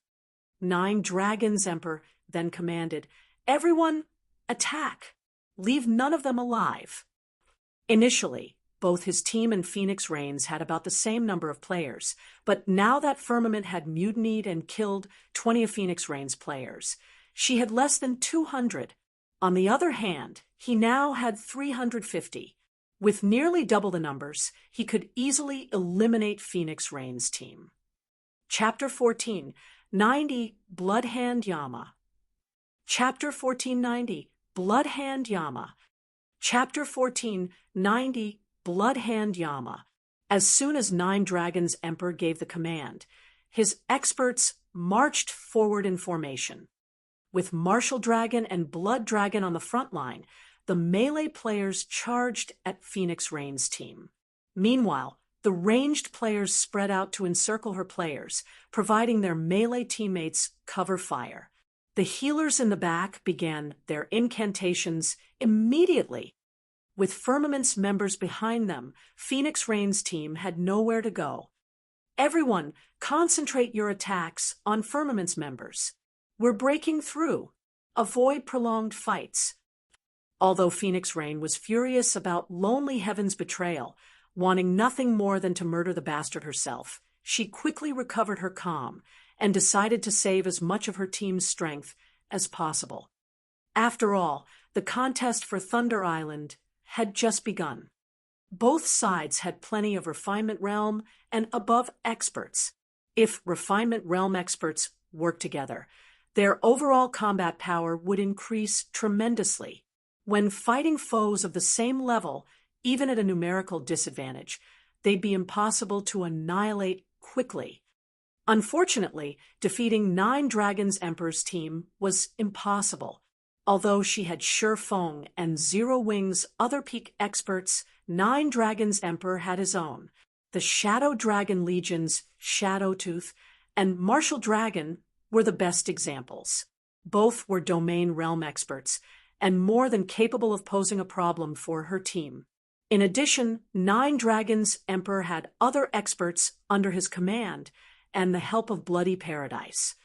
9 Dragons Emperor then commanded, Everyone, attack! Leave none of them alive. Initially, both his team and Phoenix Rains had about the same number of players, but now that Firmament had mutinied and killed 20 of Phoenix Rains' players, she had less than 200. On the other hand, he now had 350. With nearly double the numbers, he could easily eliminate Phoenix Rain's team. Chapter 14, 90 Bloodhand Yama. Chapter 1490, Bloodhand Yama. Chapter 1490, Bloodhand Yama. As soon as 9 Dragons Emperor gave the command, his experts marched forward in formation. With Martial Dragon and Blood Dragon on the front line, the melee players charged at Phoenix Rain's team. Meanwhile, the ranged players spread out to encircle her players, providing their melee teammates cover fire. The healers in the back began their incantations immediately. With Firmament's members behind them, Phoenix Rain's team had nowhere to go. Everyone, concentrate your attacks on Firmament's members. We're breaking through. Avoid prolonged fights. Although Phoenix Rain was furious about Lonely Heaven's betrayal, wanting nothing more than to murder the bastard herself, she quickly recovered her calm and decided to save as much of her team's strength as possible. After all, the contest for Thunder Island had just begun. Both sides had plenty of Refinement Realm and above experts. If Refinement Realm experts worked together, their overall combat power would increase tremendously. When fighting foes of the same level, even at a numerical disadvantage, they'd be impossible to annihilate quickly. Unfortunately, defeating 9 Dragons Emperor's team was impossible. Although she had Sure Feng and Zero Wing's other peak experts, 9 Dragons Emperor had his own. The Shadow Dragon Legion's Shadowtooth and Martial Dragon were the best examples. Both were domain realm experts, and more than capable of posing a problem for her team. In addition, 9 Dragons Emperor had other experts under his command and the help of Bloody Paradise.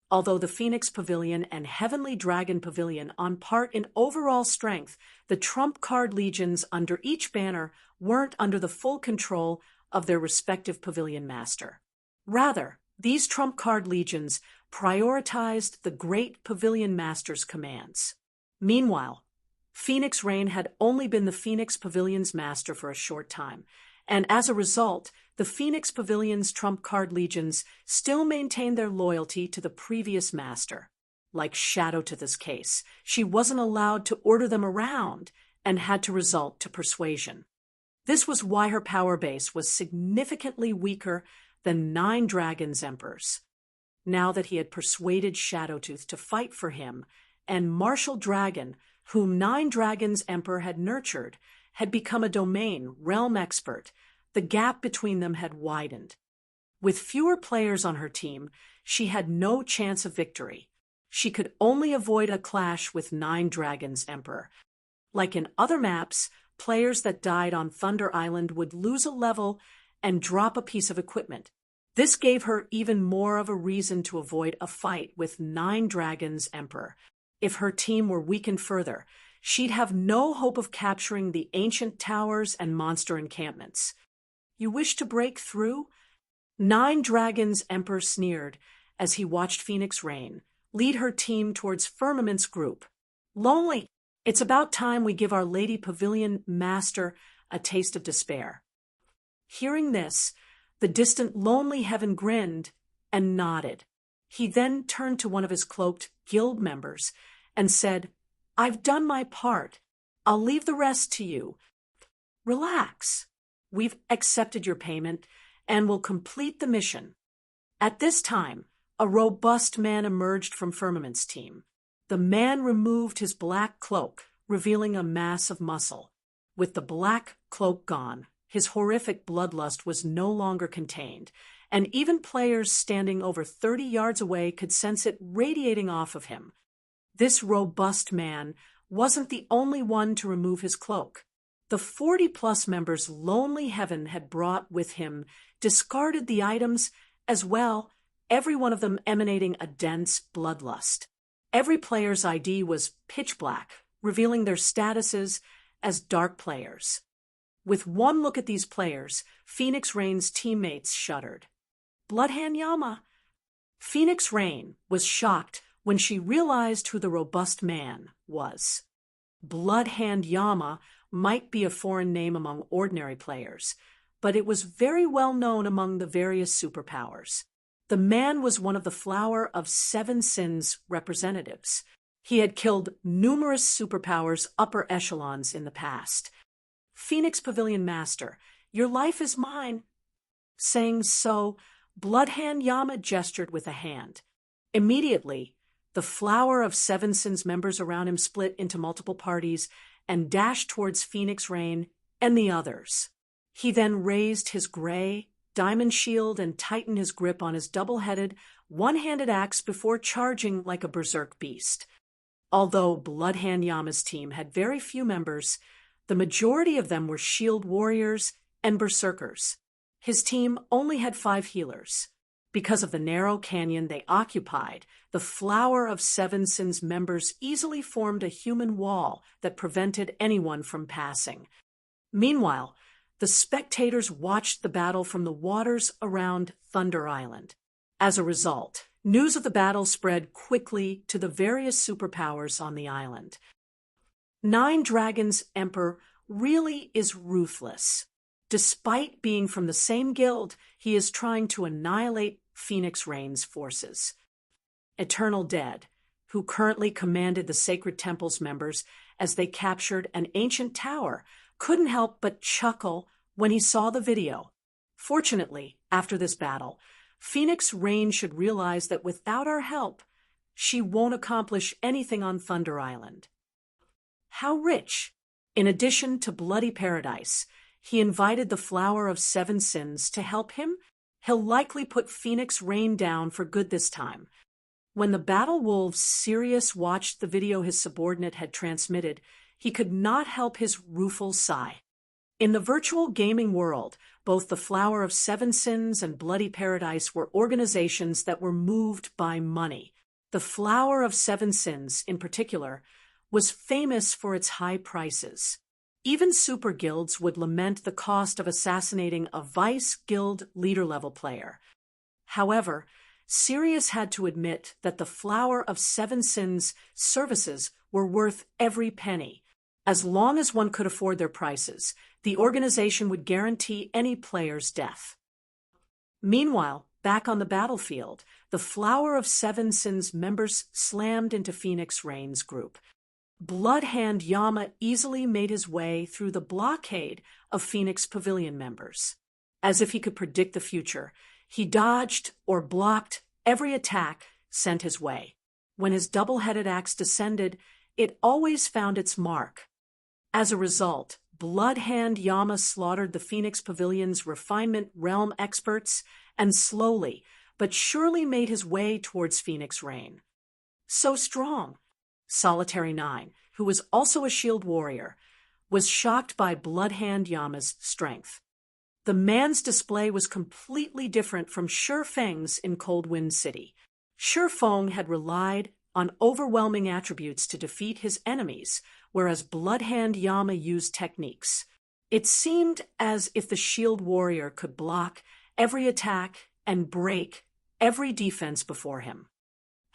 Although the Phoenix Pavilion and Heavenly Dragon Pavilion on part in overall strength, the trump card legions under each banner weren't under the full control of their respective pavilion master. Rather, these trump card legions prioritized the great pavilion master's commands. Meanwhile, Phoenix Rain had only been the Phoenix Pavilion's master for a short time, and as a result, the Phoenix Pavilion's trump card legions still maintained their loyalty to the previous master. Like Shadowtooth's case, she wasn't allowed to order them around and had to resort to persuasion. This was why her power base was significantly weaker than 9 Dragons Emperors. Now that he had persuaded Shadowtooth to fight for him, and Martial Dragon, whom 9 Dragons Emperor had nurtured, had become a domain realm expert, the gap between them had widened. With fewer players on her team, she had no chance of victory. She could only avoid a clash with 9 Dragons Emperor. Like in other maps, players that died on Thunder Island would lose a level and drop a piece of equipment. This gave her even more of a reason to avoid a fight with 9 Dragons Emperor. If her team were weakened further, she'd have no hope of capturing the ancient towers and monster encampments. You wish to break through? 9 Dragons Emperor sneered as he watched Phoenix Rain lead her team towards Firmament's group. Lonely, it's about time we give our Lady Pavilion Master a taste of despair. Hearing this, the distant Lonely Heaven grinned and nodded. He then turned to one of his cloaked guild members and said, "I've done my part. I'll leave the rest to you. Relax. We've accepted your payment and will complete the mission." At this time, a robust man emerged from Firmament's team. The man removed his black cloak, revealing a mass of muscle. With the black cloak gone, his horrific bloodlust was no longer contained, and even players standing over 30 yards away could sense it radiating off of him. This robust man wasn't the only one to remove his cloak. The 40-plus members Lonely Heaven had brought with him discarded the items as well, every one of them emanating a dense bloodlust. Every player's ID was pitch black, revealing their statuses as dark players. With one look at these players, Phoenix Rain's teammates shuddered. Bloodhand Yama. Phoenix Rain was shocked when she realized who the robust man was. Bloodhand Yama might be a foreign name among ordinary players, but it was very well known among the various superpowers. The man was one of the Flower of Seven Sins representatives. He had killed numerous superpowers upper echelons in the past. Phoenix Pavilion Master, your life is mine. Saying so, Bloodhand Yama gestured with a hand. Immediately, the Flower of Seven Sins members around him split into multiple parties and dashed towards Phoenix Rain and the others. He then raised his gray diamond shield and tightened his grip on his double-headed, one-handed axe before charging like a berserk beast. Although Bloodhand Yama's team had very few members, the majority of them were shield warriors and berserkers. His team only had 5 healers. Because of the narrow canyon they occupied, the Flower of Seven Sins members easily formed a human wall that prevented anyone from passing. Meanwhile, the spectators watched the battle from the waters around Thunder Island. As a result, news of the battle spread quickly to the various superpowers on the island. Nine Dragons' Emperor really is ruthless. Despite being from the same guild, he is trying to annihilate Phoenix Rain's forces. Eternal Dead, who currently commanded the Sacred Temple's members as they captured an ancient tower, couldn't help but chuckle when he saw the video. Fortunately, after this battle, Phoenix Rain should realize that without our help, she won't accomplish anything on Thunder Island. How rich! In addition to Bloody Paradise, he invited the Flower of Seven Sins to help him. He'll likely put Phoenix Rain down for good this time. When the Battle Wolves Sirius watched the video his subordinate had transmitted, he could not help his rueful sigh. In the virtual gaming world, both the Flower of Seven Sins and Bloody Paradise were organizations that were moved by money. The Flower of Seven Sins, in particular, was famous for its high prices. Even super guilds would lament the cost of assassinating a Vice Guild leader-level player. However, Sirius had to admit that the Flower of Seven Sins services were worth every penny. As long as one could afford their prices, the organization would guarantee any player's death. Meanwhile, back on the battlefield, the Flower of Seven Sins members slammed into Phoenix Rain's group. Bloodhand Yama easily made his way through the blockade of Phoenix Pavilion members. As if he could predict the future, he dodged or blocked every attack sent his way. When his double-headed axe descended, it always found its mark. As a result, Bloodhand Yama slaughtered the Phoenix Pavilion's refinement realm experts and slowly but surely made his way towards Phoenix Rain. So strong. Solitary 9, who was also a shield warrior, was shocked by Bloodhand Yama's strength. The man's display was completely different from Shi Feng's in Cold Wind City. Shi Feng had relied on overwhelming attributes to defeat his enemies, whereas Bloodhand Yama used techniques. It seemed as if the shield warrior could block every attack and break every defense before him.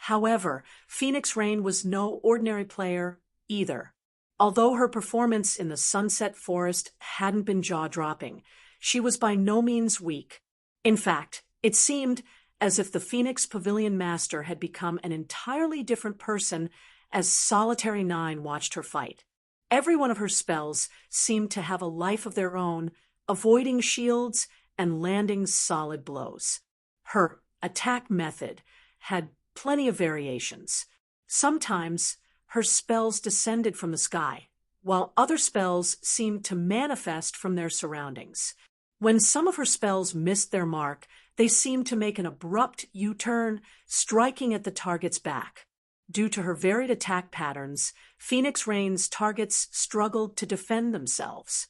However, Phoenix Rain was no ordinary player either. Although her performance in the Sunset Forest hadn't been jaw-dropping, she was by no means weak. In fact, it seemed as if the Phoenix Pavilion Master had become an entirely different person as Solitary 9 watched her fight. Every one of her spells seemed to have a life of their own, avoiding shields and landing solid blows. Her attack method had plenty of variations. Sometimes her spells descended from the sky, while other spells seemed to manifest from their surroundings. When some of her spells missed their mark, they seemed to make an abrupt U-turn, striking at the target's back. Due to her varied attack patterns, Phoenix Rain's targets struggled to defend themselves.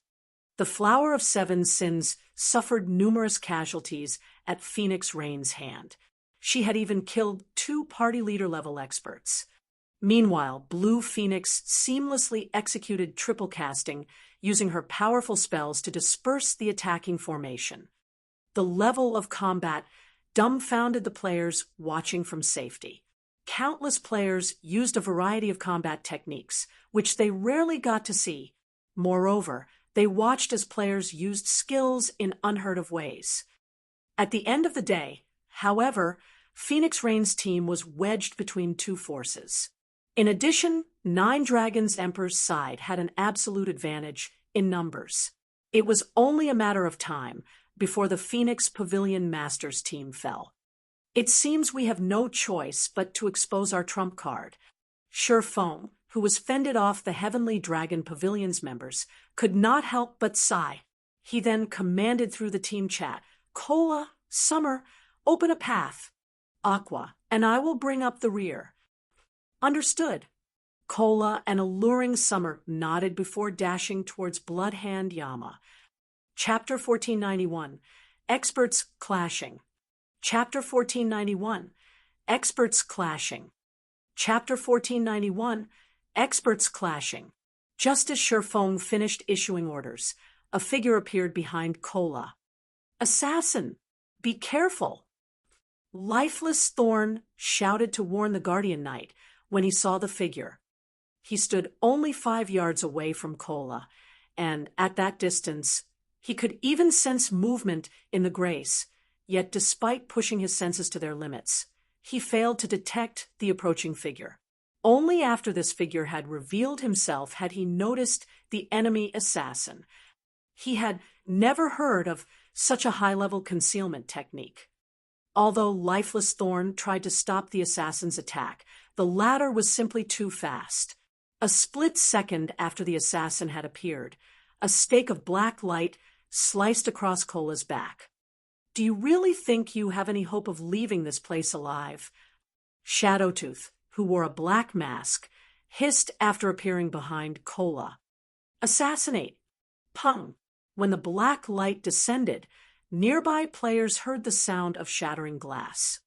The Flower of Seven Sins suffered numerous casualties at Phoenix Rain's hand. She had even killed 2 party leader-level experts. Meanwhile, Blue Phoenix seamlessly executed triple casting, using her powerful spells to disperse the attacking formation. The level of combat dumbfounded the players watching from safety. Countless players used a variety of combat techniques, which they rarely got to see. Moreover, they watched as players used skills in unheard of ways. At the end of the day, however, Phoenix Rain's team was wedged between 2 forces. In addition, 9 Dragons' Emperor's side had an absolute advantage in numbers. It was only a matter of time before the Phoenix Pavilion Masters team fell. It seems we have no choice but to expose our trump card. Shi Feng, who was fended off the Heavenly Dragon Pavilion's members, could not help but sigh. He then commanded through the team chat, "Cola, Summer, open a path. Aqua, and I will bring up the rear." Understood. Cola and alluring Summer nodded before dashing towards Bloodhand Yama. Chapter 1491. Experts Clashing. Chapter 1491, Experts Clashing. Chapter 1491, Experts Clashing. Just as Sherfong finished issuing orders, a figure appeared behind Kola. "Assassin! Be careful!" Lifeless Thorn shouted to warn the Guardian Knight when he saw the figure. He stood only 5 yards away from Kola, and at that distance, he could even sense movement in the grace, yet despite pushing his senses to their limits, he failed to detect the approaching figure. Only after this figure had revealed himself had he noticed the enemy assassin. He had never heard of such a high-level concealment technique. Although Lifeless Thorn tried to stop the assassin's attack, the latter was simply too fast. A split second after the assassin had appeared, a stake of black light sliced across Kola's back. "Do you really think you have any hope of leaving this place alive?" Shadowtooth, who wore a black mask, hissed after appearing behind Kola. "Assassinate!" Pung! When the black light descended, nearby players heard the sound of shattering glass.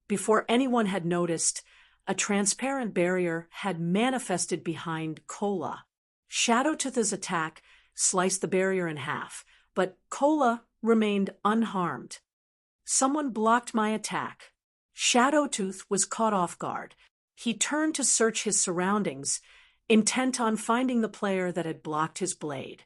Before anyone had noticed, a transparent barrier had manifested behind Kola. Shadowtooth's attack sliced the barrier in half, but Kola remained unharmed. "Someone blocked my attack." Shadowtooth was caught off guard. He turned to search his surroundings, intent on finding the player that had blocked his blade.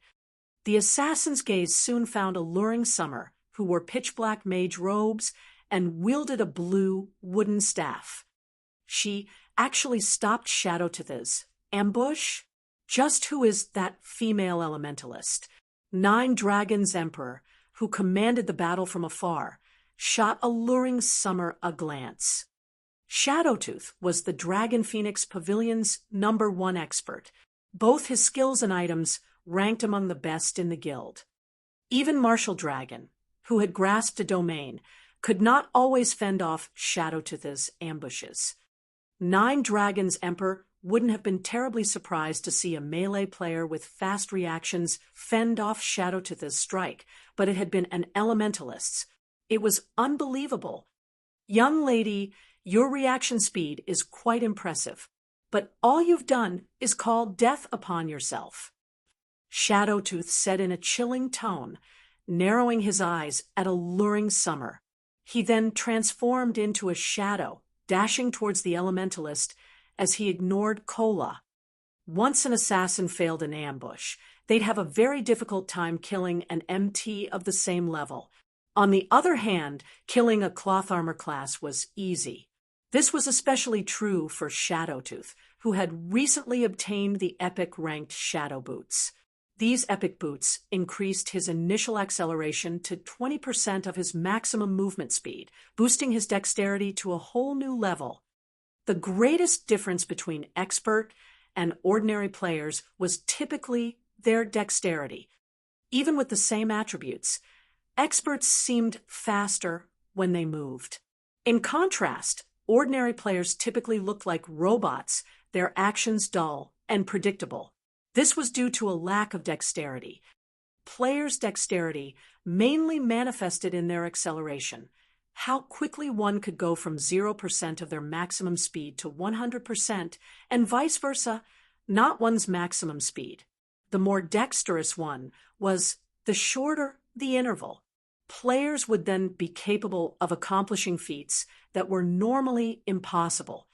The assassin's gaze soon found a luring Summer, who wore pitch-black mage robes and wielded a blue wooden staff. She actually stopped Shadowtooth's ambush. Just who is that female elementalist? 9 Dragons Emperor, who commanded the battle from afar, shot alluring Summer a glance. Shadowtooth was the Dragon Phoenix Pavilion's #1 expert. Both his skills and items ranked among the best in the guild. Even Martial Dragon, who had grasped a domain, could not always fend off Shadowtooth's ambushes. 9 Dragons Emperor wouldn't have been terribly surprised to see a melee player with fast reactions fend off Shadowtooth's strike, but it had been an elementalist's. It was unbelievable. "Young lady, your reaction speed is quite impressive, but all you've done is call death upon yourself," Shadowtooth said in a chilling tone, narrowing his eyes at alluring Summer. He then transformed into a shadow, dashing towards the elementalist as he ignored Kola. Once an assassin failed an ambush, they'd have a very difficult time killing an MT of the same level. On the other hand, killing a cloth armor class was easy. This was especially true for Shadowtooth, who had recently obtained the epic ranked Shadow Boots. These epic boots increased his initial acceleration to 20% of his maximum movement speed, boosting his dexterity to a whole new level. The greatest difference between expert and ordinary players was typically their dexterity. Even with the same attributes, experts seemed faster when they moved. In contrast, ordinary players typically looked like robots, their actions dull and predictable. This was due to a lack of dexterity. Players' dexterity mainly manifested in their acceleration. How quickly one could go from 0% of their maximum speed to 100%, and vice versa, not one's maximum speed. The more dexterous one was, the shorter the interval. Players would then be capable of accomplishing feats that were normally impossible.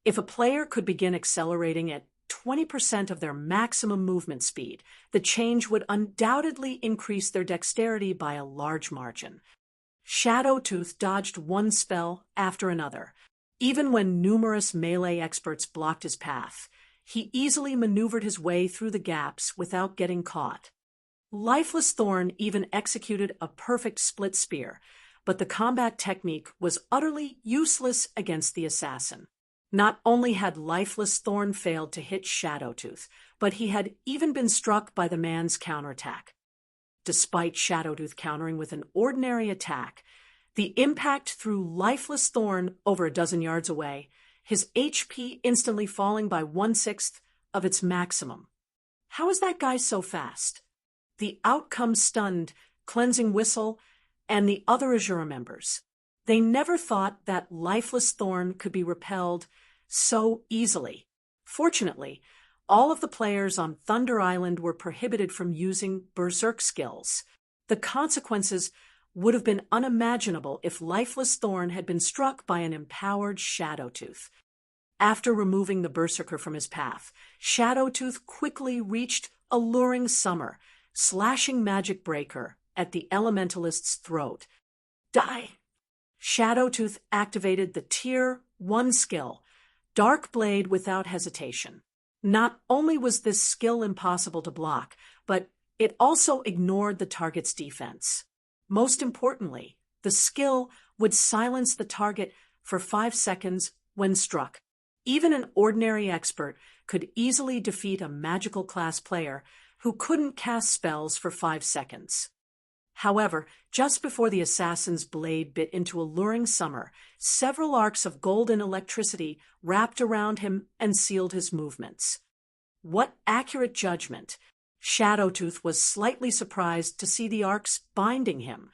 If a player could begin accelerating at 20% of their maximum movement speed, the change would undoubtedly increase their dexterity by a large margin. Shadowtooth dodged one spell after another. Even when numerous melee experts blocked his path, he easily maneuvered his way through the gaps without getting caught. Lifeless Thorn even executed a perfect split spear, but the combat technique was utterly useless against the assassin. Not only had Lifeless Thorn failed to hit Shadowtooth, but he had even been struck by the man's counterattack. Despite Shadowtooth countering with an ordinary attack, the impact threw Lifeless Thorn over a dozen yards away, his HP instantly falling by 1/6 of its maximum. How is that guy so fast? The outcome stunned Cleansing Whistle and the other Azura members. They never thought that lifeless thorn could be repelled so easily. Fortunately, all of the players on Thunder Island were prohibited from using berserk skills. The consequences would have been unimaginable if lifeless thorn had been struck by an empowered Shadowtooth. After removing the berserker from his path, Shadowtooth quickly reached Alluring Summer, slashing Magic Breaker at the Elementalist's throat. Die! Shadowtooth activated the Tier 1 skill, Dark Blade, without hesitation. Not only was this skill impossible to block, but it also ignored the target's defense. Most importantly, the skill would silence the target for 5 seconds when struck. Even an ordinary expert could easily defeat a magical class player who couldn't cast spells for 5 seconds. However, just before the assassin's blade bit into Alluring Summer, several arcs of golden electricity wrapped around him and sealed his movements. What accurate judgment! Shadowtooth was slightly surprised to see the arcs binding him.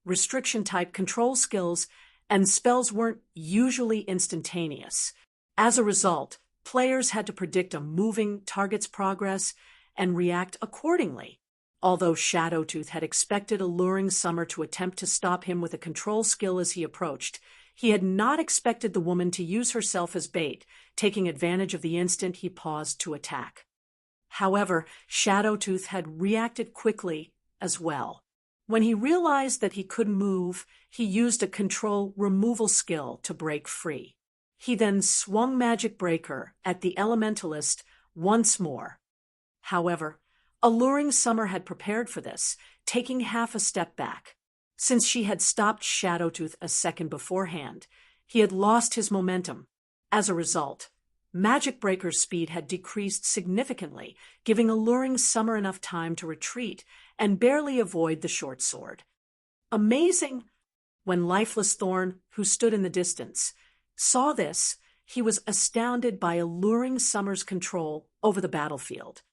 Restriction-type control skills and spells weren't usually instantaneous. As a result, players had to predict a moving target's progress and react accordingly. Although Shadowtooth had expected Alluring Summer to attempt to stop him with a control skill as he approached, he had not expected the woman to use herself as bait, taking advantage of the instant he paused to attack. However, Shadowtooth had reacted quickly as well. When he realized that he couldn't move, he used a control removal skill to break free. He then swung Magic Breaker at the Elementalist once more. However, Alluring Summer had prepared for this, taking half a step back. Since she had stopped Shadowtooth a second beforehand, he had lost his momentum. As a result, Magic Breaker's speed had decreased significantly, giving Alluring Summer enough time to retreat and barely avoid the short sword. Amazing! When Lifeless Thorn, who stood in the distance, saw this, he was astounded by Alluring Summer's control over the battlefield.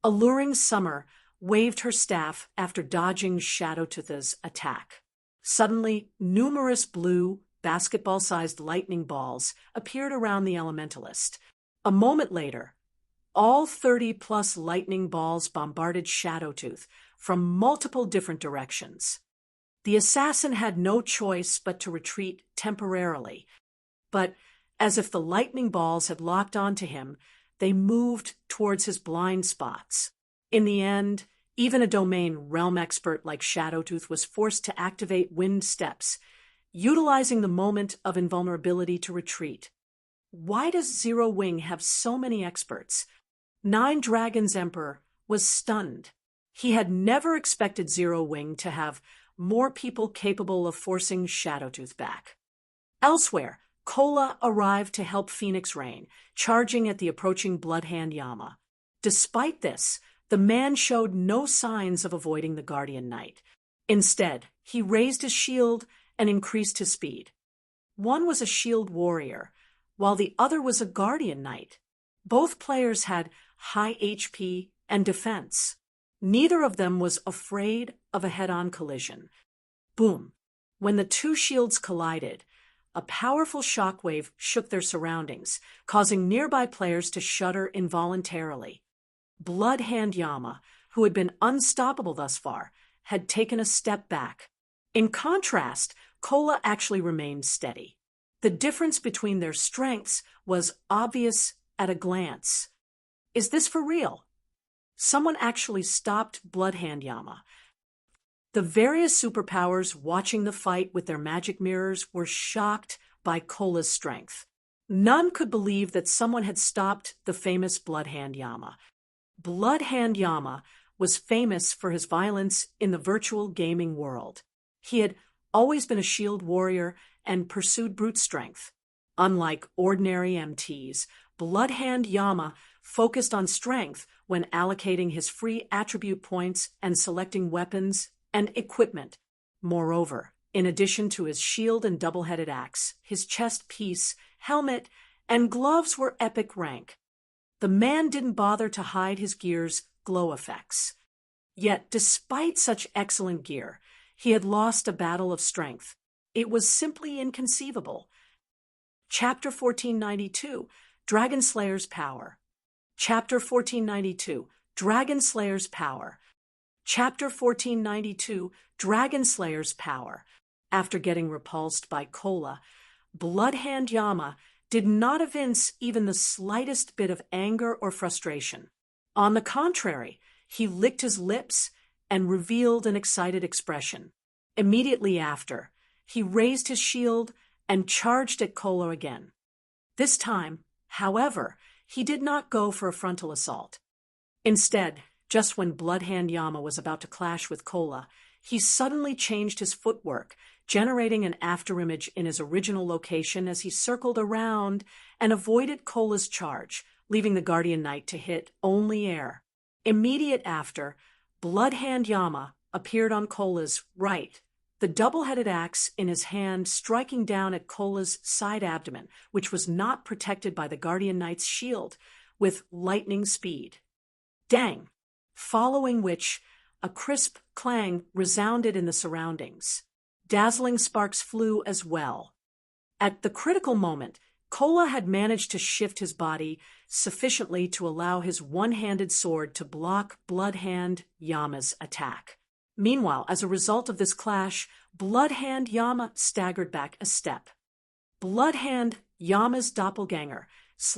Alluring Summer waved her staff after dodging Shadowtooth's attack. Suddenly, numerous blue, basketball-sized lightning balls appeared around the Elementalist. A moment later, all 30-plus lightning balls bombarded Shadowtooth from multiple different directions. The assassin had no choice but to retreat temporarily, but as if the lightning balls had locked onto him, they moved towards his blind spots. In the end, even a domain realm expert like Shadowtooth was forced to activate Wind Steps, utilizing the moment of invulnerability to retreat. Why does Zero Wing have so many experts? Nine Dragons Emperor was stunned. He had never expected Zero Wing to have more people capable of forcing Shadowtooth back. Elsewhere, Kola arrived to help Phoenix Rain, charging at the approaching Bloodhand Yama. Despite this, the man showed no signs of avoiding the Guardian Knight. Instead, he raised his shield and increased his speed. One was a shield warrior, while the other was a Guardian Knight. Both players had high HP and defense. Neither of them was afraid of a head-on collision. Boom! When the two shields collided, a powerful shockwave shook their surroundings, causing nearby players to shudder involuntarily. Bloodhand Yama, who had been unstoppable thus far, had taken a step back. In contrast, Kola actually remained steady. The difference between their strengths was obvious at a glance. Is this for real? Someone actually stopped Bloodhand Yama. The various superpowers watching the fight with their magic mirrors were shocked by Kola's strength. None could believe that someone had stopped the famous Bloodhand Yama. Bloodhand Yama was famous for his violence in the virtual gaming world. He had always been a shield warrior and pursued brute strength. Unlike ordinary MTs, Bloodhand Yama focused on strength when allocating his free attribute points and selecting weapons and equipment. Moreover, in addition to his shield and double-headed axe, his chest piece, helmet, and gloves were epic rank. The man didn't bother to hide his gear's glow effects. Yet, despite such excellent gear, he had lost a battle of strength. It was simply inconceivable. Chapter 1492, Dragon Slayer's Power. Chapter 1492, Dragon Slayer's Power. Chapter 1492, Dragon Slayer's Power. After getting repulsed by Kola, Bloodhand Yama did not evince even the slightest bit of anger or frustration. On the contrary, he licked his lips and revealed an excited expression. Immediately after, he raised his shield and charged at Kola again. This time, however, he did not go for a frontal assault. Instead, just when Bloodhand Yama was about to clash with Kola, he suddenly changed his footwork, generating an afterimage in his original location as he circled around and avoided Kola's charge, leaving the Guardian Knight to hit only air. Immediate after, Bloodhand Yama appeared on Kola's right, the double-headed axe in his hand striking down at Kola's side abdomen, which was not protected by the Guardian Knight's shield, with lightning speed. Dang! Following which, a crisp clang resounded in the surroundings. Dazzling sparks flew as well. At the critical moment, Kola had managed to shift his body sufficiently to allow his one-handed sword to block Bloodhand Yama's attack. Meanwhile, as a result of this clash, Bloodhand Yama staggered back a step. Bloodhand Yama's doppelganger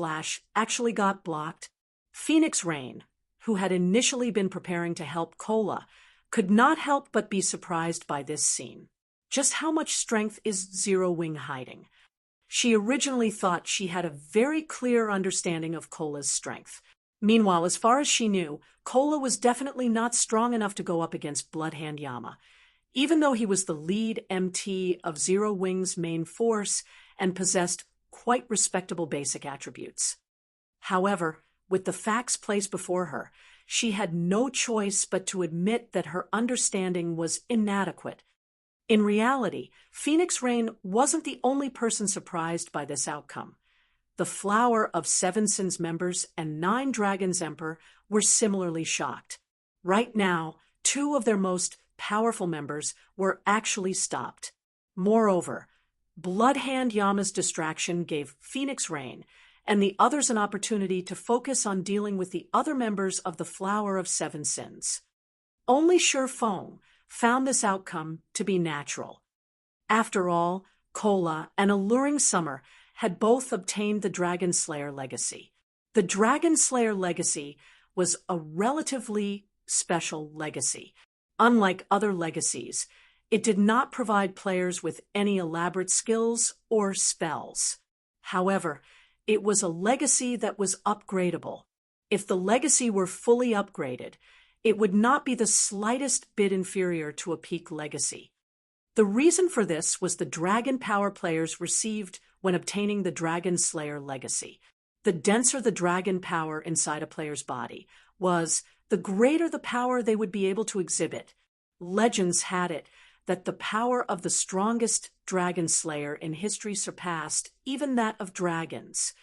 / actually got blocked. Phoenix Rain, who had initially been preparing to help Kola, could not help but be surprised by this scene. Just how much strength is Zero Wing hiding? She originally thought she had a very clear understanding of Kola's strength. Meanwhile, as far as she knew, Kola was definitely not strong enough to go up against Bloodhand Yama, even though he was the lead MT of Zero Wing's main force and possessed quite respectable basic attributes. However, with the facts placed before her, she had no choice but to admit that her understanding was inadequate. In reality, Phoenix Rain wasn't the only person surprised by this outcome. The Flower of Seven Sins members and 9 Dragons Emperor were similarly shocked. Right now, 2 of their most powerful members were actually stopped. Moreover, Bloodhand Yama's distraction gave Phoenix Rain and the others an opportunity to focus on dealing with the other members of the Flower of Seven Sins. Only Shi Feng found this outcome to be natural. After all, Kola and Alluring Summer had both obtained the Dragon Slayer legacy. The Dragon Slayer legacy was a relatively special legacy. Unlike other legacies, it did not provide players with any elaborate skills or spells. However, it was a legacy that was upgradable. If the legacy were fully upgraded, it would not be the slightest bit inferior to a peak legacy. The reason for this was the dragon power players received when obtaining the Dragon Slayer legacy. The denser the dragon power inside a player's body was, the greater the power they would be able to exhibit. Legends had it that the power of the strongest Dragon Slayer in history surpassed even that of dragons.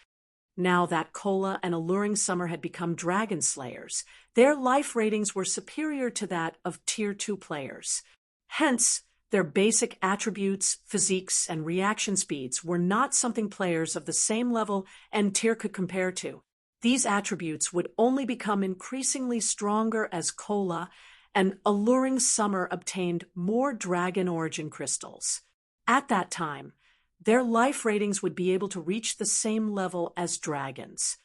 Now that Kola and Alluring Summer had become Dragon Slayers, their life ratings were superior to that of Tier 2 players. Hence, their basic attributes, physiques, and reaction speeds were not something players of the same level and tier could compare to. These attributes would only become increasingly stronger as Kola and Alluring Summer obtained more dragon origin crystals. At that time, their life ratings would be able to reach the same level as dragons.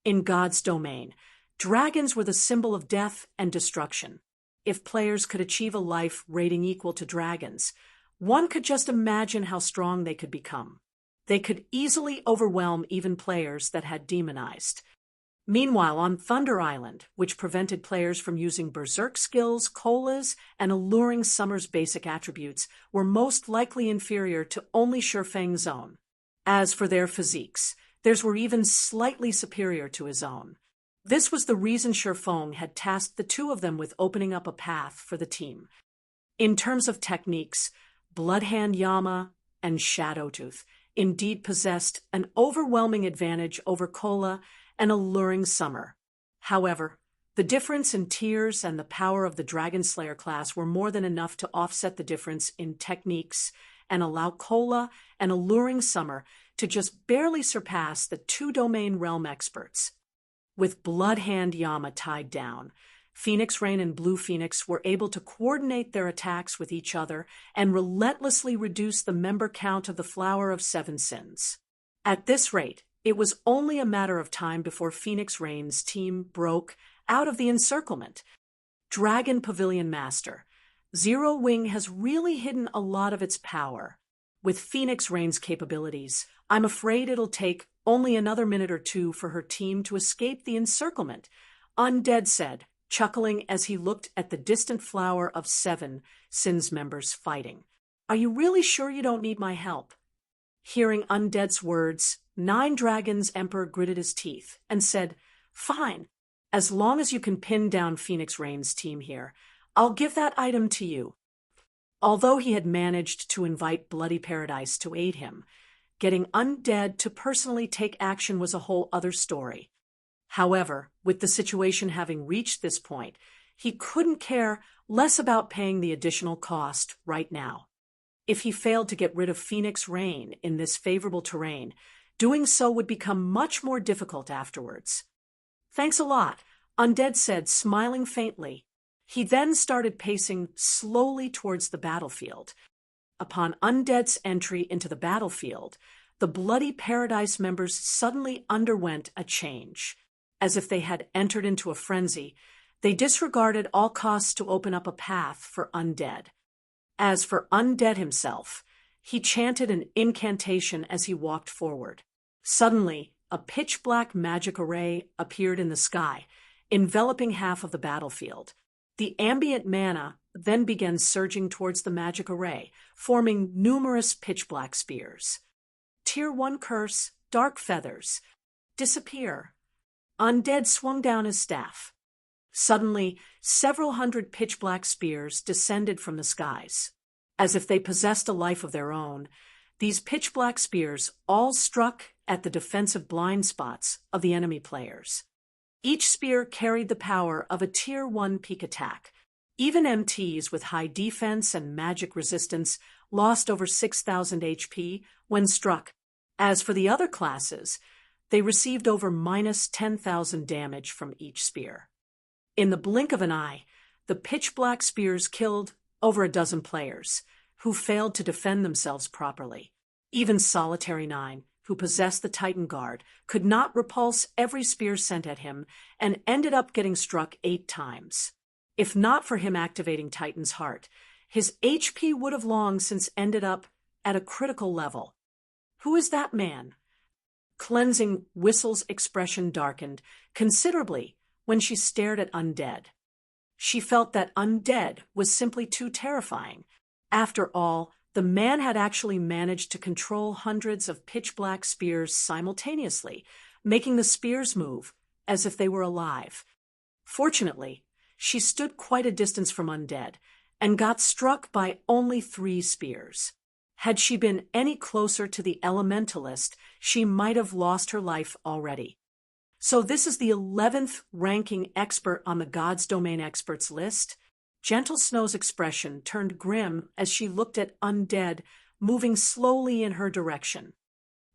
In God's domain, dragons were the symbol of death and destruction. If players could achieve a life rating equal to dragons, one could just imagine how strong they could become. They could easily overwhelm even players that had demonized. Meanwhile, on Thunder Island, which prevented players from using Berserk skills, Kola's and Alluring Summer's basic attributes were most likely inferior to only Shi Feng's own. As for their physiques, theirs were even slightly superior to his own. This was the reason Shi Feng had tasked the 2 of them with opening up a path for the team. In terms of techniques, Bloodhand Yama and Shadowtooth indeed possessed an overwhelming advantage over Kola and Alluring Summer. However, the difference in tiers and the power of the Dragon Slayer class were more than enough to offset the difference in techniques and allow Kola and Alluring Summer to just barely surpass the two-domain realm experts. With Bloodhand Yama tied down, Phoenix Rain and Blue Phoenix were able to coordinate their attacks with each other and relentlessly reduce the member count of the Flower of Seven Sins. At this rate, it was only a matter of time before Phoenix Rain's team broke out of the encirclement. Dragon Pavilion Master. Zero Wing has really hidden a lot of its power. With Phoenix Rain's capabilities, I'm afraid it'll take only another minute or two for her team to escape the encirclement, Undead said, chuckling as he looked at the distant Flower of Seven Sins members fighting. Are you really sure you don't need my help? Hearing Undead's words, Nine Dragons Emperor gritted his teeth and said, Fine, as long as you can pin down Phoenix Rain's team here, I'll give that item to you. Although he had managed to invite Bloody Paradise to aid him, getting Undead to personally take action was a whole other story. However, with the situation having reached this point, he couldn't care less about paying the additional cost right now. If he failed to get rid of Phoenix Rain in this favorable terrain, doing so would become much more difficult afterwards. Thanks a lot, Undead said, smiling faintly. He then started pacing slowly towards the battlefield. Upon Undead's entry into the battlefield, the Bloody Paradise members suddenly underwent a change. As if they had entered into a frenzy, they disregarded all costs to open up a path for Undead. As for Undead himself, he chanted an incantation as he walked forward. Suddenly, a pitch-black magic array appeared in the sky, enveloping half of the battlefield. The ambient mana then began surging towards the magic array, forming numerous pitch-black spears. Tier 1 curse, Dark Feathers. Disappear. Undead swung down his staff. Suddenly, several hundred pitch-black spears descended from the skies. As if they possessed a life of their own, these pitch-black spears all struck at the defensive blind spots of the enemy players. Each spear carried the power of a Tier 1 peak attack. Even MTs with high defense and magic resistance lost over 6,000 HP when struck. As for the other classes, they received over minus 10,000 damage from each spear. In the blink of an eye, the pitch-black spears killed over a dozen players, who failed to defend themselves properly. Even Solitary 9, who possessed the Titan Guard, could not repulse every spear sent at him and ended up getting struck 8 times. If not for him activating Titan's Heart, his HP would have long since ended up at a critical level. Who is that man? Cleansing Whistle's expression darkened considerably when she stared at Undead. She felt that Undead was simply too terrifying. After all, the man had actually managed to control hundreds of pitch-black spears simultaneously, making the spears move as if they were alive. Fortunately, she stood quite a distance from Undead and got struck by only 3 spears. Had she been any closer to the Elementalist, she might have lost her life already. So this is the 11th ranking expert on the God's Domain experts list? Gentle Snow's expression turned grim as she looked at Undead moving slowly in her direction.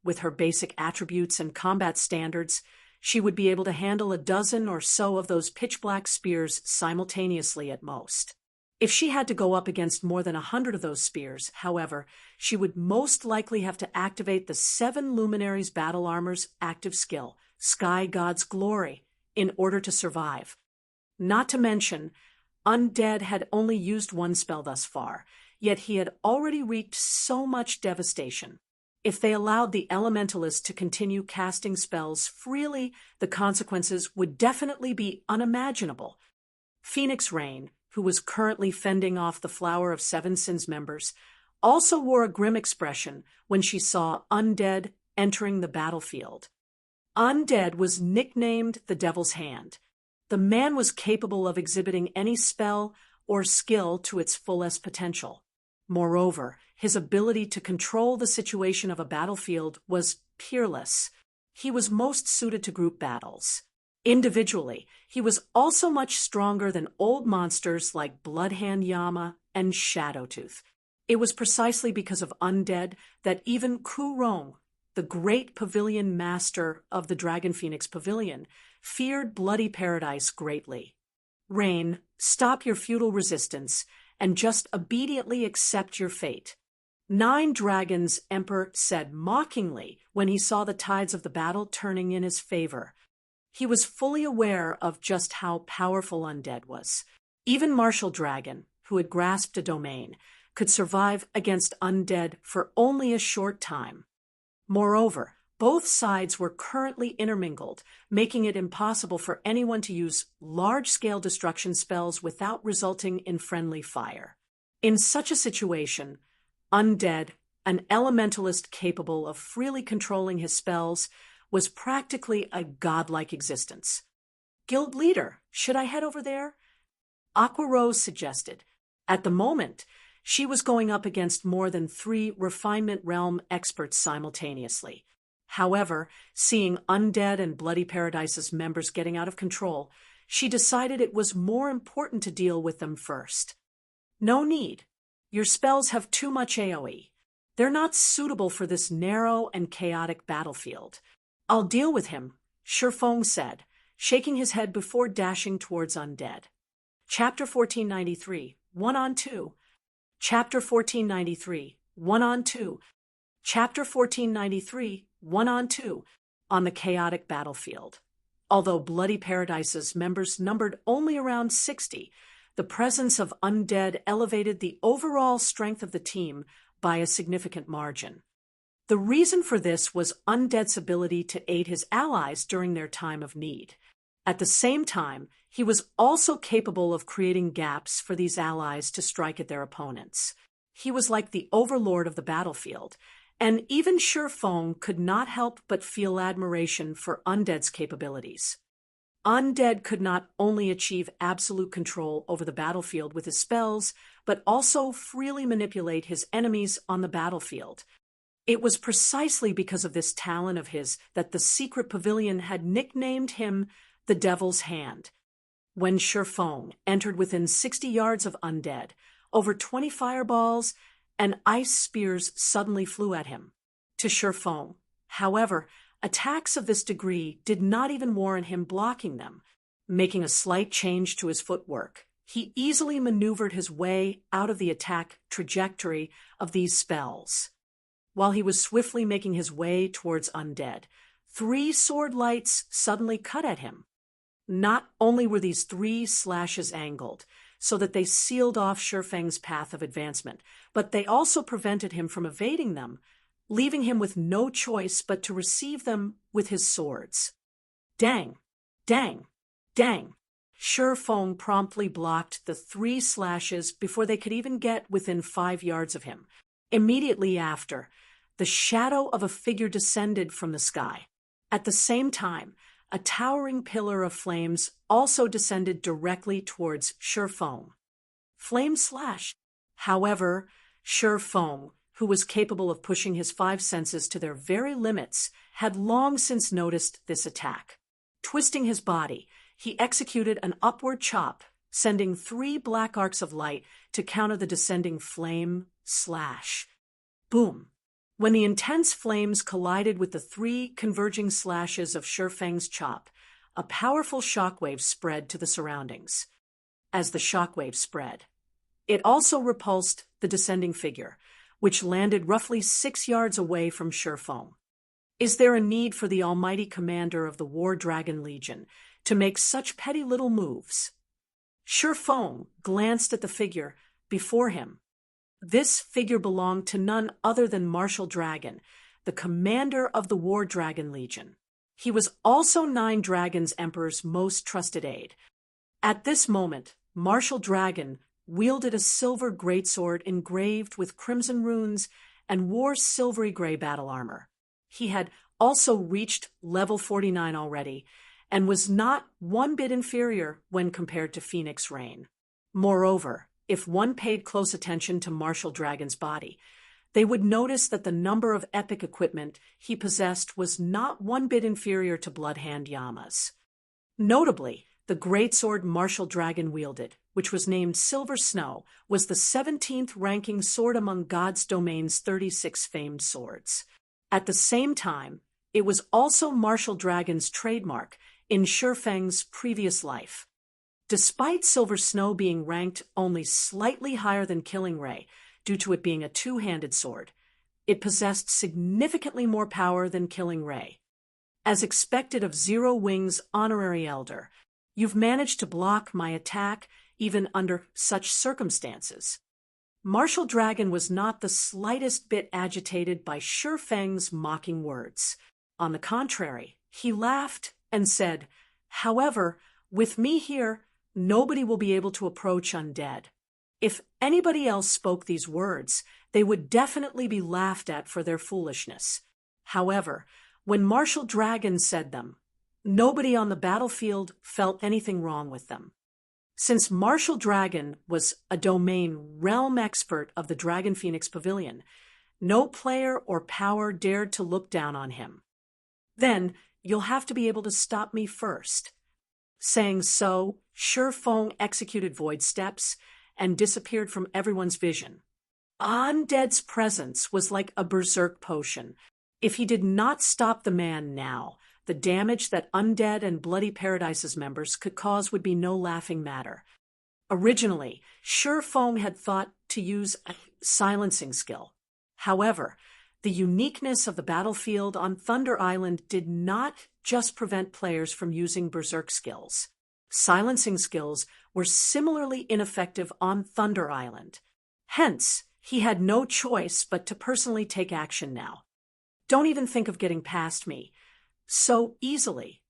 With her basic attributes and combat standards, she would be able to handle a dozen or so of those pitch-black spears simultaneously at most. If she had to go up against more than 100 of those spears, however, she would most likely have to activate the 7 Luminaries Battle Armor's active skill, Sky God's Glory, in order to survive. Not to mention, Undead had only used 1 spell thus far, yet he had already wreaked so much devastation. If they allowed the Elementalist to continue casting spells freely, the consequences would definitely be unimaginable. Phoenix Rain, who was currently fending off the Flower of Seven Sins members, also wore a grim expression when she saw Undead entering the battlefield. Undead was nicknamed the Devil's Hand. The man was capable of exhibiting any spell or skill to its fullest potential. Moreover, his ability to control the situation of a battlefield was peerless. He was most suited to group battles. Individually, he was also much stronger than old monsters like Bloodhand Yama and Shadowtooth. It was precisely because of Undead that even Ku Rong, the great pavilion master of the Dragon Phoenix Pavilion, feared Bloody Paradise greatly. Rain, stop your futile resistance and just obediently accept your fate. 9 Dragons Emperor said mockingly when he saw the tides of the battle turning in his favor. He was fully aware of just how powerful Undead was. Even Martial Dragon, who had grasped a domain, could survive against Undead for only a short time. Moreover, both sides were currently intermingled, making it impossible for anyone to use large-scale destruction spells without resulting in friendly fire. In such a situation, Undead, an elementalist capable of freely controlling his spells, was practically a godlike existence. Guild leader, should I head over there? Aqua Rose suggested. At the moment, she was going up against more than 3 Refinement Realm experts simultaneously. However, seeing Undead and Bloody Paradise's members getting out of control, she decided it was more important to deal with them first. No need. Your spells have too much AoE. They're not suitable for this narrow and chaotic battlefield. I'll deal with him, Shifeng said, shaking his head before dashing towards Undead. Chapter 1493, 1-on-2. Chapter 1493, 1-on-2. Chapter 1493, 1-on-2, on the chaotic battlefield. Although Bloody Paradise's members numbered only around 60, the presence of Undead elevated the overall strength of the team by a significant margin. The reason for this was Undead's ability to aid his allies during their time of need. At the same time, he was also capable of creating gaps for these allies to strike at their opponents. He was like the overlord of the battlefield, and even Shifeng could not help but feel admiration for Undead's capabilities. Undead could not only achieve absolute control over the battlefield with his spells, but also freely manipulate his enemies on the battlefield. It was precisely because of this talent of his that the secret pavilion had nicknamed him the Devil's Hand. When Shifeng entered within 60 yards of Undead, over 20 fireballs and ice spears suddenly flew at him. To Shifeng, however, attacks of this degree did not even warrant him blocking them. Making a slight change to his footwork, he easily maneuvered his way out of the attack trajectory of these spells. While he was swiftly making his way towards Undead, 3 sword lights suddenly cut at him. Not only were these 3 slashes angled, so that they sealed off Shifeng's path of advancement, but they also prevented him from evading them, leaving him with no choice but to receive them with his swords. Dang! Dang! Dang! Shifeng promptly blocked the 3 slashes before they could even get within 5 yards of him. Immediately after, the shadow of a figure descended from the sky. At the same time, a towering pillar of flames also descended directly towards Shifeng. Flame slash. However, Shifeng, who was capable of pushing his 5 senses to their very limits, had long since noticed this attack. Twisting his body, he executed an upward chop, sending 3 black arcs of light to counter the descending flame slash. Boom! When the intense flames collided with the 3 converging slashes of Shifeng's chop, a powerful shockwave spread to the surroundings. As the shockwave spread, it also repulsed the descending figure, which landed roughly 6 yards away from Shifeng. Is there a need for the almighty commander of the War Dragon Legion to make such petty little moves? Shifeng glanced at the figure before him. This figure belonged to none other than Martial Dragon, the commander of the War Dragon Legion. He was also 9 Dragons Emperor's most trusted aide. At this moment, Martial Dragon wielded a silver greatsword engraved with crimson runes and wore silvery gray battle armor. He had also reached level 49 already and was not one bit inferior when compared to Phoenix Rain. Moreover, if one paid close attention to Martial Dragon's body, they would notice that the number of epic equipment he possessed was not one bit inferior to Bloodhand Yama's. Notably, the greatsword Martial Dragon wielded, which was named Silver Snow, was the 17th ranking sword among God's Domain's 36 famed swords. At the same time, it was also Martial Dragon's trademark in Shifeng's previous life. Despite Silver Snow being ranked only slightly higher than Killing Ray due to it being a two-handed sword, it possessed significantly more power than Killing Ray. As expected of Zero Wing's honorary elder, you've managed to block my attack even under such circumstances. Martial Dragon was not the slightest bit agitated by Shifeng's mocking words. On the contrary, he laughed and said, "However, with me here, nobody will be able to approach undead. If anybody else spoke these words, they would definitely be laughed at for their foolishness. However, when Martial Dragon said them, nobody on the battlefield felt anything wrong with them. Since Martial Dragon was a domain realm expert of the Dragon Phoenix Pavilion, no player or power dared to look down on him. Then you'll have to be able to stop me first." Saying so, Shifeng executed void steps and disappeared from everyone's vision. Undead's presence was like a berserk potion. If he did not stop the man now, the damage that Undead and Bloody Paradise's members could cause would be no laughing matter. Originally, Shifeng had thought to use a silencing skill. However, the uniqueness of the battlefield on Thunder Island did not just prevent players from using berserk skills. Silencing skills were similarly ineffective on Thunder Island. Hence, he had no choice but to personally take action now. Don't even think of getting past me so easily.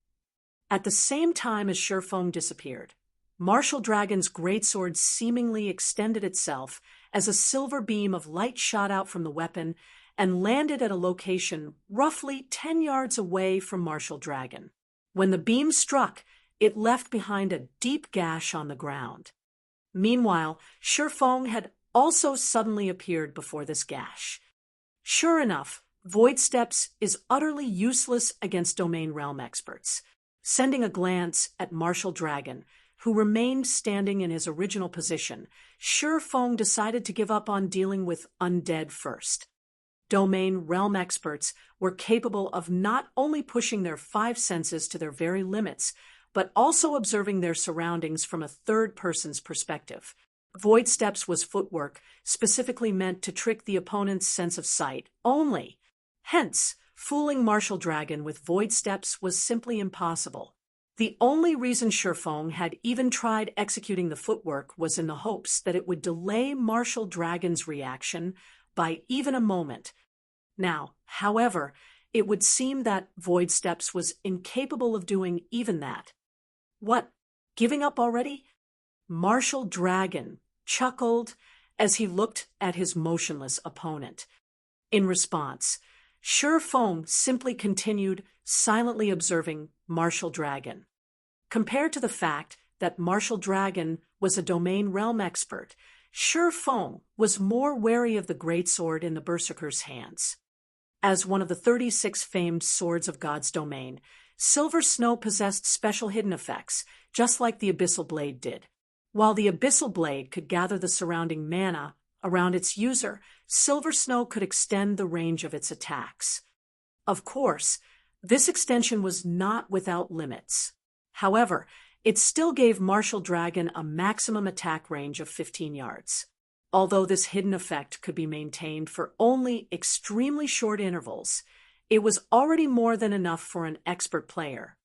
At the same time as Shifeng disappeared, Martial Dragon's greatsword seemingly extended itself as a silver beam of light shot out from the weapon and landed at a location roughly 10 yards away from Martial Dragon. When the beam struck, it left behind a deep gash on the ground. Meanwhile, Shifeng had also suddenly appeared before this gash. Sure enough, Void Steps is utterly useless against Domain Realm experts. Sending a glance at Martial Dragon, who remained standing in his original position, Shifeng decided to give up on dealing with Undead first. Domain Realm experts were capable of not only pushing their five senses to their very limits, but also observing their surroundings from a third person's perspective. Void Steps was footwork specifically meant to trick the opponent's sense of sight only. Hence, fooling Martial Dragon with Void Steps was simply impossible. The only reason Shifeng had even tried executing the footwork was in the hopes that it would delay Martial Dragon's reaction by even a moment. Now, however, it would seem that Void Steps was incapable of doing even that. "What, giving up already?" Martial Dragon chuckled as he looked at his motionless opponent. In response, Shifeng simply continued silently observing Martial Dragon. Compared to the fact that Martial Dragon was a Domain Realm expert, Shifeng was more wary of the greatsword in the Berserker's hands. As one of the 36 famed swords of God's domain, Silver Snow possessed special hidden effects, just like the Abyssal Blade did. While the Abyssal Blade could gather the surrounding mana around its user, Silver Snow could extend the range of its attacks. Of course, this extension was not without limits. However, it still gave Martial Dragon a maximum attack range of 15 yards. Although this hidden effect could be maintained for only extremely short intervals, it was already more than enough for an expert player.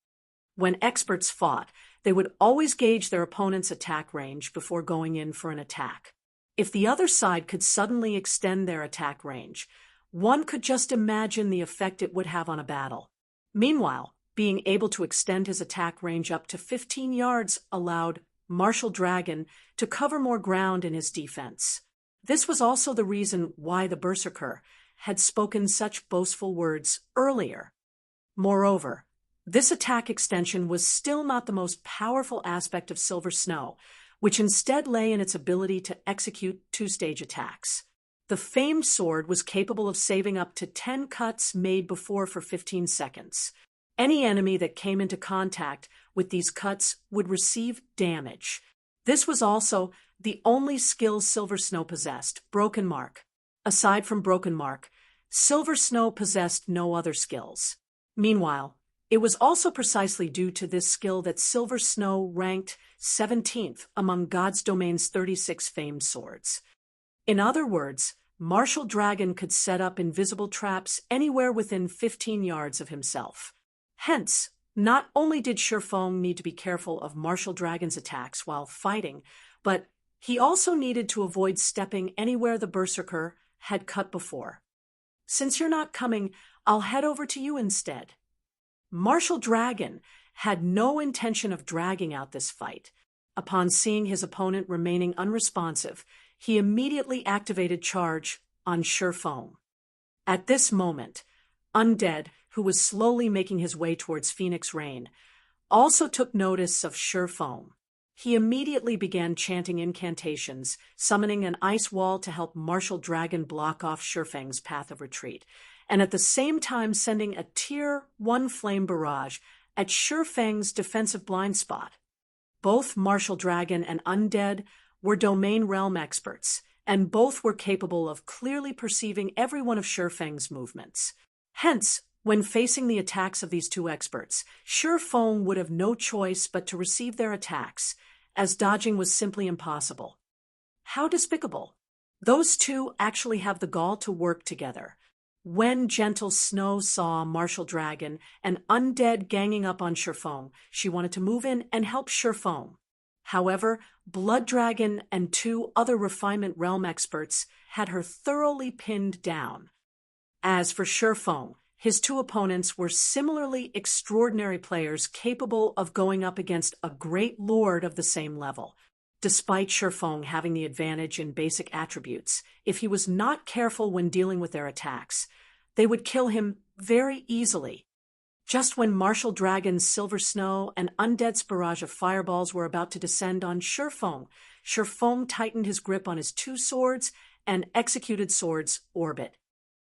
When experts fought, they would always gauge their opponent's attack range before going in for an attack. If the other side could suddenly extend their attack range, one could just imagine the effect it would have on a battle. Meanwhile, being able to extend his attack range up to 15 yards allowed Martial Dragon to cover more ground in his defense. This was also the reason why the Berserker had spoken such boastful words earlier. Moreover, this attack extension was still not the most powerful aspect of Silver Snow, which instead lay in its ability to execute two-stage attacks. The famed sword was capable of saving up to 10 cuts made before for 15 seconds. Any enemy that came into contact with these cuts would receive damage. This was also the only skill Silver Snow possessed, Broken Mark. Aside from Broken Mark, Silver Snow possessed no other skills. Meanwhile, it was also precisely due to this skill that Silver Snow ranked 17th among God's Domain's 36 famed swords. In other words, Martial Dragon could set up invisible traps anywhere within 15 yards of himself. Hence, not only did Shifeng need to be careful of Martial Dragon's attacks while fighting, but he also needed to avoid stepping anywhere the Berserker had cut before. Since you're not coming, I'll head over to you instead. Martial Dragon had no intention of dragging out this fight. Upon seeing his opponent remaining unresponsive, he immediately activated Charge on Shifeng. At this moment, Undead, who was slowly making his way towards Phoenix Rain, also took notice of Shifeng. He immediately began chanting incantations, summoning an ice wall to help Martial Dragon block off Shifeng's path of retreat, and at the same time sending a Tier 1 flame barrage at Shifeng's defensive blind spot. Both Martial Dragon and Undead were domain realm experts, and both were capable of clearly perceiving every one of Shifeng's movements. Hence, when facing the attacks of these two experts, Shifeng would have no choice but to receive their attacks, as dodging was simply impossible. How despicable! Those two actually have the gall to work together. When Gentle Snow saw Martial Dragon and Undead ganging up on Shifeng, she wanted to move in and help Shifeng. However, Blood Dragon and two other Refinement Realm experts had her thoroughly pinned down. As for Shifeng, his two opponents were similarly extraordinary players capable of going up against a great lord of the same level. Despite Shifeng having the advantage in basic attributes, if he was not careful when dealing with their attacks, they would kill him very easily. Just when Martial Dragon's Silver Snow and Undead's barrage of fireballs were about to descend on Shifeng, Shifeng tightened his grip on his two swords and executed Sword's Orbit.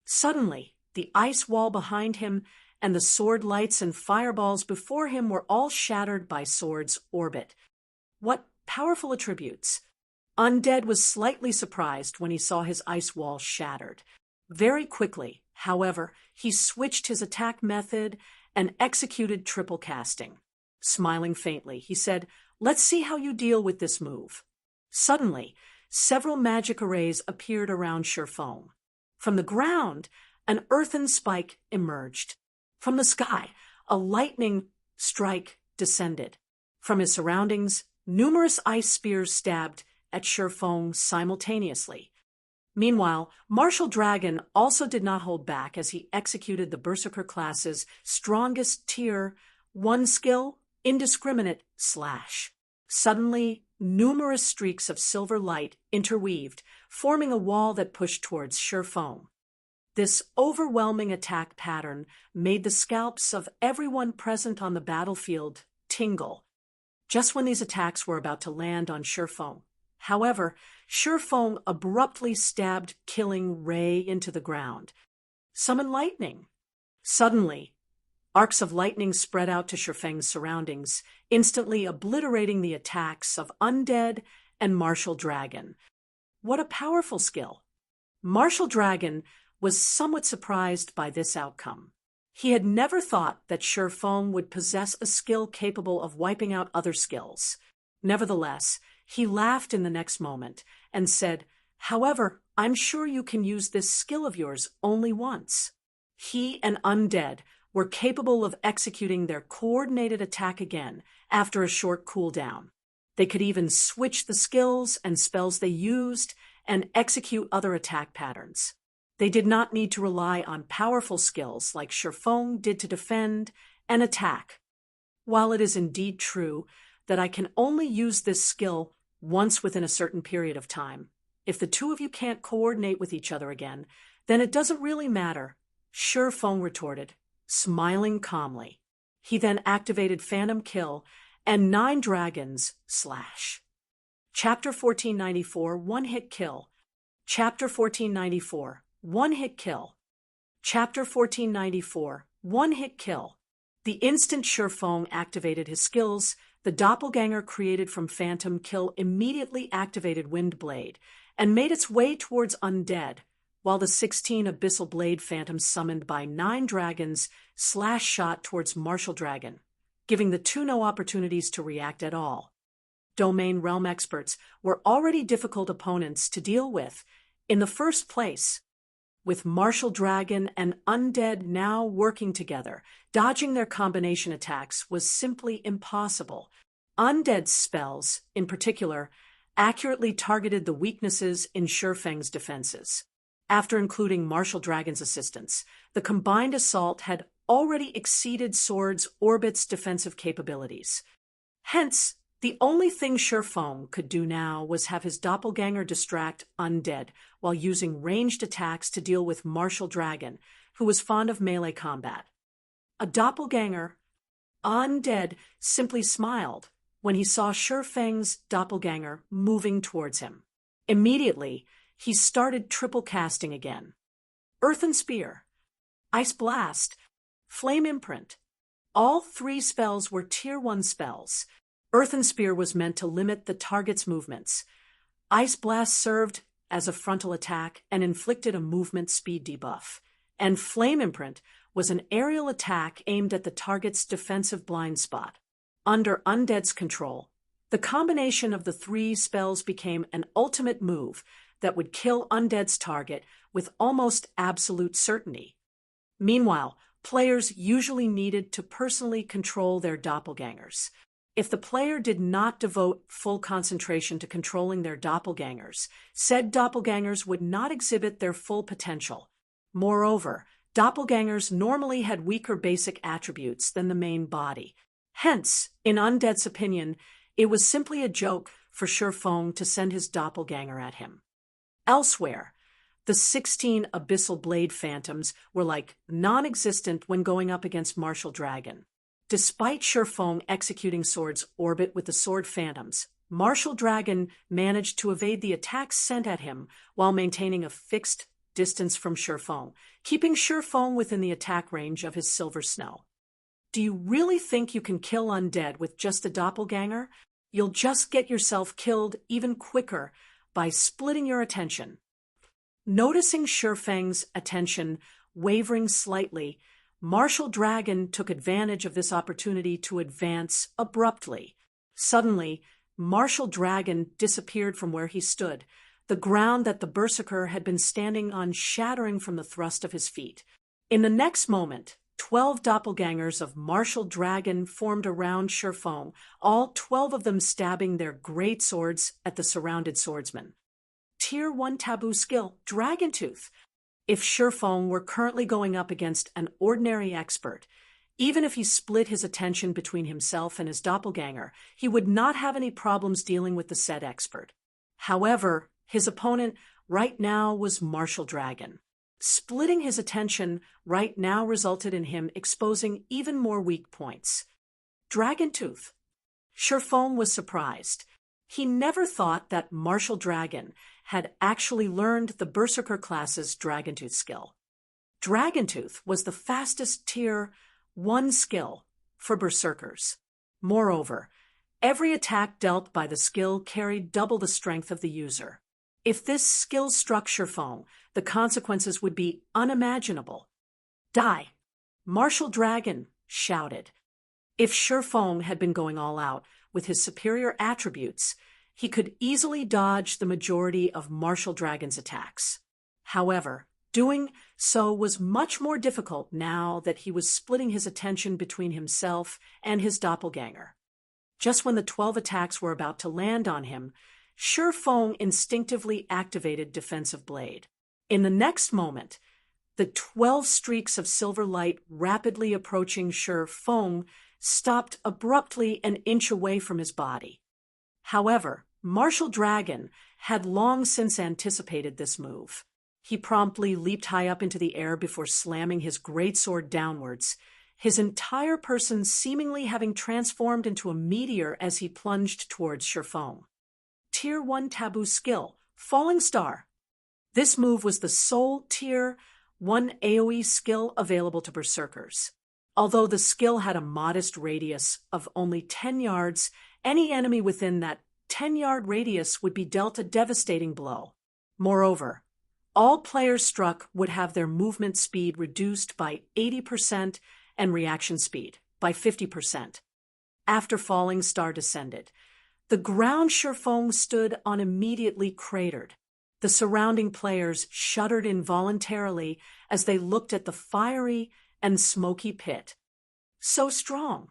Suddenly, the ice wall behind him and the sword lights and fireballs before him were all shattered by Sword's Orbit. What powerful attributes! Undead was slightly surprised when he saw his ice wall shattered. Very quickly, however, he switched his attack method and executed triple casting. Smiling faintly, he said, "Let's see how you deal with this move." Suddenly, several magic arrays appeared around Shifeng. From the ground, an earthen spike emerged. From the sky, a lightning strike descended. From his surroundings, numerous ice spears stabbed at Shifeng simultaneously. Meanwhile, Martial Dragon also did not hold back as he executed the Berserker class's strongest Tier 1 skill, Indiscriminate Slash. Suddenly, numerous streaks of silver light interweaved, forming a wall that pushed towards Shifeng. This overwhelming attack pattern made the scalps of everyone present on the battlefield tingle. Just when these attacks were about to land on Shifeng, however, Shifeng abruptly stabbed Killing Ray into the ground. Summon lightning! Suddenly, arcs of lightning spread out to Shifeng's surroundings, instantly obliterating the attacks of Undead and Martial Dragon. What a powerful skill! Martial Dragon was somewhat surprised by this outcome. He had never thought that Shifeng would possess a skill capable of wiping out other skills. Nevertheless, he laughed in the next moment and said, "However, I'm sure you can use this skill of yours only once." He and Undead were capable of executing their coordinated attack again after a short cooldown. They could even switch the skills and spells they used and execute other attack patterns. They did not need to rely on powerful skills like Shifeng did to defend and attack. While it is indeed true that I can only use this skill once within a certain period of time, if the two of you can't coordinate with each other again, then it doesn't really matter, Shifeng retorted, smiling calmly. He then activated Phantom Kill and 9 Dragons Slash. Chapter 1494, One-Hit Kill. Chapter 1494, One-Hit Kill. Chapter 1494, One-Hit Kill. The instant Shifeng activated his skills, the doppelganger created from Phantom Kill immediately activated Wind Blade and made its way towards Undead, while the 16 Abyssal Blade Phantoms summoned by 9 dragons slash shot towards Martial Dragon, giving the two no opportunities to react at all. Domain Realm experts were already difficult opponents to deal with in the first place. With Martial Dragon and Undead now working together, dodging their combination attacks was simply impossible. Undead's spells, in particular, accurately targeted the weaknesses in Shurfeng's defenses. After including Martial Dragon's assistance, the combined assault had already exceeded Sword's Orbit's defensive capabilities. Hence, the only thing Shurfeng could do now was have his doppelganger distract Undead while using ranged attacks to deal with Martial Dragon, who was fond of melee combat. A doppelganger, Undead, simply smiled when he saw Shurfeng's doppelganger moving towards him. Immediately, he started triple casting again. Earthen Spear, Ice Blast, Flame Imprint. All 3 spells were Tier 1 spells. Earthen Spear was meant to limit the target's movements. Ice Blast served as a frontal attack and inflicted a movement speed debuff. And Flame Imprint was an aerial attack aimed at the target's defensive blind spot. Under Undead's control, the combination of the 3 spells became an ultimate move that would kill Undead's target with almost absolute certainty. Meanwhile, players usually needed to personally control their doppelgangers. If the player did not devote full concentration to controlling their doppelgangers, said doppelgangers would not exhibit their full potential. Moreover, doppelgangers normally had weaker basic attributes than the main body. Hence, in Undead's opinion, it was simply a joke for Shurfeng to send his doppelganger at him. Elsewhere, the 16 Abyssal Blade Phantoms were like non-existent when going up against Martial Dragon. Despite Shurfeng executing Sword's Orbit with the Sword Phantoms, Martial Dragon managed to evade the attacks sent at him while maintaining a fixed distance from Shurfeng, keeping Shurfeng within the attack range of his Silver Snow. Do you really think you can kill Undead with just a doppelganger? You'll just get yourself killed even quicker by splitting your attention. Noticing Shurfeng's attention wavering slightly, Martial Dragon took advantage of this opportunity to advance abruptly. Suddenly, Martial Dragon disappeared from where he stood, the ground that the Berserker had been standing on shattering from the thrust of his feet. In the next moment, 12 doppelgangers of Martial Dragon formed around Shurfeng, all 12 of them stabbing their great swords at the surrounded swordsman. Tier 1 taboo skill, Dragon Tooth. If Shurfeng were currently going up against an ordinary expert, even if he split his attention between himself and his doppelganger, he would not have any problems dealing with the said expert. However, his opponent right now was Martial Dragon. Splitting his attention right now resulted in him exposing even more weak points. Dragon Tooth. Shurfeng was surprised. He never thought that Martial Dragon had actually learned the Berserker class's Dragon Tooth skill. Dragon Tooth was the fastest Tier 1 skill for Berserkers. Moreover, every attack dealt by the skill carried double the strength of the user. If this skill struck Shurfeng, the consequences would be unimaginable. Die! Martial Dragon shouted. If Shurfeng had been going all out with his superior attributes, he could easily dodge the majority of Martial Dragon's attacks. However, doing so was much more difficult now that he was splitting his attention between himself and his doppelganger. Just when the 12 attacks were about to land on him, Shurfeng instinctively activated Defensive Blade. In the next moment, the 12 streaks of silver light rapidly approaching Shurfeng stopped abruptly an inch away from his body. However, Martial Dragon had long since anticipated this move. He promptly leaped high up into the air before slamming his greatsword downwards, his entire person seemingly having transformed into a meteor as he plunged towards Shurfeng. Tier 1 taboo skill, Falling Star. This move was the sole Tier 1 AoE skill available to Berserkers. Although the skill had a modest radius of only 10 yards, any enemy within that 10-yard radius would be dealt a devastating blow. Moreover, all players struck would have their movement speed reduced by 80% and reaction speed by 50%. After falling star descended, the ground Shifeng stood on immediately cratered. The surrounding players shuddered involuntarily as they looked at the fiery and smoky pit. So strong.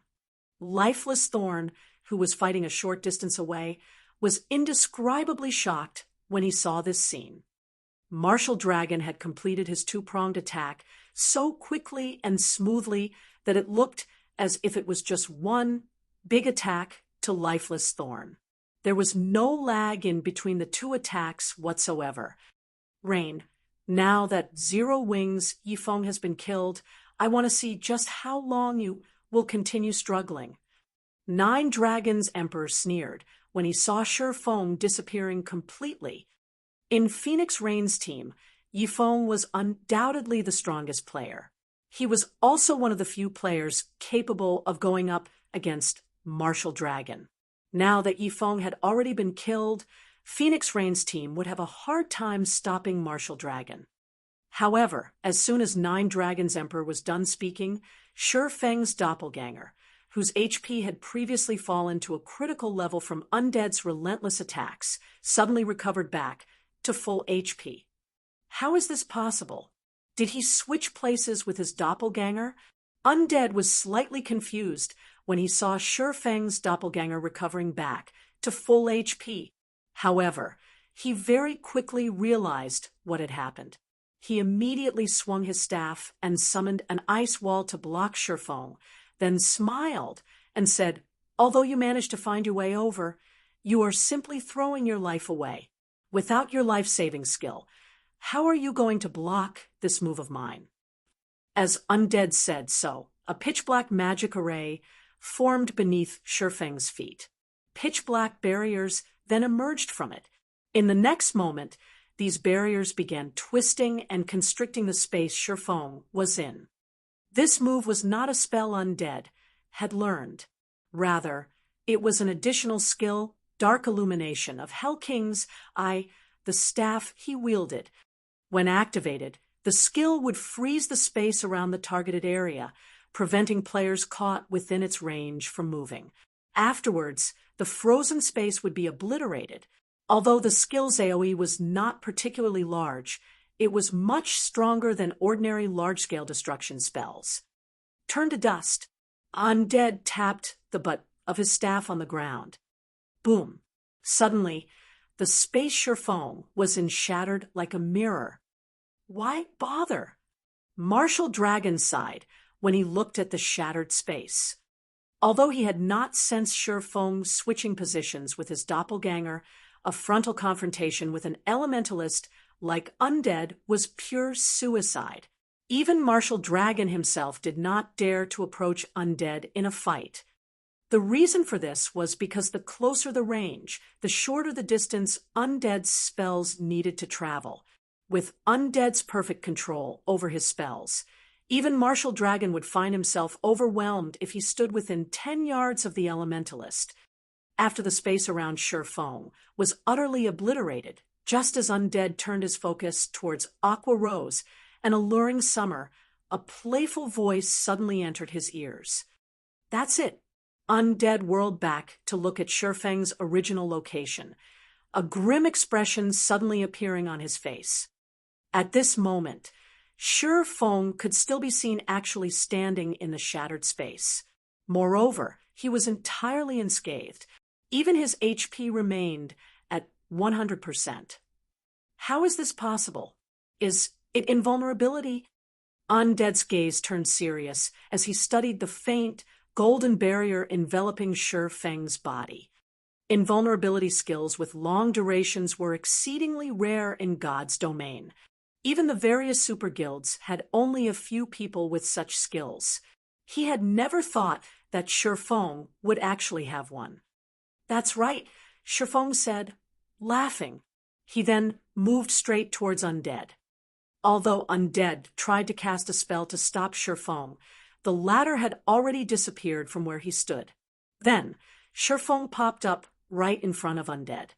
Lifeless Thorn, who was fighting a short distance away, was indescribably shocked when he saw this scene. Martial Dragon had completed his two-pronged attack so quickly and smoothly that it looked as if it was just one big attack to Lifeless Thorn. There was no lag in between the two attacks whatsoever. Rain, now that Zero Wings Yifeng has been killed, I want to see just how long you will continue struggling. Nine Dragons Emperor sneered when he saw Shifeng disappearing completely. In Phoenix Rain's team, Yifeng was undoubtedly the strongest player. He was also one of the few players capable of going up against Martial Dragon. Now that Yifeng had already been killed, Phoenix Rain's team would have a hard time stopping Martial Dragon. However, as soon as Nine Dragons Emperor was done speaking, Shifeng's doppelganger, whose HP had previously fallen to a critical level from Undead's relentless attacks, suddenly recovered back to full HP. How is this possible? Did he switch places with his doppelganger? Undead was slightly confused when he saw Shifeng's doppelganger recovering back to full HP. However, he very quickly realized what had happened. He immediately swung his staff and summoned an ice wall to block Shifeng, then smiled and said, "Although you managed to find your way over, you are simply throwing your life away. Without your life-saving skill, how are you going to block this move of mine?" As Undead said so, a pitch-black magic array formed beneath Shifeng's feet. Pitch-black barriers then emerged from it. In the next moment, these barriers began twisting and constricting the space Shifeng was in. This move was not a spell Undead had learned. Rather, it was an additional skill, Dark Illumination, of Hell King's eye, the staff he wielded. When activated, the skill would freeze the space around the targeted area, preventing players caught within its range from moving. Afterwards, the frozen space would be obliterated. Although the skill's AoE was not particularly large, it was much stronger than ordinary large-scale destruction spells. Turn to dust. Undead tapped the butt of his staff on the ground. Boom. Suddenly, the space Shifeng was shattered like a mirror. Why bother? Martial Dragon sighed when he looked at the shattered space. Although he had not sensed Shifeng switching positions with his doppelganger, a frontal confrontation with an elementalist like Undead was pure suicide. Even Martial Dragon himself did not dare to approach Undead in a fight. The reason for this was because the closer the range, the shorter the distance Undead's spells needed to travel. With Undead's perfect control over his spells, even Martial Dragon would find himself overwhelmed if he stood within 10 yards of the elementalist. After the space around Shifeng was utterly obliterated, just as Undead turned his focus towards Aqua Rose, an alluring summer, a playful voice suddenly entered his ears. That's it. Undead whirled back to look at Shifeng's original location, a grim expression suddenly appearing on his face. At this moment, Shifeng could still be seen actually standing in the shattered space. Moreover, he was entirely unscathed. Even his HP remained at 100%. How is this possible? Is it invulnerability? Undead's gaze turned serious as he studied the faint, golden barrier enveloping Shifeng's body. Invulnerability skills with long durations were exceedingly rare in God's domain. Even the various super guilds had only a few people with such skills. He had never thought that Shifeng would actually have one. That's right, Shifeng said, laughing. He then moved straight towards Undead. Although Undead tried to cast a spell to stop Shifeng, the latter had already disappeared from where he stood. Then, Shifeng popped up right in front of Undead.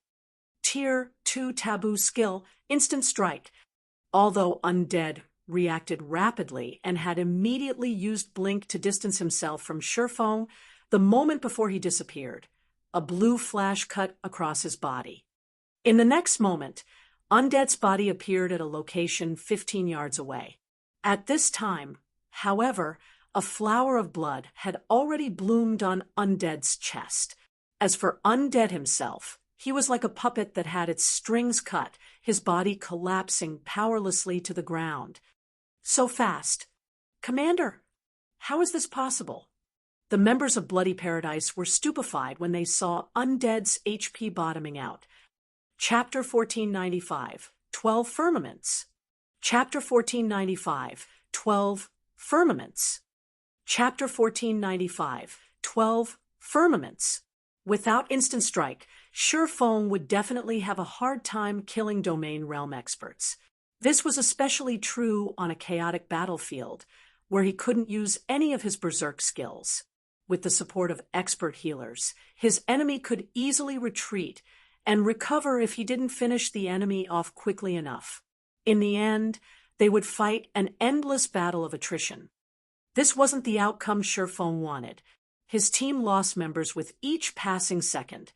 Tier 2 taboo skill, Instant Strike. Although Undead reacted rapidly and had immediately used Blink to distance himself from Shifeng, the moment before he disappeared, a blue flash cut across his body. In the next moment, Undead's body appeared at a location 15 yards away. At this time, however, a flower of blood had already bloomed on Undead's chest. As for Undead himself, he was like a puppet that had its strings cut, his body collapsing powerlessly to the ground. So fast. Commander, how is this possible? The members of Bloody Paradise were stupefied when they saw Undead's HP bottoming out. Chapter 1495, 12 Firmaments. Chapter 1495, 12 Firmaments. Chapter 1495, 12 Firmaments. Without Instant Strike, Shifeng would definitely have a hard time killing Domain Realm experts. This was especially true on a chaotic battlefield, where he couldn't use any of his berserk skills. With the support of expert healers, his enemy could easily retreat and recover if he didn't finish the enemy off quickly enough. In the end, they would fight an endless battle of attrition. This wasn't the outcome Shifeng wanted. His team lost members with each passing second.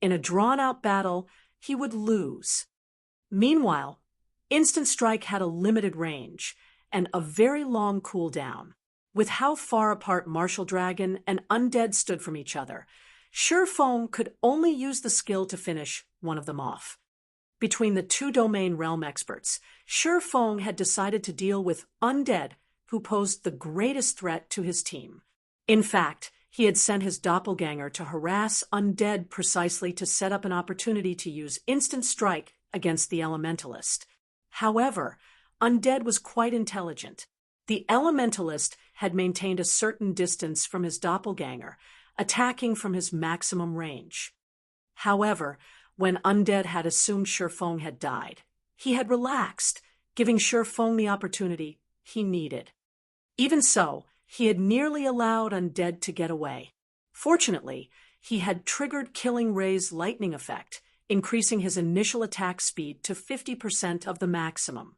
In a drawn-out battle, he would lose. Meanwhile, Instant Strike had a limited range and a very long cooldown. With how far apart Martial Dragon and Undead stood from each other, Shifeng could only use the skill to finish one of them off. Between the two Domain Realm experts, Shifeng had decided to deal with Undead, who posed the greatest threat to his team. In fact, he had sent his doppelganger to harass Undead precisely to set up an opportunity to use Instant Strike against the Elementalist. However, Undead was quite intelligent. The Elementalist had maintained a certain distance from his doppelganger, attacking from his maximum range. However, when Undead had assumed Shifeng had died, he had relaxed, giving Shifeng the opportunity he needed. Even so, he had nearly allowed Undead to get away. Fortunately, he had triggered Killing Ray's lightning effect, increasing his initial attack speed to 50% of the maximum.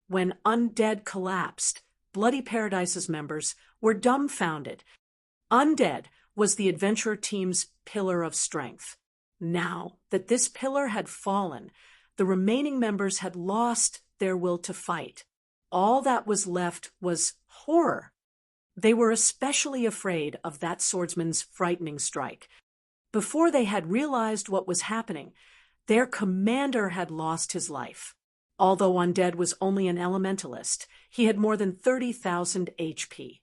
When Undead collapsed, Bloody Paradise's members were dumbfounded. Undead was the adventurer team's pillar of strength. Now that this pillar had fallen, the remaining members had lost their will to fight. All that was left was horror. They were especially afraid of that swordsman's frightening strike. Before they had realized what was happening, their commander had lost his life. Although Undead was only an elementalist, he had more than 30,000 HP.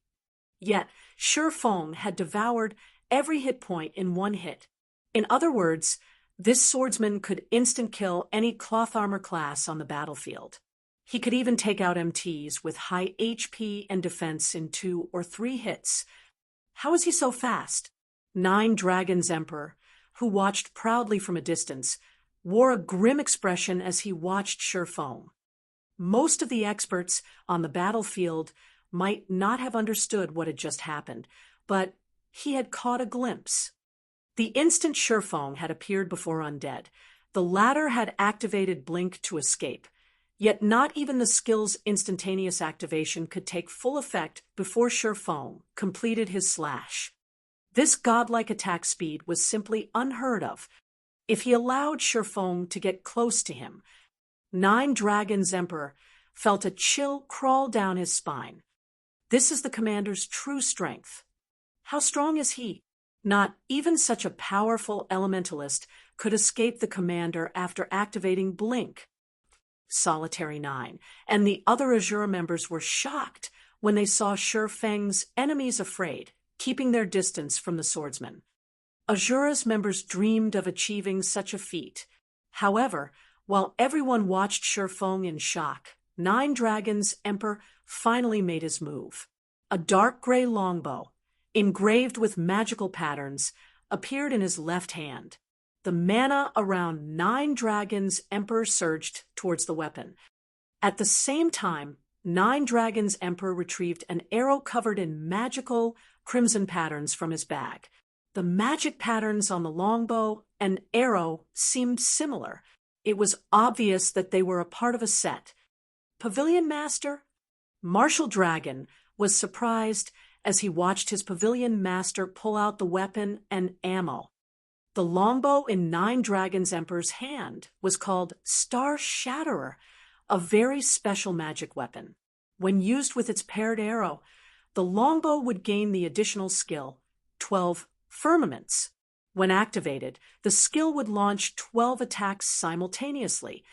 Yet, Shifeng had devoured every hit point in one hit. In other words, this swordsman could instant kill any cloth armor class on the battlefield. He could even take out MTs with high HP and defense in 2 or 3 hits. How is he so fast? 9 Dragons Emperor, who watched proudly from a distance, wore a grim expression as he watched Shifeng. Most of the experts on the battlefield might not have understood what had just happened, but he had caught a glimpse. The instant Shifeng had appeared before Undead, the latter had activated Blink to escape. Yet not even the skill's instantaneous activation could take full effect before Shifeng completed his slash. This godlike attack speed was simply unheard of. If he allowed Shifeng to get close to him, 9 Dragons Emperor felt a chill crawl down his spine. This is the commander's true strength. How strong is he? Not even such a powerful elementalist could escape the commander after activating Blink. Solitary 9 and the other Azura members were shocked when they saw Shifeng's enemies afraid, keeping their distance from the swordsman. Azura's members dreamed of achieving such a feat. However, while everyone watched Shifeng in shock, 9 Dragons Emperor finally made his move. A dark gray longbow, engraved with magical patterns, appeared in his left hand. The mana around 9 Dragons Emperor surged towards the weapon. At the same time, Nine Dragons Emperor retrieved an arrow covered in magical crimson patterns from his bag. The magic patterns on the longbow and arrow seemed similar. It was obvious that they were a part of a set. Pavilion Master? Martial Dragon was surprised as he watched his Pavilion Master pull out the weapon and ammo. The longbow in Nine Dragons Emperor's hand was called Star Shatterer, a very special magic weapon. When used with its paired arrow, the longbow would gain the additional skill, 12 firmaments. When activated, the skill would launch 12 attacks simultaneously,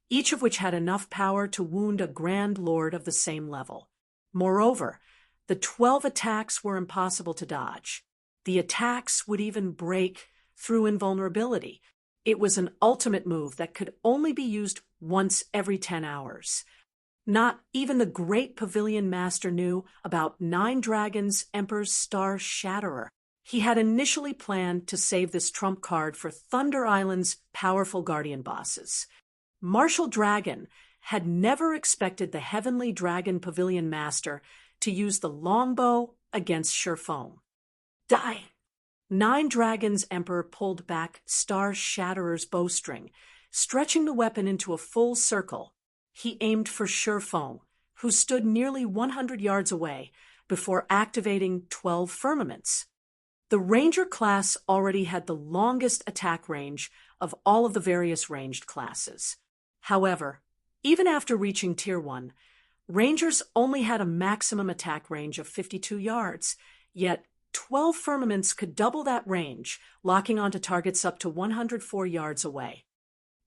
each of which had enough power to wound a Grand Lord of the same level. Moreover, the 12 attacks were impossible to dodge. The attacks would even break through invulnerability. It was an ultimate move that could only be used once every 10 hours. Not even the great Pavilion Master knew about Nine Dragons Emperor's Star Shatterer. He had initially planned to save this trump card for Thunder Island's powerful guardian bosses. Martial Dragon had never expected the Heavenly Dragon Pavilion Master to use the longbow against Sherfone. Die! Nine Dragons Emperor pulled back Star Shatterer's bowstring, stretching the weapon into a full circle. He aimed for Sherfone, who stood nearly 100 yards away, before activating 12 firmaments. The Ranger class already had the longest attack range of all of the various ranged classes. However, even after reaching Tier 1, Rangers only had a maximum attack range of 52 yards, yet 12 firmaments could double that range, locking onto targets up to 104 yards away.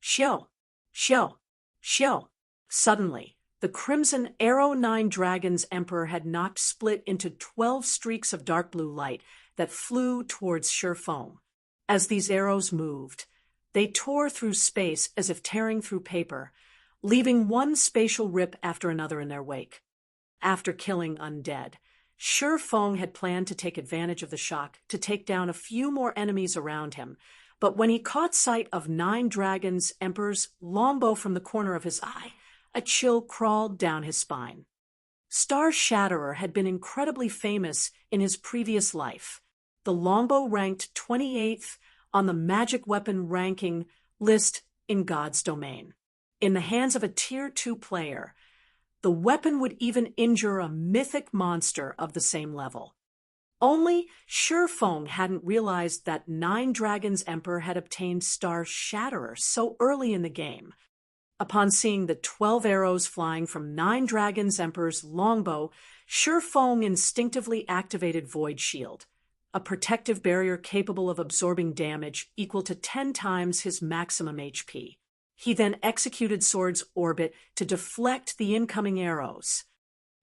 Xiao! Xiao! Xiao! Suddenly, the Crimson Arrow Nine Dragons Emperor had knocked split into 12 streaks of dark blue light that flew towards Sherfone. As these arrows moved, they tore through space as if tearing through paper, leaving one spatial rip after another in their wake. After killing undead, Sherfone had planned to take advantage of the shock to take down a few more enemies around him, but when he caught sight of Nine Dragons Emperor's longbow from the corner of his eye, a chill crawled down his spine. Star Shatterer had been incredibly famous in his previous life. The longbow ranked 28th on the magic weapon ranking list in God's domain. In the hands of a Tier 2 player, the weapon would even injure a mythic monster of the same level. Only Sherfone hadn't realized that Nine Dragons Emperor had obtained Star Shatterer so early in the game. Upon seeing the 12 arrows flying from Nine Dragons Emperor's longbow, Sherfone instinctively activated Void Shield, a protective barrier capable of absorbing damage equal to 10 times his maximum HP. He then executed Sword's Orbit to deflect the incoming arrows.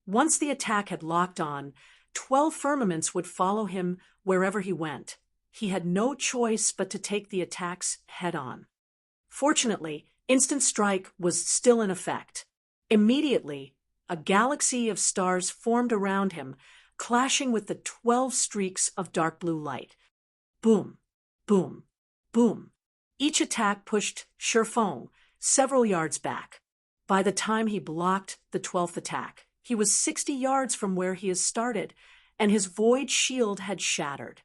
Once the attack had locked on, 12 firmaments would follow him wherever he went. He had no choice but to take the attacks head-on. Fortunately, Instant Strike was still in effect. Immediately, a galaxy of stars formed around him, clashing with the 12 streaks of dark blue light. Boom, boom, boom. Each attack pushed Sherfone several yards back. By the time he blocked the 12th attack, he was 60 yards from where he had started, and his Void Shield had shattered.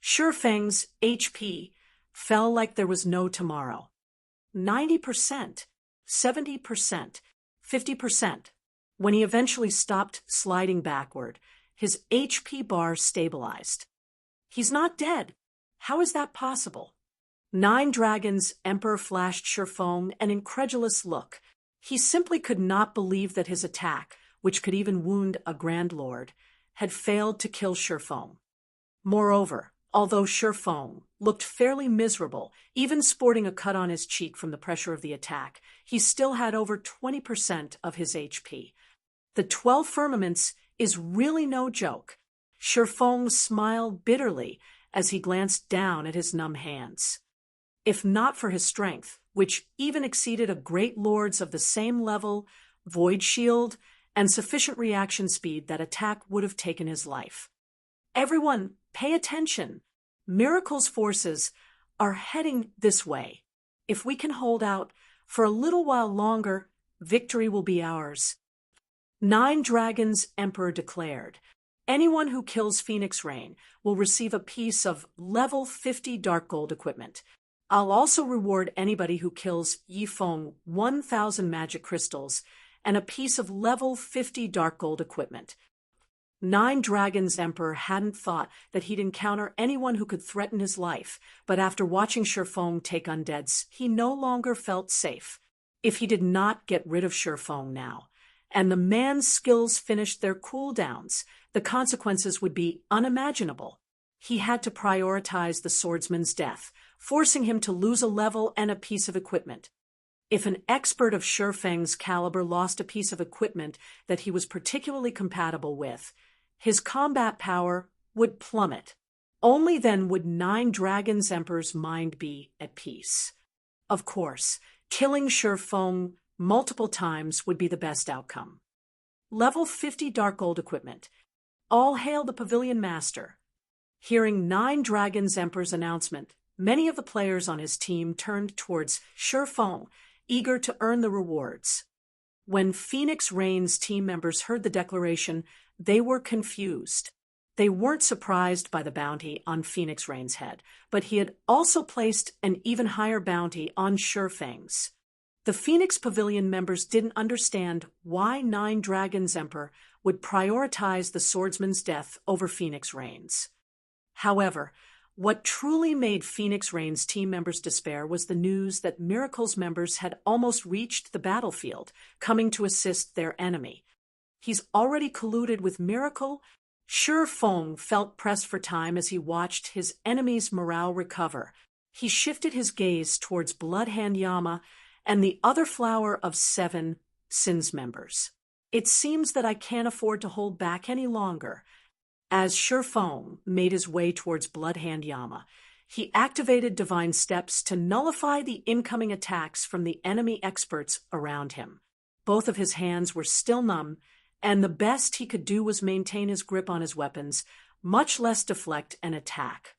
Sherfang's HP fell like there was no tomorrow. 90%, 70%, 50%. When he eventually stopped sliding backward, his HP bar stabilized. He's not dead. How is that possible? Nine Dragons Emperor flashed Sherfone an incredulous look. He simply could not believe that his attack, which could even wound a Grand Lord, had failed to kill Sherfone. Moreover, although Sherfone looked fairly miserable, even sporting a cut on his cheek from the pressure of the attack, he still had over 20% of his HP. The 12 firmaments is really no joke. Sherfone smiled bitterly as he glanced down at his numb hands. If not for his strength, which even exceeded a great lord's of the same level, Void Shield, and sufficient reaction speed, that attack would have taken his life. Everyone, pay attention. Miracle's forces are heading this way. If we can hold out for a little while longer, victory will be ours. Nine Dragons Emperor declared, anyone who kills Phoenix Rain will receive a piece of level 50 dark gold equipment. I'll also reward anybody who kills Yifeng 1,000 magic crystals and a piece of level 50 dark gold equipment. Nine Dragons Emperor hadn't thought that he'd encounter anyone who could threaten his life, but after watching Shifeng take undeads, he no longer felt safe. If he did not get rid of Shifeng now, and the man's skills finished their cooldowns, the consequences would be unimaginable. He had to prioritize the swordsman's death, forcing him to lose a level and a piece of equipment. If an expert of Shifeng's caliber lost a piece of equipment that he was particularly compatible with, his combat power would plummet. Only then would Nine Dragons Emperor's mind be at peace. Of course, killing Shifeng multiple times would be the best outcome. Level 50 dark gold equipment. All hail the Pavilion Master. Hearing Nine Dragons Emperor's announcement, many of the players on his team turned towards Shifeng, eager to earn the rewards. When Phoenix Rain's team members heard the declaration, they were confused. They weren't surprised by the bounty on Phoenix Rain's head, but he had also placed an even higher bounty on Shifeng's. The Phoenix Pavilion members didn't understand why Nine Dragons Emperor would prioritize the swordsman's death over Phoenix Rain's. However, what truly made Phoenix Rain's team members despair was the news that Miracle's members had almost reached the battlefield, coming to assist their enemy. He's already colluded with Miracle. Shifeng felt pressed for time as he watched his enemy's morale recover. He shifted his gaze towards Bloodhand Yama and the other flower of 7 Sins members. It seems that I can't afford to hold back any longer. As Shifeng made his way towards Bloodhand Yama, he activated divine steps to nullify the incoming attacks from the enemy experts around him. Both of his hands were still numb, and the best he could do was maintain his grip on his weapons, much less deflect an attack.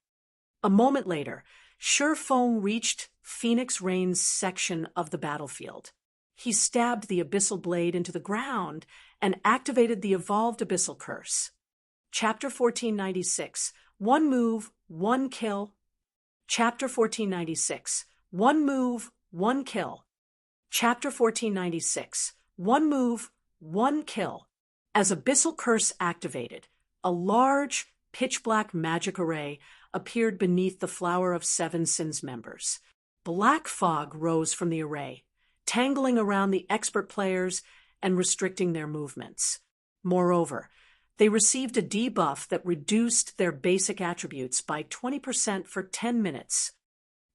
A moment later, Shifeng reached Phoenix Rain's section of the battlefield. He stabbed the abyssal blade into the ground and activated the evolved abyssal curse. Chapter 1496, One Move, One Kill. Chapter 1496, One Move, One Kill. Chapter 1496, One Move, One Kill. As Abyssal Curse activated, a large, pitch-black magic array appeared beneath the Flower of 7 Sins members. Black fog rose from the array, tangling around the expert players and restricting their movements. Moreover, they received a debuff that reduced their basic attributes by 20% for 10 minutes.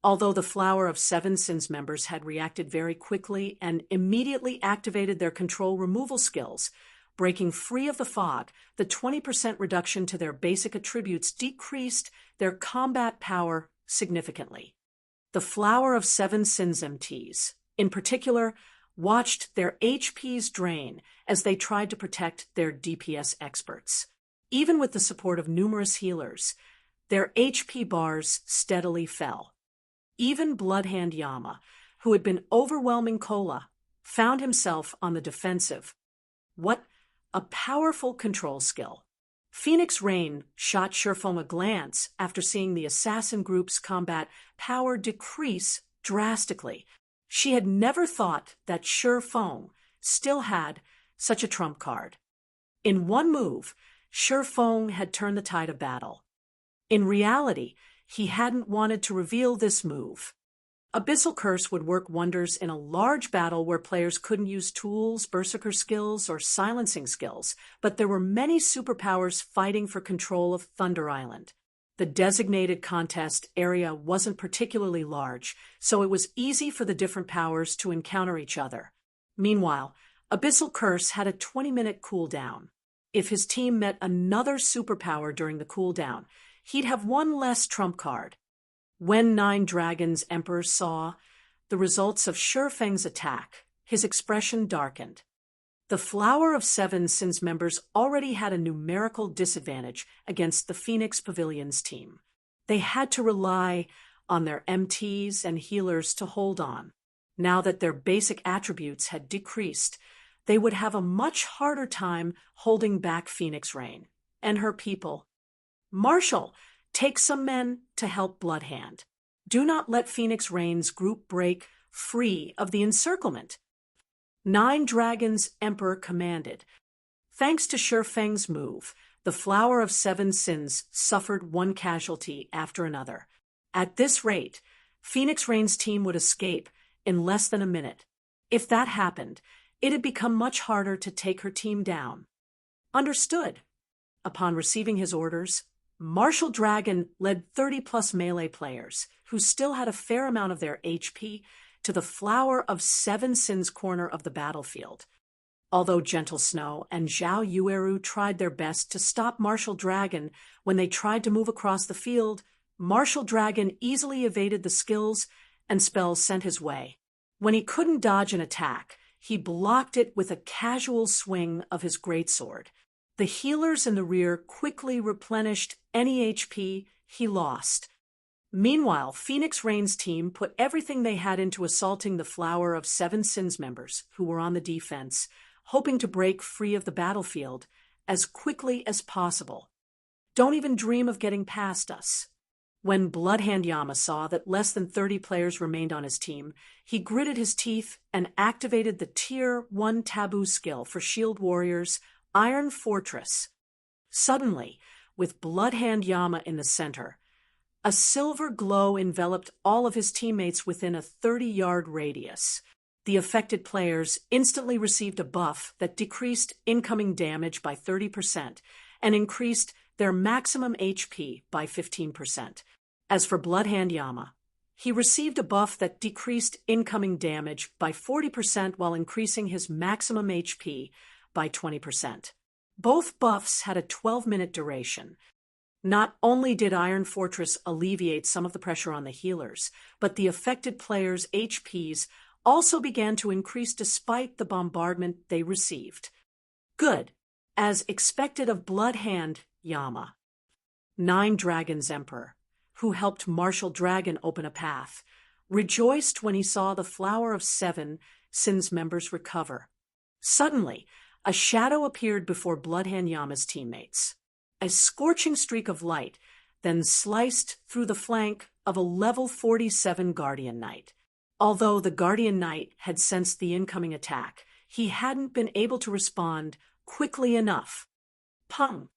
Although the Flower of 7 Sins members had reacted very quickly and immediately activated their control removal skills, breaking free of the fog, the 20% reduction to their basic attributes decreased their combat power significantly. The Flower of 7 Sins MTs, in particular, watched their HPs drain as they tried to protect their DPS experts. Even with the support of numerous healers, their HP bars steadily fell. Even Bloodhand Yama, who had been overwhelming Kola, found himself on the defensive. What a powerful control skill. Phoenix Rain shot Shifeng a glance after seeing the assassin group's combat power decrease drastically. She had never thought that Shifeng still had such a trump card. In one move, Shifeng had turned the tide of battle. In reality, he hadn't wanted to reveal this move. Abyssal Curse would work wonders in a large battle where players couldn't use tools, berserker skills, or silencing skills, but there were many superpowers fighting for control of Thunder Island. The designated contest area wasn't particularly large, so it was easy for the different powers to encounter each other. Meanwhile, Abyssal Curse had a 20-minute cooldown. If his team met another superpower during the cooldown, he'd have one less trump card. When Nine Dragons Emperor saw the results of Shifeng's attack, his expression darkened. The Flower of 7 Sins members already had a numerical disadvantage against the Phoenix Pavilion's team. They had to rely on their MTs and healers to hold on. Now that their basic attributes had decreased, they would have a much harder time holding back Phoenix Rain and her people. Marshal, take some men to help Bloodhand. Do not let Phoenix Rain's group break free of the encirclement. 9 Dragons Emperor commanded. Thanks to Shi Feng's move, the Flower of 7 Sins suffered one casualty after another. At this rate, Phoenix Rain's team would escape in less than a minute. If that happened, it had become much harder to take her team down. Understood. Upon receiving his orders, Marshal Dragon led 30-plus melee players, who still had a fair amount of their HP, to the Flower of 7 Sins corner of the battlefield. Although Gentle Snow and Zhao Yueru tried their best to stop Marshal Dragon when they tried to move across the field, Marshal Dragon easily evaded the skills and spells sent his way. When he couldn't dodge an attack, he blocked it with a casual swing of his greatsword. The healers in the rear quickly replenished any HP he lost. Meanwhile, Phoenix Rain's team put everything they had into assaulting the Flower of 7 Sins members, who were on the defense, hoping to break free of the battlefield as quickly as possible. Don't even dream of getting past us. When Bloodhand Yama saw that less than 30 players remained on his team, he gritted his teeth and activated the Tier 1 taboo skill for Shield Warriors, Iron Fortress. Suddenly, with Bloodhand Yama in the center, a silver glow enveloped all of his teammates within a 30-yard radius. The affected players instantly received a buff that decreased incoming damage by 30% and increased their maximum HP by 15%. As for Bloodhand Yama, he received a buff that decreased incoming damage by 40% while increasing his maximum HP by 20%. Both buffs had a 12-minute duration. Not only did Iron Fortress alleviate some of the pressure on the healers, but the affected players' HPs also began to increase despite the bombardment they received. Good, as expected of Bloodhand Yama. 9 Dragons Emperor, who helped Marshal Dragon open a path, rejoiced when he saw the Flower of 7 Sins members recover. Suddenly, a shadow appeared before Bloodhand Yama's teammates. A scorching streak of light then sliced through the flank of a level 47 Guardian Knight. Although the Guardian Knight had sensed the incoming attack, he hadn't been able to respond quickly enough. Pung!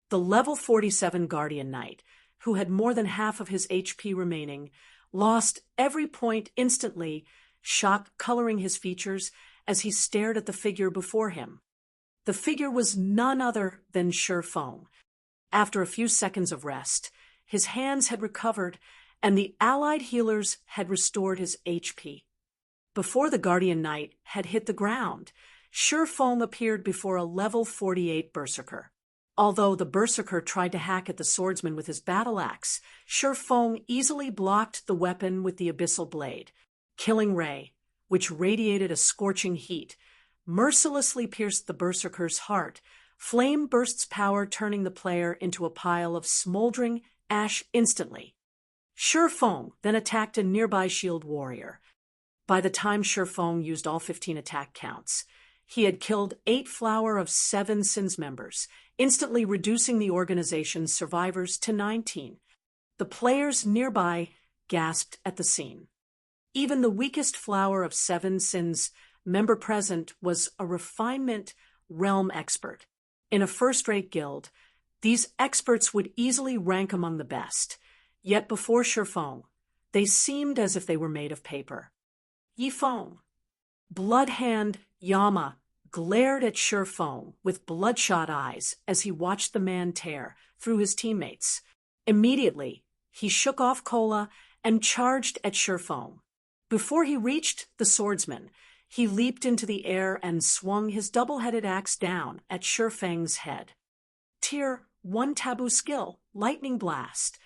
The level 47 Guardian Knight, who had more than half of his HP remaining, lost every point instantly, shock coloring his features as he stared at the figure before him. The figure was none other than Shi Feng. After a few seconds of rest, his hands had recovered and the allied healers had restored his HP. Before the Guardian Knight had hit the ground, Shi Feng appeared before a level 48 Berserker. Although the Berserker tried to hack at the swordsman with his battle axe, Shi Feng easily blocked the weapon with the Abyssal Blade. Killing Ray, which radiated a scorching heat, mercilessly pierced the Berserker's heart, Flame Burst's power turning the player into a pile of smoldering ash instantly. Shi Feng then attacked a nearby shield warrior. By the time Shi Feng used all 15 attack counts, he had killed 8 Flower of 7 Sins members, instantly reducing the organization's survivors to 19. The players nearby gasped at the scene. Even the weakest Flower of 7 Sins member present was a refinement realm expert. In a first-rate guild, these experts would easily rank among the best. Yet before Shi Feng, they seemed as if they were made of paper. Yi Feng. Bloodhand Yama glared at Shi Feng with bloodshot eyes as he watched the man tear through his teammates. Immediately, he shook off Cola and charged at Shi Feng. Before he reached the swordsman, he leaped into the air and swung his double-headed axe down at Shi Feng's head. Tier 1 taboo skill, Lightning Blast.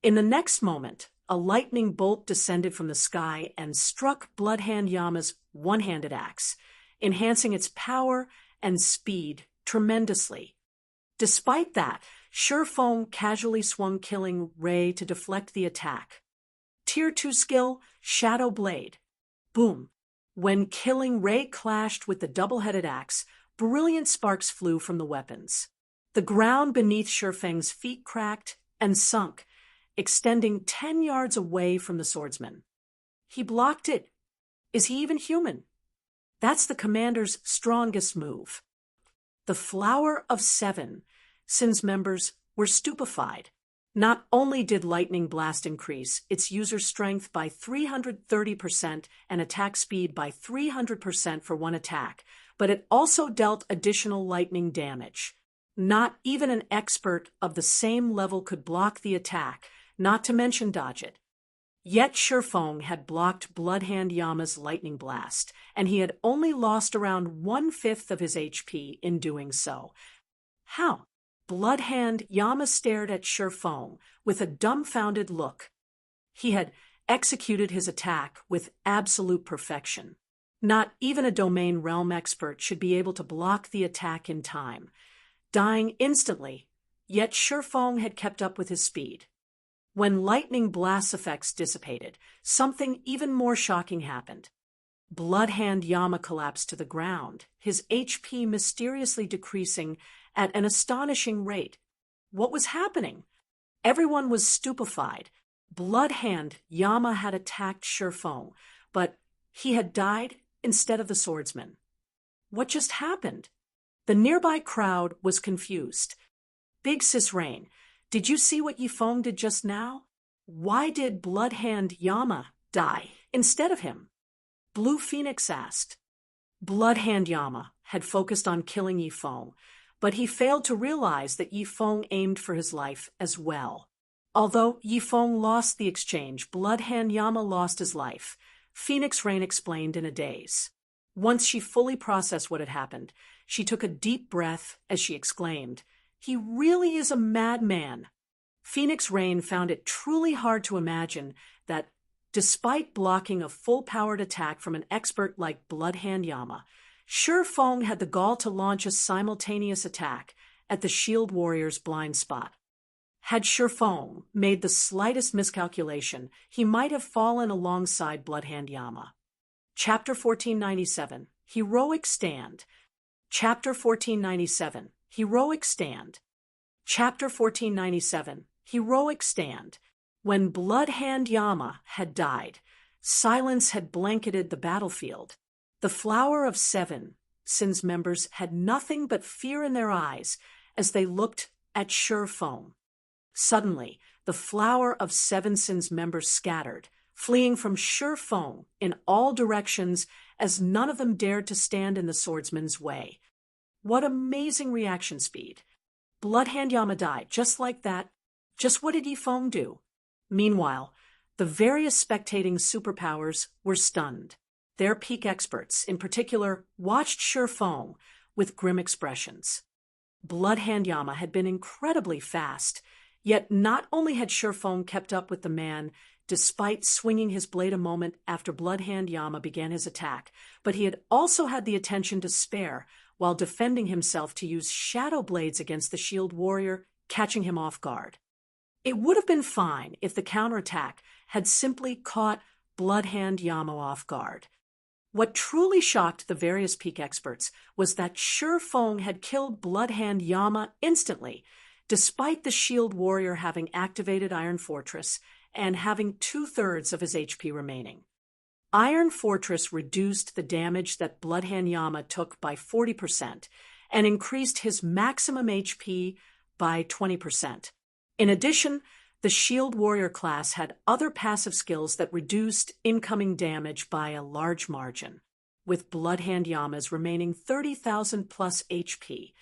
In the next moment, a lightning bolt descended from the sky and struck Bloodhand Yama's one-handed axe, enhancing its power and speed tremendously. Despite that, Shi Feng casually swung killing Ray to deflect the attack. Tier 2 skill, Shadow Blade. Boom! When Killing Ray clashed with the double-headed axe, brilliant sparks flew from the weapons. The ground beneath Shifeng's feet cracked and sunk, extending 10 yards away from the swordsman. He blocked it. Is he even human? That's the commander's strongest move. The Flower of Seven, Sin's members were stupefied. Not only did Lightning Blast increase its user strength by 330% and attack speed by 300% for one attack, but it also dealt additional lightning damage. Not even an expert of the same level could block the attack, not to mention dodge it. Yet Shifeng had blocked Bloodhand Yama's Lightning Blast, and he had only lost around 1/5 of his HP in doing so. How? Bloodhand Yama stared at Shifeng with a dumbfounded look. He had executed his attack with absolute perfection. Not even a domain realm expert should be able to block the attack in time, dying instantly, yet Shifeng had kept up with his speed. When Lightning Blast effects dissipated, something even more shocking happened. Bloodhand Yama collapsed to the ground, his HP mysteriously decreasing at an astonishing rate. What was happening? Everyone was stupefied. Bloodhand Yama had attacked Shifeng, but he had died instead of the swordsman. What just happened? The nearby crowd was confused. Big Sis Rain, did you see what Yifeng did just now? Why did Bloodhand Yama die instead of him? Blue Phoenix asked. Bloodhand Yama had focused on killing Yifeng, but he failed to realize that Yifeng aimed for his life as well. Although Yifeng lost the exchange, Bloodhand Yama lost his life, Phoenix Rain explained in a daze. Once she fully processed what had happened, she took a deep breath as she exclaimed, "He really is a madman." Phoenix Rain found it truly hard to imagine that, despite blocking a full-powered attack from an expert like Bloodhand Yama, Shifeng had the gall to launch a simultaneous attack at the Shield Warrior's blind spot. Had Shifeng made the slightest miscalculation, he might have fallen alongside Bloodhand Yama. Chapter 1497, Heroic Stand. Chapter 1497, Heroic Stand. Chapter 1497, Heroic Stand. When Bloodhand Yama had died, silence had blanketed the battlefield. The Flower of Seven, Sin's members had nothing but fear in their eyes as they looked at Shifeng. Suddenly, the Flower of Seven Sin's members scattered, fleeing from Shifeng in all directions as none of them dared to stand in the swordsman's way. What amazing reaction speed! Bloodhand Yama died just like that. Just what did Yifeng do? Meanwhile, the various spectating superpowers were stunned. Their peak experts, in particular, watched Shifeng with grim expressions. Bloodhand Yama had been incredibly fast, yet not only had Shifeng kept up with the man despite swinging his blade a moment after Bloodhand Yama began his attack, but he had also had the attention to spare while defending himself to use shadow blades against the Shield Warrior, catching him off guard. It would have been fine if the counterattack had simply caught Bloodhand Yama off guard. What truly shocked the various peak experts was that Shifeng had killed Bloodhand Yama instantly, despite the Shield Warrior having activated Iron Fortress and having 2/3 of his HP remaining. Iron Fortress reduced the damage that Bloodhand Yama took by 40% and increased his maximum HP by 20%. In addition, the Shield Warrior class had other passive skills that reduced incoming damage by a large margin, with Bloodhand Yama's remaining 30,000 plus HP.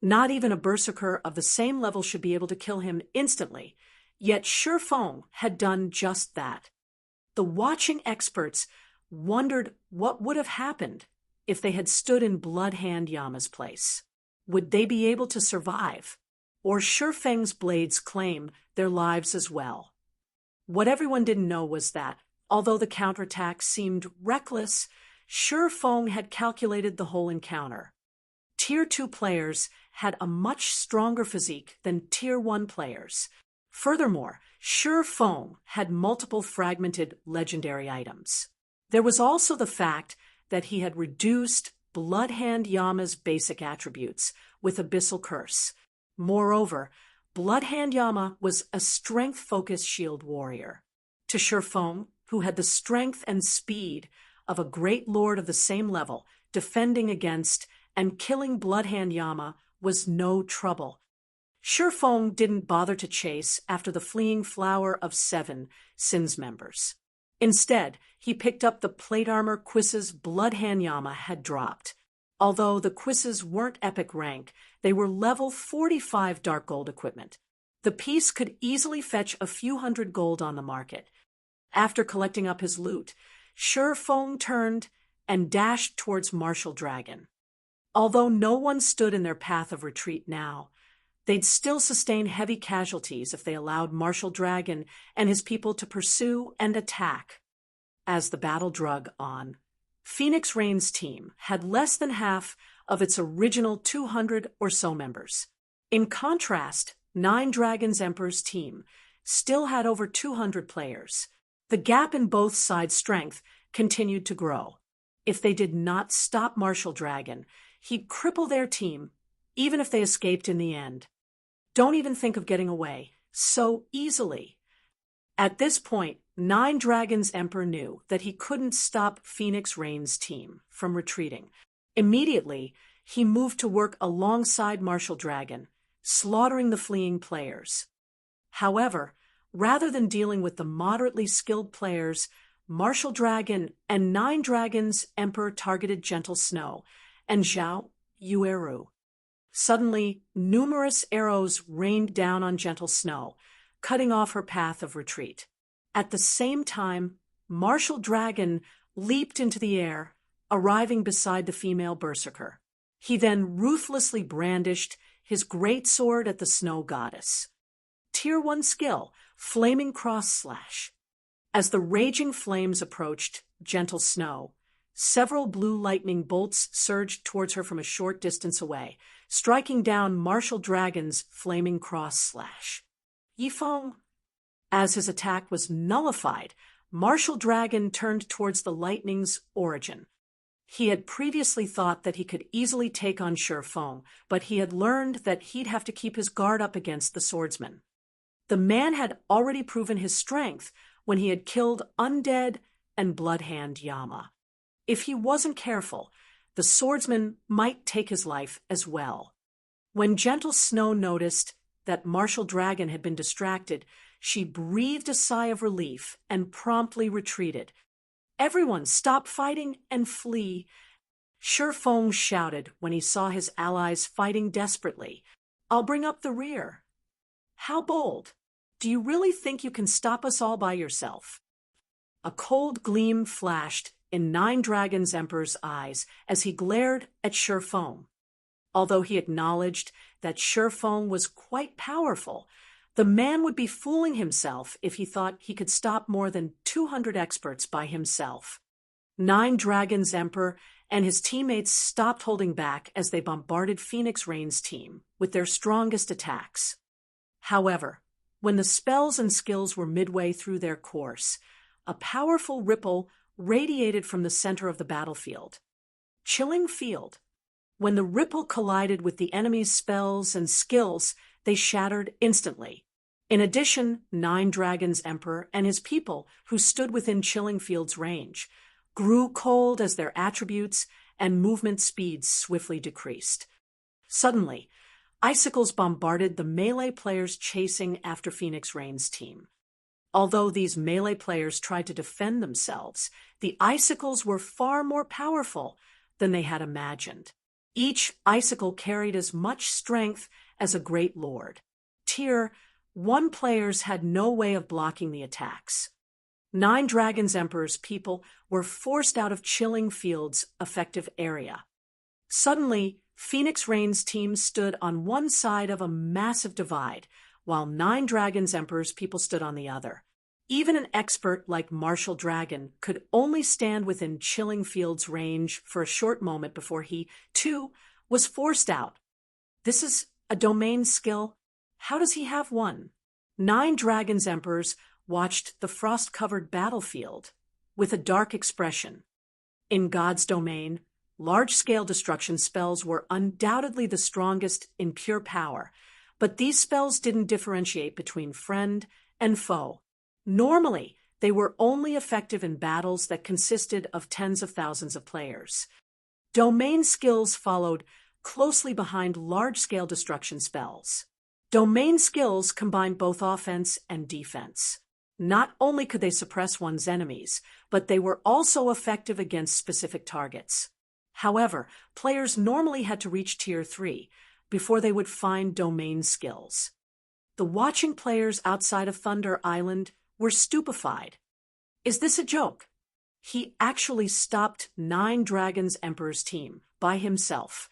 Not even a berserker of the same level should be able to kill him instantly, yet Shifeng had done just that. The watching experts wondered what would have happened if they had stood in Bloodhand Yama's place. Would they be able to survive? Or Shifeng's blades claim their lives as well? What everyone didn't know was that, although the counterattack seemed reckless, Shifeng had calculated the whole encounter. Tier 2 players had a much stronger physique than Tier 1 players. Furthermore, Shifeng had multiple fragmented legendary items. There was also the fact that he had reduced Bloodhand Yama's basic attributes with Abyssal Curse. Moreover, Bloodhand Yama was a strength-focused shield warrior. To Shifeng, who had the strength and speed of a great lord of the same level, defending against and killing Bloodhand Yama was no trouble. Shifeng didn't bother to chase after the fleeing Flower of Seven Sins members. Instead, he picked up the plate armor Quiss's Bloodhand Yama had dropped. Although the Quisses weren't epic rank, they were level 45 dark gold equipment. The piece could easily fetch a few hundred gold on the market. After collecting up his loot, Shifeng turned and dashed towards Martial Dragon. Although no one stood in their path of retreat now, they'd still sustain heavy casualties if they allowed Martial Dragon and his people to pursue and attack. As the battle drug on, Phoenix Rain's team had less than half of its original 200 or so members. In contrast, Nine Dragons Emperor's team still had over 200 players. The gap in both sides' strength continued to grow. If they did not stop Martial Dragon, he'd cripple their team, even if they escaped in the end. Don't even think of getting away so easily. At this point, Nine Dragons Emperor knew that he couldn't stop Phoenix Rain's team from retreating. Immediately, he moved to work alongside Martial Dragon, slaughtering the fleeing players. However, rather than dealing with the moderately skilled players, Martial Dragon and Nine Dragons Emperor targeted Gentle Snow and Zhao Yueru. Suddenly, numerous arrows rained down on Gentle Snow, cutting off her path of retreat. At the same time, Martial Dragon leaped into the air, arriving beside the female berserker. He then ruthlessly brandished his great sword at the snow goddess. Tier 1 skill, Flaming Cross Slash. As the raging flames approached Gentle Snow, several blue lightning bolts surged towards her from a short distance away, striking down Martial Dragon's Flaming Cross Slash. Yifeng. As his attack was nullified, Martial Dragon turned towards the lightning's origin. He had previously thought that he could easily take on Shifeng, but he had learned that he'd have to keep his guard up against the swordsman. The man had already proven his strength when he had killed Undead and Bloodhand Yama. If he wasn't careful, the swordsman might take his life as well. When Gentle Snow noticed that Martial Dragon had been distracted, she breathed a sigh of relief and promptly retreated. "Everyone, stop fighting and flee!" Shifeng shouted when he saw his allies fighting desperately. "I'll bring up the rear." "How bold! Do you really think you can stop us all by yourself?" A cold gleam flashed in Nine Dragons Emperor's eyes as he glared at Shifeng. Although he acknowledged that Shifeng was quite powerful, the man would be fooling himself if he thought he could stop more than 200 experts by himself. Nine Dragons Emperor and his teammates stopped holding back as they bombarded Phoenix Rain's team with their strongest attacks. However, when the spells and skills were midway through their course, a powerful ripple radiated from the center of the battlefield. Chilling Field. When the ripple collided with the enemy's spells and skills, they shattered instantly. In addition, Nine Dragons Emperor and his people, who stood within Chilling Field's range, grew cold as their attributes and movement speeds swiftly decreased. Suddenly, icicles bombarded the melee players chasing after Phoenix Rain's team. Although these melee players tried to defend themselves, the icicles were far more powerful than they had imagined. Each icicle carried as much strength as a great lord. Tier 1 players had no way of blocking the attacks. Nine Dragons Emperor's people were forced out of Chilling Field's effective area. Suddenly, Phoenix Rain's team stood on one side of a massive divide, while Nine Dragons Emperor's people stood on the other. Even an expert like Martial Dragon could only stand within Chilling Field's range for a short moment before he, too, was forced out. This is a domain skill. How does he have one? Nine Dragons Emperors watched the frost-covered battlefield with a dark expression. In God's domain, large-scale destruction spells were undoubtedly the strongest in pure power, but these spells didn't differentiate between friend and foe. Normally, they were only effective in battles that consisted of tens of thousands of players. Domain skills followed closely behind large-scale destruction spells. Domain skills combined both offense and defense. Not only could they suppress one's enemies, but they were also effective against specific targets. However, players normally had to reach Tier 3 before they would find domain skills. The watching players outside of Thunder Island were stupefied. Is this a joke? He actually stopped 9 Dragons Emperor's team by himself.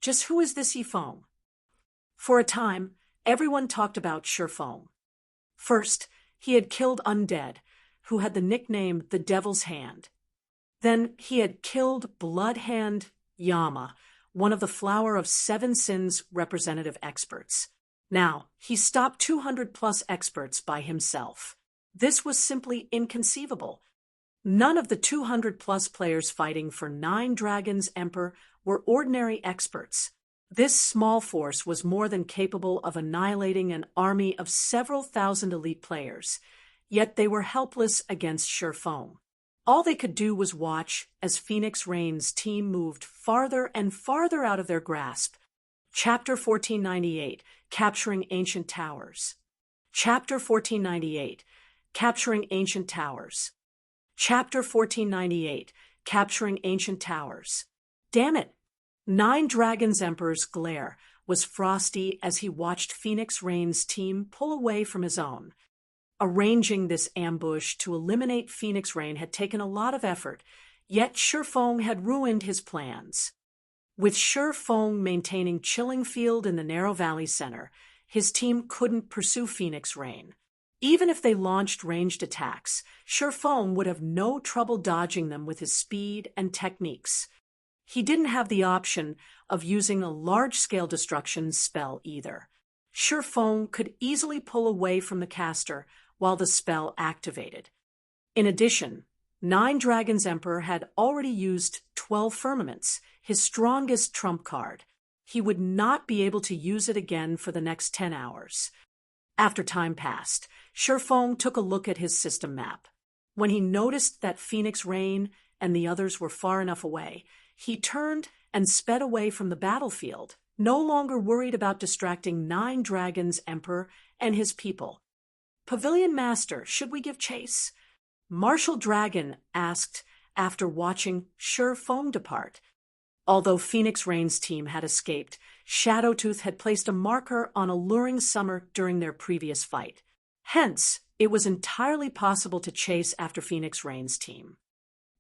Just who is this Yifeng? For a time, everyone talked about Shifeng. First, he had killed Undead, who had the nickname the Devil's Hand. Then he had killed Bloodhand Yama, one of the Flower of Seven Sins representative experts. Now, he stopped 200-plus experts by himself. This was simply inconceivable. None of the 200-plus players fighting for 9 Dragons Emperor were ordinary experts. This small force was more than capable of annihilating an army of several thousand elite players, yet they were helpless against Shifeng. All they could do was watch as Phoenix Rain's team moved farther and farther out of their grasp. Chapter 1498, Capturing Ancient Towers. Chapter 1498, Capturing Ancient Towers. Chapter 1498, Capturing Ancient Towers. Damn it! 9 Dragons Emperor's glare was frosty as he watched Phoenix Rain's team pull away from his own. Arranging this ambush to eliminate Phoenix Rain had taken a lot of effort, yet Shifeng had ruined his plans. With Shifeng maintaining Chilling Field in the narrow valley center, his team couldn't pursue Phoenix Rain. Even if they launched ranged attacks, Shifeng would have no trouble dodging them with his speed and techniques. He didn't have the option of using a large-scale destruction spell either. Shifeng could easily pull away from the caster while the spell activated. In addition, 9 Dragons Emperor had already used 12 Firmaments, his strongest trump card. He would not be able to use it again for the next 10 hours. After time passed, Shifeng took a look at his system map. When he noticed that Phoenix Rain and the others were far enough away, he turned and sped away from the battlefield, no longer worried about distracting 9 Dragons Emperor and his people. Pavilion Master, should we give chase? Martial Dragon asked after watching Shifeng depart. Although Phoenix Rain's team had escaped, Shadowtooth had placed a marker on Alluring Summer during their previous fight. Hence, it was entirely possible to chase after Phoenix Rain's team.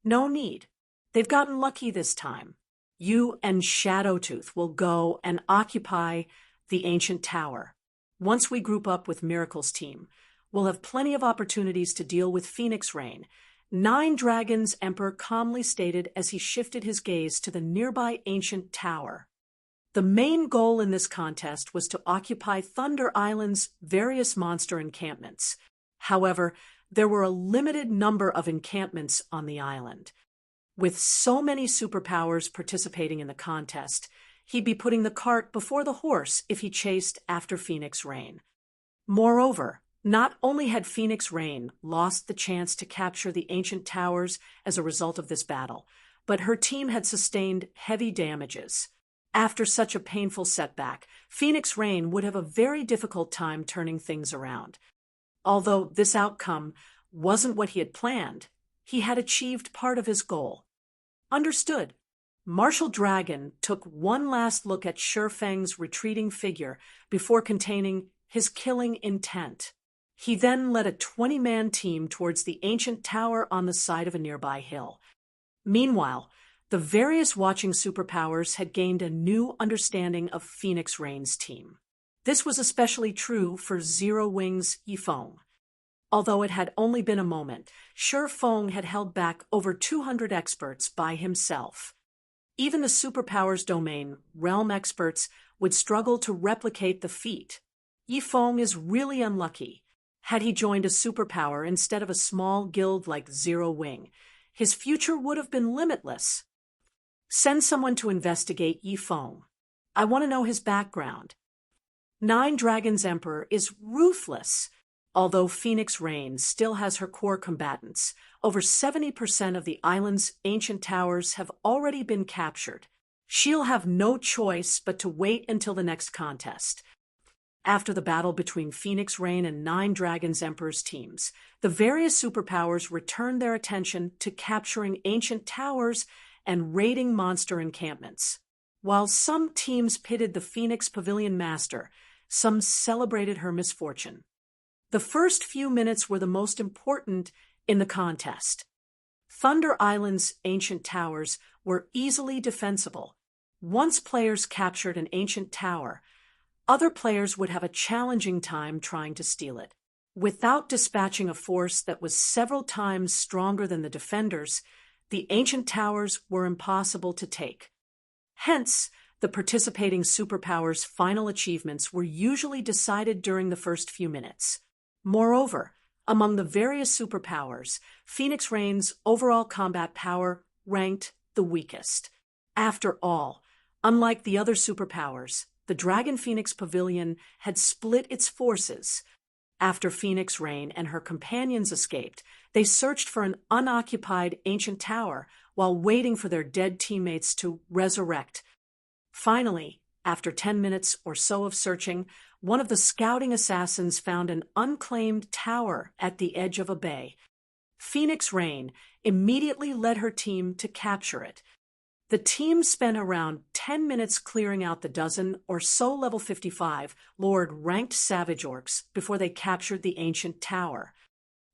No need. They've gotten lucky this time. You and Shadowtooth will go and occupy the ancient tower. Once we group up with Miracle's team, we'll have plenty of opportunities to deal with Phoenix Rain. 9 Dragons Emperor calmly stated as he shifted his gaze to the nearby ancient tower. The main goal in this contest was to occupy Thunder Island's various monster encampments. However, there were a limited number of encampments on the island. With so many superpowers participating in the contest, he'd be putting the cart before the horse if he chased after Phoenix Rain. Moreover, not only had Phoenix Rain lost the chance to capture the ancient towers as a result of this battle, but her team had sustained heavy damages. After such a painful setback, Phoenix Rain would have a very difficult time turning things around. Although this outcome wasn't what he had planned, he had achieved part of his goal. Understood. Martial Dragon took one last look at Shifeng's retreating figure before containing his killing intent. He then led a 20-man team towards the ancient tower on the side of a nearby hill. Meanwhile, the various watching superpowers had gained a new understanding of Phoenix Rain's team. This was especially true for Zero Wing's Yifeng. Although it had only been a moment, Shifeng had held back over 200 experts by himself. Even the superpowers domain realm experts would struggle to replicate the feat. Yifeng is really unlucky. Had he joined a superpower instead of a small guild like Zero Wing, His future would have been limitless. Send someone to investigate Yi Feng. I want to know his background. Nine Dragons Emperor is ruthless. Although Phoenix Rain still has her core combatants, over 70% of the island's ancient towers have already been captured. She'll have no choice but to wait until the next contest. After the battle between Phoenix Rain and Nine Dragons Emperor's teams, the various superpowers returned their attention to capturing ancient towers and raiding monster encampments. While some teams pitted the Phoenix Pavilion Master, some celebrated her misfortune. The first few minutes were the most important in the contest. Thunder Island's ancient towers were easily defensible. Once players captured an ancient tower, other players would have a challenging time trying to steal it. Without dispatching a force that was several times stronger than the defenders, the ancient towers were impossible to take. Hence, the participating superpowers' final achievements were usually decided during the first few minutes. Moreover, among the various superpowers, Phoenix Rain's overall combat power ranked the weakest. After all, unlike the other superpowers, the Dragon Phoenix Pavilion had split its forces. After Phoenix Rain and her companions escaped, they searched for an unoccupied ancient tower while waiting for their dead teammates to resurrect. Finally, after 10 minutes or so of searching, one of the scouting assassins found an unclaimed tower at the edge of a bay. Phoenix Rain immediately led her team to capture it. The team spent around 10 minutes clearing out the dozen or so level 55 Lord-ranked Savage Orcs before they captured the ancient tower.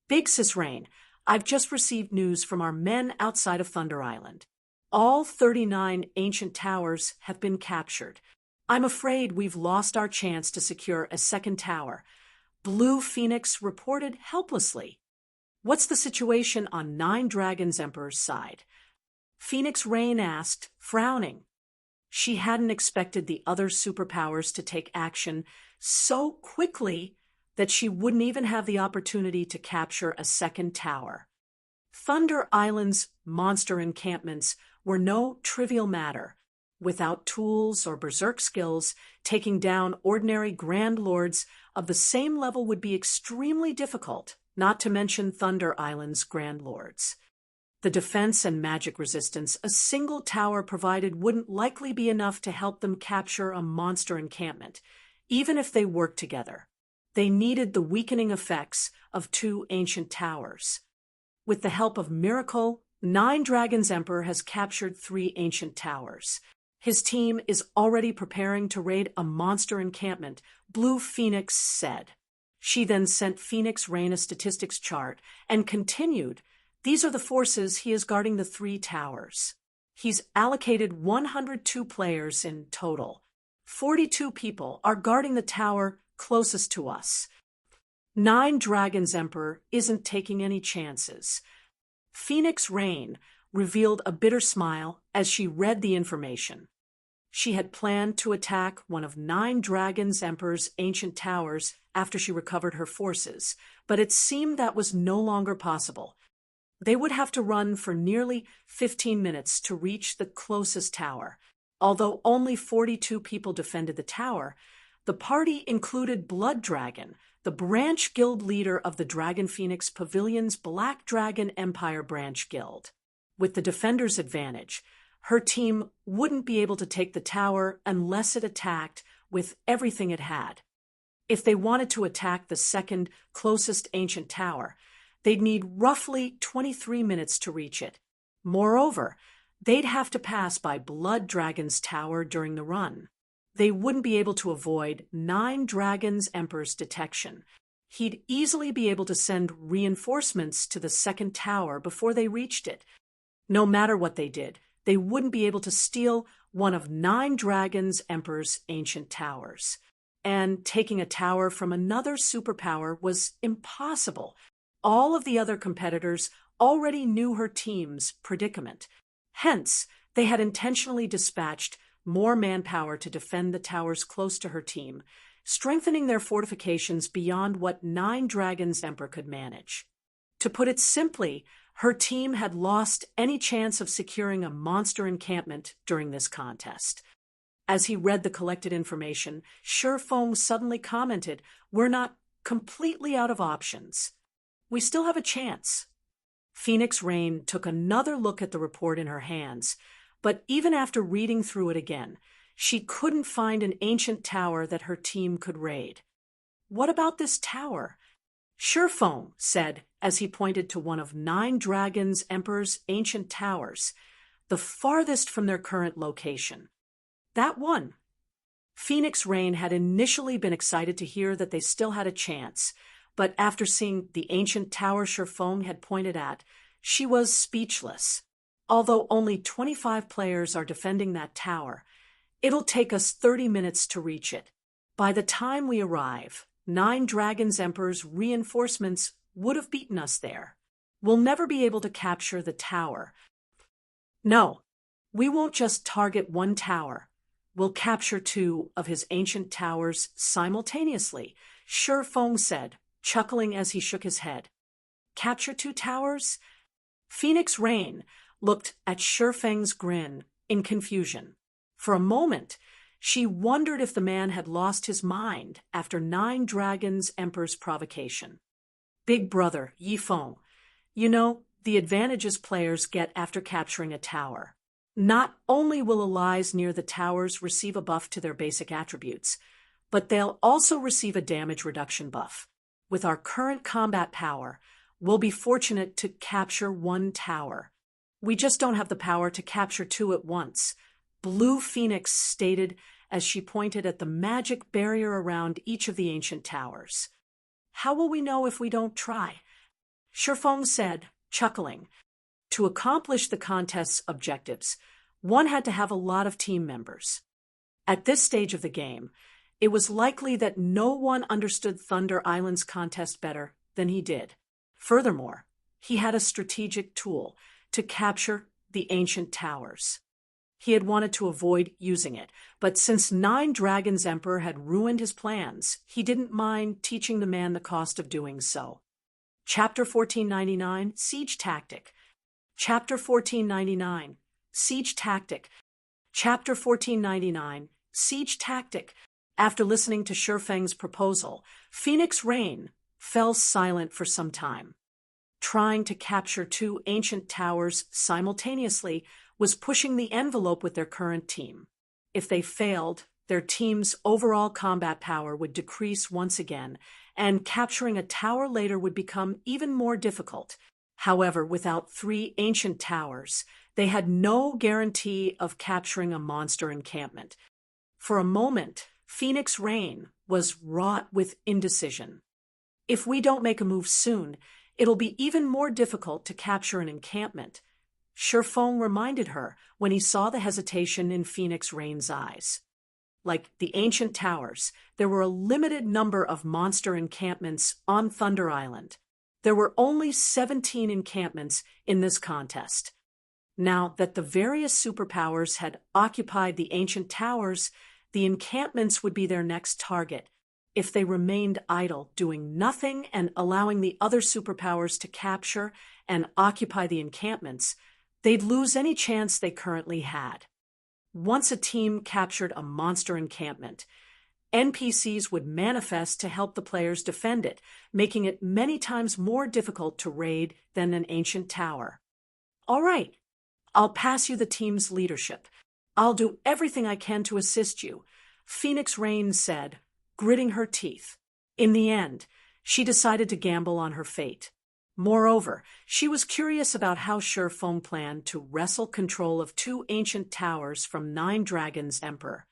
Big Sis Rain, I've just received news from our men outside of Thunder Island. All 39 ancient towers have been captured. I'm afraid we've lost our chance to secure a second tower. Blue Phoenix reported helplessly. What's the situation on Nine Dragons Emperor's side? Phoenix Rain asked, frowning. She hadn't expected the other superpowers to take action so quickly that she wouldn't even have the opportunity to capture a second tower. Thunder Island's monster encampments were no trivial matter. Without tools or berserk skills, taking down ordinary Grand Lords of the same level would be extremely difficult, not to mention Thunder Island's Grand Lords. The defense and magic resistance a single tower provided wouldn't likely be enough to help them capture a monster encampment, even if they worked together. They needed the weakening effects of two ancient towers. With the help of Miracle, Nine Dragons Emperor has captured 3 ancient towers. His team is already preparing to raid a monster encampment, Blue Phoenix said. She then sent Phoenix Rain a statistics chart and continued, these are the forces he is guarding the 3 towers. He's allocated 102 players in total. 42 people are guarding the tower closest to us. Nine Dragons Emperor isn't taking any chances. Phoenix Rain revealed a bitter smile as she read the information. She had planned to attack one of Nine Dragons Emperor's ancient towers after she recovered her forces, but it seemed that was no longer possible. They would have to run for nearly 15 minutes to reach the closest tower. Although only 42 people defended the tower, the party included Blood Dragon, the branch guild leader of the Dragon Phoenix Pavilion's Black Dragon Empire branch guild. With the defender's advantage, her team wouldn't be able to take the tower unless it attacked with everything it had. If they wanted to attack the second closest ancient tower, they'd need roughly 23 minutes to reach it. Moreover, they'd have to pass by Blood Dragon's tower during the run. They wouldn't be able to avoid Nine Dragons Emperor's detection. He'd easily be able to send reinforcements to the second tower before they reached it. No matter what they did, they wouldn't be able to steal one of Nine Dragons Emperor's ancient towers. And taking a tower from another superpower was impossible. All of the other competitors already knew her team's predicament. Hence, they had intentionally dispatched more manpower to defend the towers close to her team, strengthening their fortifications beyond what Nine Dragons Emperor could manage. To put it simply, Her team had lost any chance of securing a monster encampment during this contest. As he read the collected information, Shifeng suddenly commented, "We're not completely out of options. We still have a chance." Phoenix Rain took another look at the report in her hands, but even after reading through it again, she couldn't find an ancient tower that her team could raid. "What about this tower?" Shifeng said as he pointed to one of 9 Dragons Emperor's ancient towers, the farthest from their current location. "That one." Phoenix Rain had initially been excited to hear that they still had a chance, but after seeing the ancient tower Shifeng had pointed at, she was speechless. "Although only 25 players are defending that tower, it'll take us 30 minutes to reach it. By the time we arrive, 9 Dragons Emperor's reinforcements would have beaten us there. We'll never be able to capture the tower." "No, we won't just target one tower. We'll capture 2 of his ancient towers simultaneously," Shifeng said, chuckling as he shook his head. "Capture 2 towers?" Phoenix Rain looked at Shifeng's grin in confusion. For a moment, she wondered if the man had lost his mind after 9 Dragons Emperor's provocation. "Big brother, Yifeng, you know the advantages players get after capturing a tower. Not only will allies near the towers receive a buff to their basic attributes, but they'll also receive a damage reduction buff. With our current combat power, we'll be fortunate to capture 1 tower. We just don't have the power to capture 2 at once," Blue Phoenix stated as she pointed at the magic barrier around each of the ancient towers. "How will we know if we don't try?" Shifeng said, chuckling. To accomplish the contest's objectives, one had to have a lot of team members. At this stage of the game, it was likely that no one understood Thunder Island's contest better than he did. Furthermore, he had a strategic tool to capture the ancient towers. He had wanted to avoid using it, but since 9 Dragons Emperor had ruined his plans, he didn't mind teaching the man the cost of doing so. Chapter 1499, Siege Tactic. Chapter 1499, Siege Tactic. Chapter 1499, Siege Tactic. After listening to Shifeng's proposal, Phoenix Rain fell silent for some time. Trying to capture 2 ancient towers simultaneously was pushing the envelope with their current team. If they failed, their team's overall combat power would decrease once again, and capturing a tower later would become even more difficult. However, without 3 ancient towers, they had no guarantee of capturing a monster encampment. For a moment, Phoenix Rain was wrought with indecision. "If we don't make a move soon, it'll be even more difficult to capture an encampment," Shifeng reminded her when he saw the hesitation in Phoenix Rain's eyes. Like the ancient towers, there were a limited number of monster encampments on Thunder Island. There were only 17 encampments in this contest. Now that the various superpowers had occupied the ancient towers, the encampments would be their next target. If they remained idle, doing nothing and allowing the other superpowers to capture and occupy the encampments, they'd lose any chance they currently had. Once a team captured a monster encampment, NPCs would manifest to help the players defend it, making it many times more difficult to raid than an ancient tower. "All right, I'll pass you the team's leadership. I'll do everything I can to assist you," Phoenix Rain said, gritting her teeth. In the end, she decided to gamble on her fate. Moreover, she was curious about how Shifeng planned to wrestle control of 2 ancient towers from 9 Dragons Emperor.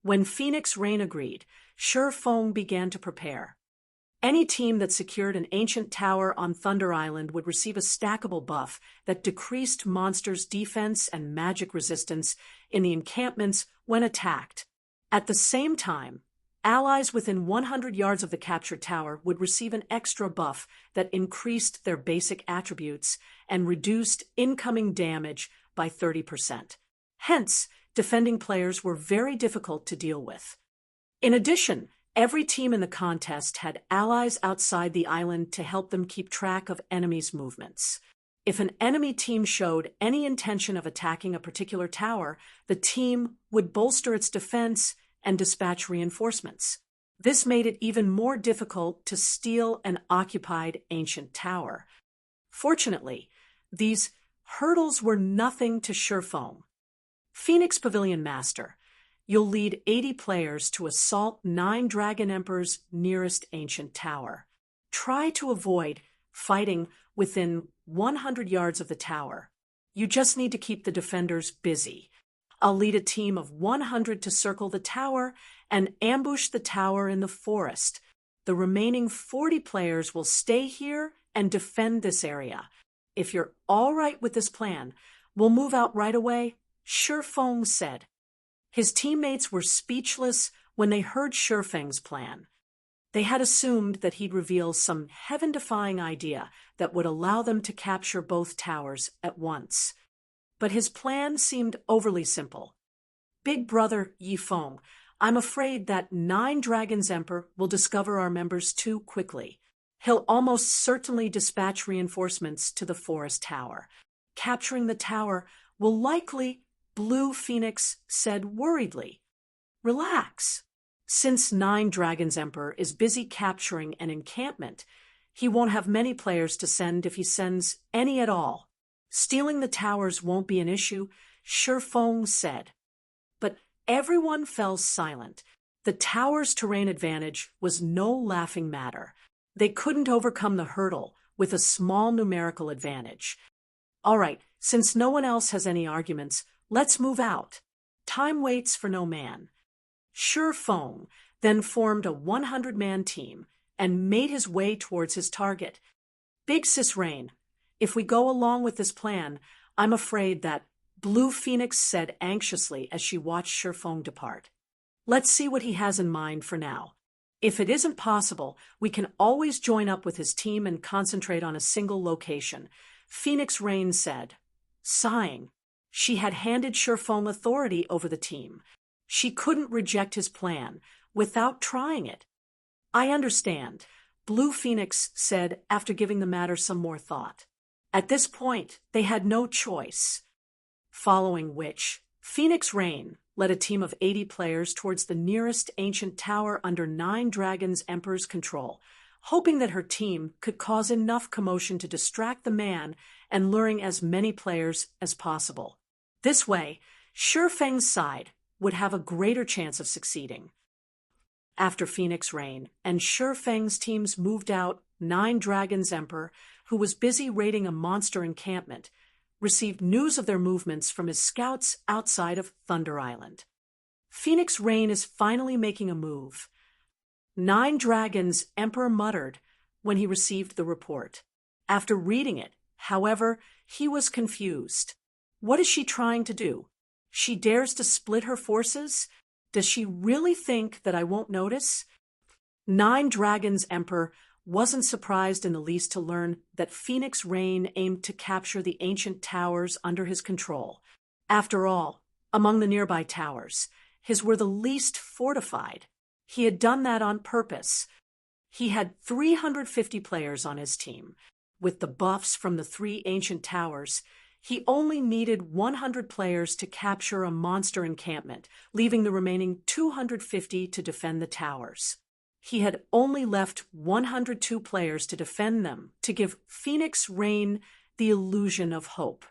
When Phoenix Rain agreed, Shifeng began to prepare. Any team that secured an ancient tower on Thunder Island would receive a stackable buff that decreased monsters' defense and magic resistance in the encampments when attacked. At the same time, allies within 100 yards of the captured tower would receive an extra buff that increased their basic attributes and reduced incoming damage by 30%. Hence, defending players were very difficult to deal with. In addition, every team in the contest had allies outside the island to help them keep track of enemies' movements. If an enemy team showed any intention of attacking a particular tower, the team would bolster its defense and dispatch reinforcements. This made it even more difficult to steal an occupied ancient tower. Fortunately, these hurdles were nothing to Shifeng. Phoenix Pavilion Master, you'll lead 80 players to assault 9 Dragon Emperor's nearest ancient tower. Try to avoid fighting within 100 yards of the tower. You just need to keep the defenders busy. I'll lead a team of 100 to circle the tower and ambush the tower in the forest. The remaining 40 players will stay here and defend this area. If you're all right with this plan, we'll move out right away, Shifeng said. His teammates were speechless when they heard Shifeng's plan. They had assumed that he'd reveal some heaven-defying idea that would allow them to capture both towers at once. But his plan seemed overly simple. Big brother Yifeng, I'm afraid that 9 Dragons Emperor will discover our members too quickly. He'll almost certainly dispatch reinforcements to the forest tower. Capturing the tower will likely, Blue Phoenix said worriedly. Relax. Since 9 Dragons Emperor is busy capturing an encampment, he won't have many players to send if he sends any at all. Stealing the towers won't be an issue, Shifeng said. But everyone fell silent. The tower's terrain advantage was no laughing matter. They couldn't overcome the hurdle with a small numerical advantage. All right, since no one else has any arguments, let's move out. Time waits for no man. Shifeng then formed a 100-man team and made his way towards his target. Big Sis Rain, if we go along with this plan, I'm afraid that Blue Phoenix said anxiously as she watched Shifeng depart. Let's see what he has in mind for now. If it isn't possible, we can always join up with his team and concentrate on a single location, Phoenix Rain said. Sighing, she had handed Shifeng authority over the team. She couldn't reject his plan without trying it. I understand, Blue Phoenix said after giving the matter some more thought. At this point, they had no choice. Following which, Phoenix Rain led a team of 80 players towards the nearest ancient tower under 9 Dragons Emperor's control, hoping that her team could cause enough commotion to distract the man and luring as many players as possible. This way, Shifeng's side would have a greater chance of succeeding. After Phoenix Rain and Shifeng's teams moved out, 9 Dragons Emperor, who was busy raiding a monster encampment, received news of their movements from his scouts outside of Thunder Island. Phoenix Rain is finally making a move. 9 Dragons Emperor muttered when he received the report. After reading it, however, he was confused. What is she trying to do? She dares to split her forces? Does she really think that I won't notice? 9 Dragons Emperor wasn't surprised in the least to learn that Phoenix Rain aimed to capture the ancient towers under his control. After all, among the nearby towers, his were the least fortified. He had done that on purpose. He had 350 players on his team. With the buffs from the 3 ancient towers, he only needed 100 players to capture a monster encampment, leaving the remaining 250 to defend the towers. He had only left 102 players to defend them, to give Phoenix Rain the illusion of hope.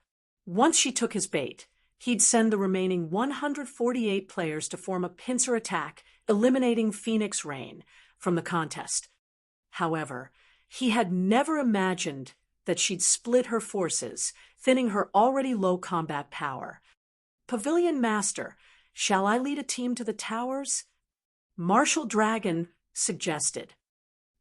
Once she took his bait, he'd send the remaining 148 players to form a pincer attack, eliminating Phoenix Rain from the contest. However, he had never imagined that she'd split her forces, thinning her already low combat power. Pavilion Master, shall I lead a team to the towers? Martial Dragon suggested.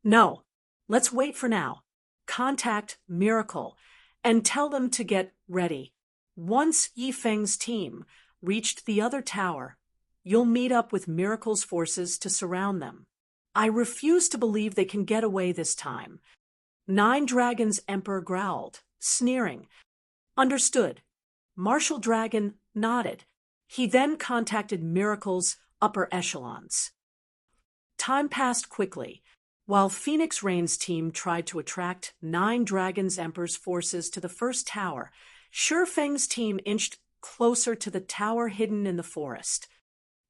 No, let's wait for now. Contact Miracle and tell them to get ready. Once Yifeng's team reached the other tower, you'll meet up with Miracle's forces to surround them. I refuse to believe they can get away this time. 9 Dragons Emperor growled, sneering. Understood. Martial Dragon nodded. He then contacted Miracle's upper echelons. Time passed quickly. While Phoenix Rain's team tried to attract 9 Dragons Emperor's forces to the first tower, Shifeng's team inched closer to the tower hidden in the forest.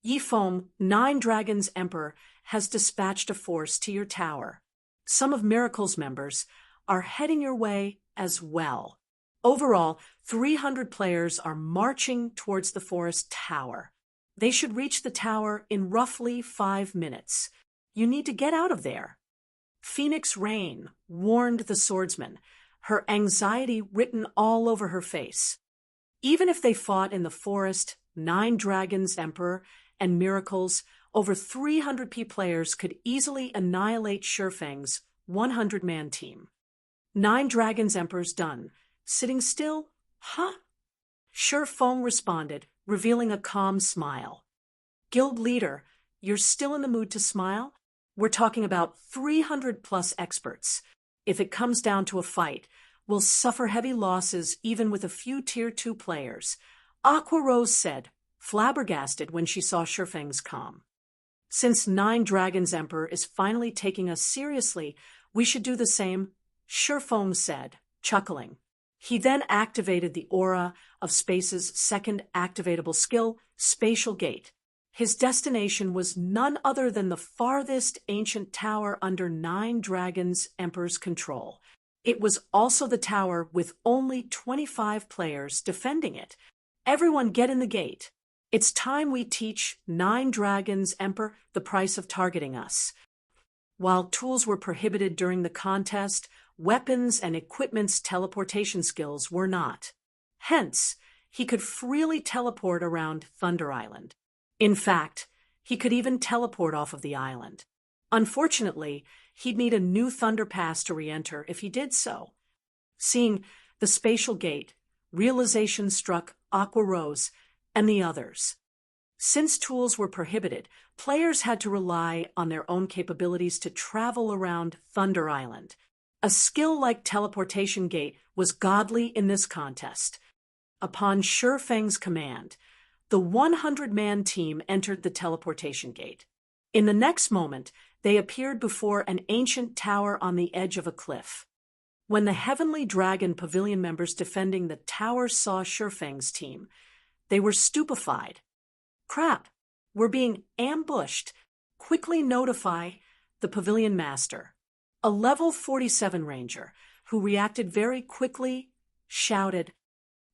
Yifeng, 9 Dragons Emperor, has dispatched a force to your tower. Some of Miracle's members are heading your way as well. Overall, 300 players are marching towards the forest tower. They should reach the tower in roughly 5 minutes. You need to get out of there. Phoenix Rain warned the swordsman, her anxiety written all over her face. Even if they fought in the forest, 9 Dragons Emperor and Miracles, over 300 players could easily annihilate Shifeng's 100-man team. 9 Dragons Emperor's done. Sitting still? Huh? Shifeng responded, revealing a calm smile. Guild leader, you're still in the mood to smile? We're talking about 300+ experts. If it comes down to a fight, we'll suffer heavy losses even with a few Tier 2 players, Aqua Rose said, flabbergasted when she saw Shifeng's calm. Since 9 Dragons Emperor is finally taking us seriously, we should do the same, Shifeng said, chuckling. He then activated the aura of Space's second activatable skill, Spatial Gate. His destination was none other than the farthest ancient tower under 9 Dragons Emperor's control. It was also the tower with only 25 players defending it. Everyone get in the gate. It's time we teach 9 Dragons Emperor the price of targeting us. While tools were prohibited during the contest, weapons and equipment's teleportation skills were not. Hence, he could freely teleport around Thunder Island. In fact, he could even teleport off of the island. Unfortunately, he'd need a new Thunder Pass to re-enter if he did so. Seeing the spatial gate, realization struck Aqua Rose and the others. Since tools were prohibited, players had to rely on their own capabilities to travel around Thunder Island. A skill like teleportation gate was godly in this contest. Upon Shifeng's command, the 100-man team entered the teleportation gate. In the next moment, they appeared before an ancient tower on the edge of a cliff. When the Heavenly Dragon Pavilion members defending the tower saw Shifeng's team, they were stupefied. Crap, we're being ambushed. Quickly notify the Pavilion Master. A level 47 ranger, who reacted very quickly, shouted.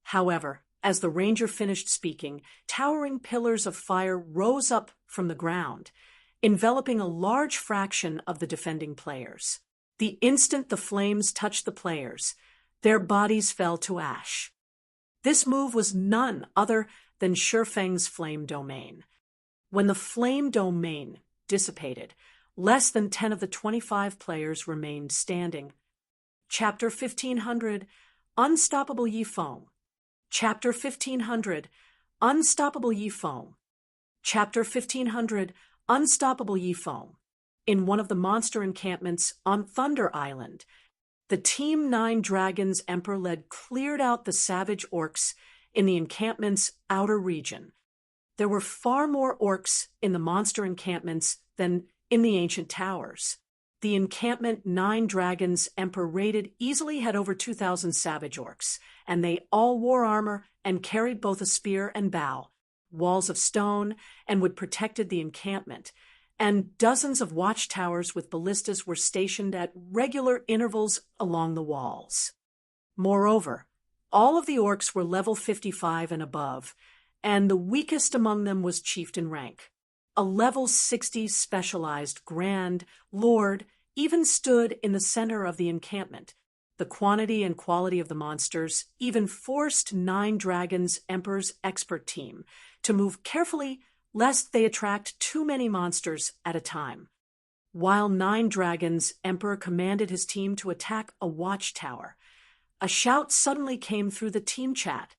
However, as the ranger finished speaking, towering pillars of fire rose up from the ground, enveloping a large fraction of the defending players. The instant the flames touched the players, their bodies fell to ash. This move was none other than Shifeng's flame domain. When the flame domain dissipated, less than 10 of the 25 players remained standing. Chapter 1500, Unstoppable Yifeng. Chapter 1500, Unstoppable Yifeng. Chapter 1500, Unstoppable Yifeng. In one of the monster encampments on Thunder Island, the Team 9 Dragons Emperor-led cleared out the savage orcs in the encampment's outer region. There were far more orcs in the monster encampments than in the ancient towers. The encampment 9 Dragons Emperor raided easily had over 2,000 savage orcs, and they all wore armor and carried both a spear and bow, walls of stone, and would protected the encampment, and dozens of watchtowers with ballistas were stationed at regular intervals along the walls. Moreover, all of the orcs were level 55 and above, and the weakest among them was chieftain rank. A level 60 specialized Grand Lord even stood in the center of the encampment. The quantity and quality of the monsters even forced 9 Dragons Emperor's expert team to move carefully lest they attract too many monsters at a time. While 9 Dragons Emperor commanded his team to attack a watchtower, a shout suddenly came through the team chat.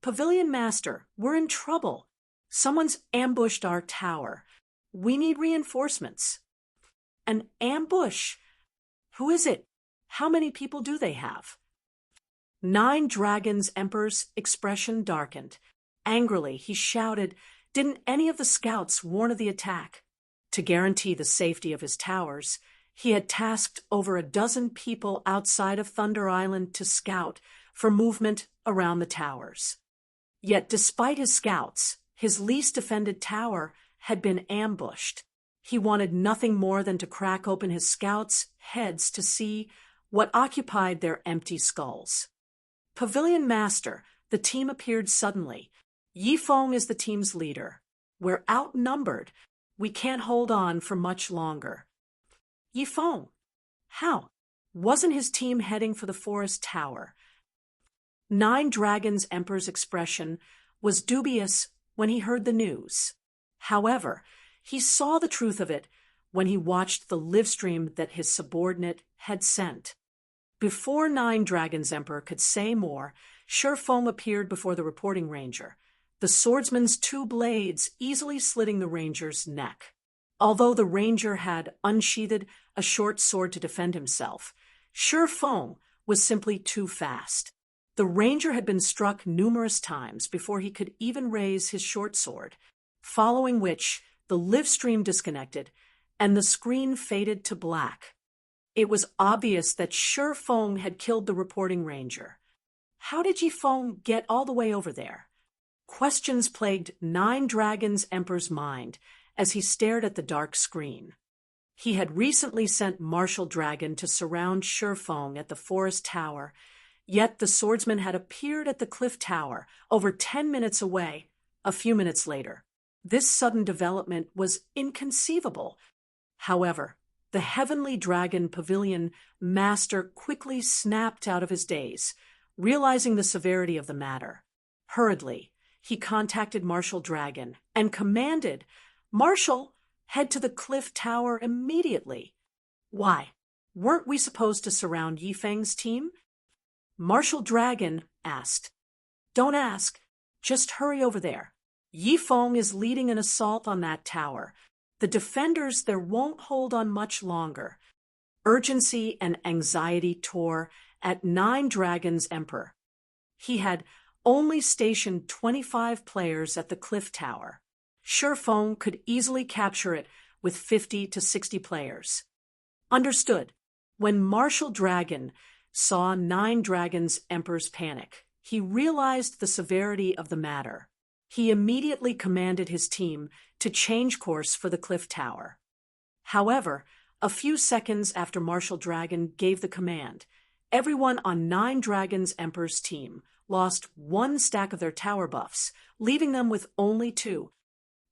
Pavilion Master, we're in trouble. Someone's ambushed our tower. We need reinforcements. An ambush? Who is it? How many people do they have? 9 Dragons Emperor's expression darkened. Angrily, he shouted, didn't any of the scouts warn of the attack? To guarantee the safety of his towers, he had tasked over a dozen people outside of Thunder Island to scout for movement around the towers. Yet despite his scouts, his least defended tower had been ambushed. He wanted nothing more than to crack open his scouts' heads to see what occupied their empty skulls. Pavilion Master, the team appeared suddenly. Yifeng is the team's leader. We're outnumbered. We can't hold on for much longer. Yifeng. How? Wasn't his team heading for the forest tower? Nine Dragons Emperor's expression was dubious when he heard the news. However, he saw the truth of it when he watched the livestream that his subordinate had sent. Before Nine Dragons Emperor could say more, Shifeng appeared before the reporting ranger, the swordsman's two blades easily slitting the ranger's neck. Although the ranger had unsheathed a short sword to defend himself, Shifeng was simply too fast. The ranger had been struck numerous times before he could even raise his short sword, following which the live stream disconnected and the screen faded to black. It was obvious that Shifeng had killed the reporting ranger. How did Yifeng get all the way over there? Questions plagued Nine Dragons Emperor's mind as he stared at the dark screen. He had recently sent Martial Dragon to surround Shifeng at the forest tower, yet the swordsman had appeared at the cliff tower over 10 minutes away, a few minutes later. This sudden development was inconceivable. However, the Heavenly Dragon Pavilion Master quickly snapped out of his daze, realizing the severity of the matter. Hurriedly, he contacted Martial Dragon and commanded, "Martial, head to the cliff tower immediately." Why? Weren't we supposed to surround Yifeng's team? Martial Dragon asked. "Don't ask. Just hurry over there. Yifeng is leading an assault on that tower. The defenders there won't hold on much longer." Urgency and anxiety tore at Nine Dragons Emperor. He had only stationed 25 players at the cliff tower. Shifeng could easily capture it with 50 to 60 players. Understood. When Martial Dragon saw Nine Dragons Emperor's panic, he realized the severity of the matter. He immediately commanded his team to change course for the cliff tower. However, a few seconds after Martial Dragon gave the command, everyone on Nine Dragons Emperor's team lost one stack of their tower buffs, leaving them with only two.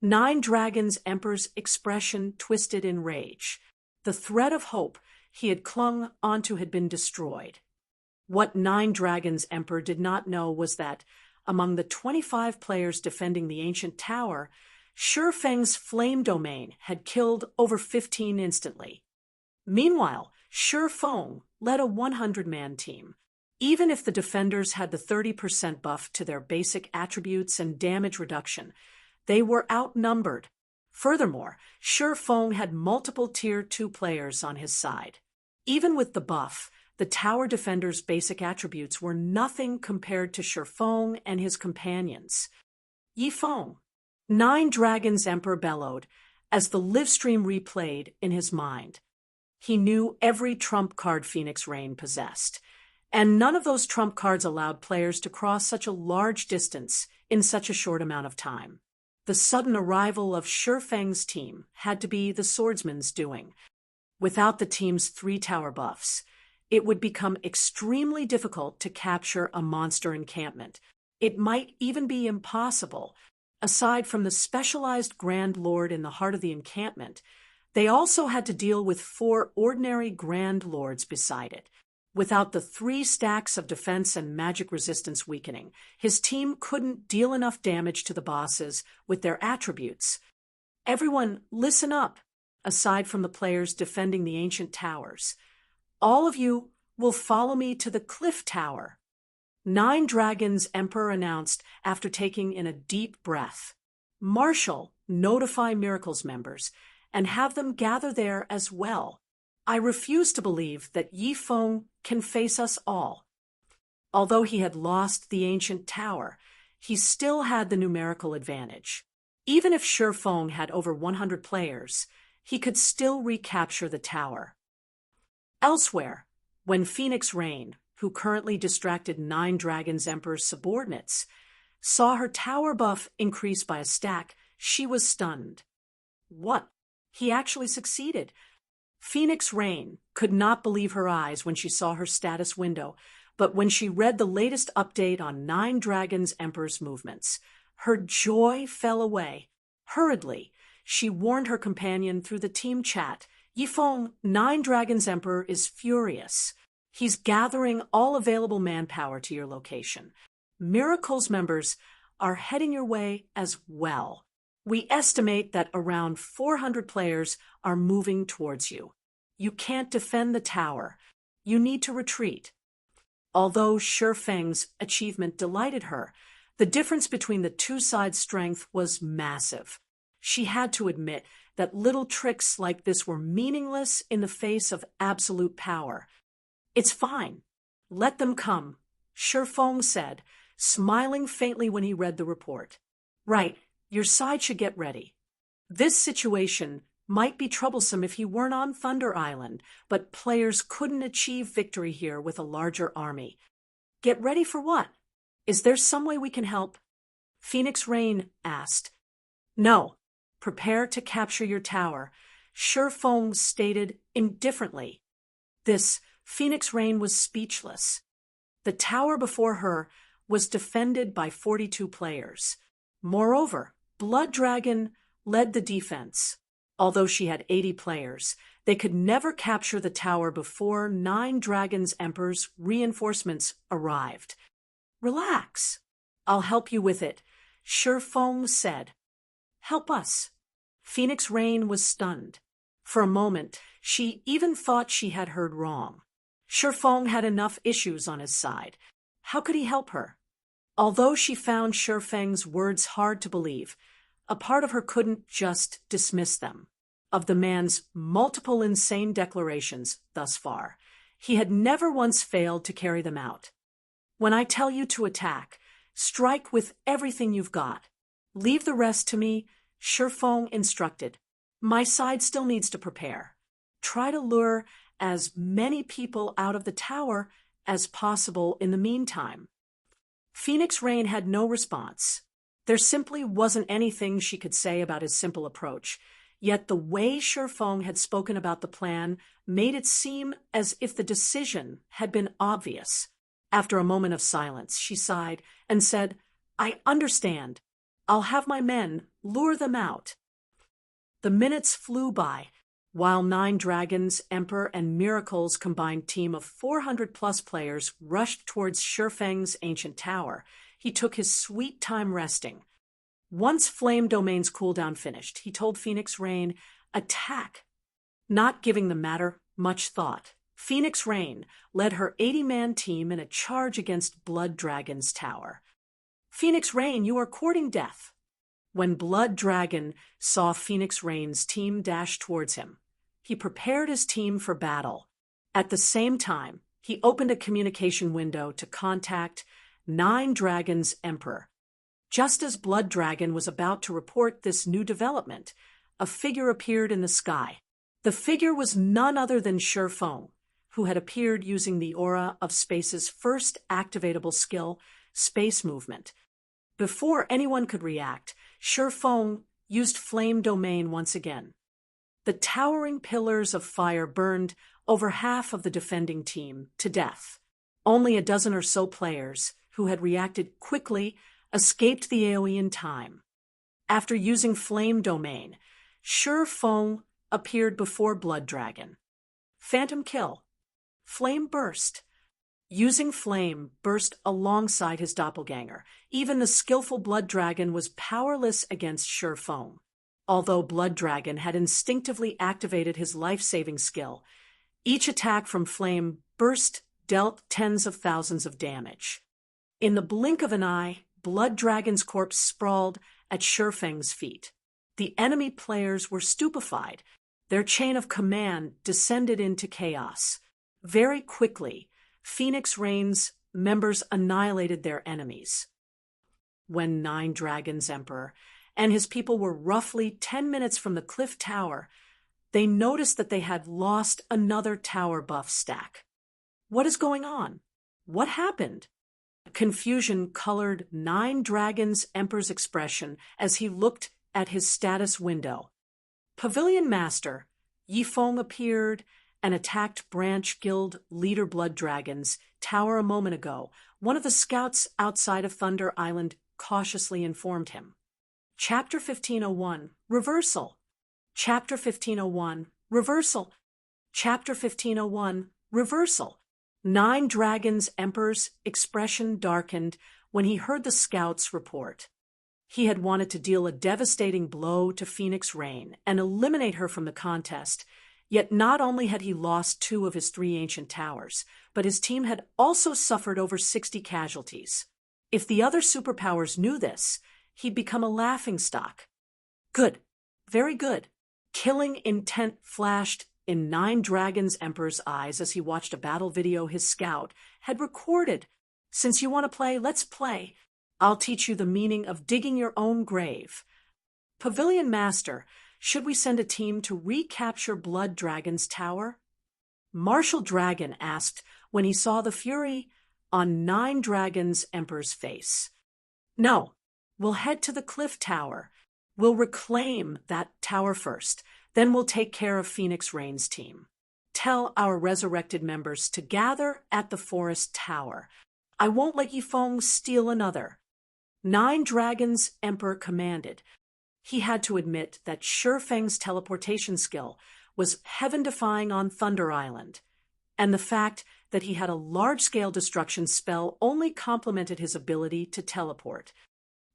Nine Dragons Emperor's expression twisted in rage. The thread of hope he had clung onto had been destroyed. What Nine Dragons Emperor did not know was that, among the 25 players defending the ancient tower, Shifeng's flame domain had killed over 15 instantly. Meanwhile, Shifeng led a 100-man team. Even if the defenders had the 30% buff to their basic attributes and damage reduction, they were outnumbered. Furthermore, Shifeng had multiple Tier 2 players on his side. Even with the buff, the tower defender's basic attributes were nothing compared to Shifeng and his companions. Yifeng. Nine Dragons Emperor bellowed as the livestream replayed in his mind. He knew every trump card Phoenix Rain possessed, and none of those trump cards allowed players to cross such a large distance in such a short amount of time. The sudden arrival of Shifeng's team had to be the swordsman's doing. Without the team's 3 tower buffs, it would become extremely difficult to capture a monster encampment. It might even be impossible. Aside from the specialized Grand Lord in the heart of the encampment, they also had to deal with 4 ordinary Grand Lords beside it. Without the 3 stacks of defense and magic resistance weakening, his team couldn't deal enough damage to the bosses with their attributes. Everyone, listen up. Aside from the players defending the ancient towers, all of you will follow me to the cliff tower. Nine Dragons Emperor announced after taking in a deep breath. Martial, notify Miracles members and have them gather there as well. I refuse to believe that Yifeng can face us all. Although he had lost the ancient tower, he still had the numerical advantage. Even if Shifeng had over 100 players, he could still recapture the tower. Elsewhere, when Phoenix Rain, who currently distracted Nine Dragons Emperor's subordinates, saw her tower buff increase by a stack, she was stunned. What? He actually succeeded. Phoenix Rain could not believe her eyes when she saw her status window, but when she read the latest update on Nine Dragons Emperor's movements, her joy fell away. Hurriedly, she warned her companion through the team chat, Yifeng, Nine Dragons Emperor is furious. He's gathering all available manpower to your location. Miracle's members are heading your way as well. We estimate that around 400 players are moving towards you. You can't defend the tower. You need to retreat. Although Shifeng's achievement delighted her, the difference between the two sides' strength was massive. She had to admit that little tricks like this were meaningless in the face of absolute power. It's fine. Let them come, Shifeng said, smiling faintly when he read the report. Right, your side should get ready. This situation might be troublesome if he weren't on Thunder Island, but players couldn't achieve victory here with a larger army. Get ready for what? Is there some way we can help? Phoenix Rain asked. No. Prepare to capture your tower, Shifeng stated indifferently. Phoenix Rain was speechless. The tower before her was defended by 42 players. Moreover, Blood Dragon led the defense. Although she had 80 players, they could never capture the tower before Nine Dragons Emperor's reinforcements arrived. Relax. I'll help you with it, Shifeng said. Help us. Phoenix Rain was stunned. For a moment, she even thought she had heard wrong. Shifeng had enough issues on his side. How could he help her? Although she found Shifeng's words hard to believe, a part of her couldn't just dismiss them. Of the man's multiple insane declarations thus far, he had never once failed to carry them out. When I tell you to attack, strike with everything you've got. Leave the rest to me, Shifeng instructed. My side still needs to prepare. Try to lure as many people out of the tower as possible in the meantime. Phoenix Rain had no response. There simply wasn't anything she could say about his simple approach, yet the way Shifeng had spoken about the plan made it seem as if the decision had been obvious. After a moment of silence, she sighed and said, I understand. I'll have my men lure them out. The minutes flew by, while Nine Dragons, Emperor, and Miracle's combined team of 400-plus players rushed towards Shifeng's ancient tower. He took his sweet time resting. Once Flame Domain's cooldown finished, he told Phoenix Rain, attack. Not giving the matter much thought, Phoenix Rain led her 80-man team in a charge against Blood Dragon's tower. Phoenix Rain, you are courting death. When Blood Dragon saw Phoenix Rain's team dash towards him, he prepared his team for battle. At the same time, he opened a communication window to contact Nine Dragons Emperor. Just as Blood Dragon was about to report this new development, a figure appeared in the sky. The figure was none other than Shifeng, who had appeared using the aura of Space's first activatable skill, Space Movement. Before anyone could react, Shifeng used Flame Domain once again. The towering pillars of fire burned over half of the defending team to death. Only a dozen or so players, who had reacted quickly, escaped the AoE in time. After using Flame Domain, Shifeng appeared before Blood Dragon. Phantom Kill. Flame Burst. Using Flame Burst alongside his doppelganger, even the skillful Blood Dragon was powerless against Shifeng. Although Blood Dragon had instinctively activated his life-saving skill, each attack from Flame Burst dealt tens of thousands of damage. In the blink of an eye, Blood Dragon's corpse sprawled at Shifeng's feet. The enemy players were stupefied. Their chain of command descended into chaos. Very quickly, Phoenix Rain's members annihilated their enemies. When Nine Dragons Emperor and his people were roughly 10 minutes from the cliff tower, they noticed that they had lost another tower buff stack. What is going on? What happened? Confusion colored Nine Dragons Emperor's expression as he looked at his status window. Pavilion Master Yifeng appeared and attacked Branch Guild Leader Blood Dragon's tower a moment ago, one of the scouts outside of Thunder Island cautiously informed him. Chapter 1501, Reversal. Chapter 1501, Reversal. Chapter 1501, Reversal. Nine Dragons Emperor's expression darkened when he heard the scouts report. He had wanted to deal a devastating blow to Phoenix Rain and eliminate her from the contest, yet not only had he lost 2 of his 3 ancient towers, but his team had also suffered over 60 casualties. If the other superpowers knew this, he'd become a laughingstock. Good. Very good. Killing intent flashed in Nine Dragons Emperor's eyes as he watched a battle video his scout had recorded. Since you want to play, let's play. I'll teach you the meaning of digging your own grave. Pavilion Master, should we send a team to recapture Blood Dragon's tower? Martial Dragon asked when he saw the fury on Nine Dragons Emperor's face. No, we'll head to the cliff tower. We'll reclaim that tower first. Then we'll take care of Phoenix Rain's team. Tell our resurrected members to gather at the forest tower. I won't let Yifeng steal another. Nine Dragons Emperor commanded. He had to admit that Shifeng's teleportation skill was heaven-defying on Thunder Island, and the fact that he had a large-scale destruction spell only complemented his ability to teleport.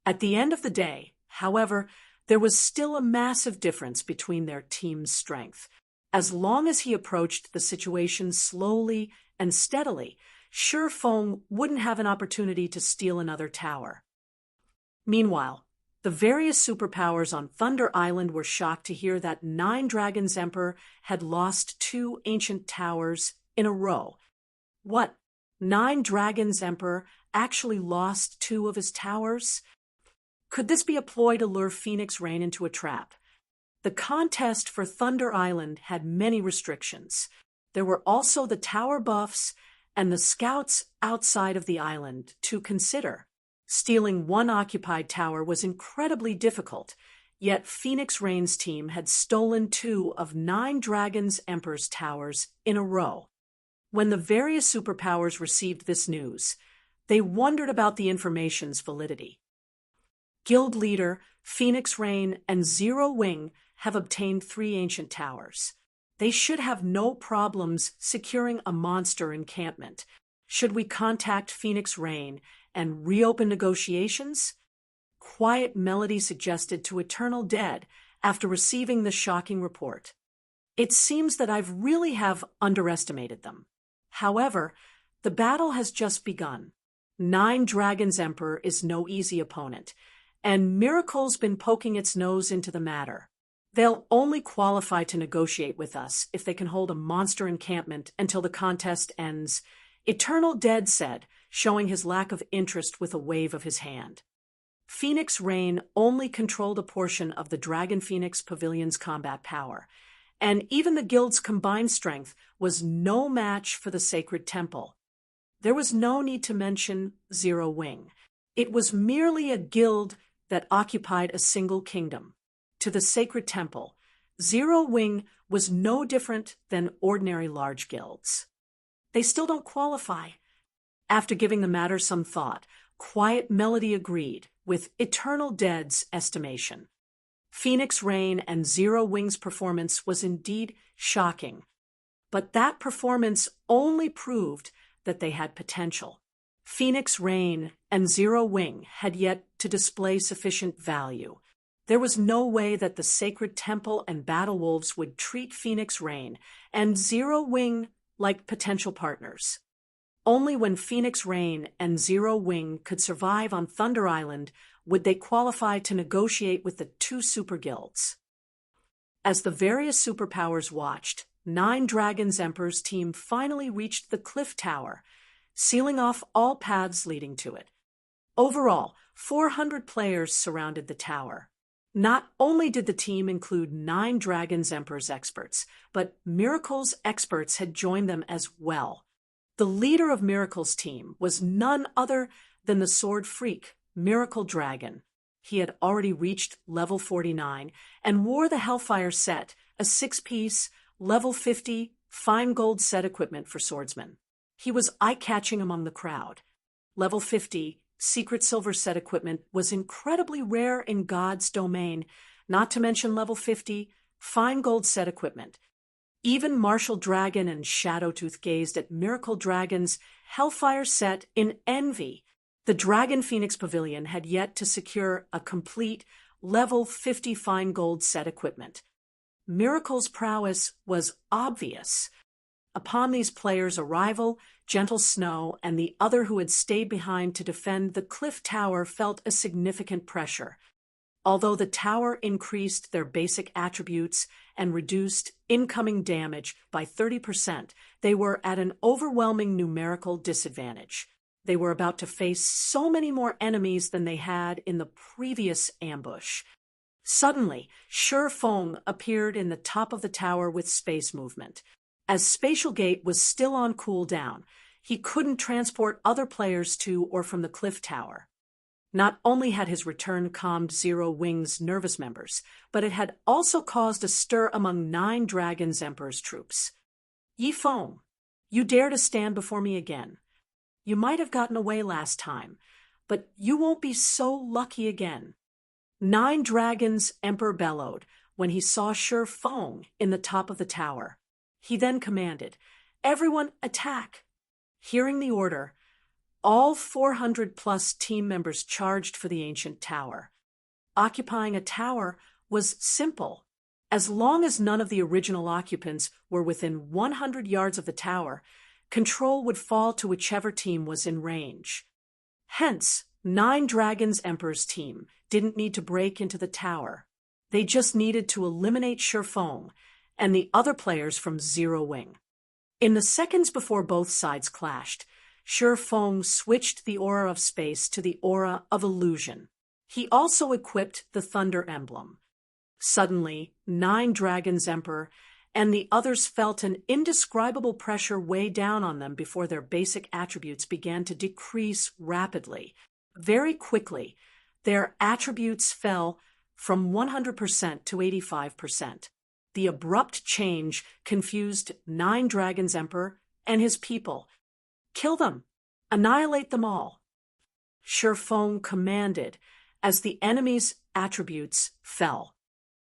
At the end of the day, however, there was still a massive difference between their team's strength. As long as he approached the situation slowly and steadily, Shifeng wouldn't have an opportunity to steal another tower. Meanwhile, the various superpowers on Thunder Island were shocked to hear that Nine Dragons Emperor had lost 2 ancient towers in a row. What? Nine Dragons Emperor actually lost 2 of his towers? Could this be a ploy to lure Phoenix Rain into a trap? The contest for Thunder Island had many restrictions. There were also the tower buffs and the scouts outside of the island to consider. Stealing 1 occupied tower was incredibly difficult, yet Phoenix Rain's team had stolen 2 of Nine Dragons Emperor's towers in a row. When the various superpowers received this news, they wondered about the information's validity. Guild leader Phoenix Rain and Zero Wing have obtained 3 ancient towers. They should have no problems securing a monster encampment. Should we contact Phoenix Rain and reopen negotiations? Quiet Melody suggested to Eternal Dead after receiving the shocking report. It seems that I really have underestimated them. However, the battle has just begun. Nine Dragons Emperor is no easy opponent, and Miracle's been poking its nose into the matter. They'll only qualify to negotiate with us if they can hold a monster encampment until the contest ends, Eternal Dead said, showing his lack of interest with a wave of his hand. Phoenix Rain only controlled a portion of the Dragon Phoenix Pavilion's combat power, and even the guild's combined strength was no match for the Sacred Temple. There was no need to mention Zero Wing. It was merely a guild that occupied a single kingdom. To the Sacred Temple, Zero Wing was no different than ordinary large guilds. They still don't qualify. After giving the matter some thought, Quiet Melody agreed with Eternal Dead's estimation. Phoenix Rain and Zero Wing's performance was indeed shocking, but that performance only proved that they had potential. Phoenix Rain and Zero Wing had yet to display sufficient value. There was no way that the Sacred Temple and Battle Wolves would treat Phoenix Rain and Zero Wing like potential partners. Only when Phoenix Rain and Zero Wing could survive on Thunder Island would they qualify to negotiate with the 2 super guilds. As the various superpowers watched, Nine Dragons Emperor's team finally reached the cliff tower, sealing off all paths leading to it. Overall, 400 players surrounded the tower. Not only did the team include 9 Dragons Emperor's experts, but Miracle's experts had joined them as well. The leader of Miracle's team was none other than the sword freak, Miracle Dragon. He had already reached level 49 and wore the Hellfire set, a 6-piece, level 50, fine gold set equipment for swordsmen. He was eye-catching among the crowd. Level 50, secret silver set equipment was incredibly rare in God's domain, not to mention level 50, fine gold set equipment. Even Martial Dragon and Shadowtooth gazed at Miracle Dragon's Hellfire set in envy. The Dragon Phoenix Pavilion had yet to secure a complete level 50 fine gold set equipment. Miracle's prowess was obvious. Upon these players' arrival, Gentle Snow and the other who had stayed behind to defend the cliff tower felt a significant pressure. Although the tower increased their basic attributes and reduced incoming damage by 30%, they were at an overwhelming numerical disadvantage. They were about to face so many more enemies than they had in the previous ambush. Suddenly, Shi Feng appeared in the top of the tower with space movement. As Spatial Gate was still on cooldown, he couldn't transport other players to or from the cliff tower. Not only had his return calmed Zero Wing's nervous members, but it had also caused a stir among 9 Dragons Emperor's troops. Yi Feng, you dare to stand before me again. You might have gotten away last time, but you won't be so lucky again. 9 Dragons Emperor bellowed when he saw Shi Feng in the top of the tower. He then commanded, "Everyone attack!" Hearing the order, all 400-plus team members charged for the ancient tower. Occupying a tower was simple. As long as none of the original occupants were within 100 yards of the tower, control would fall to whichever team was in range. Hence, 9 Dragons Emperor's team didn't need to break into the tower. They just needed to eliminate Shi Feng and the other players from Zero Wing. In the seconds before both sides clashed, Shi Feng switched the aura of space to the aura of illusion. He also equipped the Thunder Emblem. Suddenly, 9 Dragons Emperor and the others felt an indescribable pressure weigh down on them before their basic attributes began to decrease rapidly. Very quickly, their attributes fell from 100% to 85%. The abrupt change confused 9 Dragons Emperor and his people. Kill them! Annihilate them all! Shi Feng commanded as the enemy's attributes fell.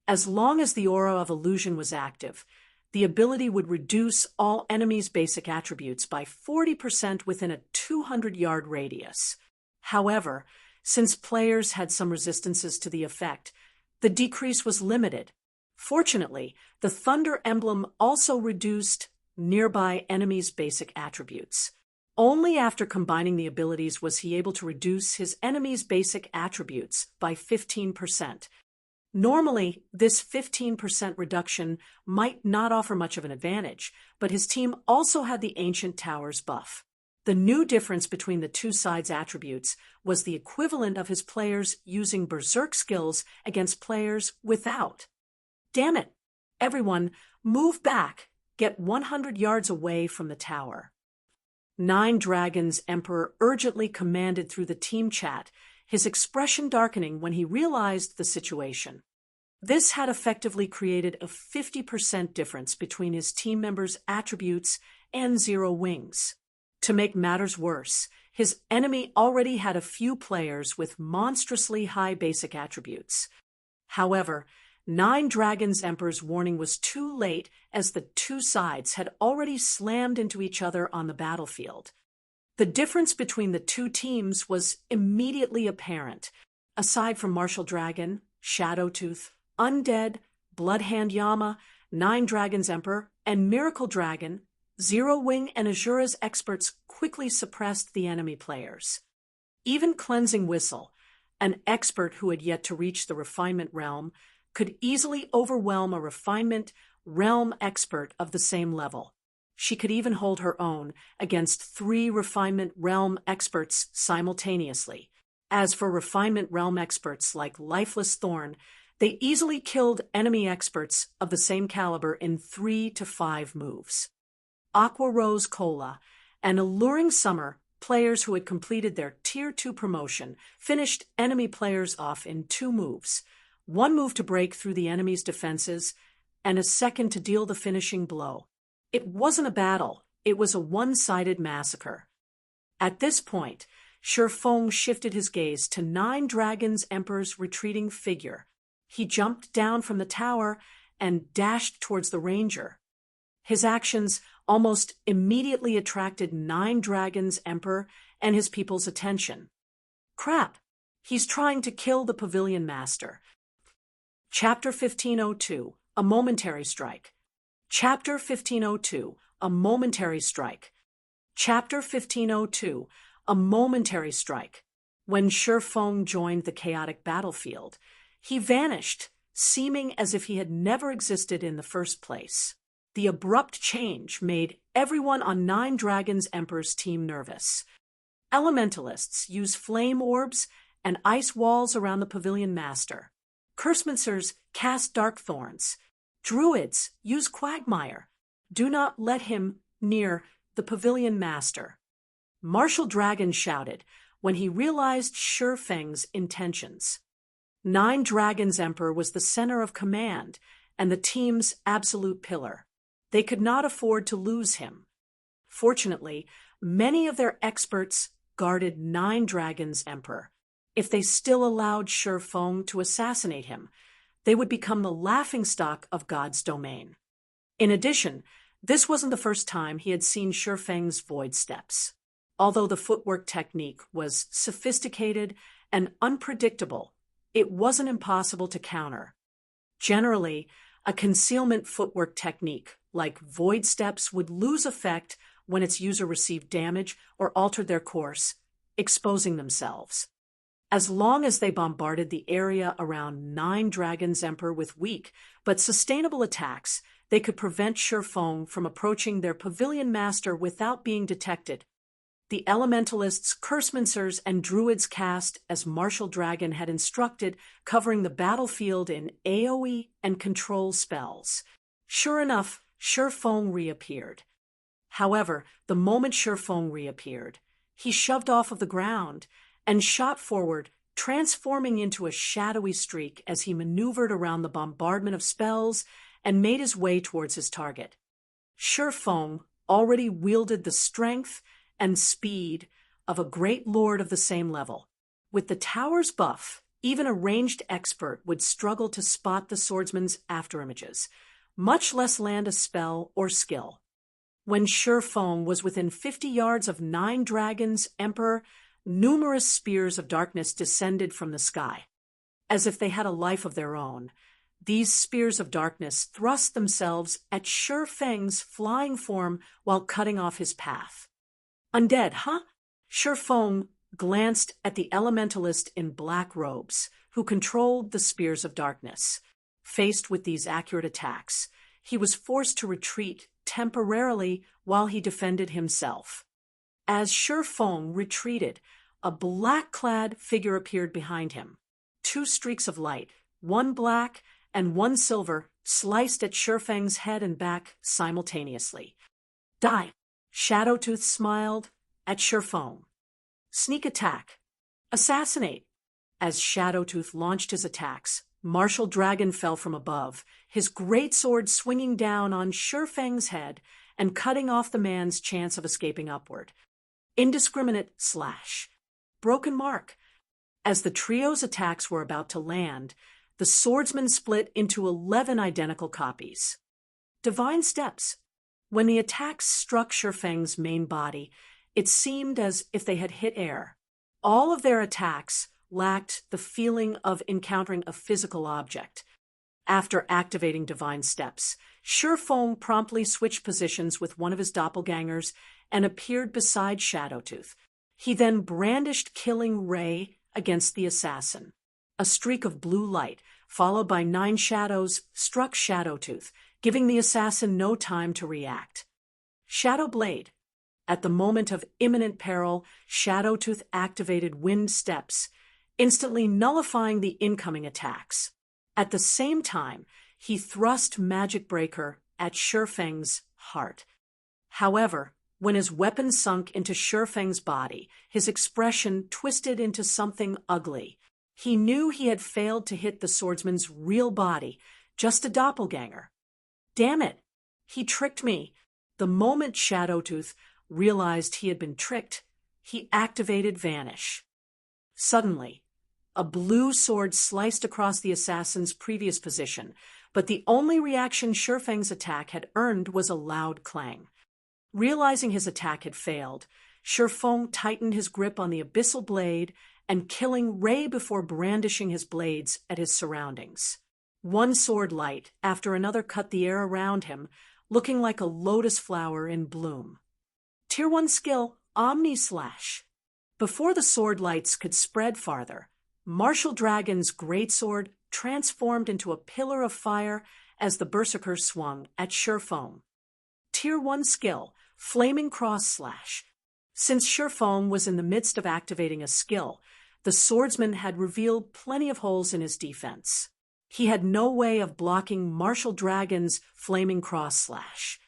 As long as the aura of illusion was active, the ability would reduce all enemies' basic attributes by 40% within a 200-yard radius. However, since players had some resistances to the effect, the decrease was limited. Fortunately, the Thunder Emblem also reduced nearby enemies' basic attributes. Only after combining the abilities was he able to reduce his enemy's basic attributes by 15%. Normally, this 15% reduction might not offer much of an advantage, but his team also had the Ancient Tower's buff. The new difference between the two sides' attributes was the equivalent of his players using Berserk skills against players without. Damn it! Everyone, move back! Get 100 yards away from the tower. 9 Dragons Emperor urgently commanded through the team chat, his expression darkening when he realized the situation. This had effectively created a 50% difference between his team members' attributes and Zero Wing's. To make matters worse, his enemy already had a few players with monstrously high basic attributes. However, 9 Dragons Emperor's warning was too late as the two sides had already slammed into each other on the battlefield. The difference between the two teams was immediately apparent. Aside from Martial Dragon, Shadowtooth, Undead, Bloodhand Yama, 9 Dragons Emperor, and Miracle Dragon, Zero Wing and Azura's experts quickly suppressed the enemy players. Even Cleansing Whistle, an expert who had yet to reach the Refinement Realm, could easily overwhelm a Refinement Realm expert of the same level. She could even hold her own against 3 Refinement Realm experts simultaneously. As for Refinement Realm experts like Lifeless Thorn, They easily killed enemy experts of the same caliber in 3 to 5 moves. Aqua Rose Cola and Alluring Summer, players who had completed their Tier 2 promotion, finished enemy players off in 2 moves. 1 move to break through the enemy's defenses, and a second to deal the finishing blow. It wasn't a battle, it was a one-sided massacre. At this point, Shi Feng shifted his gaze to 9 Dragons Emperor's retreating figure. He jumped down from the tower and dashed towards the ranger. His actions almost immediately attracted 9 Dragons Emperor and his people's attention. Crap! He's trying to kill the Pavilion Master. Chapter 1502, A Momentary Strike. Chapter 1502, A Momentary Strike. Chapter 1502, A Momentary Strike. When Shi Feng joined the chaotic battlefield, he vanished, seeming as if he had never existed in the first place. The abrupt change made everyone on 9 Dragons Emperor's team nervous. Elementalists use flame orbs and ice walls around the Pavilion Master. Cursemancers cast dark thorns. Druids use quagmire. Do not let him near the Pavilion Master. Martial Dragon shouted when he realized Shi Feng's intentions. 9 Dragons Emperor was the center of command and the team's absolute pillar. They could not afford to lose him. Fortunately, many of their experts guarded 9 Dragons Emperor. If they still allowed Shi Feng to assassinate him, they would become the laughingstock of God's domain. In addition, this wasn't the first time he had seen Shi Feng's void steps. Although the footwork technique was sophisticated and unpredictable, it wasn't impossible to counter. Generally, a concealment footwork technique like void steps would lose effect when its user received damage or altered their course, exposing themselves. As long as they bombarded the area around 9 Dragons Emperor with weak but sustainable attacks, they could prevent Shi Feng from approaching their Pavilion Master without being detected. The Elementalists, Cursemancers, and Druids cast as Martial Dragon had instructed, covering the battlefield in AoE and control spells. Sure enough, Shi Feng reappeared. However, the moment Shi Feng reappeared, he shoved off of the ground and shot forward, transforming into a shadowy streak as he maneuvered around the bombardment of spells and made his way towards his target. Shi Feng already wielded the strength and speed of a great lord of the same level. With the tower's buff, even a ranged expert would struggle to spot the swordsman's afterimages, much less land a spell or skill. When Shi Feng was within 50 yards of 9 Dragons Emperor, numerous spears of darkness descended from the sky. As if they had a life of their own, these spears of darkness thrust themselves at Shi Feng's flying form while cutting off his path. Undead, huh? Shi Feng glanced at the elementalist in black robes, who controlled the spears of darkness. Faced with these accurate attacks, he was forced to retreat temporarily while he defended himself. As Shi Feng retreated, a black-clad figure appeared behind him. 2 streaks of light, 1 black and 1 silver, sliced at Shi Feng's head and back simultaneously. Die! Shadowtooth smiled at Shi Feng. Sneak attack. Assassinate. As Shadowtooth launched his attacks, Martial Dragon fell from above, his greatsword swinging down on Shi Feng's head and cutting off the man's chance of escaping upward. Indiscriminate slash. Broken mark. As the trio's attacks were about to land, the swordsman split into 11 identical copies. Divine steps. When the attacks struck Shi Feng's main body, it seemed as if they had hit air. All of their attacks lacked the feeling of encountering a physical object. After activating divine steps, Shi Feng promptly switched positions with one of his doppelgangers and appeared beside Shadowtooth. He then brandished Killing Ray against the assassin. A streak of blue light, followed by 9 shadows, struck Shadowtooth, giving the assassin no time to react. Shadow Blade. At the moment of imminent peril, Shadowtooth activated Wind Steps, instantly nullifying the incoming attacks. At the same time, he thrust Magic Breaker at Shifeng's heart. However, when his weapon sunk into Shifeng's body, his expression twisted into something ugly. He knew he had failed to hit the swordsman's real body, just a doppelganger. Damn it! He tricked me. The moment Shadowtooth realized he had been tricked, he activated Vanish. Suddenly, a blue sword sliced across the assassin's previous position, but the only reaction Shifeng's attack had earned was a loud clang. Realizing his attack had failed, Shifeng tightened his grip on the abyssal blade and killing Ray before brandishing his blades at his surroundings. One sword light after another cut the air around him, looking like a lotus flower in bloom. Tier 1 skill, Omni Slash. Before the sword lights could spread farther, Martial Dragon's greatsword transformed into a pillar of fire as the Berserker swung at Shifeng. Tier 1 skill, Flaming Cross Slash. Since Shifeng was in the midst of activating a skill, the swordsman had revealed plenty of holes in his defense. He had no way of blocking Martial Dragon's Flaming Cross Slash.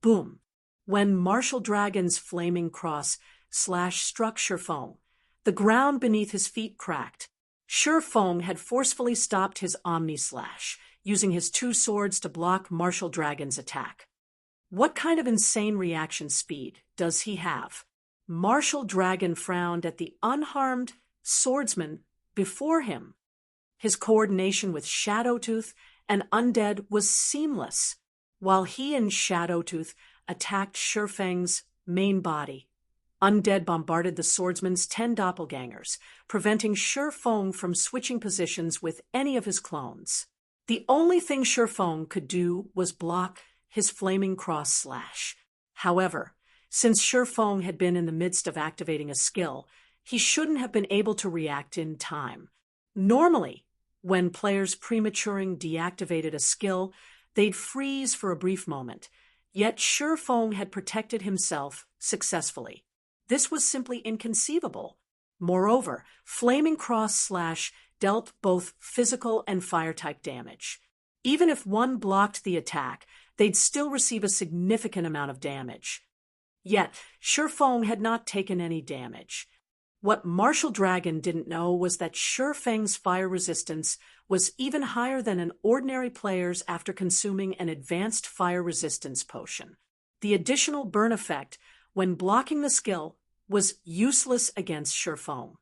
Boom! When Martial Dragon's Flaming Cross Slash struck Shifeng, the ground beneath his feet cracked. Shifeng had forcefully stopped his Omni Slash, using his two swords to block Martial Dragon's attack. What kind of insane reaction speed does he have? Martial Dragon frowned at the unharmed swordsman before him. His coordination with Shadowtooth and Undead was seamless, while he and Shadowtooth attacked Shifeng's main body. Undead bombarded the swordsman's 10 doppelgangers, preventing Shifeng from switching positions with any of his clones. The only thing Shifeng could do was block his Flaming Cross Slash. However, since Shifeng had been in the midst of activating a skill, he shouldn't have been able to react in time. Normally, when players prematuring deactivated a skill, they'd freeze for a brief moment, yet Shifeng had protected himself successfully. This was simply inconceivable. Moreover, Flaming Cross Slash dealt both physical and fire-type damage. Even if one blocked the attack, they'd still receive a significant amount of damage. Yet, Shifeng had not taken any damage. What Martial Dragon didn't know was that Shifeng's fire resistance was even higher than an ordinary player's after consuming an advanced fire resistance potion. The additional burn effect when blocking the skill was useless against Shifeng.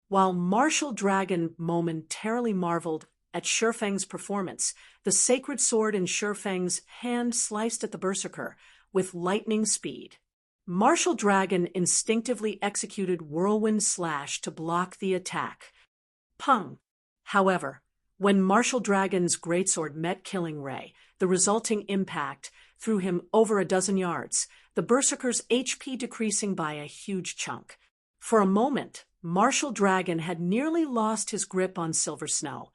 While Martial Dragon momentarily marveled at Shifeng's performance, the sacred sword in Shifeng's hand sliced at the Berserker with lightning speed. Martial Dragon instinctively executed Whirlwind Slash to block the attack. Pung! However, when Martial Dragon's greatsword met Killing Ray, the resulting impact threw him over a dozen yards, the Berserker's HP decreasing by a huge chunk. For a moment, Martial Dragon had nearly lost his grip on Silver Snow.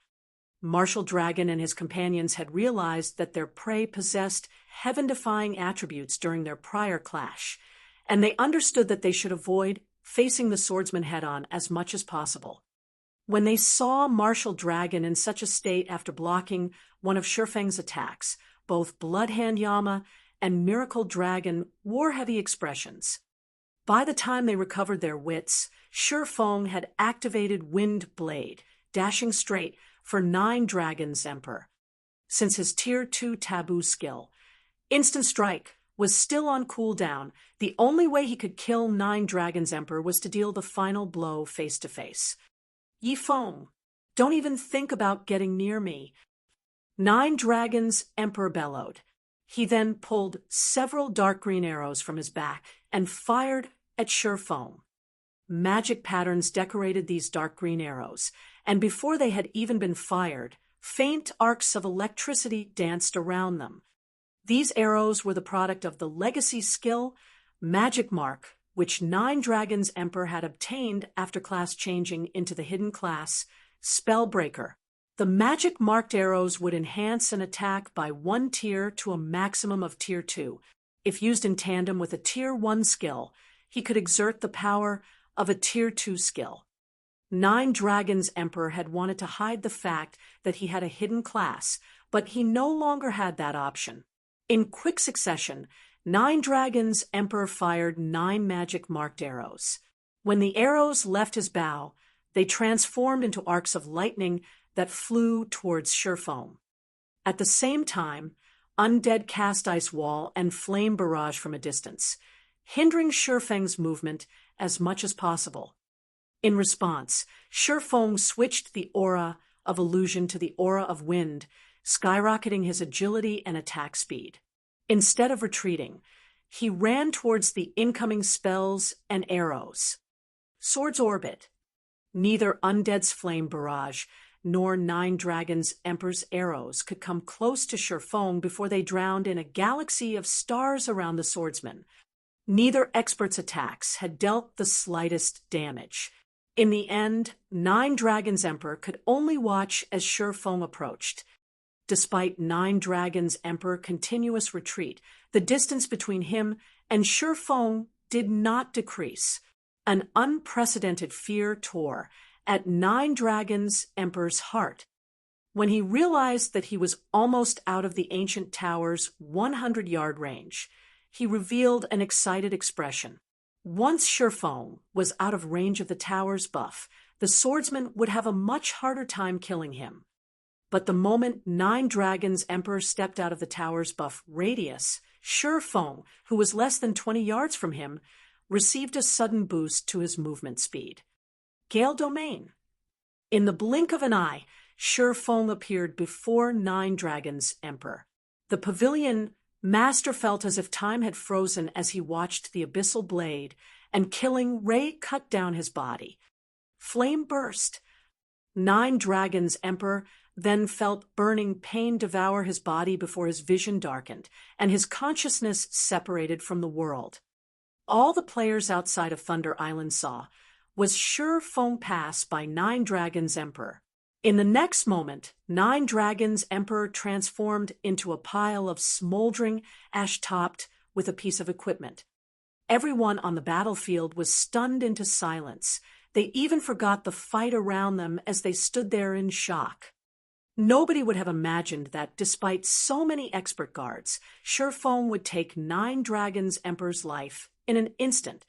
Martial Dragon and his companions had realized that their prey possessed heaven-defying attributes during their prior clash, and they understood that they should avoid facing the swordsman head-on as much as possible. When they saw Martial Dragon in such a state after blocking one of Shifeng's attacks, both Bloodhand Yama and Miracle Dragon wore heavy expressions. By the time they recovered their wits, Shifeng had activated Wind Blade, dashing straight for 9 Dragon's Emperor. Since his Tier 2 taboo skill, Instant Strike, was still on cooldown, the only way he could kill 9 Dragon's Emperor was to deal the final blow face-to-face. Yifeng, don't even think about getting near me. 9 Dragon's Emperor bellowed. He then pulled several dark green arrows from his back and fired at Shifeng. Magic patterns decorated these dark green arrows, and before they had even been fired, faint arcs of electricity danced around them. These arrows were the product of the legacy skill, Magic Mark, which 9 Dragon's Emperor had obtained after class changing into the hidden class, Spellbreaker. The magic marked arrows would enhance an attack by 1 tier to a maximum of Tier 2. If used in tandem with a Tier 1 skill, he could exert the power of a Tier 2 skill. Nine Dragons Emperor had wanted to hide the fact that he had a hidden class, but he no longer had that option. In quick succession, Nine Dragons Emperor fired 9 magic-marked arrows. When the arrows left his bow, they transformed into arcs of lightning that flew towards Shifeng. At the same time, undead cast ice wall and flame barrage from a distance, hindering Shifeng's movement as much as possible. In response, Shifeng switched the aura of illusion to the aura of wind, skyrocketing his agility and attack speed. Instead of retreating, he ran towards the incoming spells and arrows. Sword's orbit. Neither Undead's flame barrage nor Nine Dragons Emperor's arrows could come close to Shifeng before they drowned in a galaxy of stars around the swordsman. Neither expert's attacks had dealt the slightest damage. In the end, Nine Dragons Emperor could only watch as Shifeng approached. Despite Nine Dragons Emperor's continuous retreat, the distance between him and Shifeng did not decrease. An unprecedented fear tore at Nine Dragons Emperor's heart. When he realized that he was almost out of the ancient tower's 100-yard range, he revealed an excited expression. Once Shifeng was out of range of the tower's buff, the swordsman would have a much harder time killing him. But the moment Nine Dragons Emperor stepped out of the tower's buff radius, Shifeng, who was less than 20 yards from him, received a sudden boost to his movement speed. Gale Domain. In the blink of an eye, Shifeng appeared before Nine Dragons Emperor. The pavilion master felt as if time had frozen as he watched the abyssal blade and killing ray cut down his body. Flame burst. Nine Dragons Emperor then felt burning pain devour his body before his vision darkened and his consciousness separated from the world. All the players outside of Thunder Island saw was Shifeng pass by Nine Dragons Emperor. In the next moment, Nine Dragons Emperor transformed into a pile of smoldering ash topped with a piece of equipment. Everyone on the battlefield was stunned into silence. They even forgot the fight around them as they stood there in shock. Nobody would have imagined that, despite so many expert guards, Shifeng would take Nine Dragons Emperor's life in an instant,